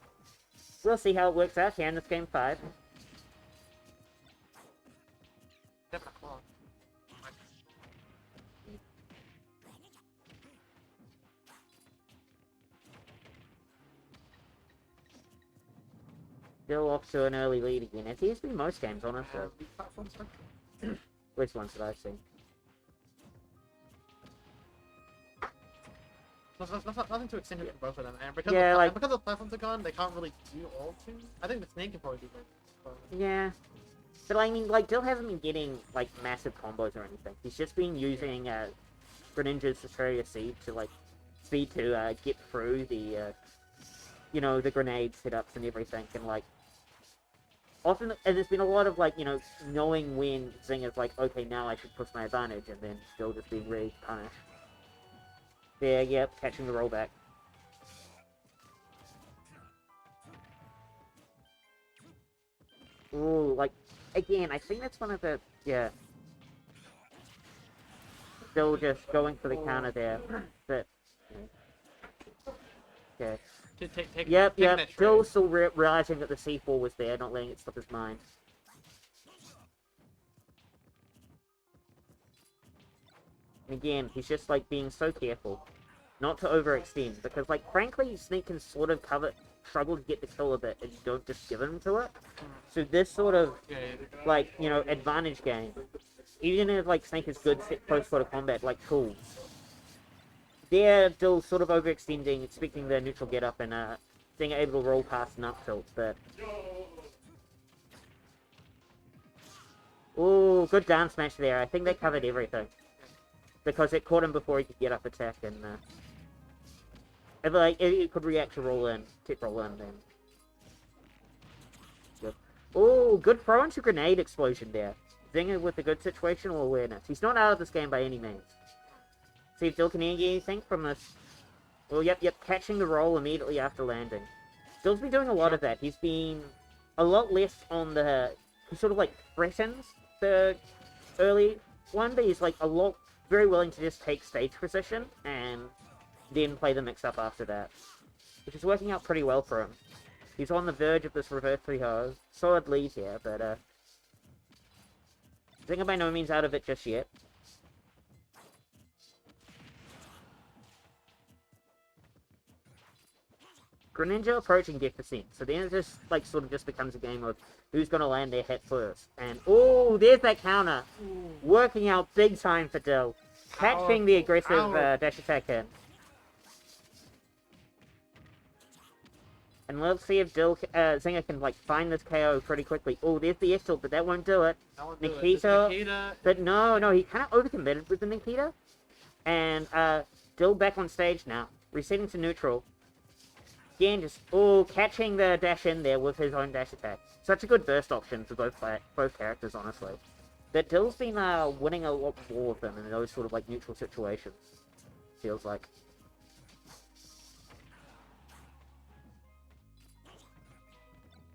we'll see how it works out here in this game 5. Definitely claw. Dill off to an early lead again, as he has been most games, honestly. At least ones that I've seen. Nothing too extended for both of them, and because Yeah, because the platforms are gone, they can't really do all two. I think the Snake can probably do both. Yeah. But I mean, like, Dill hasn't been getting, like, massive combos or anything. He's just been using, Greninja's Australia Seed to, like, get through the, the grenade setups and everything, and, like, often, and there's been a lot of, like, knowing when Zinger's like, okay, now I should push my advantage, and then Dill just being really punished. There, yep, catching the rollback. Ooh, like, again, I think that's one of the, yeah. Still just going for the counter there, but, okay. Yep, Still realizing that the C4 was there, not letting it slip his mind. And again, he's just, like, being so careful not to overextend, because, like, frankly, Snake can sort of struggle to get the kill a bit if you don't just give him to it. So this sort of, like, advantage game, even if, like, Snake is good close quarter combat, like, cool. They're still sort of overextending, expecting the neutral get up and being able to roll past an up tilt, but... Ooh, good down smash there. I think they covered everything. Because it caught him before he could get up attack, and if, like, it could react to roll in, tip roll in then. Good. Ooh, good throw into grenade explosion there. Zinger with a good situational awareness. He's not out of this game by any means. See if Dill can get anything from this. Oh, yep, catching the roll immediately after landing. Dill's been doing a lot of that. He's been a lot less on the... He sort of, like, threatens the early one, but he's, like, very willing to just take stage position and then play the mix-up after that. Which is working out pretty well for him. He's on the verge of this reverse 3-0. Solid lead here, but, Zinger by no means out of it just yet. Greninja approaching deficit, so then it just, like, sort of just becomes a game of who's gonna land their hit first. And, oh, there's that counter! Working out big time for Dill. Catching the aggressive dash attack in. And let's see if Zinger can like find this KO pretty quickly. Oh, there's the Eshel, but that won't do it. That won't do it. Nikita, Nikita. but no, he kind of overcommitted with the Nikita. And Dill back on stage now, resetting to neutral. Again, just catching the dash in there with his own dash attack. Such a good burst option for both characters, honestly. But Dill's been winning a lot more of them in those sort of like neutral situations. Feels like.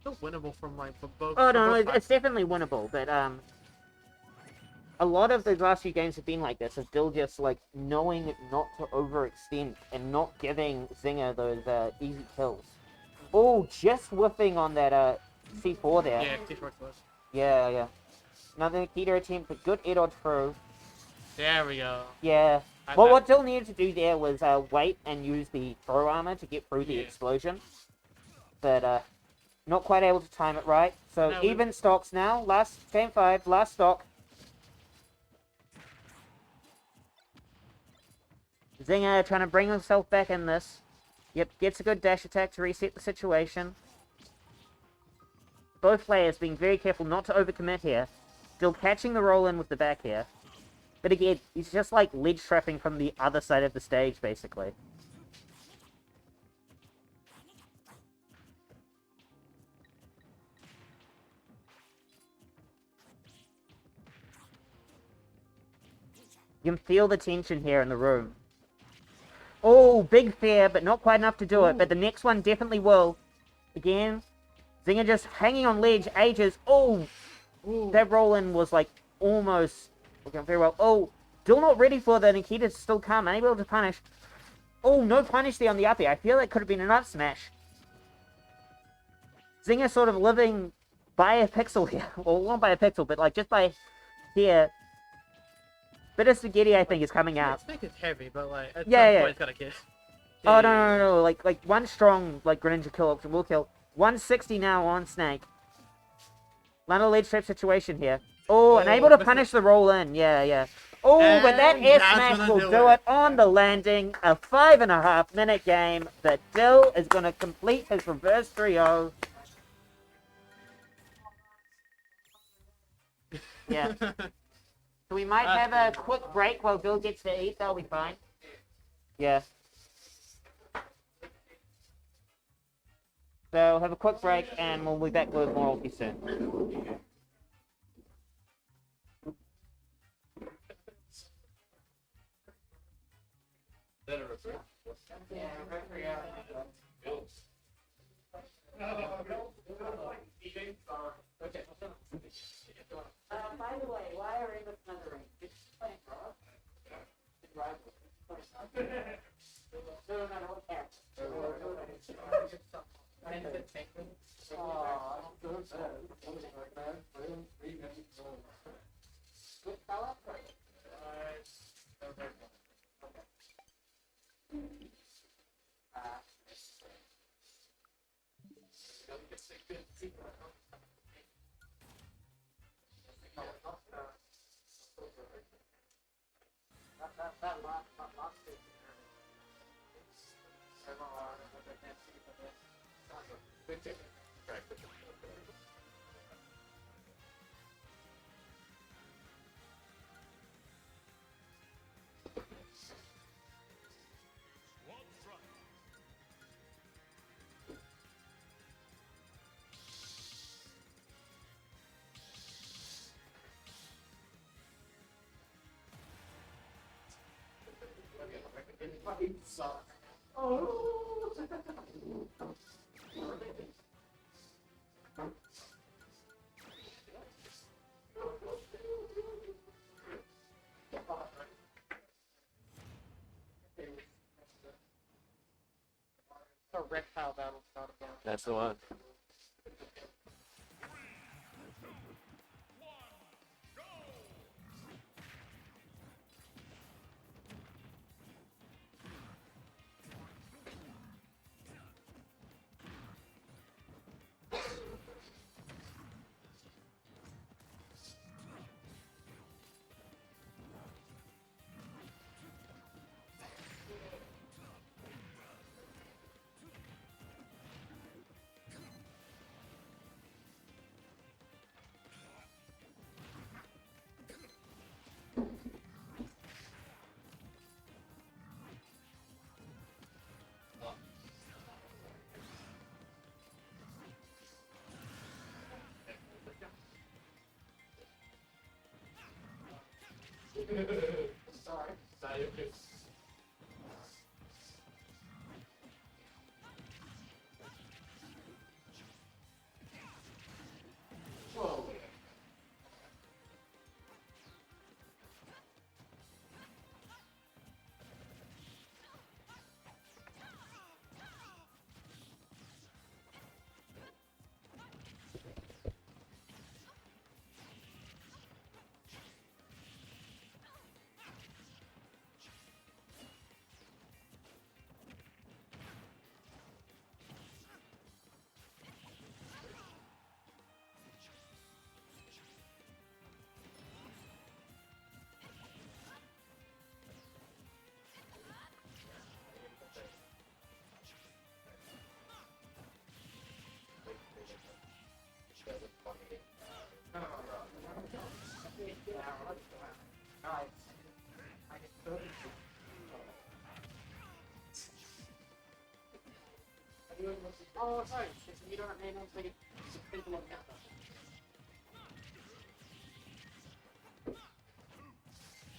Still winnable from both. Oh from no, both it's sides. definitely winnable. But a lot of the last few games have been like this. Of Dill just like knowing not to overextend and not giving Zinger those easy kills. Oh, just whiffing on that C4 there. Yeah, T-Short was. Yeah. Another Nikita attempt, but good air dodge through. There we go. Yeah. I Well, bet. what Dill needed to do there was wait and use the throw armor to get through the Yeah. explosion. But not quite able to time it right. So No, we- even stocks now. Last game 5, last stock. Zinger trying to bring himself back in this. Yep, gets a good dash attack to reset the situation. Both players being very careful not to overcommit here. Still catching the roll in with the back here. But again, he's just like ledge trapping from the other side of the stage, basically. You can feel the tension here in the room. Oh, big fair, but not quite enough to do it. But the next one definitely will. Again, Zinger just hanging on ledge ages. Oh, that roll-in was like almost working very well. Oh, still not ready for the Nikita to still come. Unable to punish. Oh, no punish there on the up air. I feel that could have been an up smash. Zinger sort of living by a pixel here. Well, not by a pixel, but like just by here. Bit of spaghetti, I think, is coming out. Snake is heavy, but like at Yeah, some yeah. point it's got a kiss. Oh, no. Like one strong, like, Greninja kill option will kill. 160 now on Snake. Lando lead trap situation here. Oh, and able to punish the roll in. Yeah. Oh, but that And air that's smash gonna will do do it. it on the landing. A 5.5 minute game. But Dill is going to complete his reverse 3-0. Yeah. So we might have a quick break while Bill gets to eat. That'll be fine. Yeah. So have a quick break and we'll be back with more Ulti soon. By the way, why are in the thundering? It's playing Rob. No, what Good fella? A reptile battle started. That's the one. Sorry. Whoa. Oh, sorry. You don't have anything to take a look at that.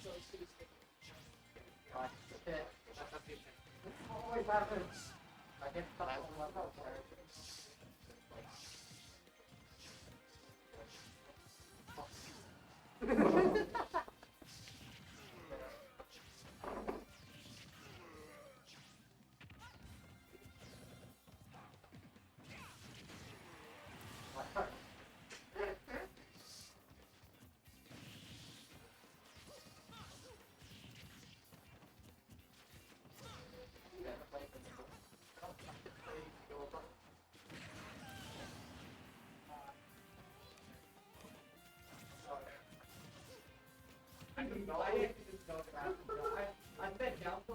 So it's good. Right. Okay. Always happens. I get stuck on my phone. I bet down to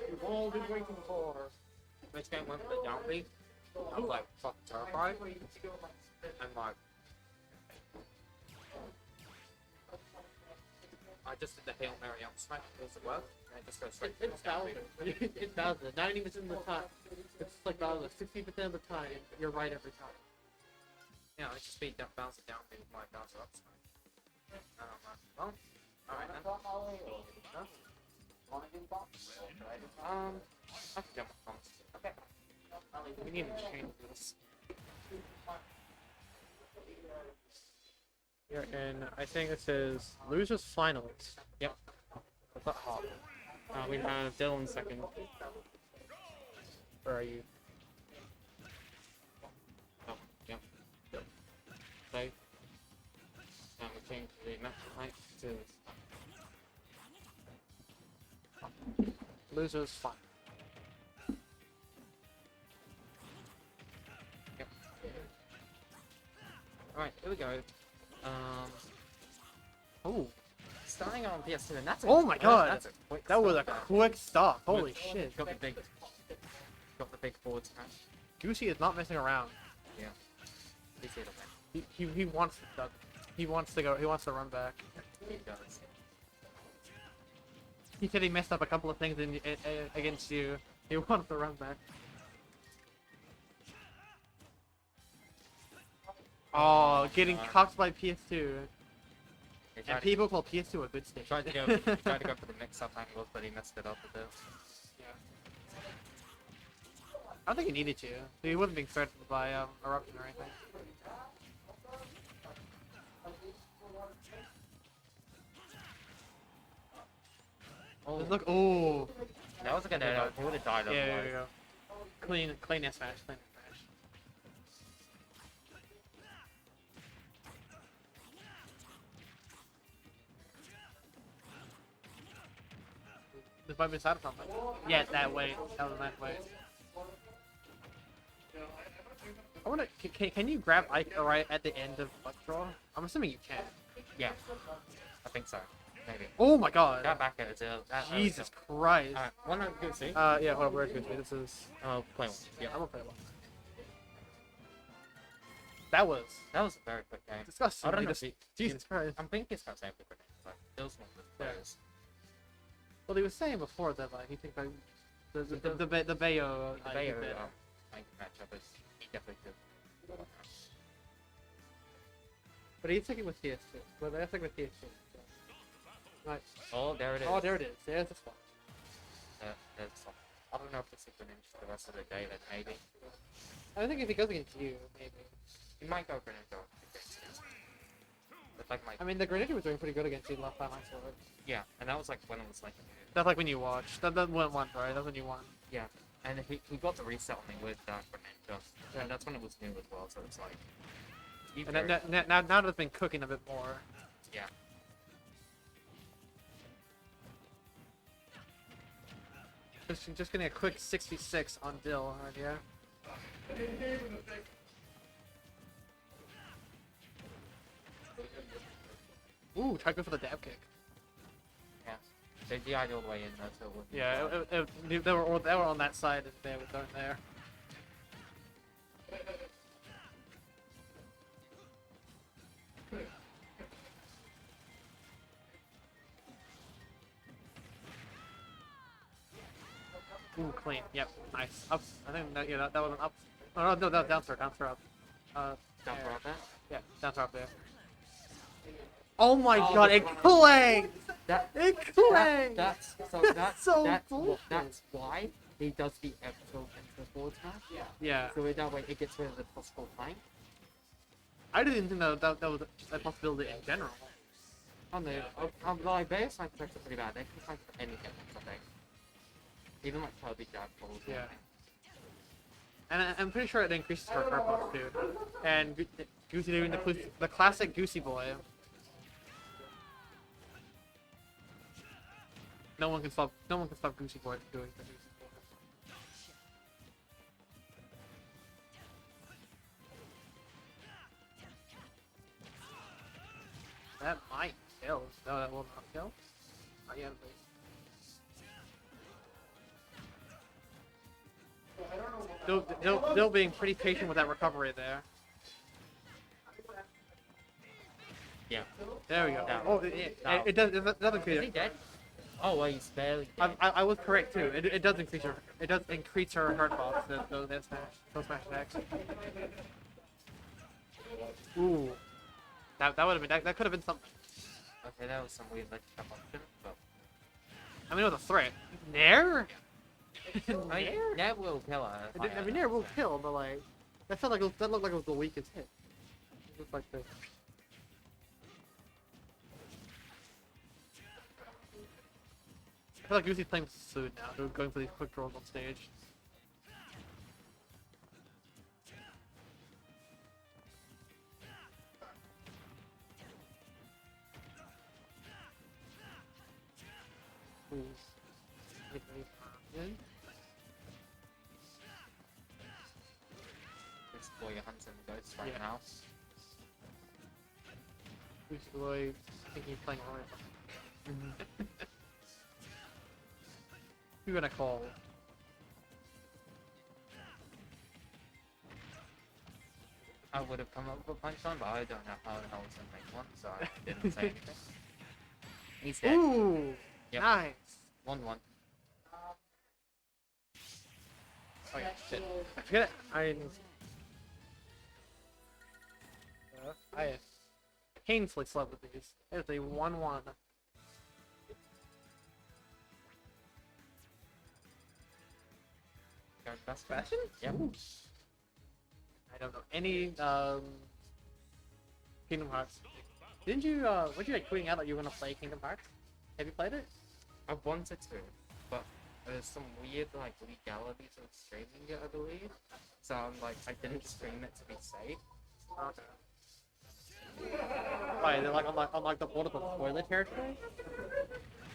We've all been waiting for. This game went for the down beat. I'm like fucking terrified. And like, I just did the Hail Mary up smash. Does it work? And it just goes straight to It's Bowser. It's Bowser. 90% of the time. It's like Bowser. 60% of the time, you're right every time. Yeah, I just speed that Bowser down beat with my Bowser up smash. Well, alright then. Huh? I forget my comments. Okay. We need to change this. You're in, I think this is Losers Finals. Yep. But hard. We have Dylan second. Where are you? Oh, yep. So, and we change the match height to Losers Finals. Yep. Alright, here we go. Oh, starting on PS2, and that's Oh my god! That's a quick That was a start there. quick stop. Holy With- shit. Got the big forward smash. Goosey is not messing around. Yeah. He's here to win. He wants to. He wants to go. He wants to run back. He does. He said he messed up a couple of things against you. He wants to run back. Oh, getting cocked by PS2. He And tried, people call PS2 a good stage. tried to go for the mix-up angles, but he messed it up a bit. I don't think he needed to. He wasn't being threatened by eruption or anything. Oh, Look, oh, that was a good edit. He would have died yeah, otherwise. there you go. Clean air smash, clean air smash. This might be side from it. Yeah, that way. That was that way. I wonder, can you grab Ike right at the end of Buck Draw? I'm assuming you can. Yeah, I think so. Maybe. Oh my god. Got back at it. Jesus Christ. Alright, one of good see. Yeah, hold on, where's Goosey? This is. Oh, play one. Yeah, I'm gonna play one. That was that was a very quick game. disgusting. I don't know Just- if Jesus Christ. I'm thinking it's got same for grenades. Like, those ones with players. Well, he was saying before that like he thinks like the Bayo The Bayo like, matchup is he definitely could. but he's taking with TS2. But they're taking with TS2. So. Nice. Oh, there it is. Oh, there it is. There's the spot. There's some. I don't know if this is Greninja for the rest of the day, then maybe. I think if he goes against you, maybe. He might go Greninja against you. But like my I mean, the Greninja was doing pretty good against you last time I saw it. yeah, and that was like when it was like That's like when you watched. That went once, right? That's when you won. yeah, and he got the reset on me with Greninja, and that's when it was new as well. So it's like And now that it's been cooking a bit more. yeah. Just getting a quick 66 on Dill right here. Ooh, try to go for the dab kick. Yeah, they DI'd all the way in there, so it wouldn't. Yeah, they were on that side and they weren't there. Ooh, clean. Yep, nice. Up. I think that that was an up. Oh no, that was down throw up. Down there. for up there. Yeah, down throw up there. Oh my god, it clanged! It clanged! That's so that's why he does the extra forward smash. Yeah. So that way it gets rid of the possible flank. I didn't think that was just a possibility in general. Oh no, like their side effects are pretty bad. They can fight for any hitbox, I think. Even like Kirby jab pulls. Yeah. And I'm pretty sure it increases her purple too. And Goosey doing the classic Goosey boy. No one can stop Goosey boy from doing the Goosey boy. That might kill. No, that will not kill. Not yet, at least. Still being pretty patient with that recovery there. Yeah. There we go. Down. Oh, it Down. doesn't Is he increase. dead? Oh, well, he's barely dead. I was correct too. It does increase her. It does increase her hurt box. Those smash attacks. Ooh, that would have been that could have been something. Okay, that was some weird like jump option, but I mean, it was a threat. Nair. Nair? That will kill her. I mean, Nair will kill, but like that felt like that looked like it was the weakest hit. It was like this. I feel like Goosey's playing Sood now. They're going for these quick draws on stage. Ooh. Explore your hunts and ghosts right Yeah. now. Goosey boy thinking he's playing Royal. Who gonna call? I would have come up with a punch-on, but I don't know how the hell to make one, so I didn't say anything. He's dead. Ooh, Yep. nice. 1-1. Oh yeah, shit. I forget. I painfully slept with these. It's a 1-1. Best Bastion? Yep. Ooh. I don't know any Kingdom Hearts. Didn't you weren't you like tweeting out that you were gonna play Kingdom Hearts? Have you played it? I wanted to, but there's some weird like legalities of streaming it, I believe. So I'm like, I didn't stream it to be safe. Okay. Why, they're like on like the border of the spoiler territory?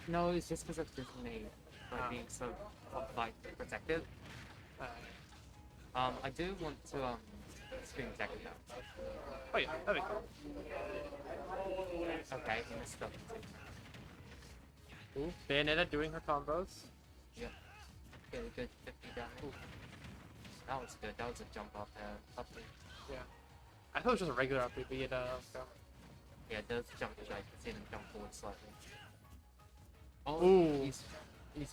No, it's just because of Disney like being so like protected. I do want to stream Tekken now. Oh yeah, that'd be cool. Okay, he missed up. Ooh, Bayonetta doing her combos. Yeah. Get a good 50 damage. Ooh. That was good. That was a jump up there. Upbeat. Yeah. I thought it was just a regular upbeat, but Yeah, it does jump. I can see them jump forward slightly. Oh, Ooh. He's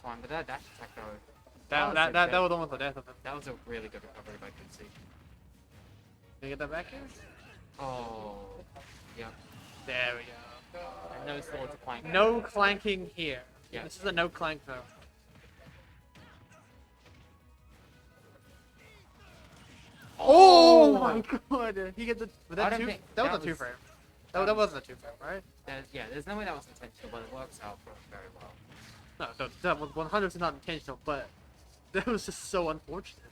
fine, but that dash attack though. That was almost the death of him. That was a really good recovery by Quincy. Can you get that back in? Oh, yeah. There we go. And no swords are clanking. No clanking here. Yeah. This is a no clank though. Oh my god! He gets the. Was I that don't two? think That was that a two was- frame. That wasn't a two frame, right? Yeah, there's no way that was intentional, but it works out for him very well. No, that was 100% not intentional, but that was just so unfortunate.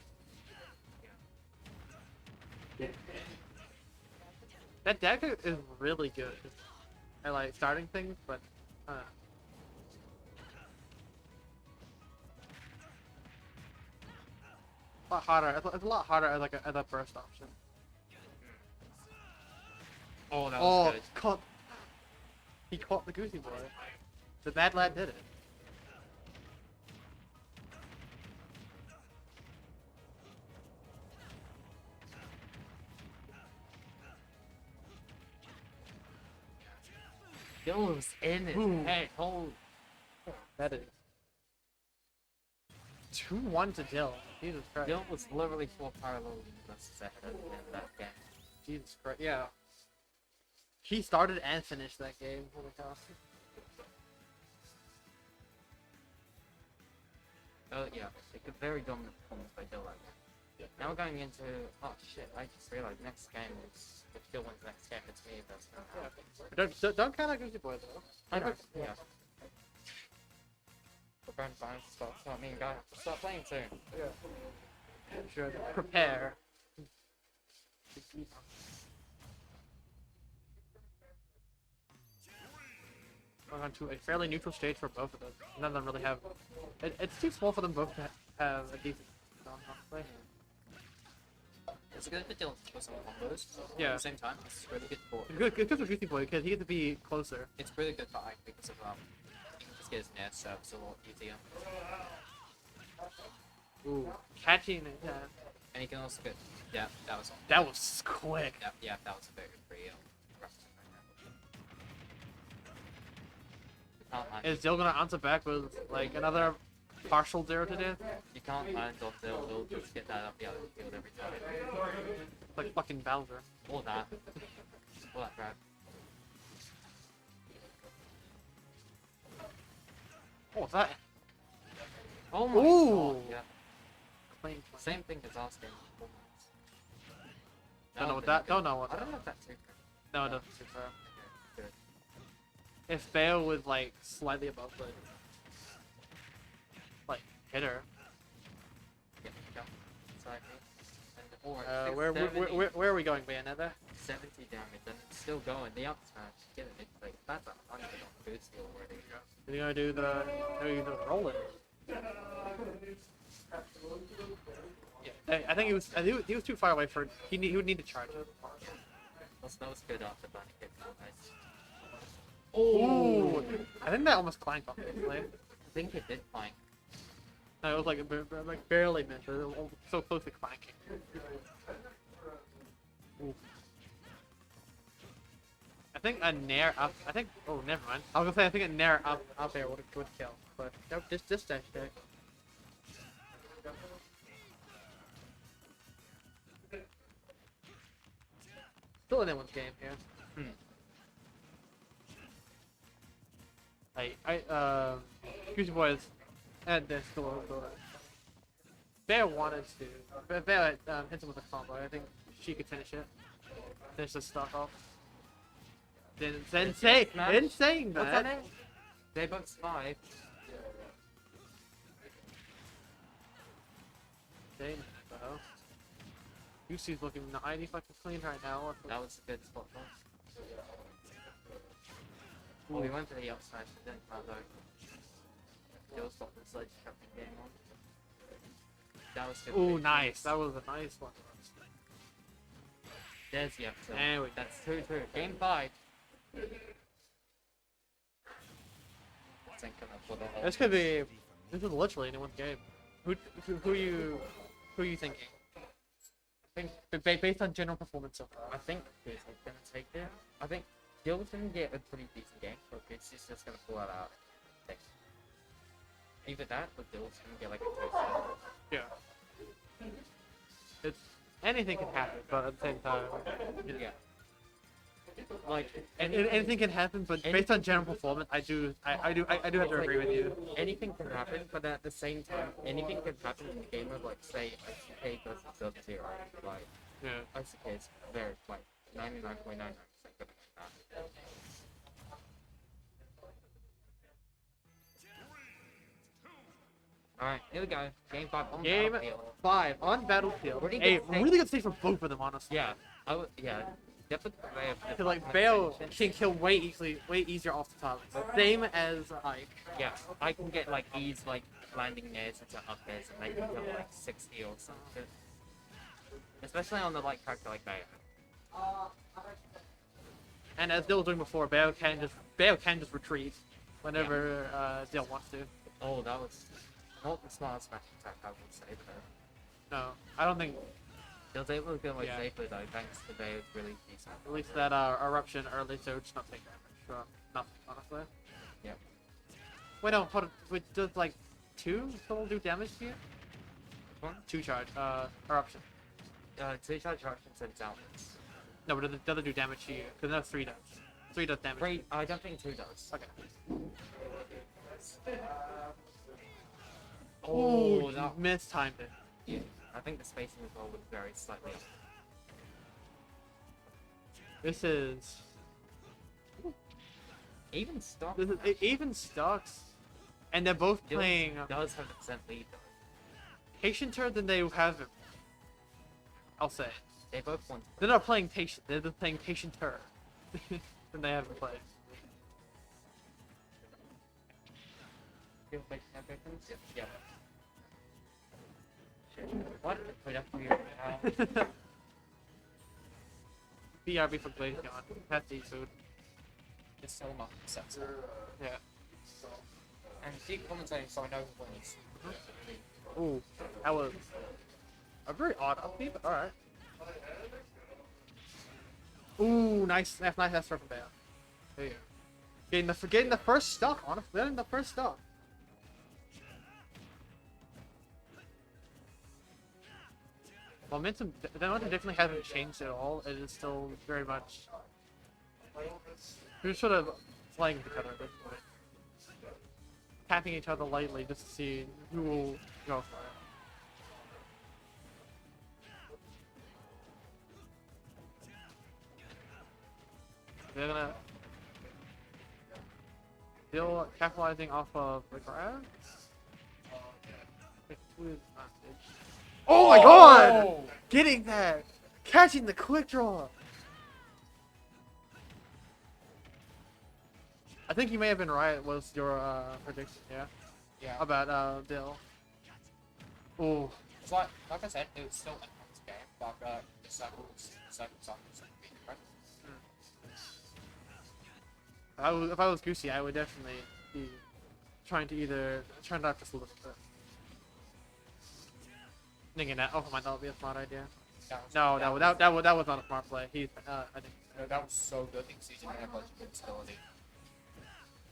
That deck is really good. I like starting things, but a lot harder. It's a lot harder as like as a burst option. Oh, that was Oh, good. caught. He caught the Goosey Boy. The bad lad did it. Goes in his Ooh. head. Hold. That is 2-1 to Dill. Jesus Christ. Dill was literally 4 parallel universes ahead of him in that game. Jesus Christ. Yeah. He started and finished that game. Holy cow. Oh yeah, like a very dominant performance by Dill right now. Now we're going into oh shit! I just realized next game is if Dill wins the next game, it's me that's gonna happen. Don't count out Goosey Boy though. I know. Yeah. We're going to find stuff. So I mean, guys, start playing soon. Yeah. Sure. Prepare. Going on to a fairly neutral stage for both of them. None of them really have. It's too small for them both to have a decent play. It's good for Dylan to put some combos. Yeah. At the same time, it's really good for. It's good for Goosey Boy because he gets to be closer. It's really good for Ike because of he can just get his nair serves a lot easier. Ooh, catching it. Yeah. And he can also get. Yeah, that was. That was quick. Yeah, that was a very good free. Is Dill gonna answer back with like another partial 0 to death? You can't land on Dill, he'll just get that up the other field every time. Like fucking Bowser. Or that. Or that grab. What was that? Oh my Ooh. god, yeah. Clean. Same thing as last game. Don't know what that. Don't know what. I don't know if that's too No, it doesn't super. If Fail was like slightly above the like hitter. Yeah, jump inside me. And, Where are we going, Bayonetta? 70 damage and it's still going. The up smash, get it. It's like that's 100 on food steal already. Are you gonna do the roll it? Yeah, I think he was too far away for he would need to charge it. That was good after bunny kick. Nice. Ooh. I think that almost clanked off the blade. I think it did flank. No, it was like barely missed. It was so close to clanking. Ooh. I think a nair up. I think. Oh, never mind. I was gonna say I think a nair up there would kill, but nope, just dash attack. Still in anyone's game here. Excuse me, boys. And then still Bear wanted to. But Bear hits him with a combo. I think she could finish it. Finish the stock off. Then in saying What's that, that? Daybugs 5. dang, though. UC's looking mighty fucking clean right now. That was a good spot for us. Well, we went to the outside, but then though. Still stop the sledge captain game on. That was good. Ooh, nice. That was a nice one. There's the up tilt. There we go. That's 2-2. Game 5. This could be. This is literally anyone's game. Who are you thinking? Based on general performance so far. I think Fizz is going to take it. I think Gil's going to get a pretty decent game, but Fizz is just going to pull it out. Either that, or Gil's going to get like a 2-7. Yeah. It's anything can happen, but at the same time, Yeah. like anything can happen. But based on general performance, I do have to agree with you. Anything can happen, but at the same time, anything can happen in the game of like say ICK versus Sub-Zero. Like Yeah. ICK is very like 99.99% good at that. Alright, here we go. Game 5 on Game Battlefield. 5 on Battlefield. Pretty A good stage. really good stage for both of them, honestly. Yeah, definitely. Cause like Bale can kill way easier off the top. Same as Ike. Yeah, I can get like like landing nairs into up airs and they can kill like 60 or something. Especially on the light character like Bale. And as Dill was doing before, Bale can just retreat whenever Dill wants to. Oh, that was not the smartest match attack, I would say, but No, I don't think. he was able to go like Yeah. safer though, thanks to Bale's really decent. At least that eruption early, so just not take damage from nothing, honestly. Yeah. Wait, no, hold on. Wait, does like 2 total do damage to you? What? 2 charge, eruption. 2 charge eruptions and downwards. No, but does it do damage to you? Because no, 3 does. 3 does damage. 3, I don't think 2 does. Okay. Oh, Ooh, that you mistimed it. Yeah, I think the spacing as well was very slightly off. This is. Even stock. This is even stocks, and they're both Dill playing does have the percent lead though. Patienter than they have him. I'll say. They both want to They're not playing patient. They're just playing Patienter than they haven't played. feel like everything's yeah. What? Put up for your BRB for Glaceon. Has to eat food. It's still not sensor. Yeah. And keep commentating so I know when he's. Ooh, that was a very odd upbeat, but alright. Ooh, nice, nice throw from Bayo. There you go. Getting the first stock, honestly. Getting the first stock. Momentum, the momentum definitely hasn't changed at all. It is still very much. We're sort of playing with each other at this point. Tapping each other lightly just to see who will go for it. They're gonna still capitalizing off of the grab. Oh my god! Getting that! Catching the quick draw! I think you may have been right, was your prediction, yeah? Yeah. About Dill. Ooh. It's like I said, it was still a close game, but the circumstances would be different. If I was Goosey, I would definitely be trying to either try not to just lose it. Thinking that, oh my, that would be a smart idea. No, that was not a smart play. He, I think. No, that was so good because he didn't have much invincibility.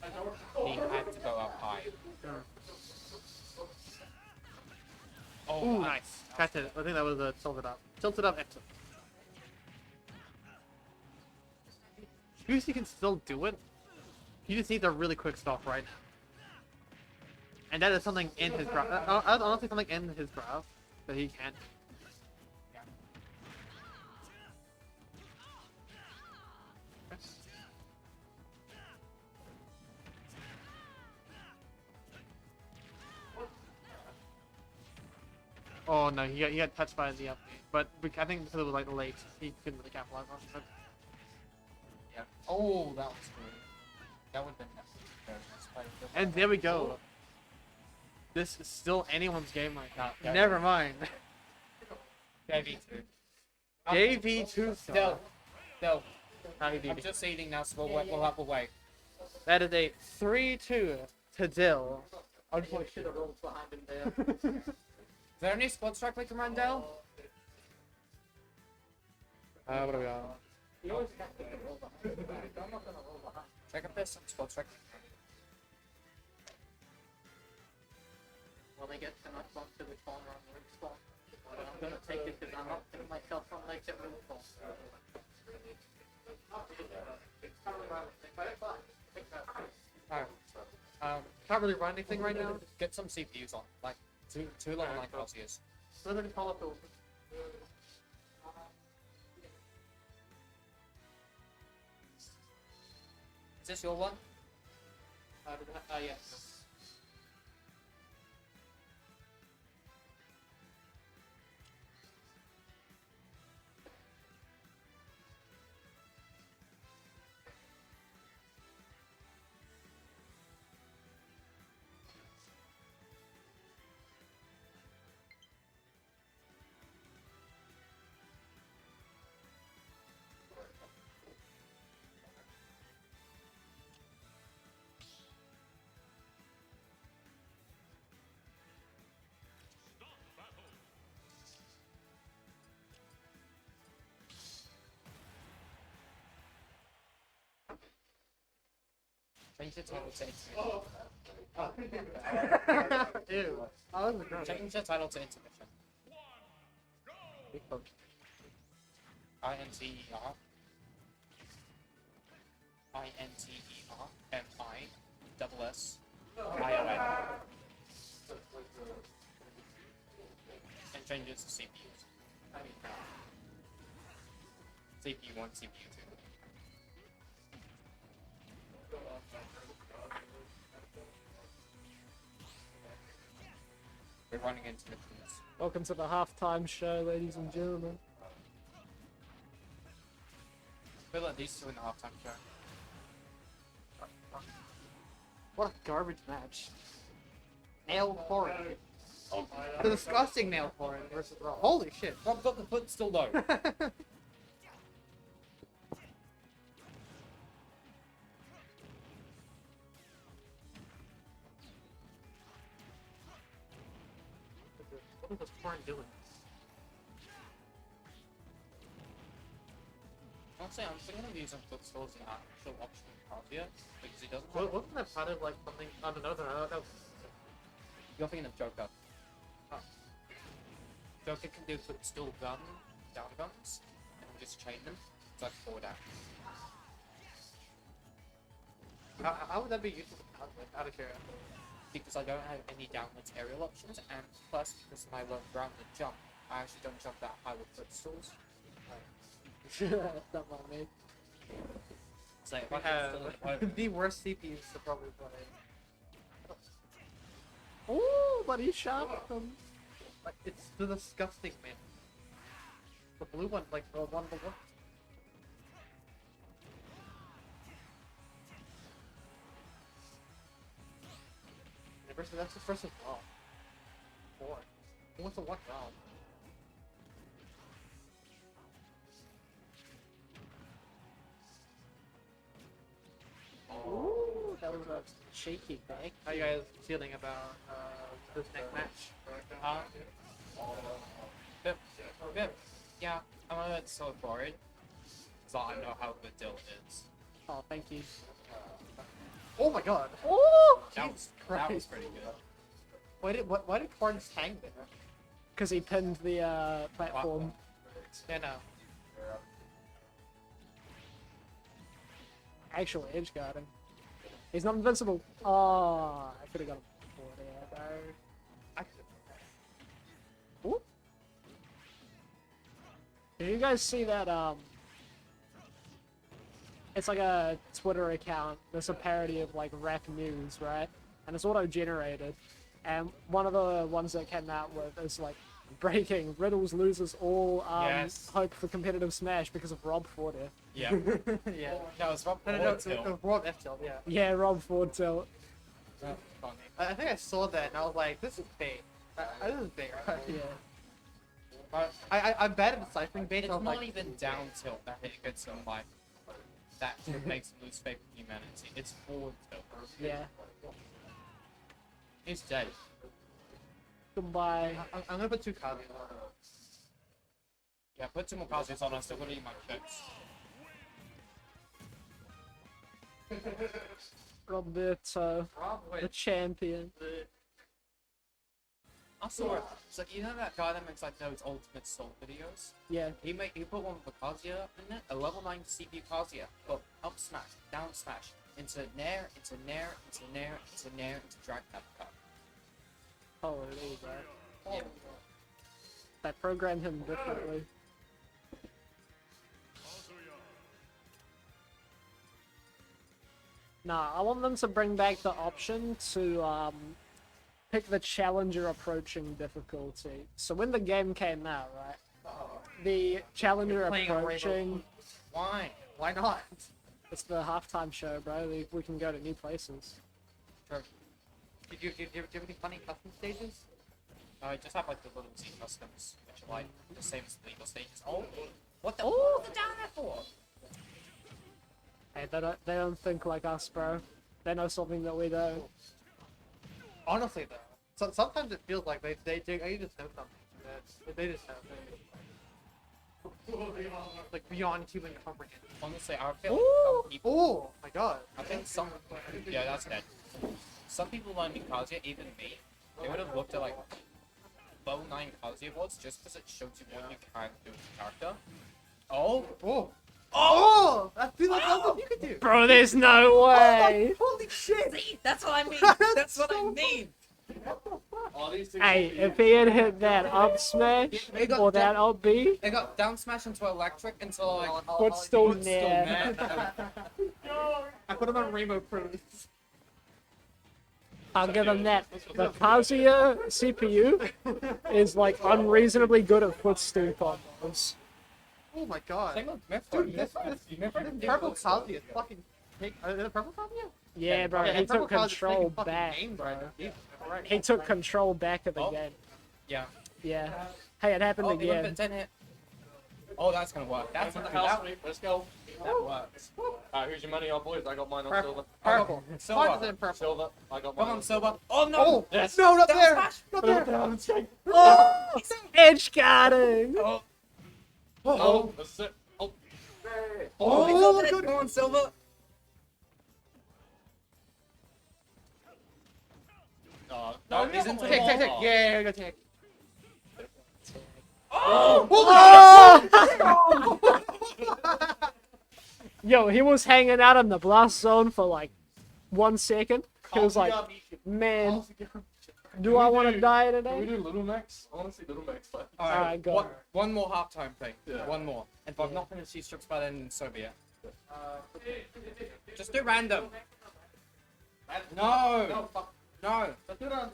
He had to go up high. Oh, Ooh, nice. Catch it. I think that was a tilted up. Tilted up exit. Goosey can still do it. He just needs a really quick stop right now. And that is something in his graph. Honestly, something in his graph that he can't. Oh no, he got touched by the up, but I think because it was like late, he couldn't really capitalize on it. But... Yeah. Oh, that was good. That would have been necessary. And there we go. This is still anyone's game right now. Yeah. Never mind. JV2. JV2 No. No. How do you I'm do? just eating now, so we'll have a wait. That is a 3-2 to Dill. Unfortunately, should have rolled behind him there. Is there any squad strike we can run down? What do we got? He always has to roll behind him. I'm not gonna roll behind. Check if there's some squad strike. When they get too much onto the corner on the ring spot, I'm gonna take it because I'm not putting myself on legs at room for. Alright. Can't really run anything right now. Get some CPUs on. Like, two level 9 Celsius. So then call up the... Is this your one? Yes. Change the title to intermission. Ew. Oh, that was gross. Change the title to intermission. INTER. INTERMISSION. And change it to CPUs. CPU 1, CPU 2. We're running into missions. Welcome to the halftime show, ladies and gentlemen. I feel like these two in the halftime show. What a garbage match. Nail pouring. The disgusting nail pouring versus Rob. Holy shit. Rob got the foot still low. What is this pouring doing? Honestly, I'm thinking of using footstools as an actual option in Cardia because he doesn't. Wasn't that part of like something? I don't know. That was... You're thinking of Joker. Oh. Joker can do footstool gun, down guns, and just chain them. It's like 4 down. How would that be useful to calculate? Out of curiosity. Because I don't have any downwards aerial options, and plus because my low grounded jump, I actually don't jump that high with footstools. That's not my mate. So if We I can still have open, the worst CPUs to probably play. Ooh, but he shot them. Like, it's the disgusting, man. The blue one, like, the one below. That's the first of all. 4. Who wants to walk around? was a cheeky pick. How you guys feeling about this next match? Yeah, I'm a bit so worried. So I know how good Dill is. Oh, thank you. Oh my god. Oh, that Jesus was Christ. pretty good. Why did Corns hang there? Because he pinned the platform. Yeah, no. Actual edge guarding. He's not invincible. Oh, I could have got him before there, bro. Ooh. Did you guys see that? It's like a Twitter account. There's a parody of like rap news, right? And it's auto-generated. And one of the ones that came out with is like breaking Riddles loses all Yes. hope for competitive Smash because of Rob Ford. Yeah. Yeah. No, it's Rob No, Ford it's Till. Rob F tilt, yeah. Yeah, Rob Ford tilt. That's funny. I think I saw that and I was like, this is bait. This is bait, right? Yeah. But I'm bad at deciphering bait. it's so I'm not like, even down tilt that it gets him like that makes him lose faith in humanity. It's forward tilt. yeah. He's dead. Goodbye. I'm gonna put 2 cards. Yeah, put 2 more cards on. I'm still gonna eat my chips. Roberto, the champion. I saw it. So you know that guy that makes like those ultimate soul videos? Yeah. He put one with Kazuya in it, a level 9 CPU Kazuya. But up smash, down smash, into nair, into nair, into nair, into nair, into drag uppercut. Holy, bro. Yeah. They programmed him differently. Nah, I want them to bring back the option to pick the challenger approaching difficulty. So when the game came out, right, the challenger Playing a approaching. Why? Why not? It's the halftime show, bro. We can go to new places. Sure. Do you have any funny custom stages? I just have like the little Z customs, which are like the same as the legal stages. Oh, what the? Oh, they're down there for? Hey, they don't think like us, bro. They know something that we don't. Honestly, though, so sometimes it feels like they just know something. They just know things. Like beyond human comprehension. Honestly, I feel Ooh! like people. Oh my god. I think some. Yeah, that's dead. Some people learning Kazuya, even me, they would have looked at like level 9 Kazuya boards just because it shows you what you can do with the character. Oh! Oh! Oh! I feel like that's what you could do. Bro, there's no way. Holy shit! See, that's what I mean. That's what I mean. All these things Hey, will be- if he had hit that up smash They got or that up B, They got down smash into electric into like. footstool Footstool nair. I put him on Rainbow Cruise. I'll give him that. The Kazuya CPU is like unreasonably good at footstool combos. Oh my god. Same with Dude, Mythra. this purple Kazuya is fucking. Is it purple Kazuya? Yeah, bro, he took control back. Bro. He took control back of the Oh. game. Yeah. Yeah. Hey, it happened Oh, they went for again. 10 hit. Oh, that's gonna work. That's That's in the that, house. Let's go. that works. Alright, who's your money on, boys? I got mine on Purple. silver. Purple. Silver. Mine is in purple. Silver. I got mine Come on, Silver. Oh no! Oh! Yes. No, not Down there! smash. Not there! Oh! Edge guarding! Oh, Oh, that's it. Oh. oh, he's Oh, up there. good. Come on, Silver. No, he's into Take, take, take. Oh. Yeah, go take. Yo, he was hanging out in the blast zone for like 1 second. He was like, man, do I want to die Can we today? do Little Max? I want to see Little Max play. Alright, go. One more halftime thing. Yeah. One more. And if I've not finished these strips by then, so be it. Just do random. No. No, fuck. No.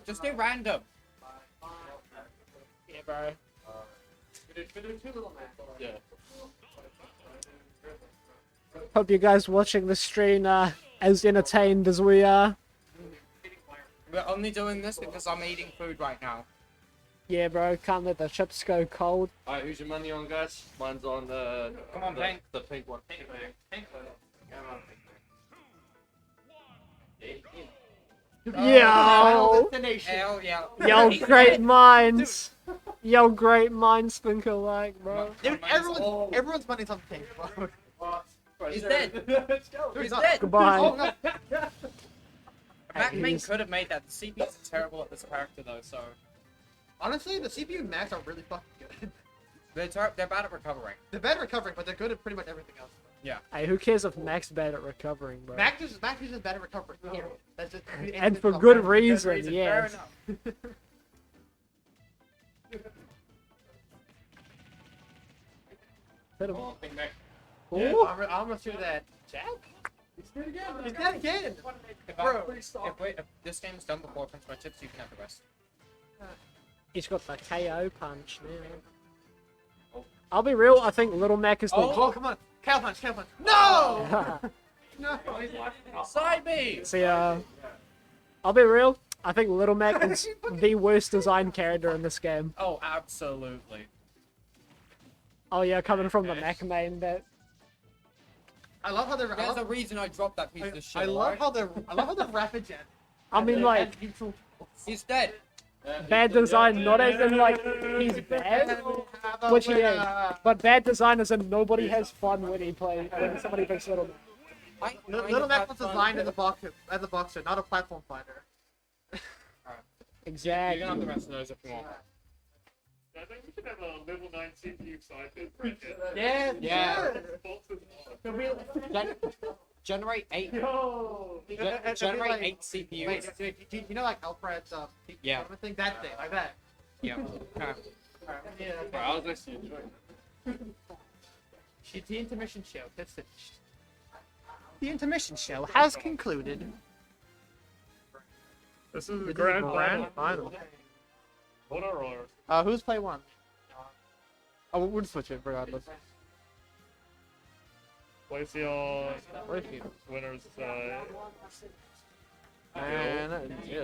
Just do random. Yeah, bro. We do 2 Little Max. Yeah. Hope you guys watching the stream are as entertained as we are. We're only doing this because I'm eating food right now. Yeah, bro, can't let the chips go cold. Alright, who's your money on, guys? Mine's on the. Come on, the, Pink. The pink one. Yo! Hell yeah. Yo, great minds! Yo, great minds think alike, bro. Dude, everyone's money's on the table. He's dead. He's not. dead. Goodbye. Oh, no. Mac Main He's- could have made that. The CPU's terrible at this character though, so Honestly, the CPU Macs are really fucking good. they're bad at recovering. They're bad at recovering, but they're good at pretty much everything else. Hey, who cares if Mac's bad at recovering, bro? Mac is just bad at recovering. Period. That's just, And for good Good reason, reason, yes. fair enough. Hit him. Yeah, Ooh. I'm gonna shoot that. Jack? He's dead again. He's dead again. Bro, if this game's done before it comes to my chips, you can have the rest. He's got the KO punch now. I'll be real, I think Little Mac is the... Oh, come on. Cow punch, cow punch. No! No! Side B! See, I'll be real, I think Little Mac is the worst designed character in this game. Oh, absolutely. Oh yeah, coming from the Mac main, that... I love how they're. There's a reason I dropped that piece of shit. I love how they're. I love how the rapid jet. I mean, like, He's dead. bad design, not as in, like, he's bad, which he is, but bad design as in nobody has fun when he plays, when somebody picks Little Mac. Little Mac was designed as a boxer, not a platform fighter. Exactly. You can have the rest of those if you want. I think we should have a level 9 CPU side bit right here. Yeah, Yeah. Boxes. Generate 8. Yo, Generate like, 8 CPUs. Wait, you know, like Alfred's Yeah. thing, that thing, like that. Yeah. Yeah. I was actually enjoying The intermission show has finished. The intermission show has concluded. This is the grand final. What are ours? Who's play one? Oh, we'll just switch it regardless. Glaceon Where's he? winners side. And yeah.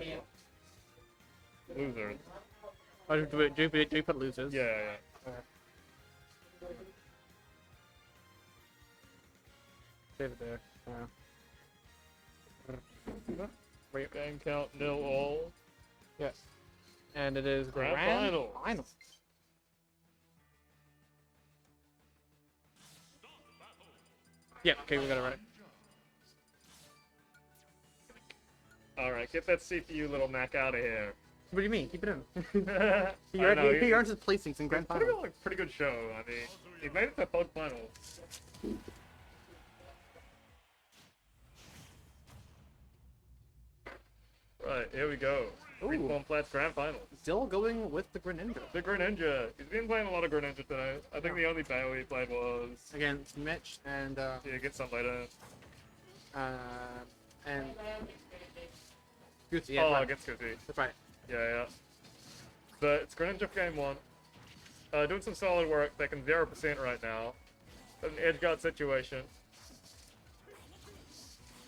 Losers. Oh, do we put losers? Yeah. Save it there. Game count nil all. Yes. And it is Grand final. Yeah, okay, we got it right. Alright, get that CPU little Mac out of here. What do you mean? Keep it in. He I know, earns his placings in grand Pretty final. good, pretty good show. I mean, he made it to Pug Finals. Right, here we go. Reform Flats Grand Finals. Still going with the Greninja. The Greninja. He's been playing a lot of Greninja today. I think the only battle he played was... Against Mitch and Yeah, get some later. and Gucci. Yeah, Oh, right. against Gucci. That's right. Yeah. But it's Greninja for game 1. Doing some solid work, taking 0% right now. An edge guard situation.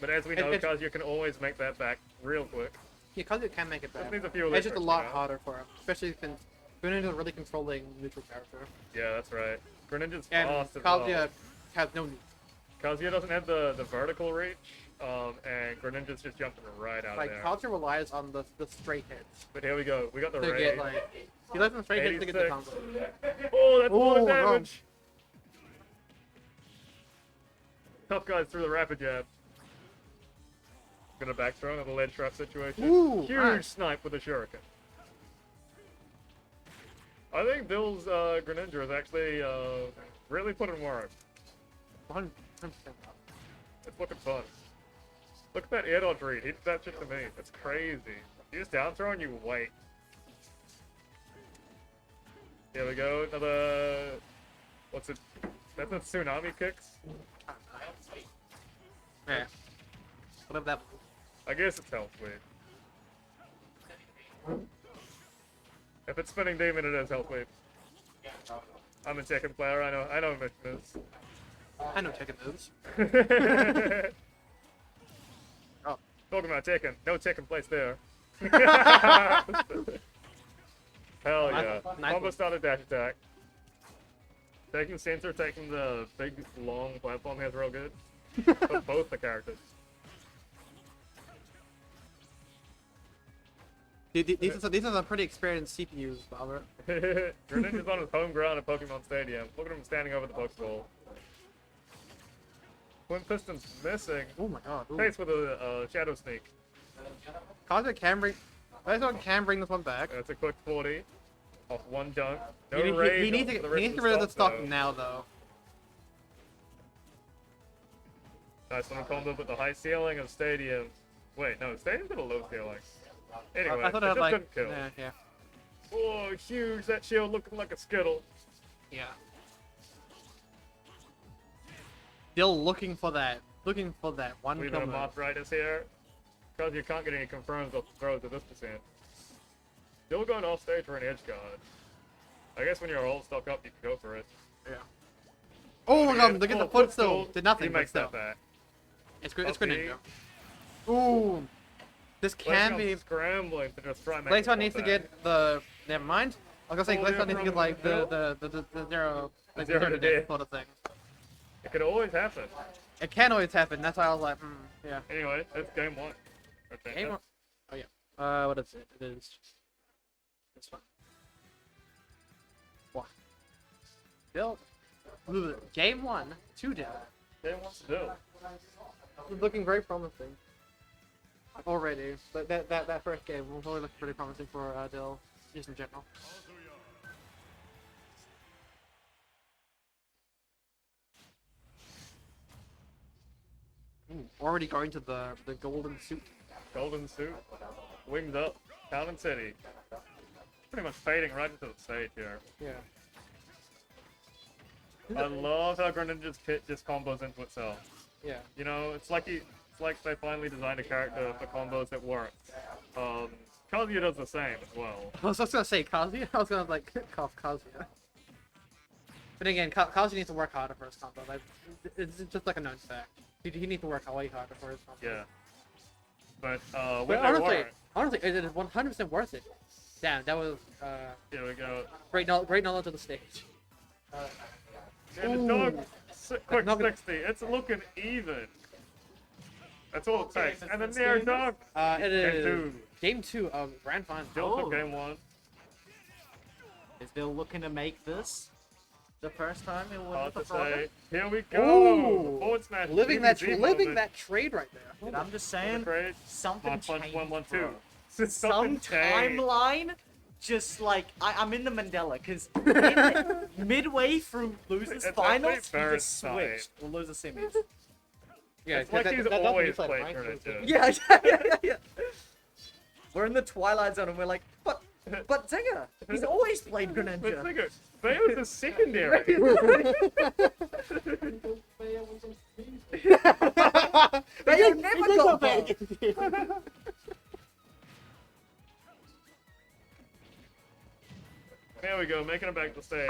But as we know, Kazuya can always make that back real quick. Yeah, Kazuya can make it Just back. needs a few It's just a electrics, lot you know? harder for him, especially since Greninja is a really controlling neutral character. Yeah, that's right. Greninja's And fast as Kazuya well. has no need. Kazuya doesn't have the vertical reach, and Greninja's just jumping right out Like of there. Kazuya relies on the straight hits But here we go. We got the to raid. get like he relies on straight hits to get the 86. combo. Oh, that's a lot of Ooh, no. damage. Tough guys through the rapid jab. Gonna back throw another lead trap situation. Ooh, Huge nice. snipe with a shuriken. I think Bill's Greninja is actually really putting work. 100%. It's looking fun. Look at that air dodge read. He did that shit to me. It's crazy. You just down throw and you wait. Here we go. Another. What's it? That's a tsunami kicks. Yeah. Whatever that. I guess it's health wave. If it's spinning demon, it is health wave. I'm a Tekken player. I know Mitch moves. I know Tekken moves. Oh, talking about Tekken. No Tekken place there. Hell yeah. Nice Combo one. started dash attack. Taking sensor, taking the big long platform has real good. For both the characters. These are some pretty experienced CPUs, Robert. Greninja's on his home ground at Pokemon Stadium. Look at him standing over the Pokeball. Twin Piston's missing. Oh my god. Ooh. Face with a Shadow Sneak. Kazuya can bring. Blazion can bring this one back. That's a quick 40 off one dunk. No He raid needs to on get the rest rid of the stock though. now, though. Nice little combo with the high ceiling of Stadium. Wait, no, Stadium's got a low ceiling. Anyway, I thought it it had just like. couldn't kill. Yeah. Oh, huge! That shield looking like a Skittle. Yeah. Still looking for that one We've got a combo. Mothritis here. Because you can't get any confirms off the throws at this percent. Still going off stage for an edge guard. I guess when you're all stock up, you can go for it. Yeah. Oh my god, look at the foot still. still. Did nothing, He but makes still. that back. It's Okay. Greninja. Ooh. This can be. Scrambling to just try and make Glaceon the needs to comeback. get the. Never mind. I was gonna say Oh, Glaceon yeah, needs to get from like Hill? the zero. Like Zero zero to to death death. sort of thing. It could always happen. It can always happen. That's why I was like, yeah. Anyway, that's game one. Okay, Game one. Oh yeah. What is it? It is this one. What? Bill. Game 1, 2 down. Game one's still. Looking very promising. Already, but that first game will probably look pretty promising for Dill, just in general. Ooh, already going to the golden suit. Golden suit. Wings up. Town and City. Pretty much fading right into the stage here. Yeah. I love how Greninja's kit just combos into itself. Yeah. You know, it's like they finally designed a character for combos that work. Kazuya does the same as well. I was just gonna say Kazuya. I was gonna like cough Kazuya. But again, Kazuya needs to work harder for his combo. Like, it's just like a known fact. He needs to work way harder for his combo. Yeah. But But when they honestly, weren't, it is 100% worth it. Damn, that was here we go. great knowledge of the stage. And the dog, quick 60. It's looking even. That's all it takes. And then near dog. It is two. game 2 of grand final. Still took game 1. Is Bill looking to make this the first time in one Hard with the to Frogger? say. Here we go. Ooh. Forward smash. Living DBZ that trade right there. Dude, I'm just saying, Trade. something Mod punch changed. 112. bro. Something Some changed. timeline, just like I'm in the Mandela, because midway through losers It's finals, actually he very just switched. Or losers semis. Yeah, It's like he's that's what always you said, played right? Greninja. Yeah. We're in the Twilight Zone, and we're like, but Zinger, he's always played But Greninja. think of Bayo was a secondary. But you never got back. There we go, making it back to stage.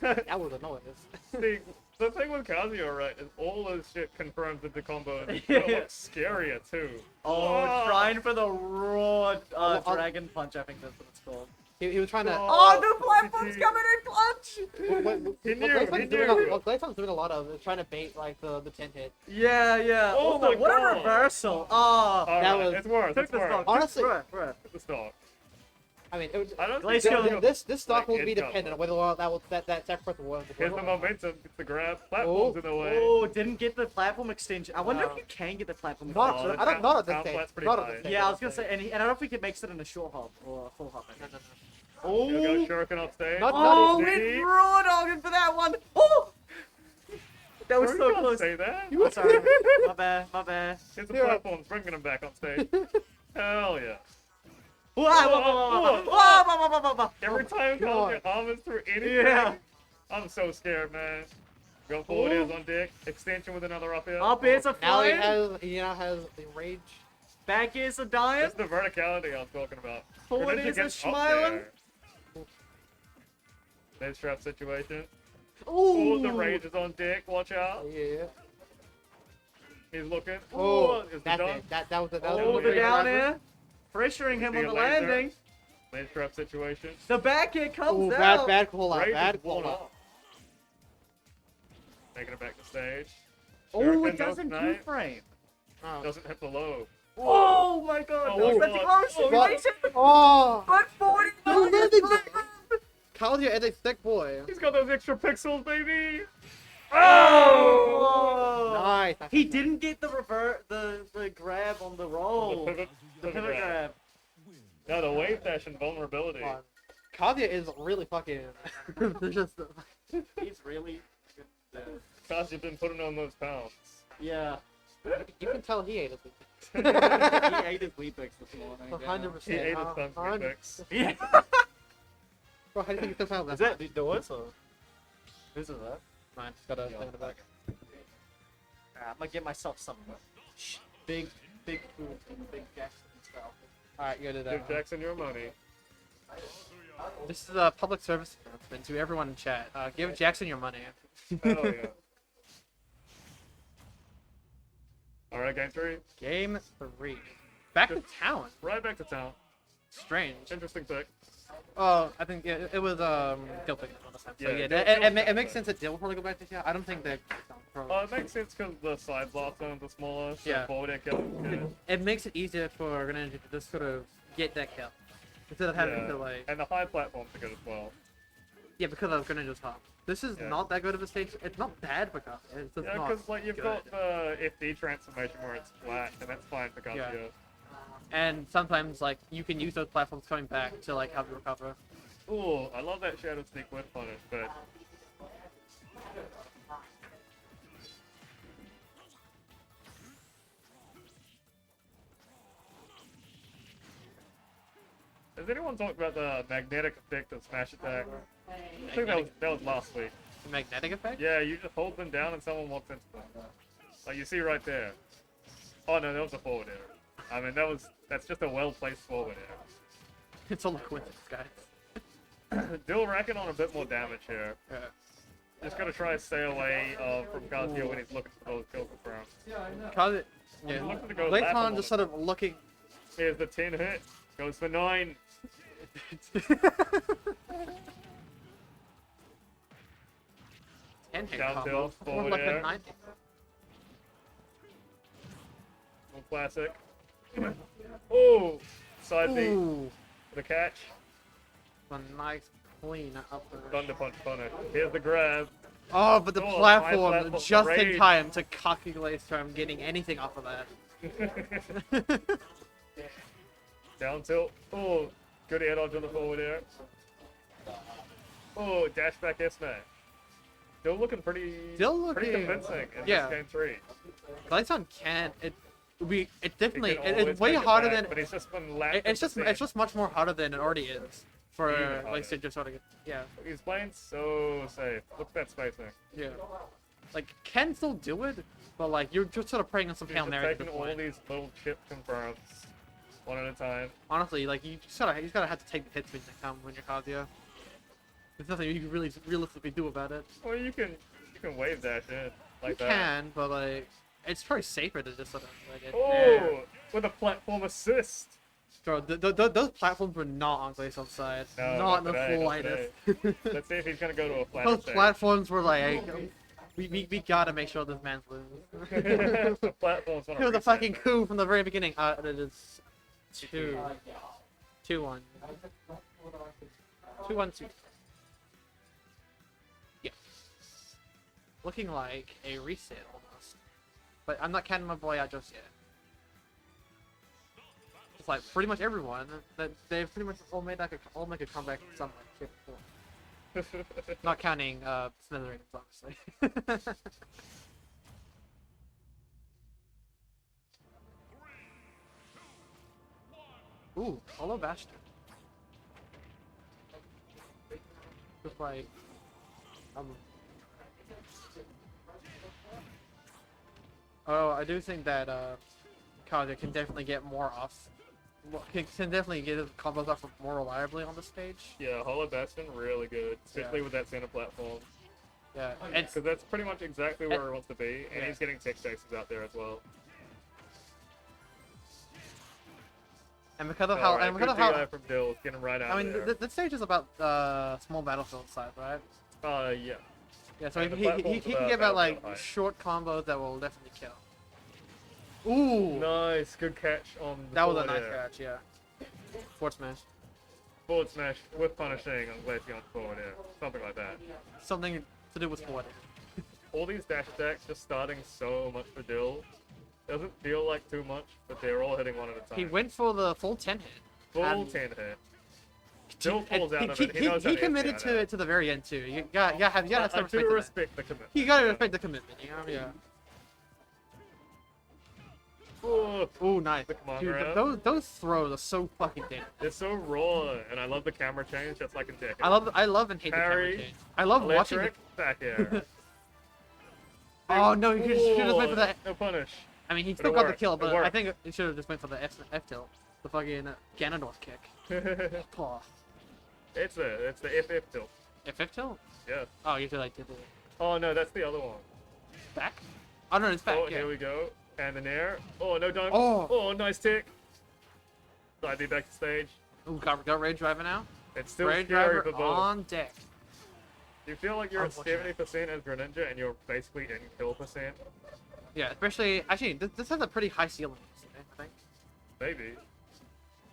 That was a noise. See, the thing with Kazuya, right, is all this shit confirms into combo and it's gonna look scarier too. Oh, trying for the raw Dragon Punch, I think that's what it's called. He was trying to. Oh, the platform's coming in clutch! He knew. What Glaceon's doing a lot of is trying to bait like the 10 hit. Yeah. Oh Also, my what a God. reversal! Oh, Alright, That was- it's worse, it's worse. Honestly, It's the stock. I mean, it would, I don't Glaceon- think this stock like, will be it got dependent on whether or not that sacrifice will work. Here's the momentum, it's the grab, platform's in the way. Oh, didn't get the platform extension. I wonder if you can get the platform Not, extension. the I don't, not at this count stage. flat's pretty Not at high. this stage. Yeah, I was gonna say, and I don't think it makes it in a short hop or a full hop. I think. Here we Oh, go, Shuriken off stage. Not- oh, not easy. we raw dogging for that one. Oh, that was Sorry, so you can't close. say that. I'm sorry, my bad. Here's the platforms, bringing them back on stage. Hell yeah. Whoa. Every time God. your armors through anything, Yeah. I'm so scared, man. Go forward airs on deck, extension with another up air. Up airs are Now flying. he now has the rage. Back airs are dying. That's the verticality I was talking about. Forward Greninja airs are gets up smiling. there. Nice trap situation. Ooh. Oh, the rage is on deck. Watch out. Yeah. He's looking. Oh, is the that's dunk. it. That was the Oh, the great down riser. air. Pressuring him See on a the laser. landing. Nice trap situation. The back air comes Ooh, out. bad call out. Rage Bad is blown call out. up. Taking it back to stage. Oh, Shuriken, it doesn't no two snipe. frame. Oh. Doesn't hit the low. Oh my god! Oh my god. Oh, But 40 Caldia is a thick boy. He's got those extra pixels, baby! Oh! Nice. He didn't get the the grab on the roll. The The pivot grab. No, the wave dash and vulnerability. Caldia is really fucking. just. He's really. Cause you've been putting on those pounds. Yeah. You can tell he ate it. He ate his Weepix this morning. 100%. He ate his thumbs Weepix. Yeah. Bro, how do you think you still found that? Is that the doors or? Whose is that? Mine. Got a thing in the back. I'm gonna get myself some big food and big Jackson style. Alright, you go do that. Give Jackson your money. This is a public service announcement to everyone in chat. Give Jackson your money. Hell yeah. Alright, game 3. Game 3. Back to town. Right back to town. Strange. Interesting pick. Oh, I think it was Dill picking on this time. So Yeah, yeah, Dill it picked makes it. sense that Dill will probably go back to town. I don't think that. It makes sense because the side blastons are smaller, so Yeah. forward air killing is good. It makes it easier for Greninja to just sort of get that kill instead of having Yeah. to like. And the high platforms are good as well. Yeah, because of Greninja's top. This is Yeah. not that good of a stage. It's not bad because it's just Yeah, not because like you've good. got the FD transformation where it's flat, and that's fine for Garcia. Yeah. And sometimes like you can use those platforms coming back to like help you recover. Ooh, I love that Shadow Sneak whip punish, but has anyone talked about the magnetic effect of Smash Attack? I think that was last week. The magnetic effect? Yeah, you just hold them down and someone walks into them. Like you see right there. Oh no, that was a forward air. I mean that's just a well placed forward air. It's all a coincidence, guys. Dill racking on a bit more damage here. Yeah. Just gotta try to stay away from Garcia when he's looking for those kill confirms. Cause it, yeah. He's looking to go lap him Layton on just it. sort of looking. Here's the 10 hit. Goes for 9. Ten hit Down combo. tilt, More forward like air. a 9. Classic. Oh! Side beat. Ooh. The catch. A nice clean up there. Thunder punch punish. Here's the grab. Oh, but the Oh, platform, high platform, just in rage. time to calculate from getting anything off of that. Down tilt. Oh, good air dodge on the forward air. Oh, dash back S smash. Still looking pretty Looking- convincing in yeah. this game 3. Glyton can. It definitely. He can always It's way make it harder back, than. But he's just been lapped It's at the just. It's just much more harder than it already is. For Even like harder. Sid just sort of. Yeah. He's playing so safe. Look at that spacing. Yeah. Like can still do it, but like you're just sort of praying on some He's Hail just Mary at taking this all point. these little chip confirms one at a time. Honestly, like you just gotta have to take the hits when they come when you're Kazuya. There's nothing you can really realistically do about it. Well, you can wave dash in like You that. can, but like it's probably safer to just sort of like it. Oh, with a platform assist. Bro, those platforms were not on Glaceon's side. No, not in the today, not slightest. today. Let's see if he's gonna go to a flat Those stage. platforms were like, we gotta make sure this man's loses. The platforms on It was a fucking coup from the very beginning. It is 2-1. 2-1. 2-1-2. Yeah. Looking like a reset almost. But I'm not counting my boy out just yet. It's like pretty much everyone that they've pretty much all made all make a comeback in some way, shape, or form. Not counting Smithereens, obviously. Ooh, Hollow Bastion. Just like oh, I do think that Kazuya can definitely get more off. Can definitely get his combos off more reliably on the stage. Yeah, Hollow Bastion really good, especially with that center platform. Yeah, because that's pretty much exactly where he wants to be, and he's getting tech chases out there as well. And because of how, Alright, and because of good how, DI from Dill, get him right out I mean, there. this stage is about small battlefield size, right? Yeah. Yeah, so And the he platforms can are get about like battlefield height. short combos that will definitely kill. Ooh, Nice, good catch on the that was a forward nice air. catch. Yeah. Forward smash. Forward smash with punishing on Glaceon's forward air. Something like that. Something to do with forward. All these dash attacks just starting so much for Dill. Doesn't feel like too much, but they're all hitting one at a time. He went for the full 10 hit. Full and 10 hit. Dill falls out of he, it. He knows how he to committed empty to out it to the very end too. You got have I do respect that. respect the commitment. You gotta respect the commitment. You know? Yeah. Oh, Ooh, nice. the command Dude, grab. those throws are so fucking dangerous. They're so raw, and I love the camera change just like in Tekken. I love and hate the Parry, camera change. I love watching. Electric, back air. Oh no, you should have went for that. No punish. I mean, he But still it got the worked. kill, It but I worked. think he should have just went for the F tilt, the fucking Ganondorf kick. Oh. It's the FF tilt. F tilt? Yeah. Oh, you feel like did it Oh no, that's the other one. back? Oh no, it's back. Oh, yeah. here we go. And an air. Oh, no dunk. Oh. Oh, nice tick. Side B back to stage. Ooh, got Raid Driver now. It's still Raid scary Driver for both. on deck. You feel like you're at Unfortunate. 70% as Greninja and you're basically in kill percent? Yeah, especially actually this has a pretty high ceiling, I think. Maybe.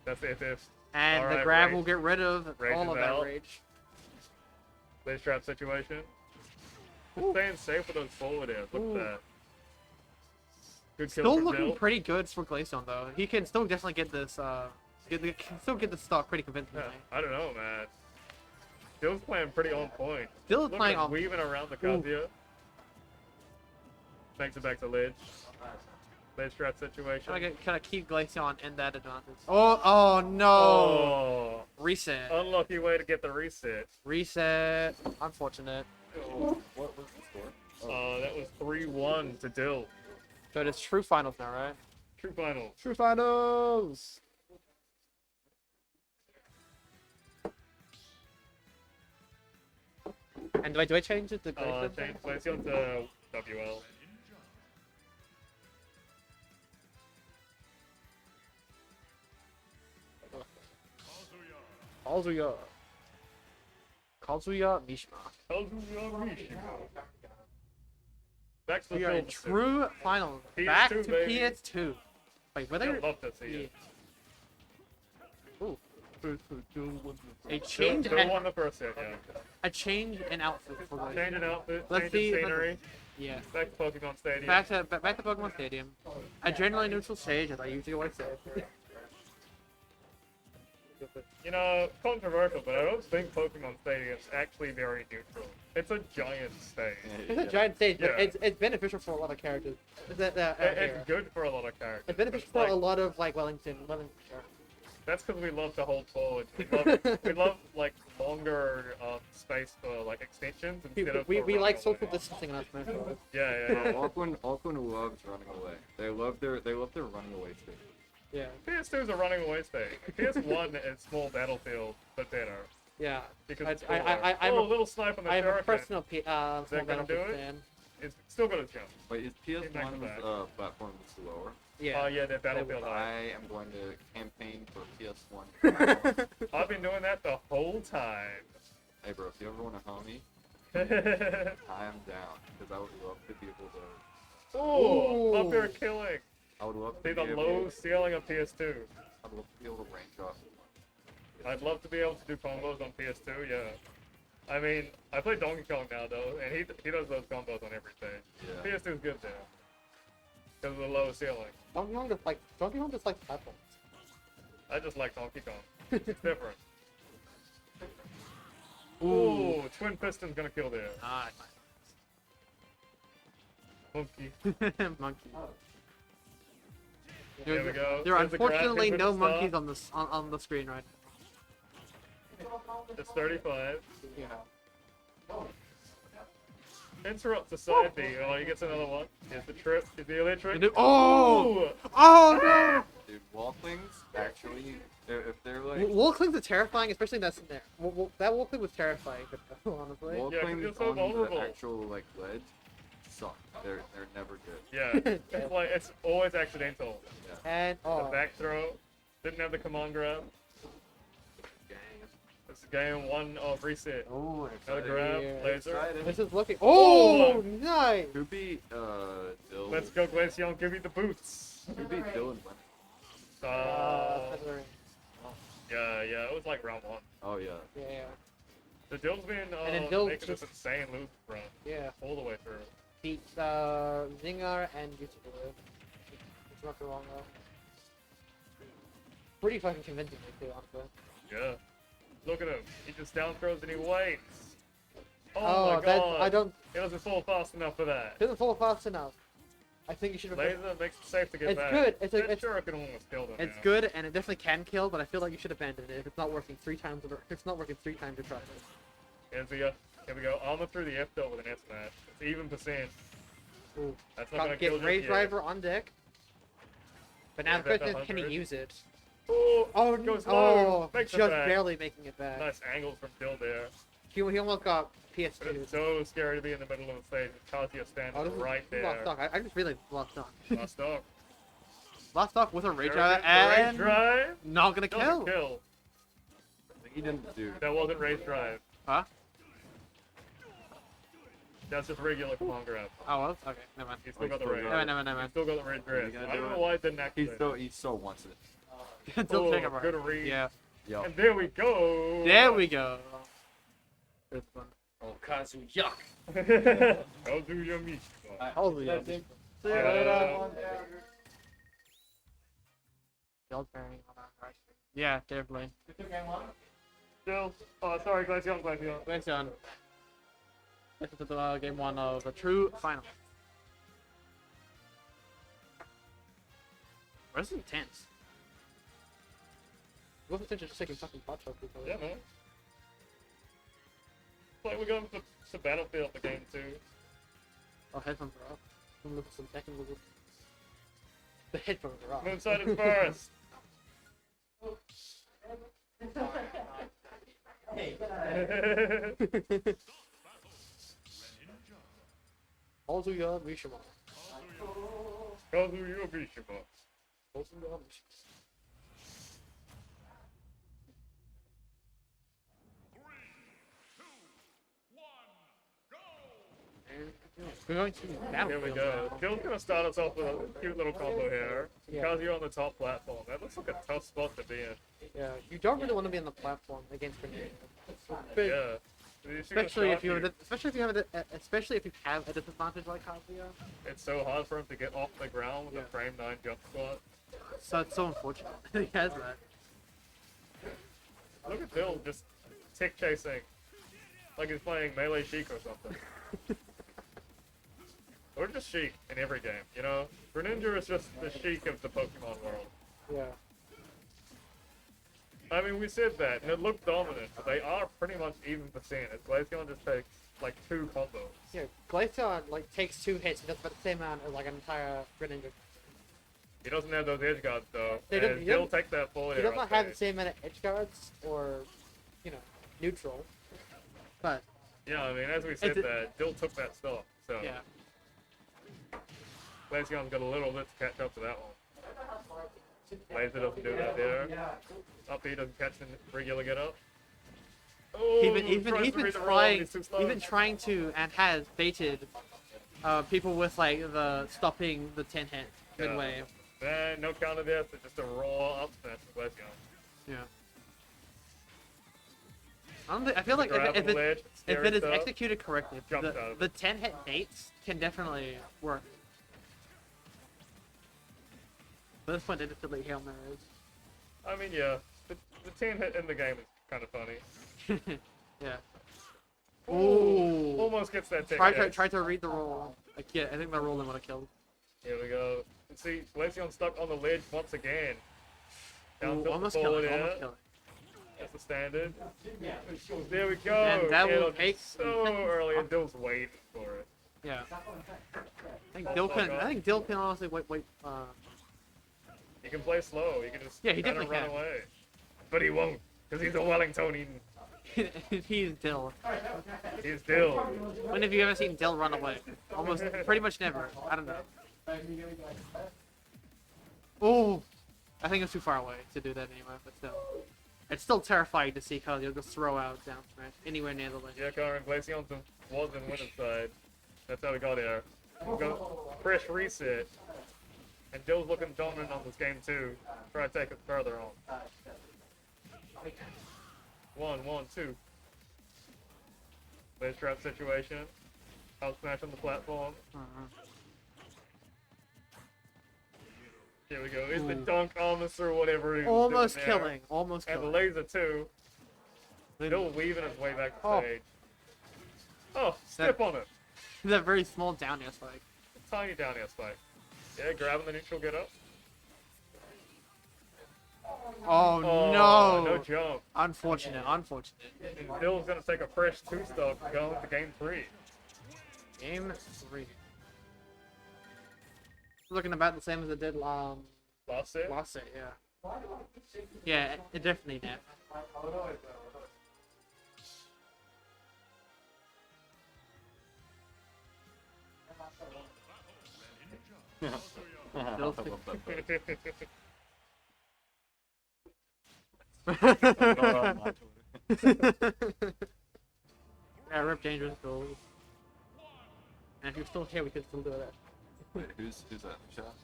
That's the FF. And the Alright, grab rage. will get rid of Rage all is of that out. rage. Ledge trap situation. Just staying safe with those forward airs. Look Ooh. at that. Good kill Still from looking Dill. pretty good for Glaceon though. He can still definitely get this can still get the stock pretty convincingly. Yeah, I don't know, man. Dill's playing pretty on point. Dill's Look playing at on- weaving around the Ooh. Kazuya. Makes it back to ledge. Ledge trap situation. Can I keep Glaceon in that advantage? Oh no! Oh, Reset. unlucky way to get the reset. Reset. Unfortunate. What was the score? That was 3-1 to Dill. So it's true finals now, right? True final. True finals. And do I change it to Glaceon? Change Glaceon to WL. Kazuya Mishima. Back to the We are in field. true finals. PS2, Back to baby. PS2. Wait, were there? I'd love to see it. Ooh. A change Dill and won the first set, yeah. a change in outfit for Glaceon. Change in outfit, Let's change in see- scenery. Yeah. Back to Pokemon Stadium. Back to Pokemon Stadium. A generally neutral stage, as I usually always say. You know, controversial, but I don't think Pokemon Stadium's actually very neutral. It's a giant stage. It's a giant stage, but Yeah. it's beneficial for a lot of characters. It's good for a lot of characters. It's beneficial but, for a lot of like Wellington. That's because we love to hold forward. We love like longer space for like extensions instead of. We for like running social away. distancing in our Smash Bros. Yeah. Auckland loves running away. They love their running away stage. Yeah. PS2 is a running away stage. PS1 is small battlefield, but better. Yeah. Because I- it's I- full of- I- I'm oh, a- a little snipe on the I have a Shuriken. personal Is that small gonna do Battlefield it? fan. It's still got a jump. Wait, is Back to PS1's back. platform slower? Yeah. Oh yeah, they're battlefield. I am going to campaign for PS1. I've been doing that the whole time. Hey bro, if you ever want to homie, I am down because I would love to be able to. Ooh, up there killing. I would love to See be the able. low ceiling of PS2. I'd love to be able to range off. I'd love to be able to do combos on PS2, yeah. I mean, I play Donkey Kong now though, and he does those combos on every stage. Yeah. PS2 is good there. Because of the low ceiling. Donkey Kong just like platforms. I just like Donkey Kong. It's different. Ooh, Twin Piston's gonna kill there. Ah, Monkey. monkey. There we go. There are There's the grab, unfortunately hit with no the star. monkeys on the screen right It's 35. now. Yeah. Interrupt the side B. Oh, he gets another one. Here's the trip. Here's the electric. Oh! Ooh! Oh no! Dude, Walklings actually, if they're like Walklings are terrifying, especially in that scenario. That Walkling was terrifying, honestly. Walklings it's so on vulnerable. the actual like ledge suck. They're never good. Yeah, it's like it's always accidental. And The back throw didn't have the command grab. This is game one of reset. Oh, Another grab, laser. this is looking. Oh, nice! Who beat Dill? Let's go, Glaceon. Give me the boots. Who beat Dylan? February. Yeah, it was like round 1. Oh yeah. Yeah. The Dill's been And then Dill making this just- insane loop run Yeah. all the way through. Beat Zinger and YouTuber. It's not too long though. Pretty fucking convincingly too, honestly. Yeah. Look at him. He just down throws and he waits. Oh, Oh, my that- god. I don't- He doesn't fall fast enough for that. Doesn't fall fast enough. I think you should have. Laser makes it safe to get It's back. good. It's That a, it's, sure can almost kill them. it's now. good, and it definitely can kill. But I feel like you should abandon it if it's not working 3 times. If it's not working 3 times, you try it. Here we go. Armor through the F tilt with an S smash. It's even percent. Ooh. That's not gonna Get kill just Rage yet. Driver on deck. But now the Is that question the is, can he 100? use it? Oh, Oh, goes oh, low. Makes just it back. barely making it back. Nice angles from Dill there. He almost got But PS2. it's so scary to be in the middle of the stage with Kazuya standing Oh, this is right Lost there. Dog. I just realized Lost Dog. Lost dog. Lost Dog with a Rage There Driver it is, the Rage and drive. not gonna Doesn't kill. kill. He didn't do. That wasn't Rage drive. Huh? That's just regular command grab. Oh, well, okay, never mind. He's still got the still rage. got Never He's mind. still got the rage grab. gotta I do don't know it. why it didn't activate. He still wants it. Still Oh, take it good read. Yeah. Yo. And there we go. There we go. Good one. Oh, Kazu, yuck. Kazuya Mishima. Holy That's yeah. it. Guild pairing on that, right? Yeah, definitely. Still. Oh, sorry, Glaceon. Glaceon. This is the game 1 of the true final. Where's the intense? What's the just taking fucking pot shot people? Yeah, man. It's like we're going to Battlefield the game too. Oh, headphones are off. I'm looking for some technical. The headphones are off. Moonside is first. Kazuya Mishima. Kazuya Mishima. Kazuya Mishima. We're going to Here Battlefield we go. now. Dill's gonna start us off with a cute little combo here. Yeah. Kazuya on the top platform. That looks like a tough spot to be in. Yeah, you don't really want to be on the platform against Grenade. But Yeah. especially if you especially if you have a disadvantage like Kazuya. It's so hard for him to get off the ground with Yeah. a frame 9 jump spot. So it's so unfortunate that he has that. Look at Dill just tick chasing. Like he's playing Melee Sheik or something. Or just Sheik in every game, you know? Greninja is just the Sheik of the Pokemon world. Yeah. I mean, we said that, and it looked dominant, but they are pretty much even percent. As Glaceon just takes, like, 2 combos. Yeah, Glaceon like takes 2 hits and does about the same amount as like an entire Greninja. He doesn't have those edge guards, though. They don't- And he Dill don't- takes that forward He air does not off have the stage. same amount of edge guards or, you know, neutral. But Yeah, I mean, as we said It's a- that, Dill took that stock, so... yeah. Glaceon's got a little bit to catch up to that one. Laser doesn't do that there. Up B doesn't catch the regular get up. Oh, He's tries to been read the roll, trying he's too slow. he's been trying to and has baited people with like the stopping the 10 hit Yeah. midway. No counter there, so just a raw up smash from Glaceon. Yeah. I feel like Grab if on the it, ledge, if scary it is stuff. executed correctly, Jumps out of the 10 hit baits can definitely work. But at this point, they just delete Hail Marys. I mean, yeah, the 10 hit in the game is kind of funny. Yeah. Ooh, almost gets that tick. Try to read the roll. Like, yeah, I think the roll would have killed. Here we go. And see, Glaceon stuck on the ledge once again. Down Ooh, tilt almost forward killing. air. Almost killing. That's the standard. There we go. And that will It'll take- so early, and Dill's waiting for it. Yeah. I think Dill can honestly wait. He can play slow. He can just Yeah, he kinda definitely run can. away. But he won't, because he's a Wellingtonian. He's Dill. He's Dill. When have you ever seen Dill run away? Almost, pretty much never. I don't know. Oh, I think it's too far away to do that anyway. But still, it's still terrifying to see Kazuya just throw out down smash anywhere near the ledge. Yeah, Karen, Glaceon was in winner's side. That's how we got here. Go fresh reset. And Dill's looking dominant on this game too. Try to take it further on. 1-1-2. Base trap situation. Out smash on the platform. Here we go. Is the dunk almost or whatever he was Almost doing there. killing. Almost And the killing. laser too. Still weaving his way back to Oh. stage. Oh, step on it. That very small down air spike. Tiny down air spike. Yeah, grabbing the neutral get up. Oh, No no. jump. Unfortunate. Unfortunate. And Dill's gonna take a fresh 2-stock going to game 3. Game 3. Looking about the same as it did Last set? last set, yeah. Yeah, it definitely did. Yeah, rip dangerous goals. And if you're still here, we could still do that. Wait, who's that? Shot?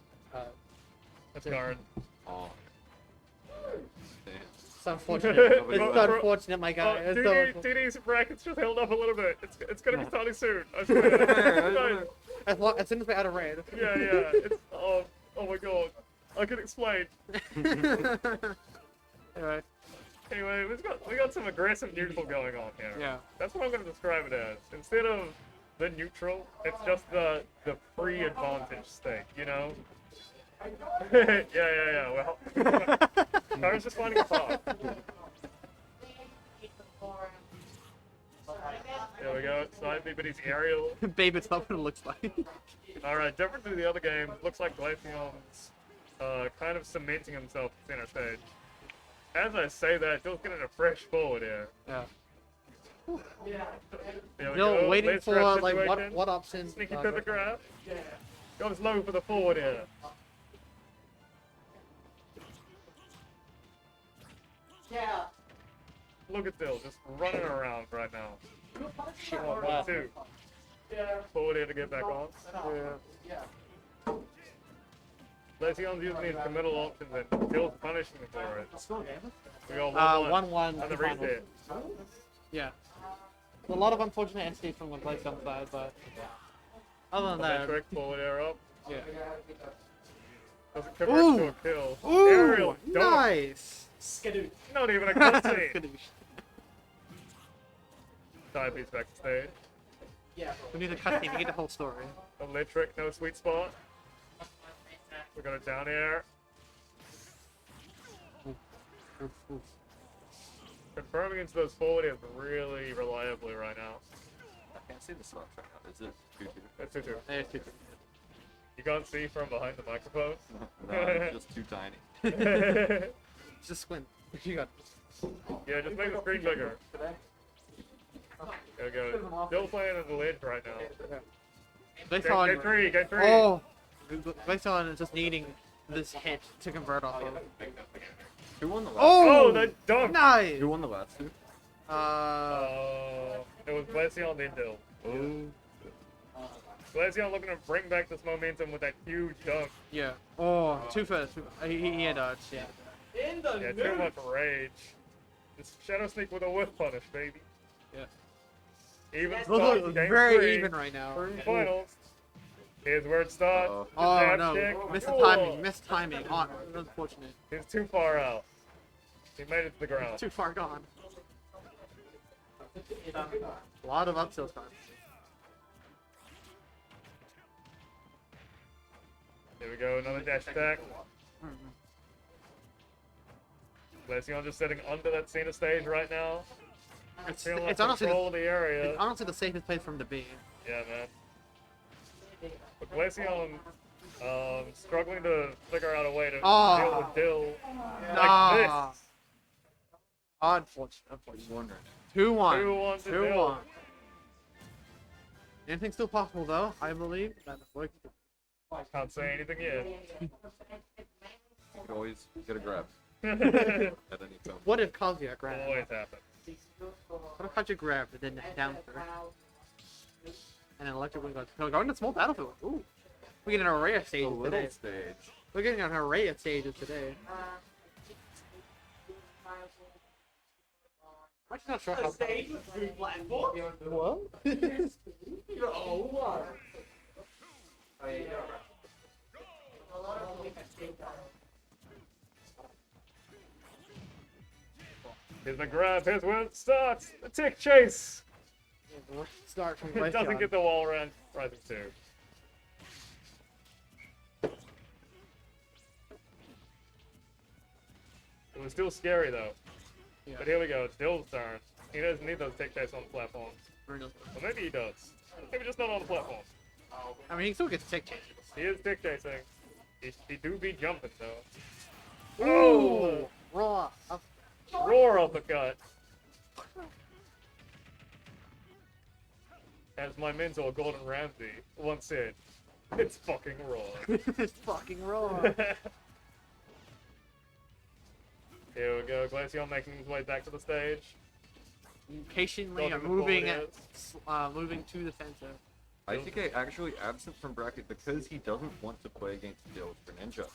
That's Karen. Oh. Damn. It's unfortunate. But- It's unfortunate, my guy. It's so DD's brackets just held up a little bit. It's gonna be starting soon. I swear. as soon as we're out of raid. Yeah. It's oh my god. I can explain. Anyway, Anyway, we got some aggressive neutral going on here. yeah. That's what I'm gonna describe it as. Instead of the neutral, it's just the pre-advantage state, you know? yeah. Well, Karen's just finding a path. There we go. Side B, but he's aerial. Babe, it's not what it looks like. Alright, different to the other game, looks like Glaceon's kind of cementing himself center stage. As I say that, Dill's getting a fresh forward here. Yeah. There we Still go. waiting Let's for grab like situation. what options. Sneaky pivot grab. Goes low for the forward here. Yeah. Look at Dill, just running around right now. Shit, One, wow. 2. Forward here to get back on. Glaceon's using these committal options and Dill's punishing him for it. We got 1-1 1-1. on the final. reset. Yeah. A lot of unfortunate entities from one place on the side, but other than that, Trick forward air up. yeah. Doesn't convert to a kill. Ooh, Aerial dunk. nice. Not even a cutscene. Skadoosh. Side piece back to stage. We need a cutscene to get the whole story. Electric, no sweet spot. We got a down air. Confirming into those forward airs really reliably right now. I can't see the slot right now. Is it 2-2? That's 2-2. There's two. You can't see from behind the microphone. No, it's just too tiny. Just squint. You got Yeah, just make the screen bigger. There we go. Still playing at the ledge right now. Get 3, get 3. Oh! Glaceon is just needing this hit to convert off of. Who won the last? Oh, the dunk! Nice! Who won the last two? It was Glaceon then Dill. Oh. Glaceon looking to bring back this momentum with that huge dunk. Yeah. Oh, two first. He had dodge, yeah. Yeah, too much rage. Just Shadow Sneak with a whiff punish, baby. Yeah. Even Those start, look game very 3, even right now. finals. Here's where it starts. Uh-oh. The Oh jab no, kick. missed the Ooh. timing, missed timing. Oh, unfortunate. He's too far out. He made it to the ground. Too far gone. A lot of up tilt time. Here we go, another dash attack. Glaceon just sitting under that center stage right now. Feeling like It's honestly control of the area. it's honestly the safest place for him to be. Yeah, man. But Glaceon, struggling to figure out a way to deal with Dill like Nah. this. Unfortunate. Just wondering. 2-1. 2-1 to 2-1. Dill. Anything's still possible though, I believe. Can't say anything yet. You could always get a grab at any time. What if Kazuya grabbed? Always happens. What if Kazuya grabbed and then down through? And then electric wind goes. Going to small battlefield. Ooh. We get an array of The stages little today. stage. We're getting an array of stages today. I'm actually not sure how. What? Here's the grab. Here's where it starts. The tick chase. Start from It doesn't get the wall around Rising 2. It was still scary though. Yeah. But here we go. It's Dill's turn. He doesn't need those tick chase on the platforms. Or maybe he does. Maybe just not on the platform. I mean, he still gets tick chases. He is tick chasing. He do be jumping though. Ooh! Oh! Raw. Roar uppercut. As my mentor Gordon Ramsay once said, it's fucking raw. It's fucking raw. Here we go, Glaceon making his way back to the stage. Patiently Dodging the moving forward moving to the center. ICK actually absent from bracket because he doesn't want to play against Dill for Ninja.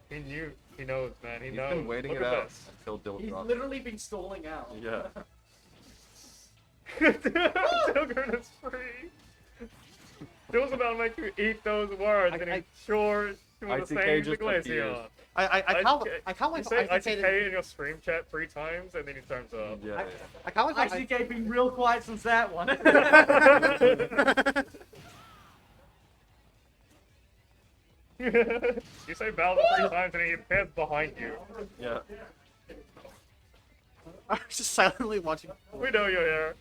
He knew. He knows, man. He He's knows. been waiting Look it at out this. until Dill He's drops. literally been stalling out. Yeah. Tilgrim is free. Dill's about to make you eat those words, and he's sure doing the ICK same to just appears. Glaceon. I can't wait You for say ICK ICK in your stream chat 3 times, and then he turns up. Yeah. I can't wait for ICK been real quiet since that one. You say Bowser 3 times, and he appears behind you. Yeah. I was just silently watching. We know you're here.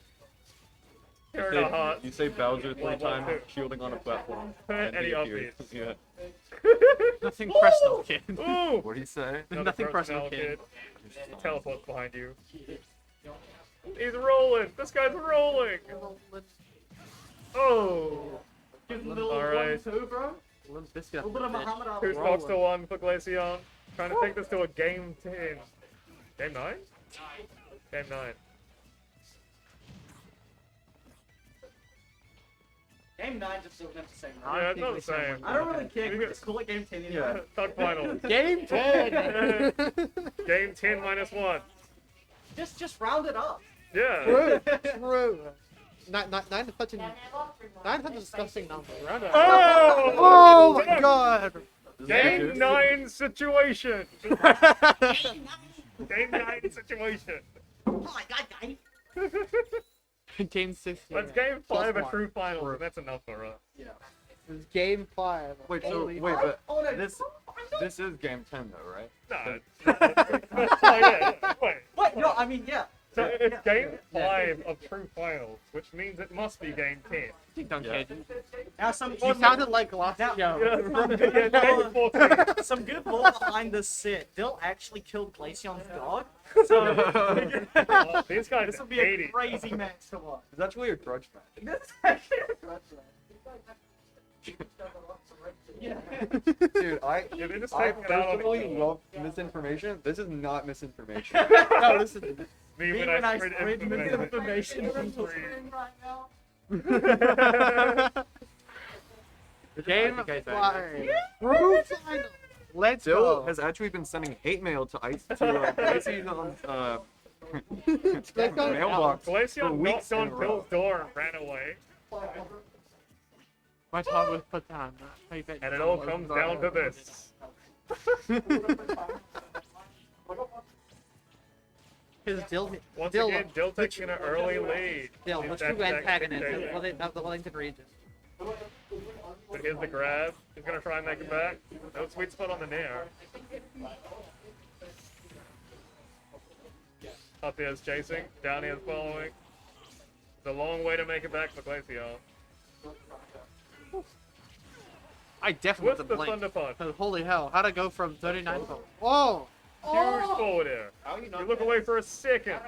You're in our hearts. You say Bowser 3 Level times, 2. shielding on a platform. And he appears. upbeats. Yeah. Nothing personal, kid. Ooh! What'd he say? Another Nothing personnel personal, kid. He teleports behind you. He's rolling! This guy's rolling! Oh! Give him a little Alright. 1-2, bro. Limp A Bizkit. little bit of Muhammad Ali. Two stocks to 1 for Glaceon. Trying to take this to a game 10. Game 9? Game 9. Game 9 just doesn't have the same. Yeah, it's not the same. I don't really care. Can we just call it Game 10 anyway? Yeah, third final. Game 10. Game 10 minus 1. Just round it up. Yeah. True. True. Nine is such a disgusting number. Round it up. Oh! Oh my god. Game 9 situation. Game 9 situation. Oh my god, guys. Game 6. That's game 5 of true finals, and that's enough for us. Yeah. It was game 5. Wait, so Holy- wait, but Oh, no. this is game 10 though, right? No. Oh, yeah. Wait. Wait, no, I mean, yeah. So it's Yeah. game 5 of true finals, which means it must be game 10. Ding dong, Yeah. kid. Now some You sounded like last Now- show. Yeah, game 14. some good lore behind this set. Dill actually killed Glaceon's dog. So Oh, these guys this will be hate a it. crazy match to watch. It's actually a grudge match. This is actually a grudge match. Yeah. Dude, Yeah, they're just I taking it out on personally each other. love misinformation. This is not misinformation. No, this is. Me Me when when I spread spread information. misinformation from the Screen. right now. Game ICK 5. True final. Let's Dill go. has actually been sending hate mail to Ice to Glaceon's Glaceon- mailbox for Glaceon weeks knocked in a on row. Bill's door and ran away. My tongue was put down. And it all comes down to this. Because Dill. Once Dill, again, Dill taking an early lead. Dill, in the that true antagonist expectation. of the Wellington region. But here's the grab. He's gonna try and make it back. No sweet spot on the nair. Up here's chasing. Down here's following. It's a long way to make it back for Glaceon. I definitely What's want the to blink. Thunder Punch? 'Cause holy hell, how'd I go from 39 to... Whoa! Huge forward air. You look away for a second.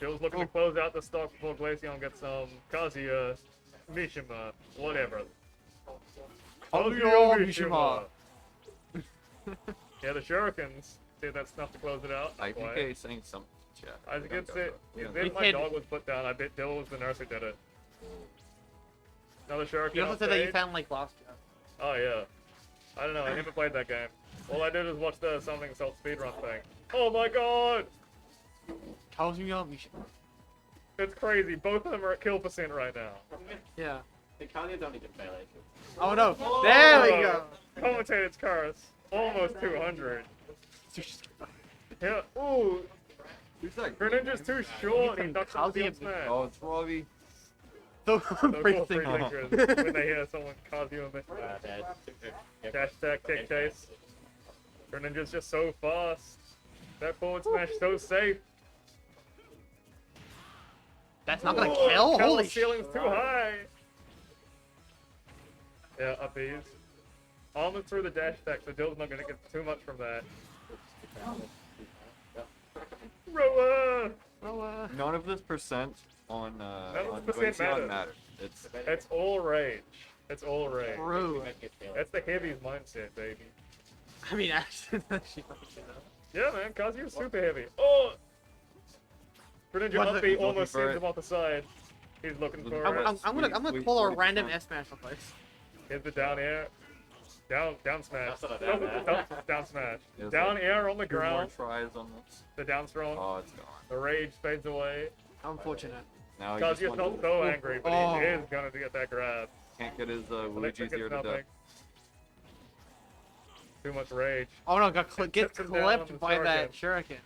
Bill's looking to close out the stock before Glaceon gets Kazuya, Mishima, whatever. Kazuya Mishima. Yeah, the Shurikens. See if that's enough to close it out. Not quite. IPK is saying Yeah. I we could don't say, go for it. if We don't- my kid. dog was put down, I bet Dill was the nurse who did it. Another Shuriken You also off said that you stage. found like last year. Oh yeah. I don't know, I never played that game. All I did was watch the something self speedrun thing. Oh my god! Kazuya Misha. It's crazy, both of them are at kill percent right now. Yeah. The Kalia don't need to fail it. Oh no. There we go. Commentator's curse. Almost 200. Yeah, ooh. Who's that? Greninja's too short, he ducks on the Kazuya- smash. Oh, it's Robbie. The So free cool, thing. free thinkers when they hear someone Kazuya miss. Dash attack, kick chase. Greninja's just so fast. That forward smash so safe. That's not gonna Ooh, kill? Kel's Holy shit. ceiling's too high. Yeah, up these. Almost through the dash attack, so Dill's not gonna get too much from that. Roa! None of this percent on None of on this percent Glaceon matters. matters. It's It's all rage. It's all rage. True. That's the heavy's mindset, baby. I mean, actually, Yeah, man, Kazuya's super heavy. Oh! Greninja Was it- upbeat He's looking almost for sends it. him off the side. He's looking for I'm, it. I'm gonna we- pull a we- random we- S smash on place. Here's the down air. Down smash. That's not a down air. Down smash. Yes, Down like air on the 2 more ground. tries on this. The down strong. Oh, it's gone. The rage fades away. Unfortunate. Now he just Kazuya's wants not so angry, but Oh. he is gonna get that grab. can't get his Luigi Electric zero gets to nothing. death. Too much rage. Oh no, get Tips him down on the clipped by that shuriken.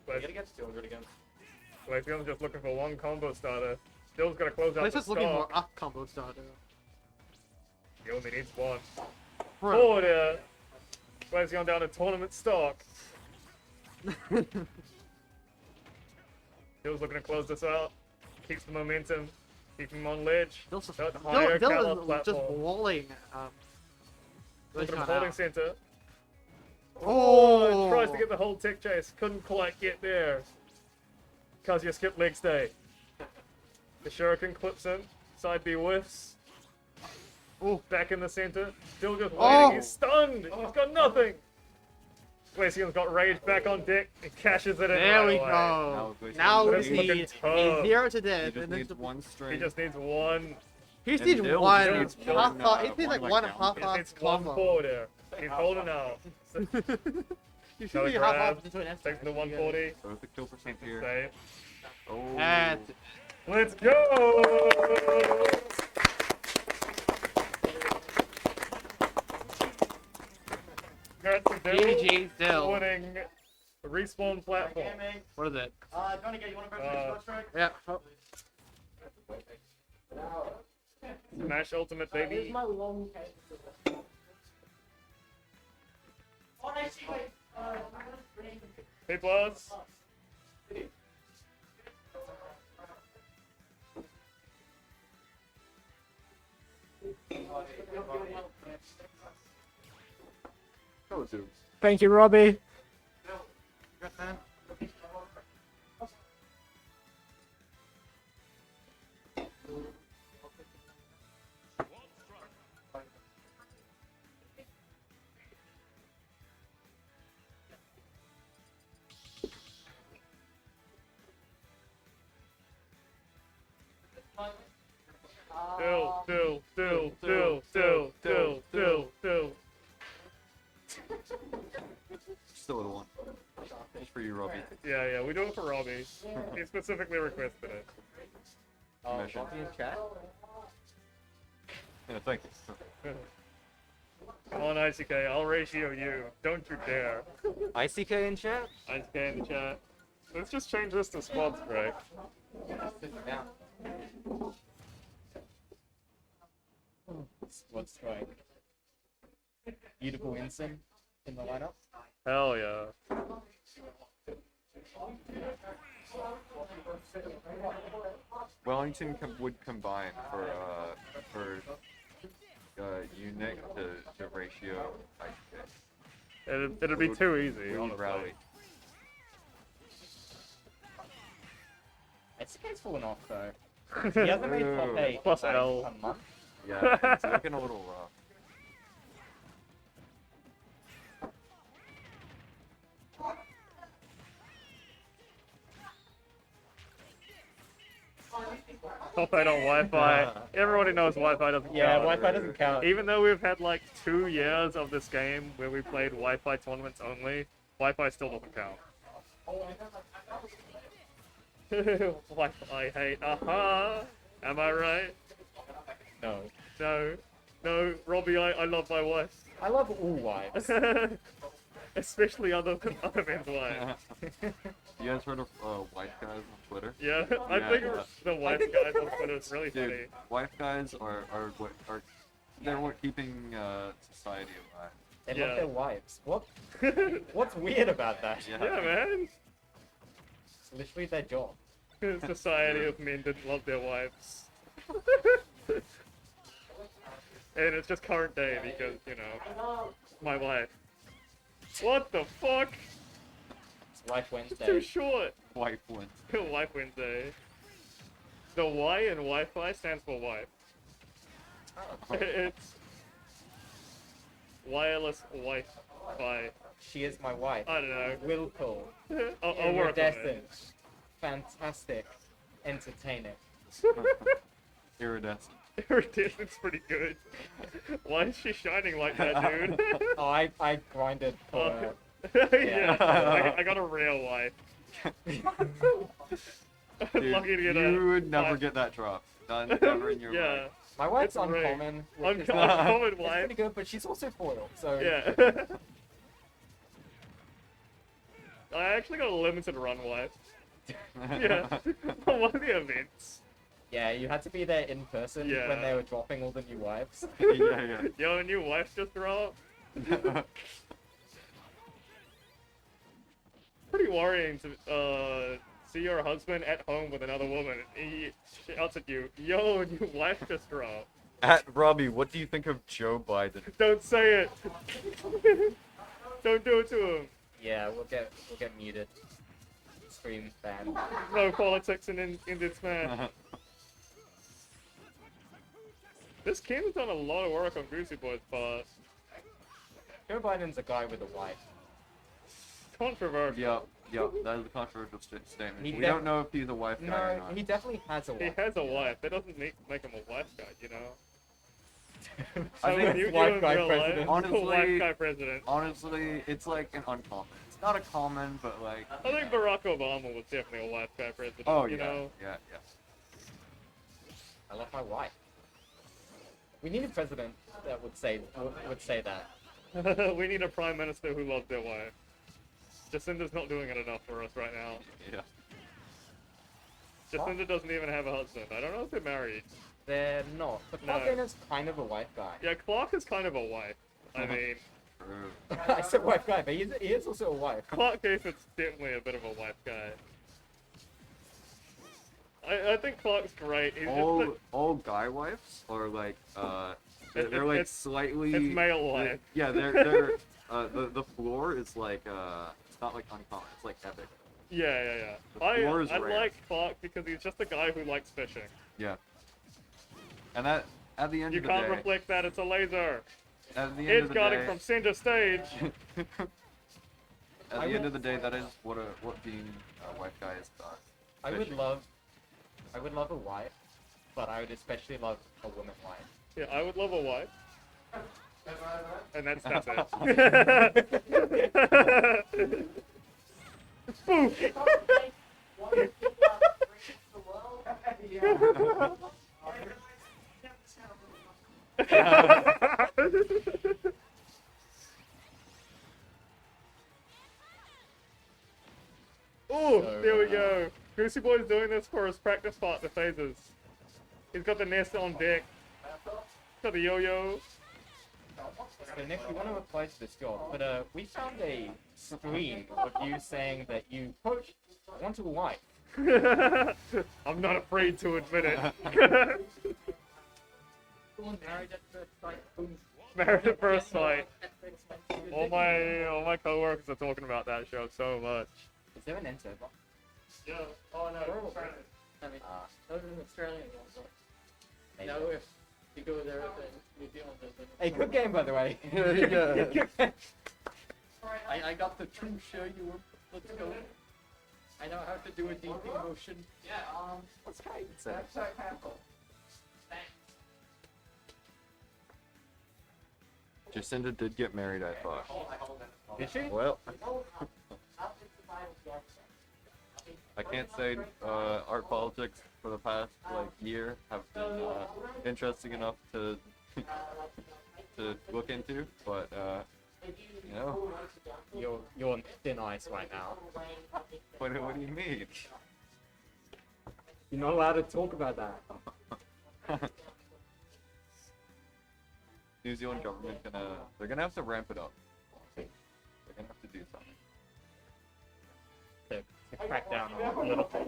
You gotta get 200 again. Glaceon's just looking for one combo starter. Still's gonna close out Let's the just looking for stock. a combo starter. He only needs one. Bro. Forward air. Glaceon down to tournament stock. Still's looking to close this out. Keeps the momentum. Keep him on ledge. Dill's That higher Dill Kalos is just platform. walling. Look at him Glaceon holding out. center. Oh! Tries to get the whole tick chase. Couldn't quite get there. Kazuya skipped leg stay. The Shuriken clips him. Side B whiffs. Ooh. Back in the center. Still just waiting. Oh! He's stunned. He's got nothing. Glaceon's got rage back on deck. He cashes it in There right we away. go. Glaceon Now we That's looking need tough. a 0 to He death. just And then needs one He string. just needs one. he just and needs Dill one needs half. one, He needs like one, one like, half He half needs one combo. forward there. He's holding out. You should Another be half grab. half into an S Takes the smash. 140. So with the kill percent here. Save. Oh. And Let's go! Congrats to Dill GG Dill. winning the respawn platform. What is it? Johnny, you want to grab Uh, short strike? Yeah. Oh. Smash Ultimate, Here's baby. my long case. Oh, nice. Wait. Hey, plus. Oh, dude. Thank you, Robbie. Dill. Still would have won. Just for you, Robbie. Yeah, we do it for Robbie. He specifically requested it. Mission. in chat? Yeah, thank you. Come on, ICK, I'll ratio you. Don't you dare. ICK in chat? ICK in the chat. Let's just change this to squad strike. Squad strike. Beautiful Ensign in the lineup. Hell yeah. Wellington would combine for Unic to ratio ICK. It'd be too easy, We would honestly. rally. SK's fallen off though. He hasn't made top Ooh. 8 Plus in like L. a month. Yeah, it's looking a little rough. Top 8 on Wi-Fi. Everybody knows Wi-Fi doesn't Yeah, count. Wi-Fi doesn't count. Even though we've had like 2 years of this game where we played Wi-Fi tournaments only, Wi-Fi still doesn't count. Wi-Fi hate. Am I right? No. No. No, Robbie, I love my wife. I love all wives. Especially other men's wives. You guys heard of wife guys on Twitter? Yeah, I think the wife guys on Twitter is really Dude, funny. wife guys are they're what keeping society alive. They Yeah. love their wives. What? What's weird about that? Yeah, man. It's literally their job. Society of men didn't love their wives. And it's just current day because, you know, my wife. What the fuck? It's Wife It's too Wednesday. short. Wife wins. Wife Wednesday. The Y in Wi-Fi stands for wife. It's wireless Wi-Fi. She is my wife. I don't know. Willful. I'll work on it. Iridescent. Fantastic. Entertaining. Iridescent. Iridescent's pretty good. Why is she shining like that, dude? Oh, I grinded for her. Yeah, I got a real wife. Dude, Lucky to get you would never wife. get that drop. None ever in your Yeah. life. My wife's It's rare. uncommon. which is Uncommon it's wife. pretty good, but she's also foiled. So Yeah. I actually got a limited run wife. Yeah. On one of the events. yeah, you had to be there in person Yeah. when they were dropping all the new wives. Yeah. Yo, new wife just dropped. Pretty worrying to see your husband at home with another woman. He shouts at you, "Yo, new wife just dropped." At Robbie, what do you think of Joe Biden? Don't say it. Don't do it to him. Yeah, we'll get muted. Stream banned. No politics in this man. This Ken's done a lot of work on Goosey Boy's part. Joe Biden's a guy with a wife. Controversial. Yep, that is a controversial statement. He We def- don't know if he's a wife guy or No, not. he definitely has a He wife. has a wife. That doesn't make him a wife guy, you know? I So think you wife in guy real life, president. Honestly- wife guy president. Honestly, it's like an uncommon. It's not a common, but like. I think Barack Obama was definitely a wife guy president. Oh you yeah, know? yeah. I love my wife. We need a president that would say that. We need a prime minister who loves their wife. Jacinda's not doing it enough for us right now. Yeah. Jacinda doesn't even have a husband. I don't know if they're married. They're not. But No. Clark Gaynor's kind of a wife guy. Yeah, Clark is kind of a wife. I mean, True. I said wife guy, but he is also a wife. Clark Gayford's definitely a bit of a wife guy. I think Clark's great. He's All guy wives are like they're like it's- slightly. it's male wife. Yeah, they're the floor is like it's not like uncommon. It's like epic. Yeah. The floor is I rare. like Clark because he's just a guy who likes fishing. Yeah. And that at the end You of the can't day. reflect that, it's a laser. At the end It's of the guarding day. from center stage. At the end of the day, that is what being a wife guy is about. I would Fishing. love a wife, but I would especially love a woman wife. Yeah, I would love a wife. And that's it. Boof! Oh, So, there we go. Goosey Boy's doing this for his practice part, the phases. He's got the nest on deck. Got the yo-yo. So Nick, we want to apply to this job, but we found a screen of you saying that you, quote, want a wife. I'm not afraid to admit it. Married at first sight. Boom. Married at first sight. All my coworkers are talking about that show so much. Is there an enter box? Yeah. Oh no. I mean, those are Australian ones. Maybe. No, if you go there, then New Zealand doesn't. Hey, good game, by the way. I got the true show you were. Let's go. I know how to do a DP motion. Yeah, What's Kaiden say? Jacinda did get married, I thought. Did she? Well, I can't say art politics for the past like year have been interesting enough to to look into, but you know. You're on thin ice right now. What do you mean? You're not allowed to talk about that. New Zealand government they're gonna have to ramp it up. They're gonna have to do something. To crack down on political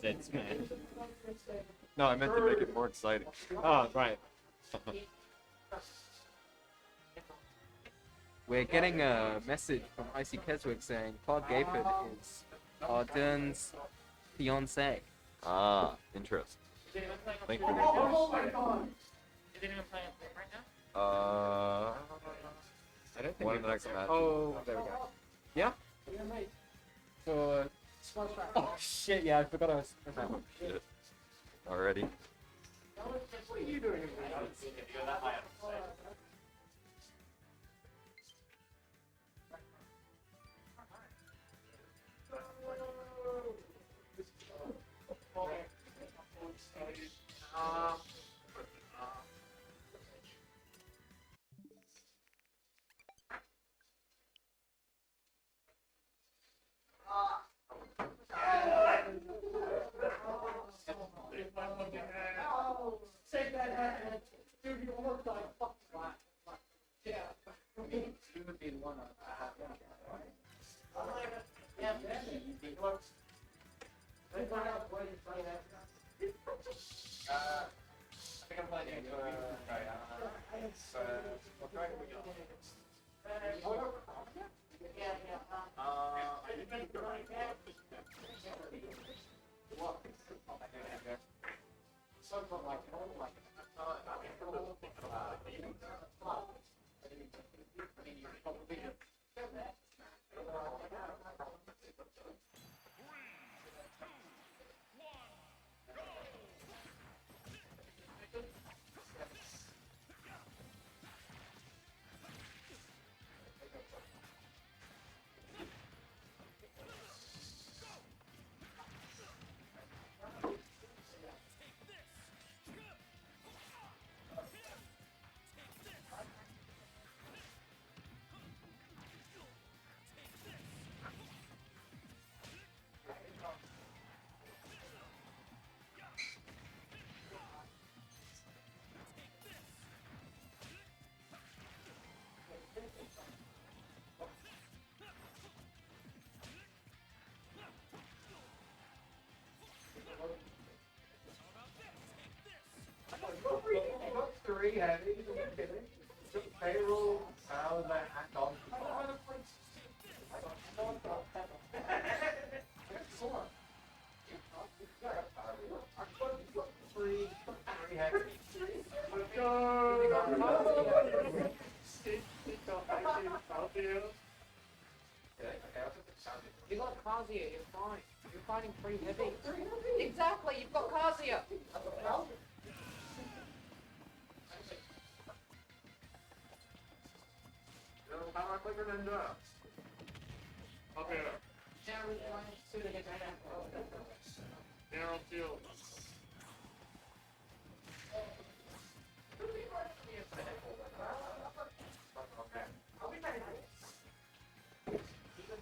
NZ's man. No, I meant to make it more exciting. Oh, right. We're getting a message from Icy Keswick saying Claude Gayford is Ardern's fiance. Ah, interesting. Thank you for the Oh my god! Is anyone playing a game right now? I don't think one of the next matches. Oh, there we go. Yeah? So, oh shit, yeah, I forgot I was. Oh, shit. Already. What are you doing? Take that hat, dude, you look like fucking yeah. You would be the one I think I'm playing Three heavy, payroll, how that act on. Three heavy. Let's go! You got Kazuya, you're fine. You're fighting pretty heavy. Exactly, you've got Kazuya. How am I quicker than that? Up here. Arrow field.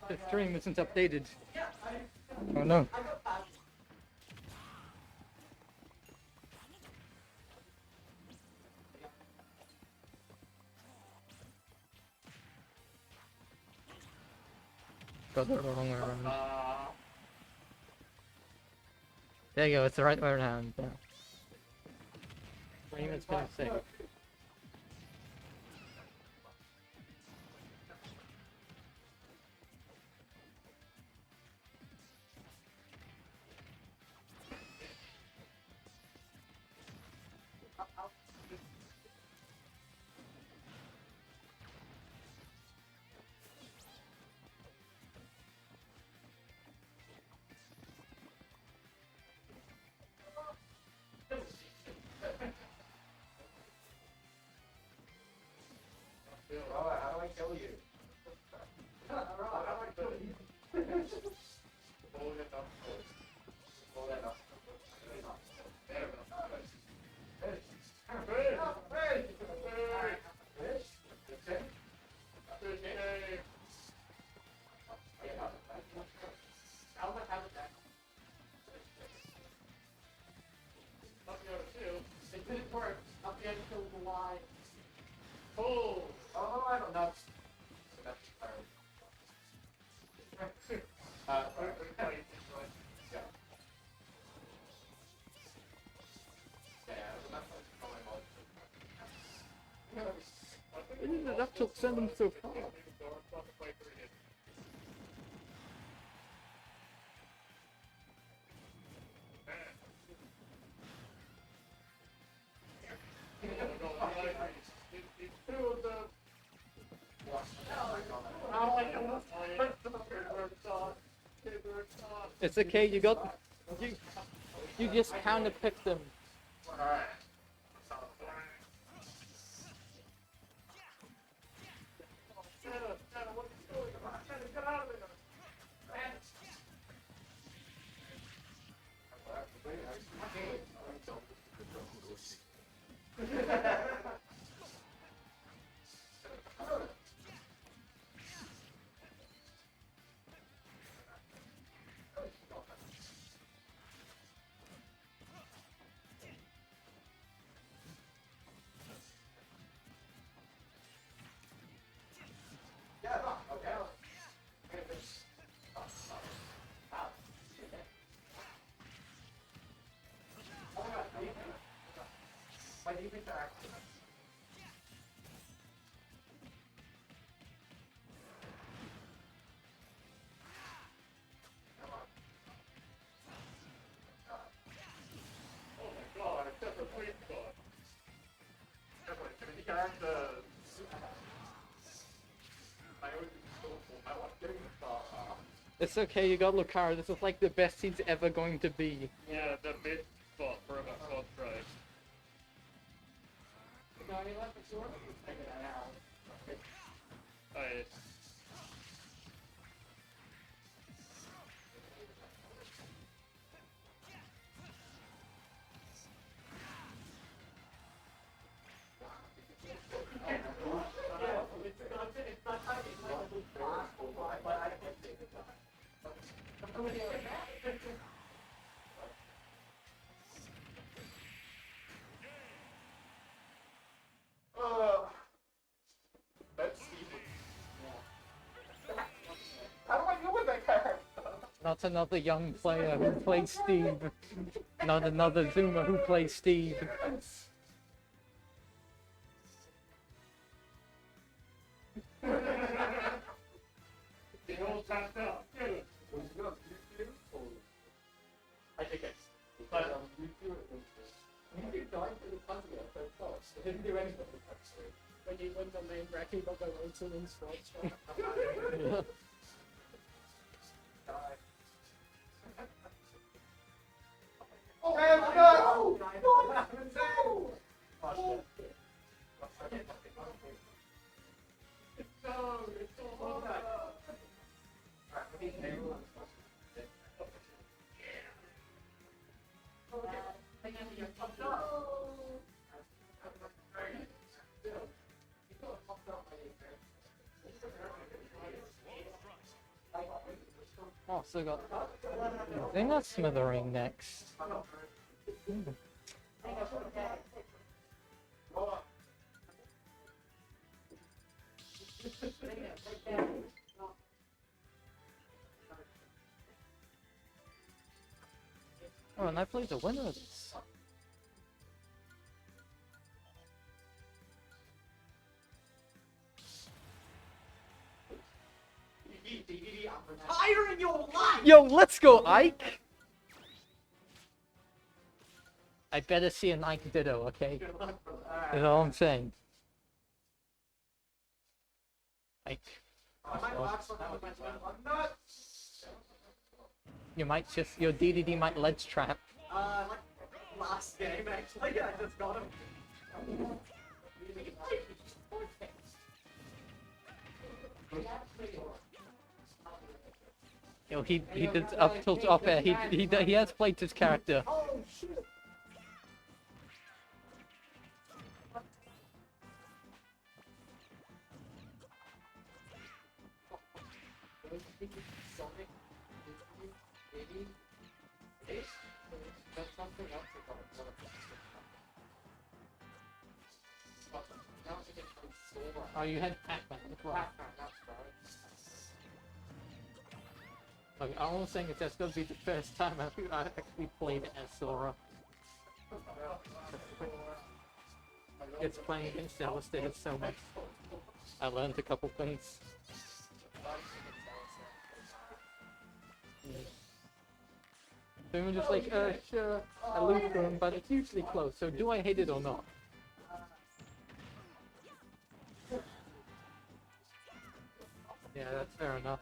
The stream isn't updated. Oh no. Got the wrong way around. There you go, it's the right way around. Yeah. Stream has been saved. That took send them so far. It's okay, you got you just counter picked them. It's okay, you got Lucario. This is like the best he's ever going to be. Yeah, the big spot for about 12 strikes. Alright. How do I deal with that character? Not another young player who plays Steve. Not another Zoomer who plays Steve. They all tapped out. I think it's. Didn't do anything. When you win the main bracket, you got the rotating and sports. Oh, no! No! Oh, so got. I think that's Smithering next. Oh, and I played the winners. Retiring your life! Yo, let's go, Ike! I better see an Ike Ditto, okay? That's all I'm saying. Ike. You might just, your DDD might ledge trap. Like last game actually, I just got him. Yo, he did up tilt off air. He has played his character. Oh shit! Sonic, Diddy, Ace, that's something else about one of them. Now it's against Sora. Oh, you had Pac-Man. Pac-Man, that's right. Like, I'm not saying it's just gonna be the first time I actually played as Sora. It's playing against Devastator so much. I learned a couple things. So I'm just like, sure, I lose to him, but it's usually close, so do I hate it or not? Yeah, that's fair enough.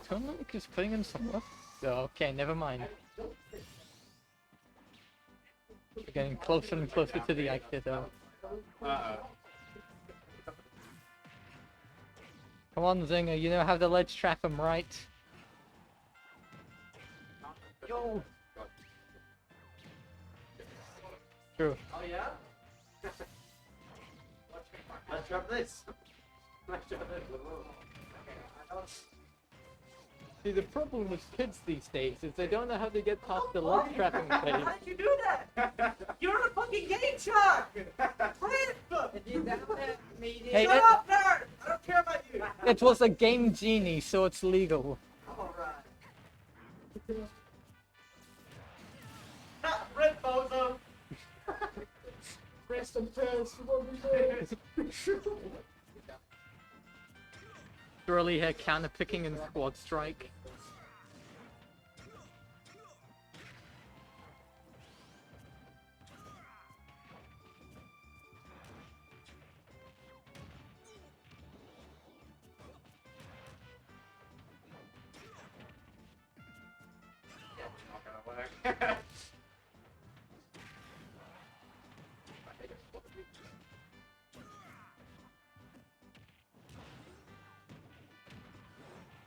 Tournament is putting in some work. Oh, okay, never mind. We're getting closer and closer to the exit though. Come on, Zinger, you know how to ledge trap him, right? Yo! True. Oh yeah? Let's drop this. Let's drop this. See, the problem with kids these days is they don't know how to get past the ledge trapping phase. How did you do that? You're in a fucking game, Chuck! Hey, Shut up, nerd! I don't care about you! It was a game genie, so it's legal. Alright. Red bozo! Rest in peace, what we do? Surely her counter picking and squad strike.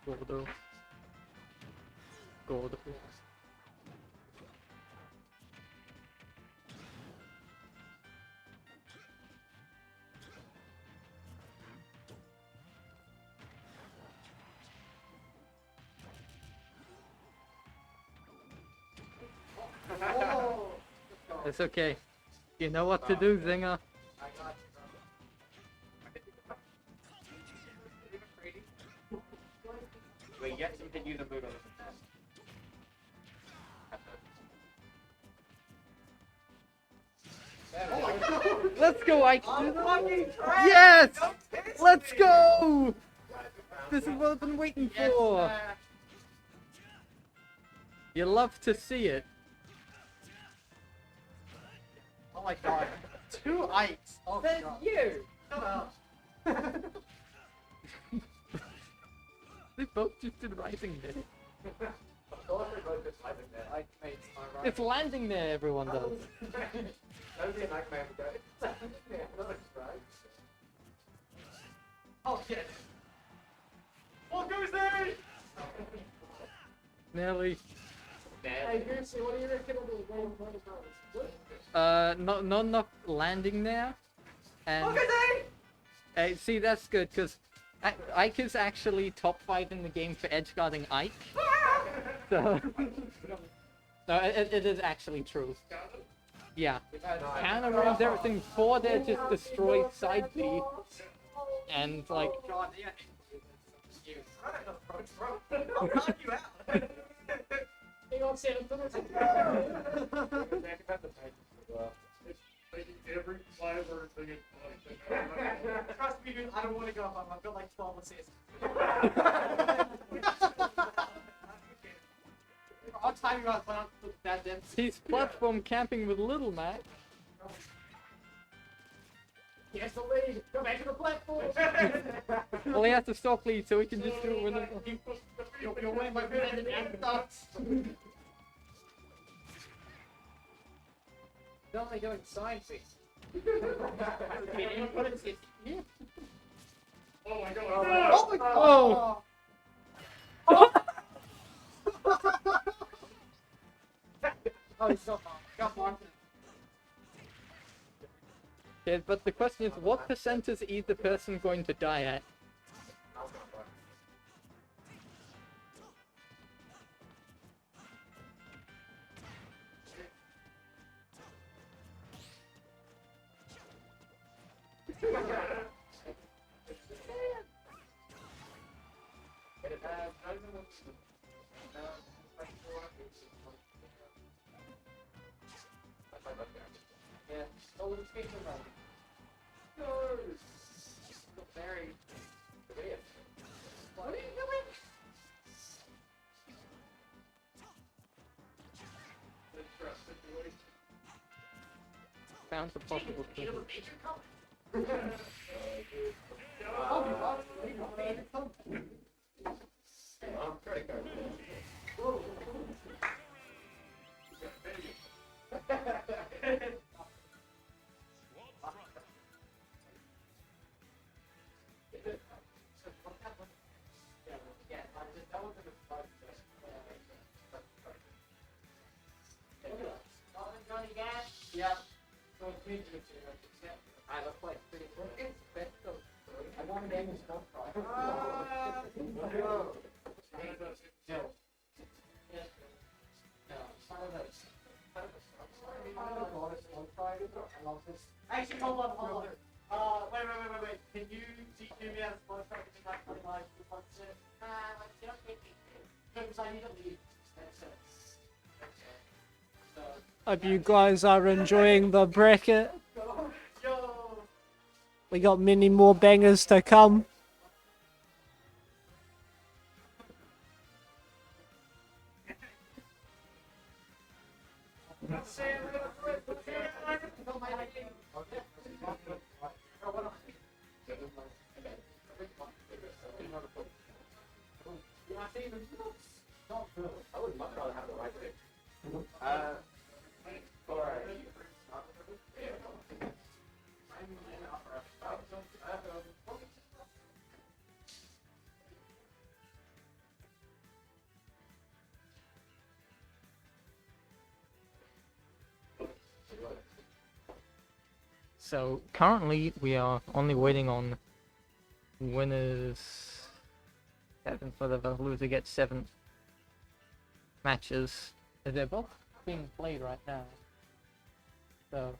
Gordo. Gordo. It's okay. You know what to do, Zinger. We yet to continue the move on. Let's go, Ike! Yes! Let's go! This is what I've been waiting for! You love to see it. Oh my god. 2 Ikes! Oh Then god. you! Shut up! They both just did rising there. Of course they both just landing there. Ike mates, am I right? It's landing there, everyone does. Nobody an Ike man would go. Yeah, that's right. Oh shit! What goes there? Nearly. Hey, Goosey, what do you reckon of the game protocols? Not enough landing there. And see, that's good because Ike is actually top 5 in the game for edge guarding Ike. So, no, it is actually true. Yeah, counter runs everything for their just destroy side B, and like. I'll knock you out. Hang on, Sam. Every fiber thing is Trust me, dude, I don't want to go home. I've got like 12 assists. I'll time you out, but I'll put that in. He's platform camping with Little Mac. He has the lead. Go back to the platform. Well, he has to stop lead so he can just do it with it. You're winning by pretending and thoughts. They're only doing sign fees. Oh my god. Oh! Oh, he's got Martin. Yeah, but the question is, what percent is either person going to die at? Yeah, oh, it's getting right. No! Very. What are you doing? Sounds a possible solution. Yeah. So it's me too. I look like pretty cool. It's best of. I want to name this stuff. Actually, hold on. Wait. Can you teach me how to spot track and like what's it? Because I need to leave. That's it. Hope you guys are enjoying the bracket. We got many more bangers to come. I would much rather have the right pick. So currently we are only waiting on winners 7 for the loser gets 7 matches. They're both being played right now. So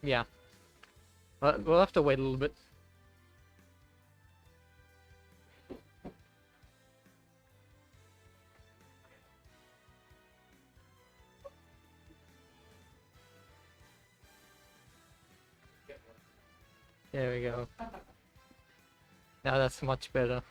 yeah. But we'll have to wait a little bit. There we go. Now that's much better.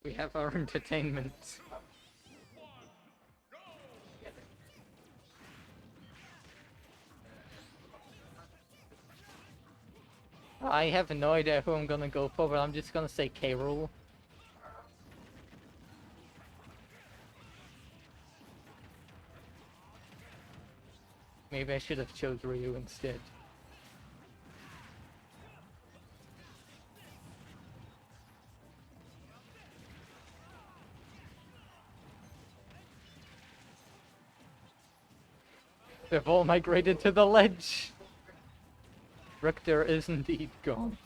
We have our entertainment. I have no idea who I'm gonna go for, but I'm just gonna say K. Rool. Maybe I should have chose Ryu instead. They've all migrated to the ledge. Richter is indeed gone.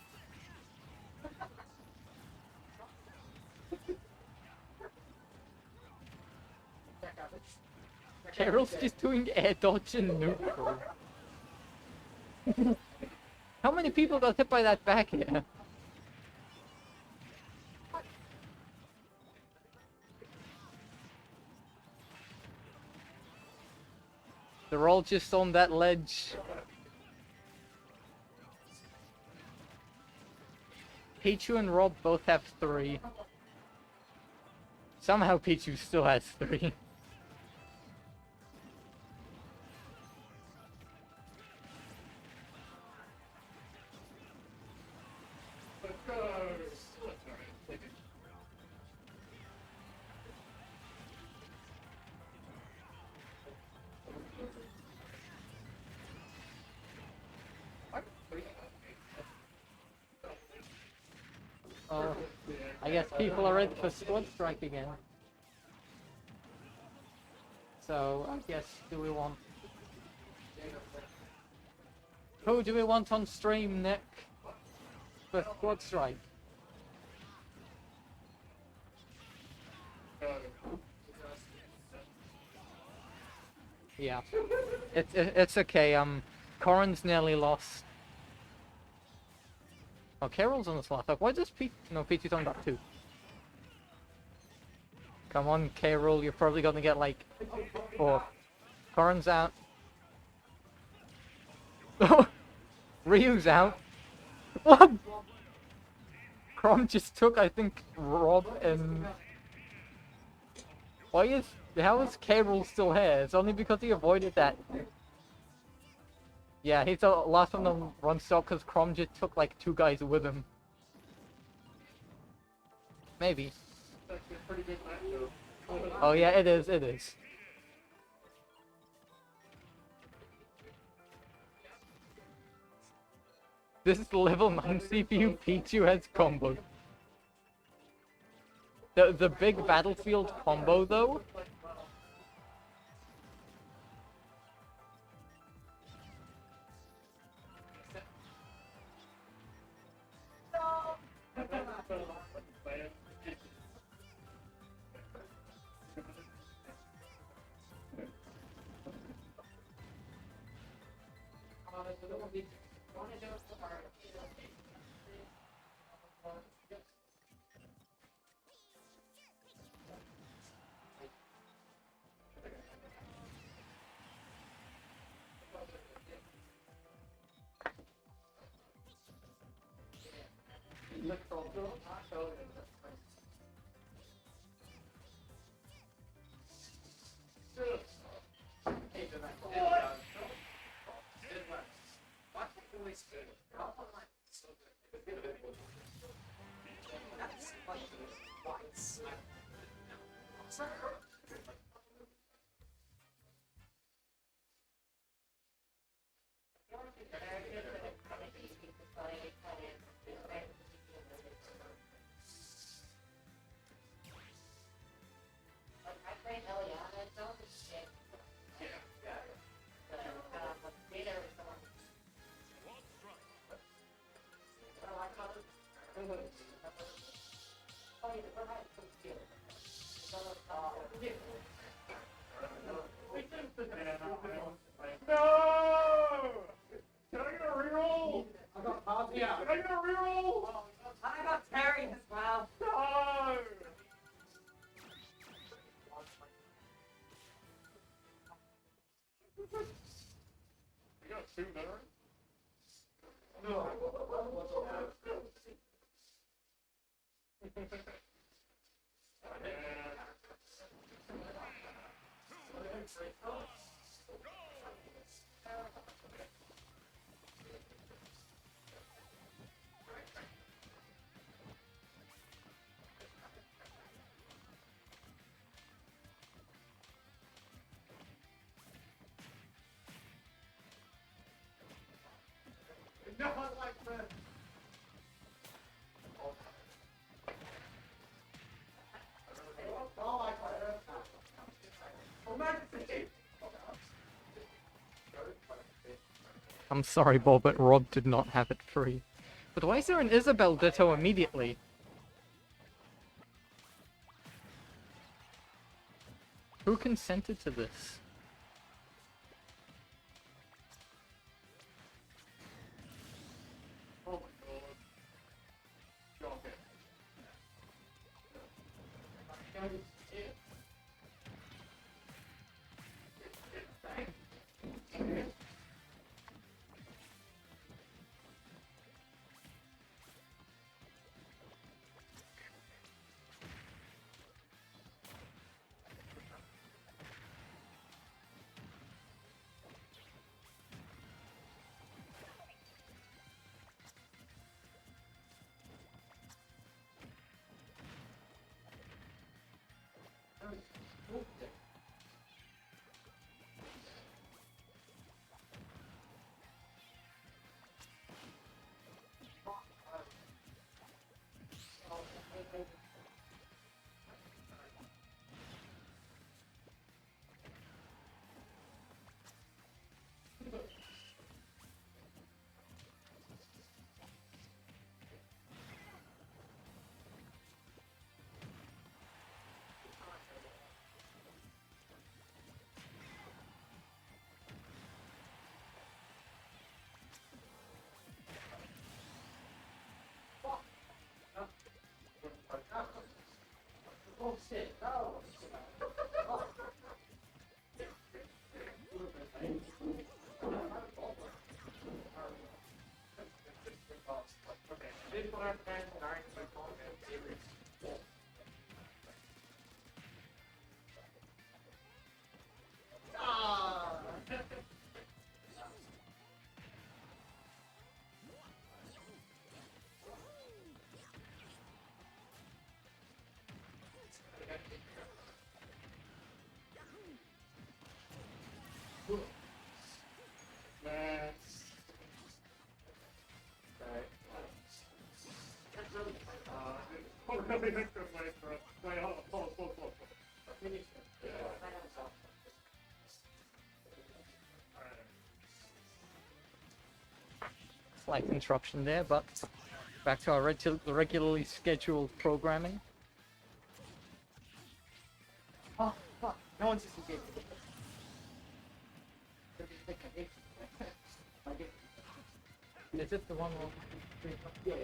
Carol's just doing air dodge and neutral. How many people got hit by that back air? They're all just on that ledge. Pichu and Rob both have 3. Somehow Pichu still has 3. Oh, I guess people are ready for Squad Strike again. So, I guess, do we want... Who do we want on stream, Nick? For Squad Strike? Yeah. It's okay, Corin's nearly lost. Oh, Carol's on the slot. Like, why does Pete... No, Pete's on that too. Come on, Carol, you're probably gonna get, like... 4. Corin's out. Ryu's out. What? Crom just took, I think, Rob and... Why is... How is Carol still here? It's only because he avoided that. Yeah, he's the last one to run stop because Crom just took like 2 guys with him. Maybe. Oh yeah, it is, it is. This is the level 9 CPU Pichu has combo. The big battlefield combo though. No! Can I get a reroll? I got Kazuya. Can I get a reroll? I got Terry as well. No! You got 2 veterans? No. Not like this. Not like this. I'm sorry, Bob, but Rob did not have it free. But why is there an Isabel Ditto immediately? Who consented to this? Oh my god. Shocking. Oh shit, no! Man. Really good play for us. Wait, hold on. Slight interruption there, but back to our regularly scheduled programming. Oh, fuck. No one's disengaged. Is this the one where... Yeah.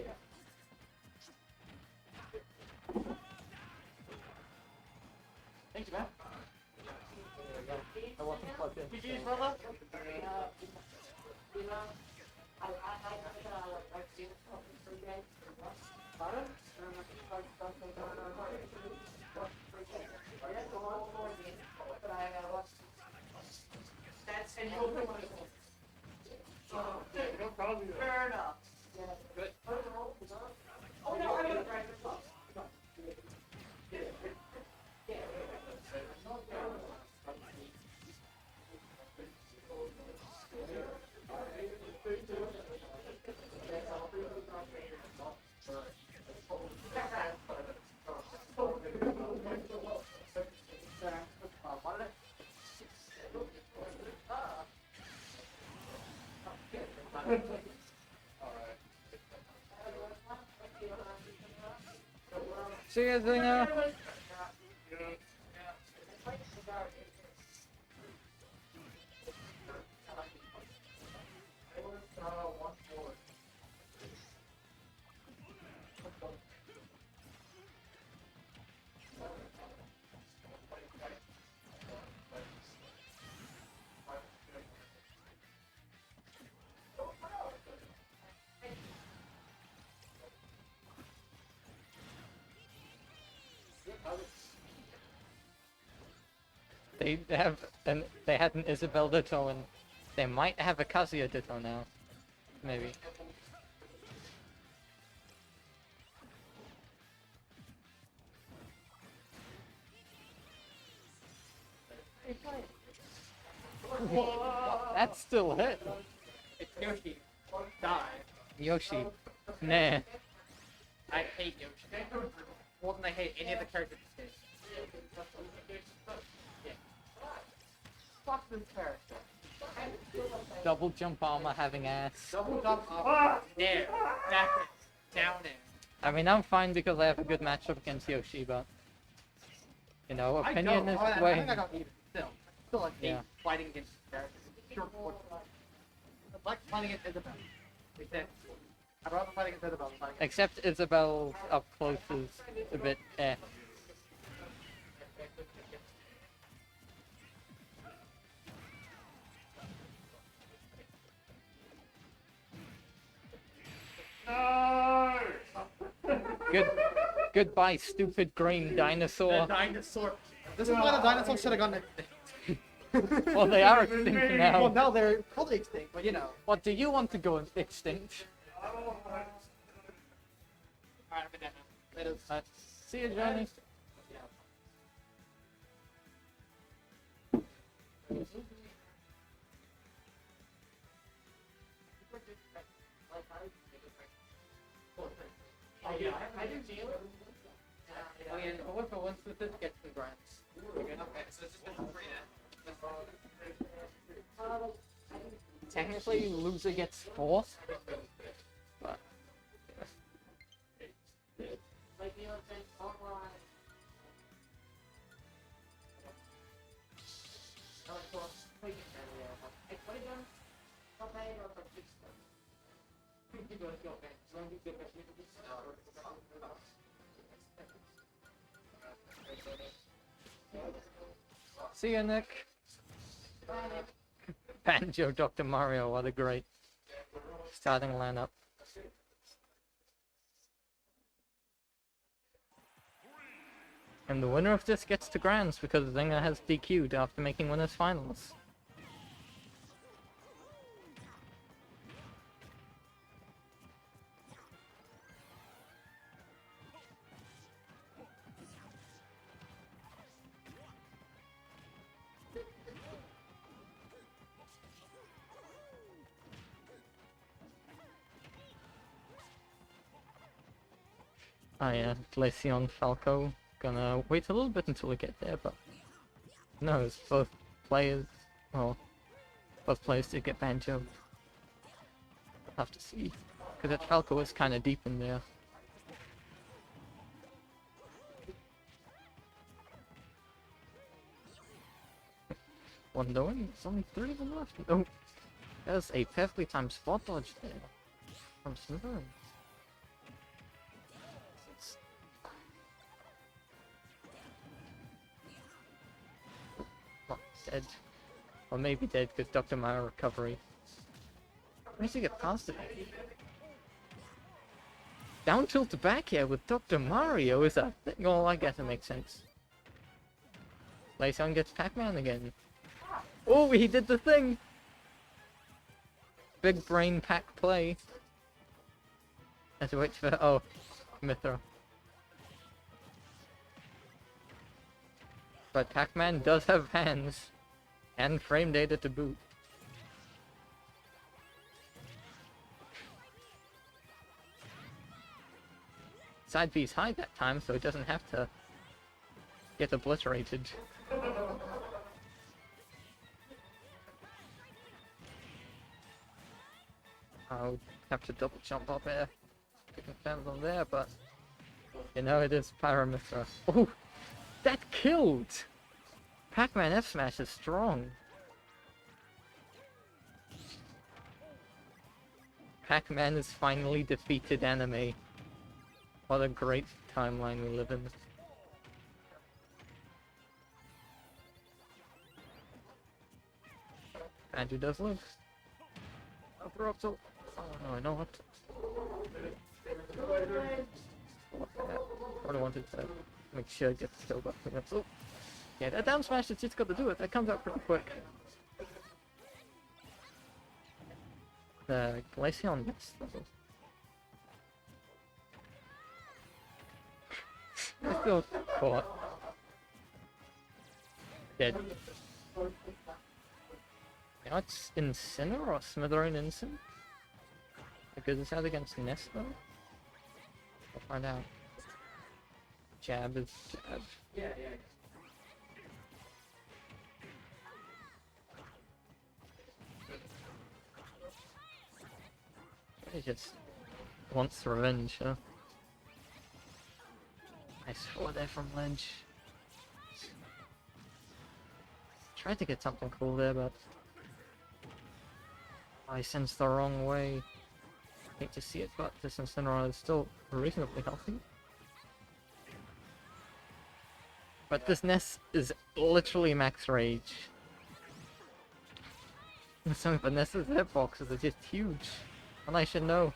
Thanks, man. I wasn't plugged in. GG's, brother. That's And fair enough. Good. Oh no, I'm gonna See you, Zinger. They had an Isabel Ditto, and they might have a Kazuya Ditto now. Maybe. That still hit. It's Yoshi. Die. Yoshi. Nah. I hate Yoshi. More than I hate any of the characters in this game. Yeah. Fuck this character. Double jump armor having ass. Double jump up. There. Back it. Down there. I mean, I'm fine because I have a good matchup against Yoshi, but you know, opinion is I way. think I got even. Still like hate Yeah. fighting against characters. Pure fortune. I like fighting against Isabel. I'd rather fight against Isabel than fighting against Except Isabel up close is a bit eh. No! Goodbye, stupid green dinosaur. The dinosaur. This is why the dinosaurs should have gone extinct. Well, they are extinct now. Well, now they're probably extinct, but you know. What do you want to go extinct? Alright, I'm dead now. Later. See you, Johnny. Oh yeah, I do deal. Oh yeah, and for once with this gets some grants. Okay, so it's just been free then. Technically, loser gets fourth. But see you, Nick. Banjo, Dr. Mario, what a great starting lineup. And the winner of this gets to Grands because Zenga has DQ'd after making winners finals. Oh yeah, Glaceon Falco. Gonna wait a little bit until we get there, but no, it's both players. Well, both players did get Banjo. We'll have to see, because that Falco is kind of deep in there. Wonder when there's only 3 of them left. Oh, there's a perfectly timed spot dodge there from Smithers. Not dead. Or maybe dead because Dr. Mario recovery. Where does he get past it? Down tilt to back here with Dr. Mario is a thing. Well, I guess it makes sense. Glaceon gets Pac-Man again. Oh, he did the thing! Big brain pack play. As we wait for... oh, Mithra. But Pac-Man does have hands. And frame data to boot. Side B's high that time, so it doesn't have to get obliterated. I'll have to double jump up here. Confirms on there, but you know it is Pyramithra. Oh, that killed! Pac-Man F Smash is strong. Pac-Man is finally defeated anime. What a great timeline we live in. Andrew does live. I'll throw up so. Oh no, I know what. Probably wanted to make sure I get the kill back. Oh. Yeah, that down smash has just got to do it. That comes out pretty quick. The Glaceon missed level. It's still caught. Dead. Now it's Incineroar or Smithereon Incin. Because it's out against Nest though. We'll find out. Jab is jab. He just wants revenge, huh? Nice forward there from Ledge. Tried to get something cool there, but I sensed the wrong way. Hate to see it, but this Incineroar is still reasonably healthy. But this Ness is literally max rage. Some of Ness's hitboxes are just huge. And I should know.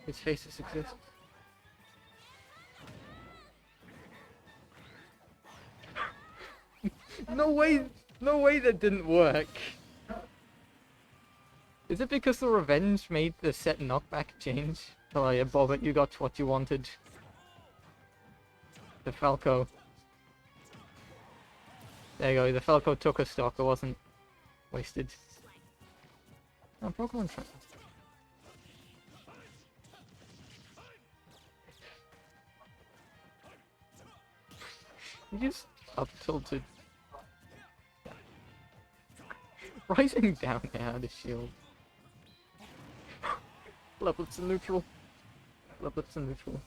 His faces exist. No way that didn't work. Is it because the revenge made the set knockback change? Oh yeah, Bobbit, you got what you wanted. The Falco. There you go, the Falco took a stock, it wasn't wasted. Oh, Pokemon Trainer. You just up tilted. Rising down now, the shield. Leopards in neutral. Leopards in neutral.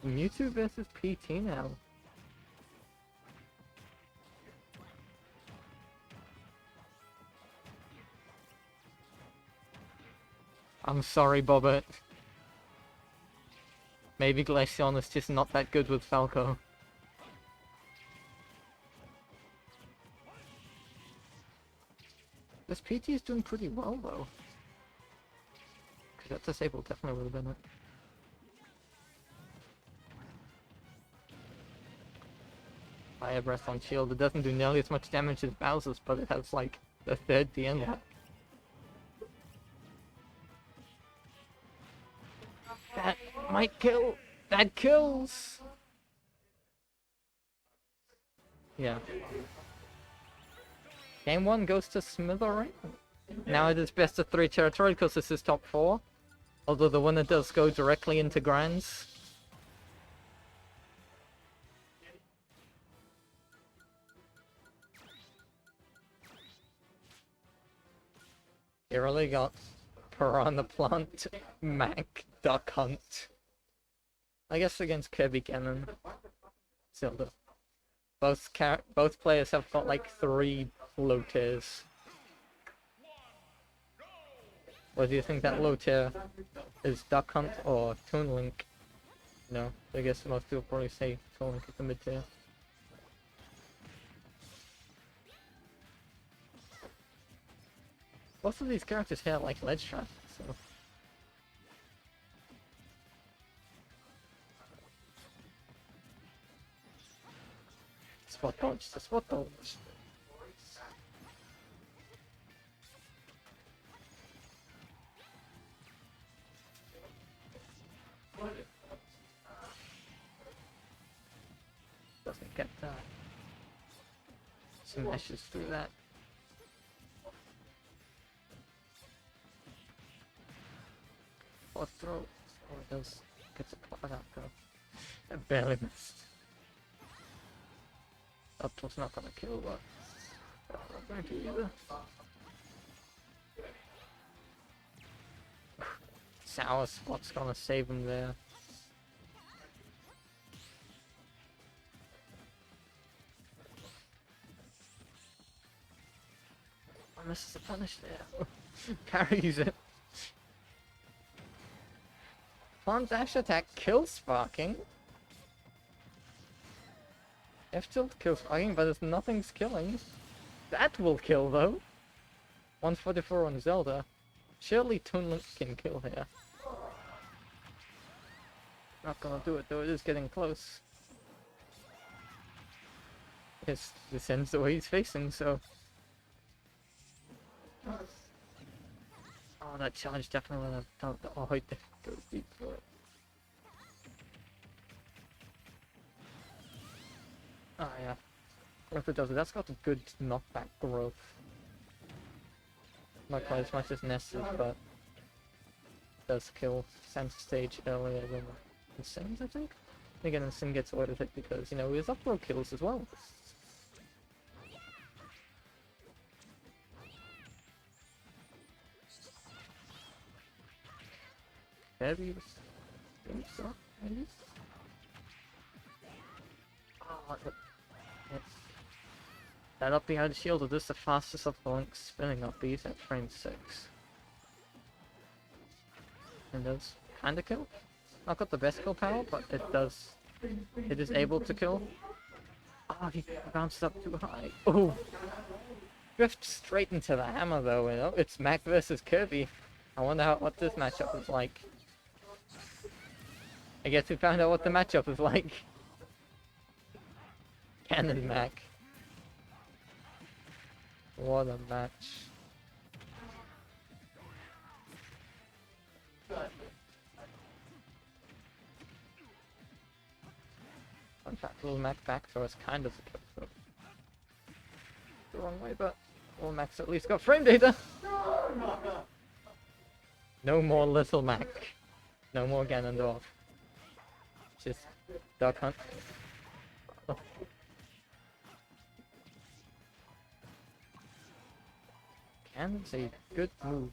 Mewtwo versus PT now. I'm sorry, Bobbit. Maybe Glaceon is just not that good with Falco. This PT is doing pretty well, though. Because that disable definitely would have been it. Fire Breath on shield. It doesn't do nearly as much damage as Bowser's, but it has, like, the third DN lap. That might kill. That kills. Yeah. Game 1 goes to Smithereon. Now it is best of 3 territory because this is top 4. Although the winner does go directly into Grands. You really got Piranha Plant, Mac, Duck Hunt. I guess against Kirby Cannon. Zelda. Both players have got like 3 low tiers. What do you think that low tier is? Duck Hunt or Toon Link? No, I guess most people probably say Toon Link is the mid tier. Most of these characters here like ledge traffic, so. Spot dodge, the spot dodge. Doesn't get that. Smashes through that. Or throw. Oh, it does. Gets a cloud out though. I barely missed. Up was not gonna kill, but not going to either. Sour Spot's gonna save him there. I misses the punish there. Parries it. Plant dash attack kills Sparking. F tilt kills Sparking, but nothing's killing. That will kill though. 144 on Zelda. Surely Toon Link can kill here. Not gonna do it though, it is getting close. this ends the way he's facing, so. Oh, that charge definitely would have felt the oh, it goes deep for it. Oh yeah. Growth it does it. That's got a good knockback growth. Not quite as much as Ness's, but does kill center stage earlier than Sims, I think. Again, Sim gets away with it because, you know, he has up throw kills as well. Heavy. Oh, that up behind shield is this the fastest of the links spinning up these at frame 6. And does kinda kill. Not got the best kill power, but it does. It is able to kill. Oh, he bounced up too high. Oh! Drift straight into the hammer though, you know? It's Mac versus Kirby. I wonder what this matchup is like. I guess we found out what the matchup is like. Cannon Mac. What a match. Fun fact, Little Mac back throw is kind of a kill throw. The wrong way, but Little Mac's at least got frame data! No more Little Mac. No more Ganondorf. Just Duck Hunt. Oh. Cannon's a good move.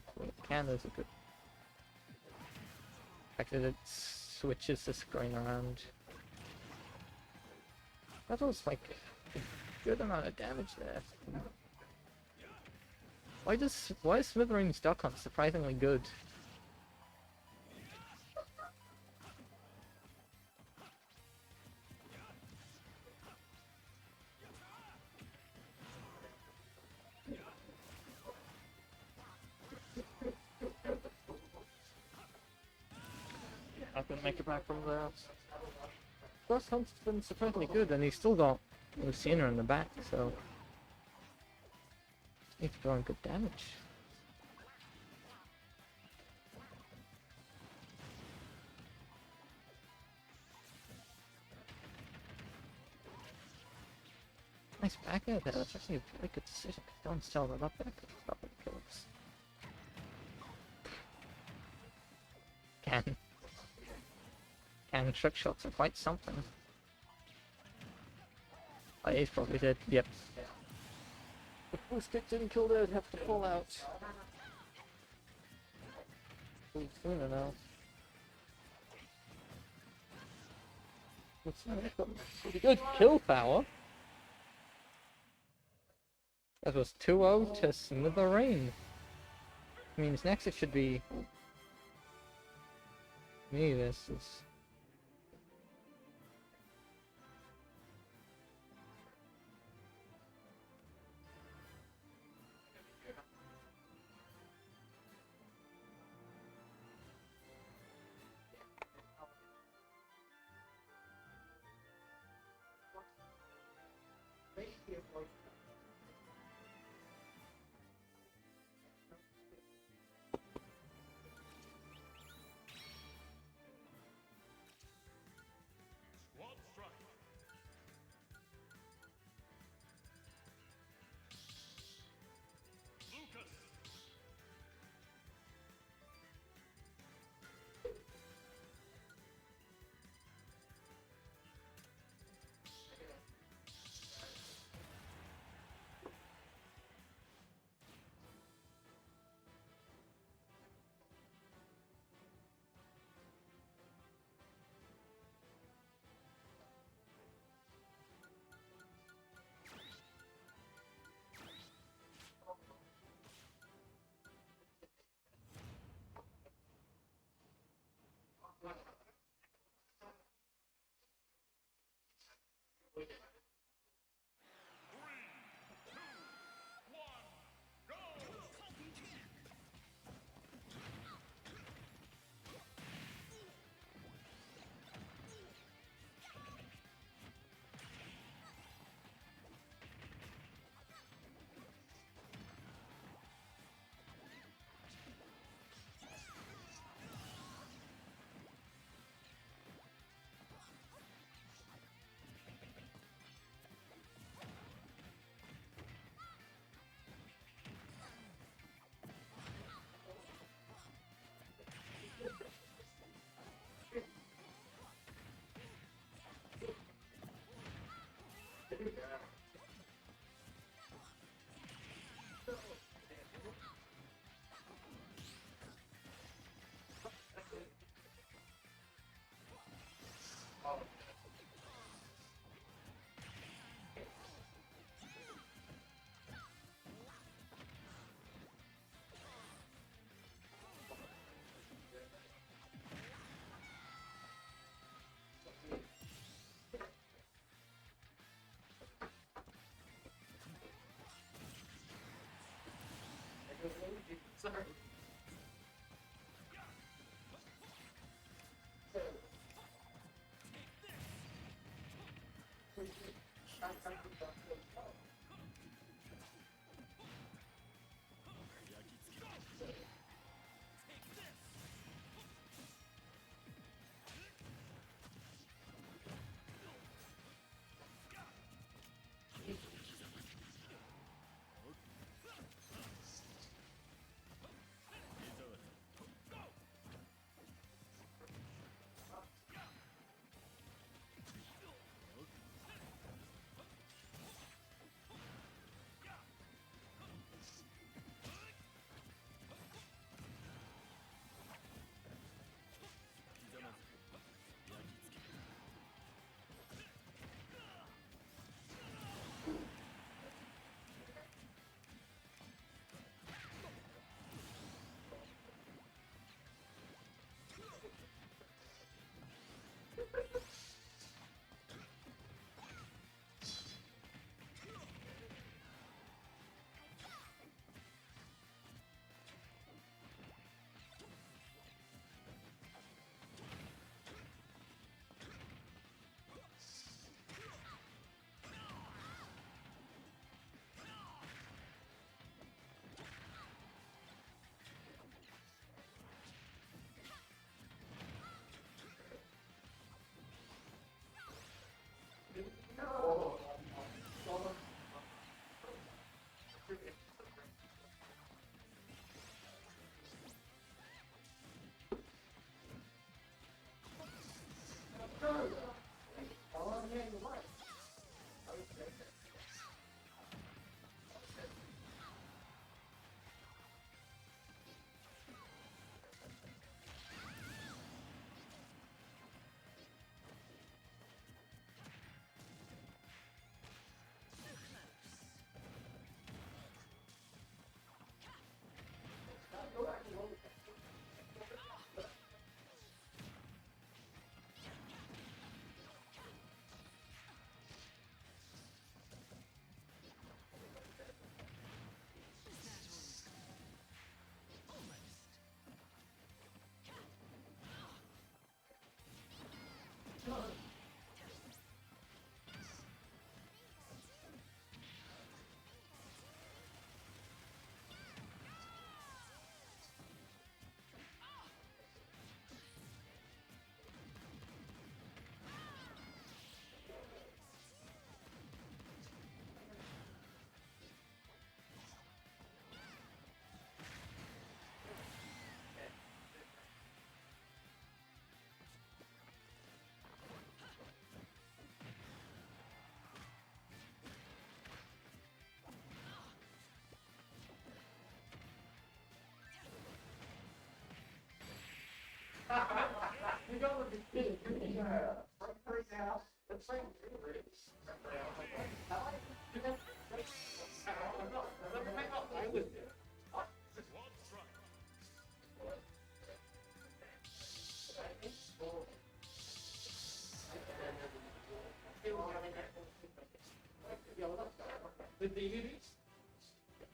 Cannon's a good. The fact that it switches the screen around. That was like a good amount of damage there. Why is Smithereens Duck Hunt surprisingly good? I couldn't make it back from there. First Hunt's been surprisingly good, and he's still got Lucina in the back, so he's throwing good damage. Nice back air there. That's actually a very good decision. Don't sell that up there. Stop it, kills. Can trick shots are quite something. Oh, he's probably dead. Yep. If Boost Kick didn't kill there, it'd have to fall out. Sooner now. They've got pretty good kill power. That was 2-0 to Smithereen. Means next it should be me. This is.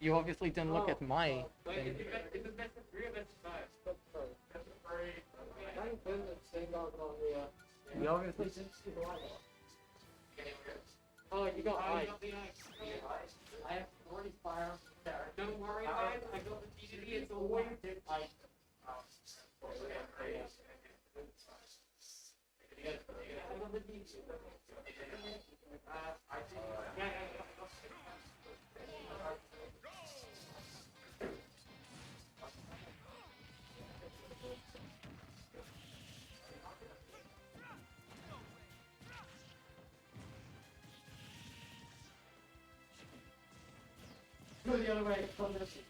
You obviously didn't look at my thing. You obviously Oh, you got ice. I have 40 fire. Don't worry about it. I got the DVD. It's all one. Go the other way. Come this way.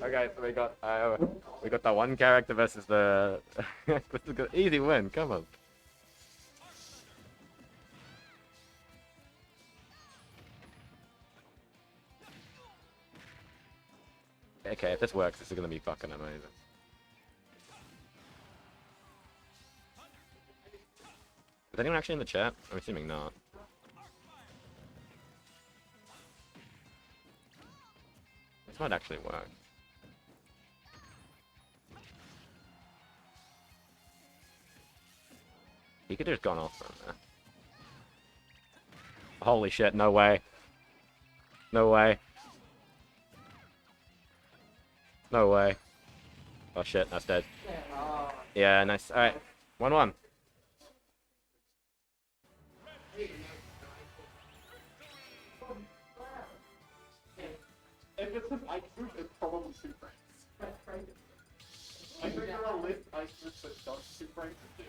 Okay, so we got that one character versus the this is a good, easy win. Come on. Okay, if this works, this is gonna be fucking amazing. Is anyone actually in the chat? I'm assuming not. This might actually work. He could have just gone off from there. Holy shit, no way. No way. No way. Oh shit, that's dead. Yeah, nice. Alright. 1-1. If it's an ice group, it's probably two frames. I think there are less ice groups that don't 2 frames too.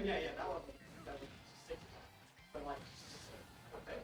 Yeah, that was sick. But like, okay,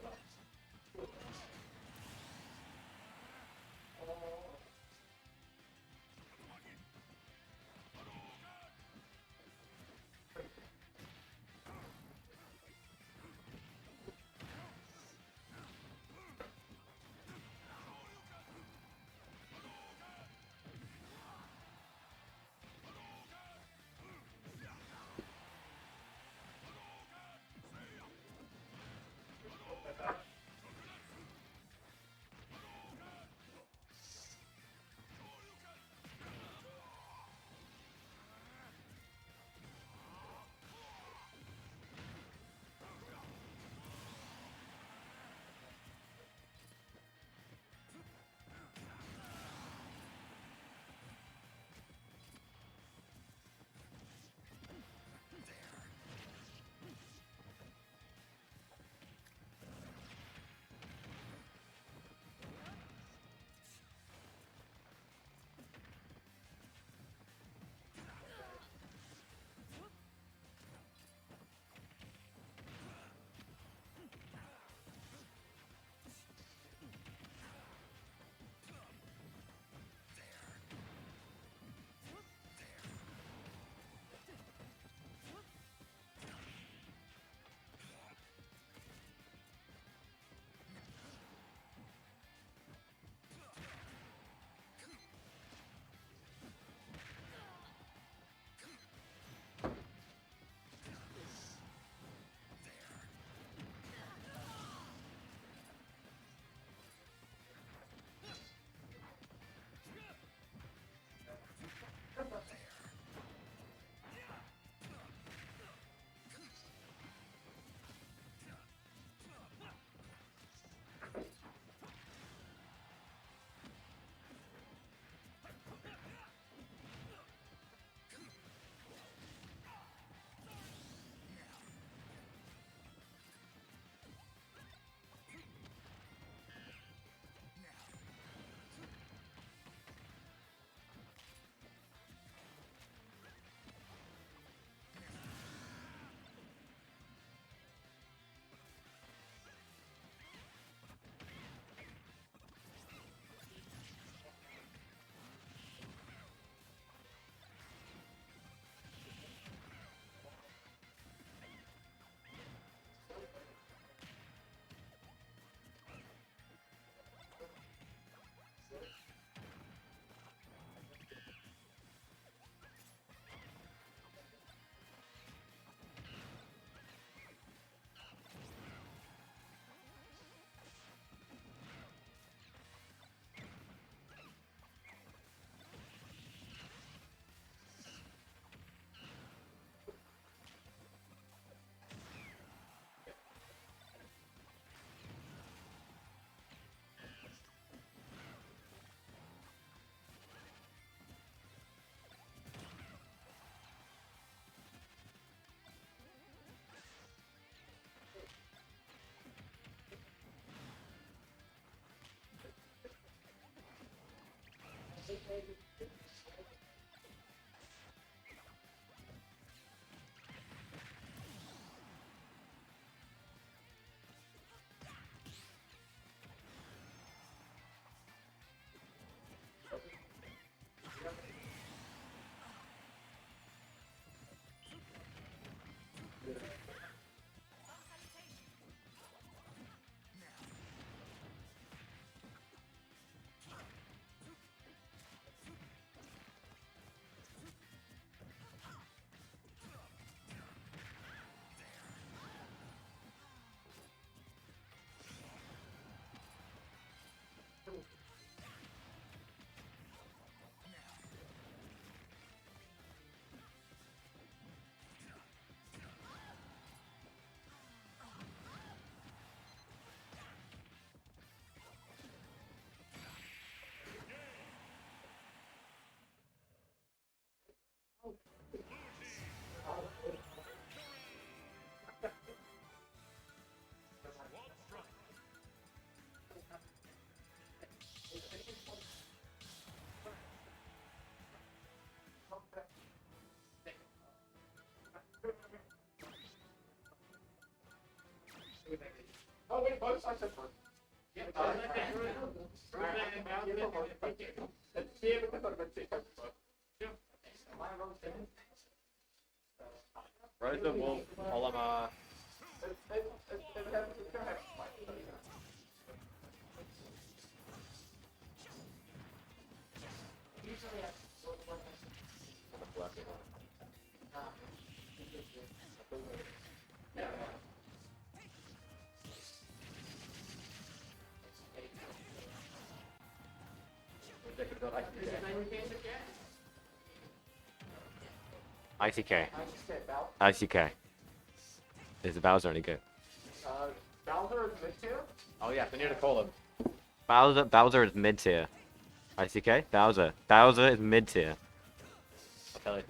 Rosa Wolf, Olimar. ICK. ICK. Is Bowser any good? Bowser is mid tier. Oh yeah, we need to call him. Bowser is mid tier. ICK? Bowser. Bowser is mid tier. I'll tell you.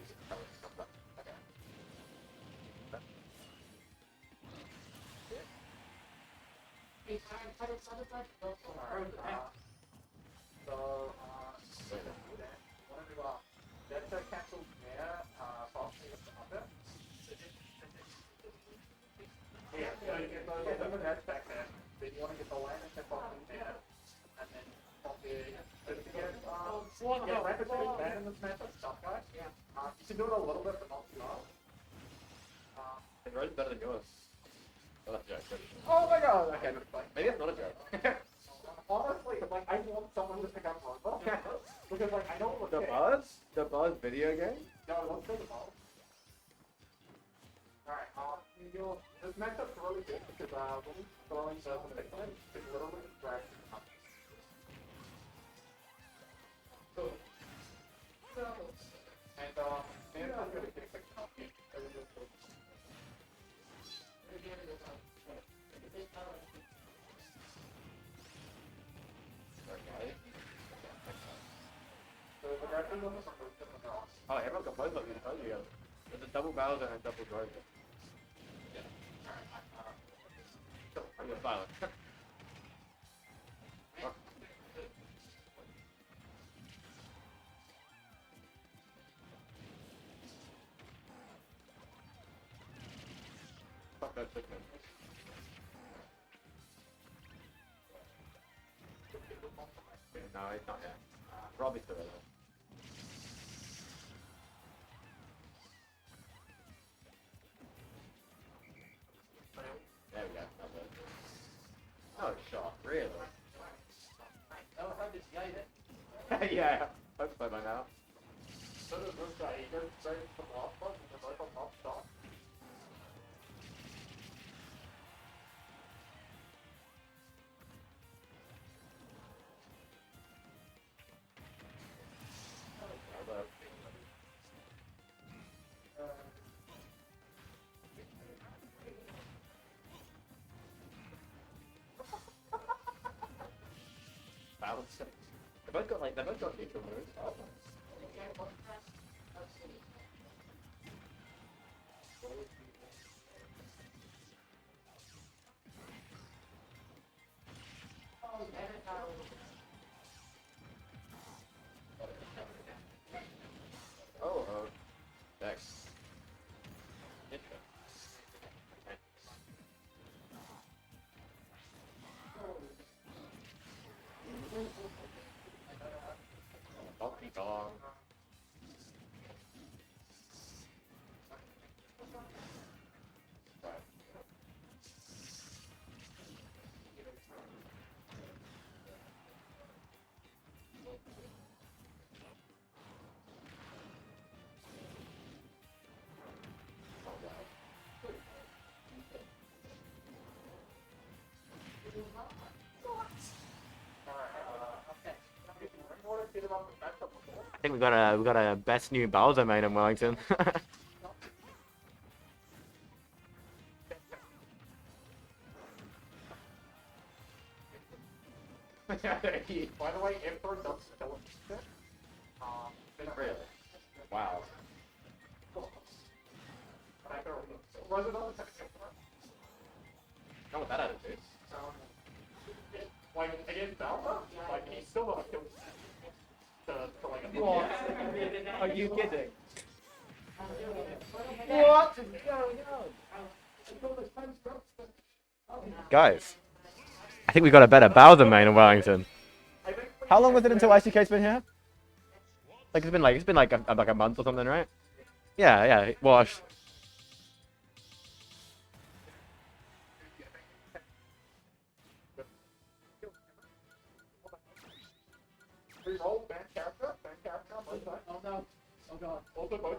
You can do it a little bit, but not too much. The road's better than yours. Oh, that's a joke. Oh my god! Okay, maybe it's not a joke. Honestly, like, I want someone to pick up Rosa. Because, like, I know what The Buzz video game? No, let's go to Buzz. Alright, this matchup's really good because, when he's throwing the pigment, it's literally distracting. And, Samsung's gonna kick the copy. Oh, everyone got both of you. There's a double Bowser and a double Grover. Yeah. I'm gonna silent. Fuck that chicken. No, it's not yet. Probably still early. There we go. Oh, shot, really? Oh, how did you get it? Yeah, hope so by now. So does this guy. He goes straight to the last one, and they're both on top shot. Balance. They both got neutral moves. Oh. Oh, Dex. Donkey Kong. I think we got a best new Bowser main in Wellington. By the way, Emperor does kill him. Really? Wow. Not with that attitude. Like, against Bowser, like, he's still not killed. Like a Are you kidding? What? Guys, I think we got a better Bowser main in Wellington. How long was it until ICK's been here? Like it's been like a month or something, right? Yeah, yeah. Wash.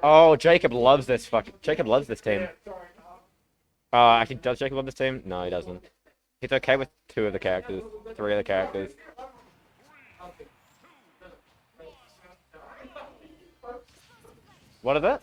Oh, Jacob loves this Jacob loves this team. Actually, does Jacob love this team? No, he doesn't. He's okay with 2 of the characters, 3 of the characters. What is it?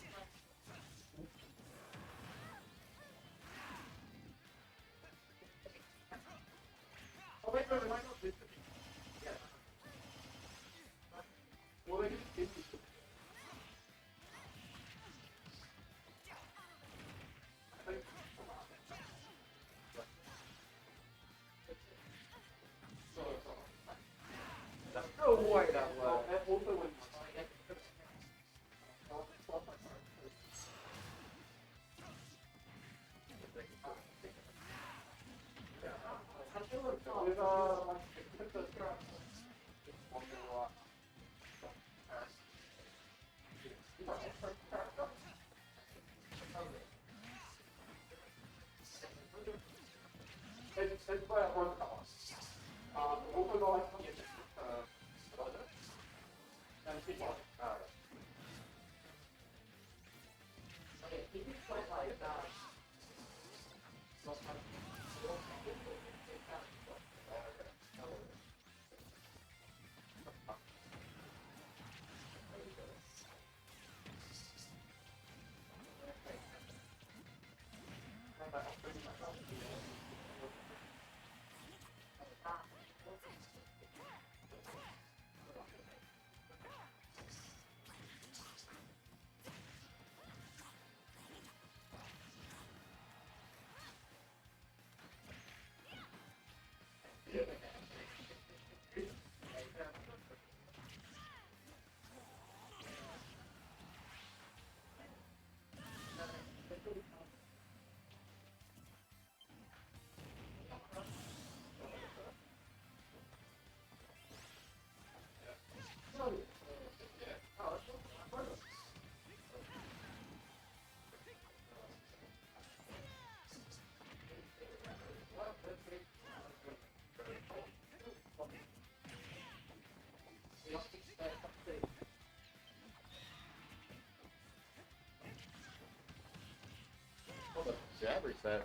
Jab reset.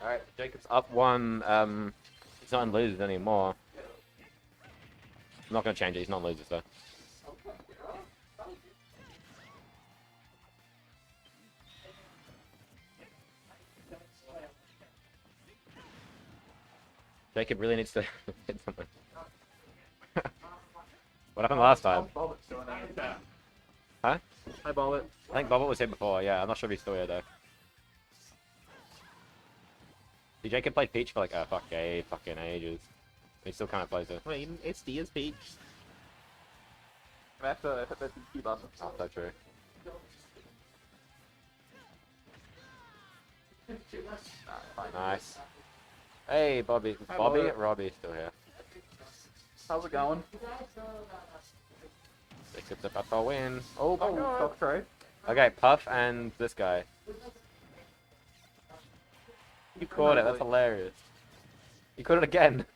Alright, Jacob's up 1. He's not in losers anymore. I'm not gonna change it, he's not in losers though. Jacob really needs to hit something. What happened last time? Huh? Hi, Bobbit. I think Bobbit was here before, yeah. I'm not sure if he's still here though. See, Jacob played Peach for like fucking ages. He still kind of plays it. Wait, SD is Peach. I have to hit the key button. Oh, so true. Nice. Hey, Bobby. Hi, Bobby? Bobby. Robbie's still here. How's it going? Except the Puff win. Oh, my God. Stock trade. Okay, Puff and this guy. You caught it, that's hilarious. You caught it again.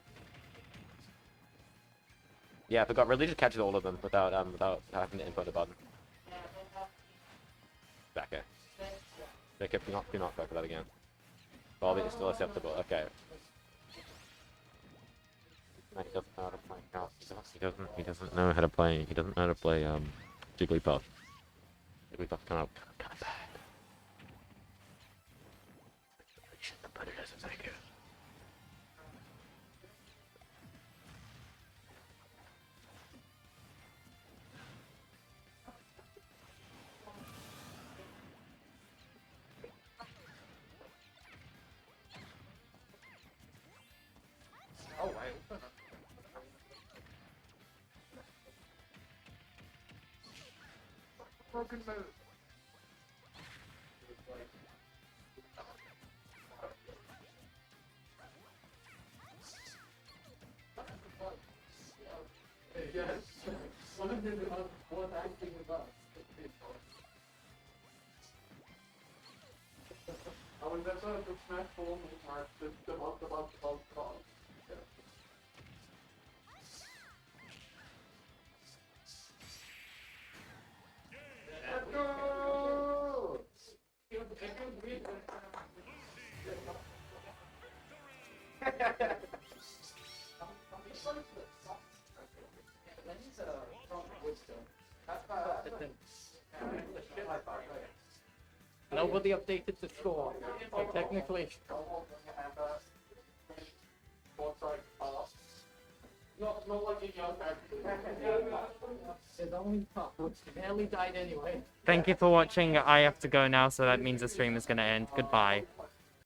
Yeah, I forgot. Really just catches all of them without having to input a button. Back here. Jacob, do not go for that again. Bobby is still acceptable. Okay. He doesn't know how to play. No, he doesn't know how to play. He doesn't know how to play Jigglypuff. Jigglypuff kind of bad. Shouldn't put it as a thank you. Oh, right. Broken move. I was at the Smash Forum March, the Let's go! Nobody updated the score, so technically. It's only top, which barely died anyway. Thank you for watching. I have to go now, so that means the stream is going to end. Goodbye.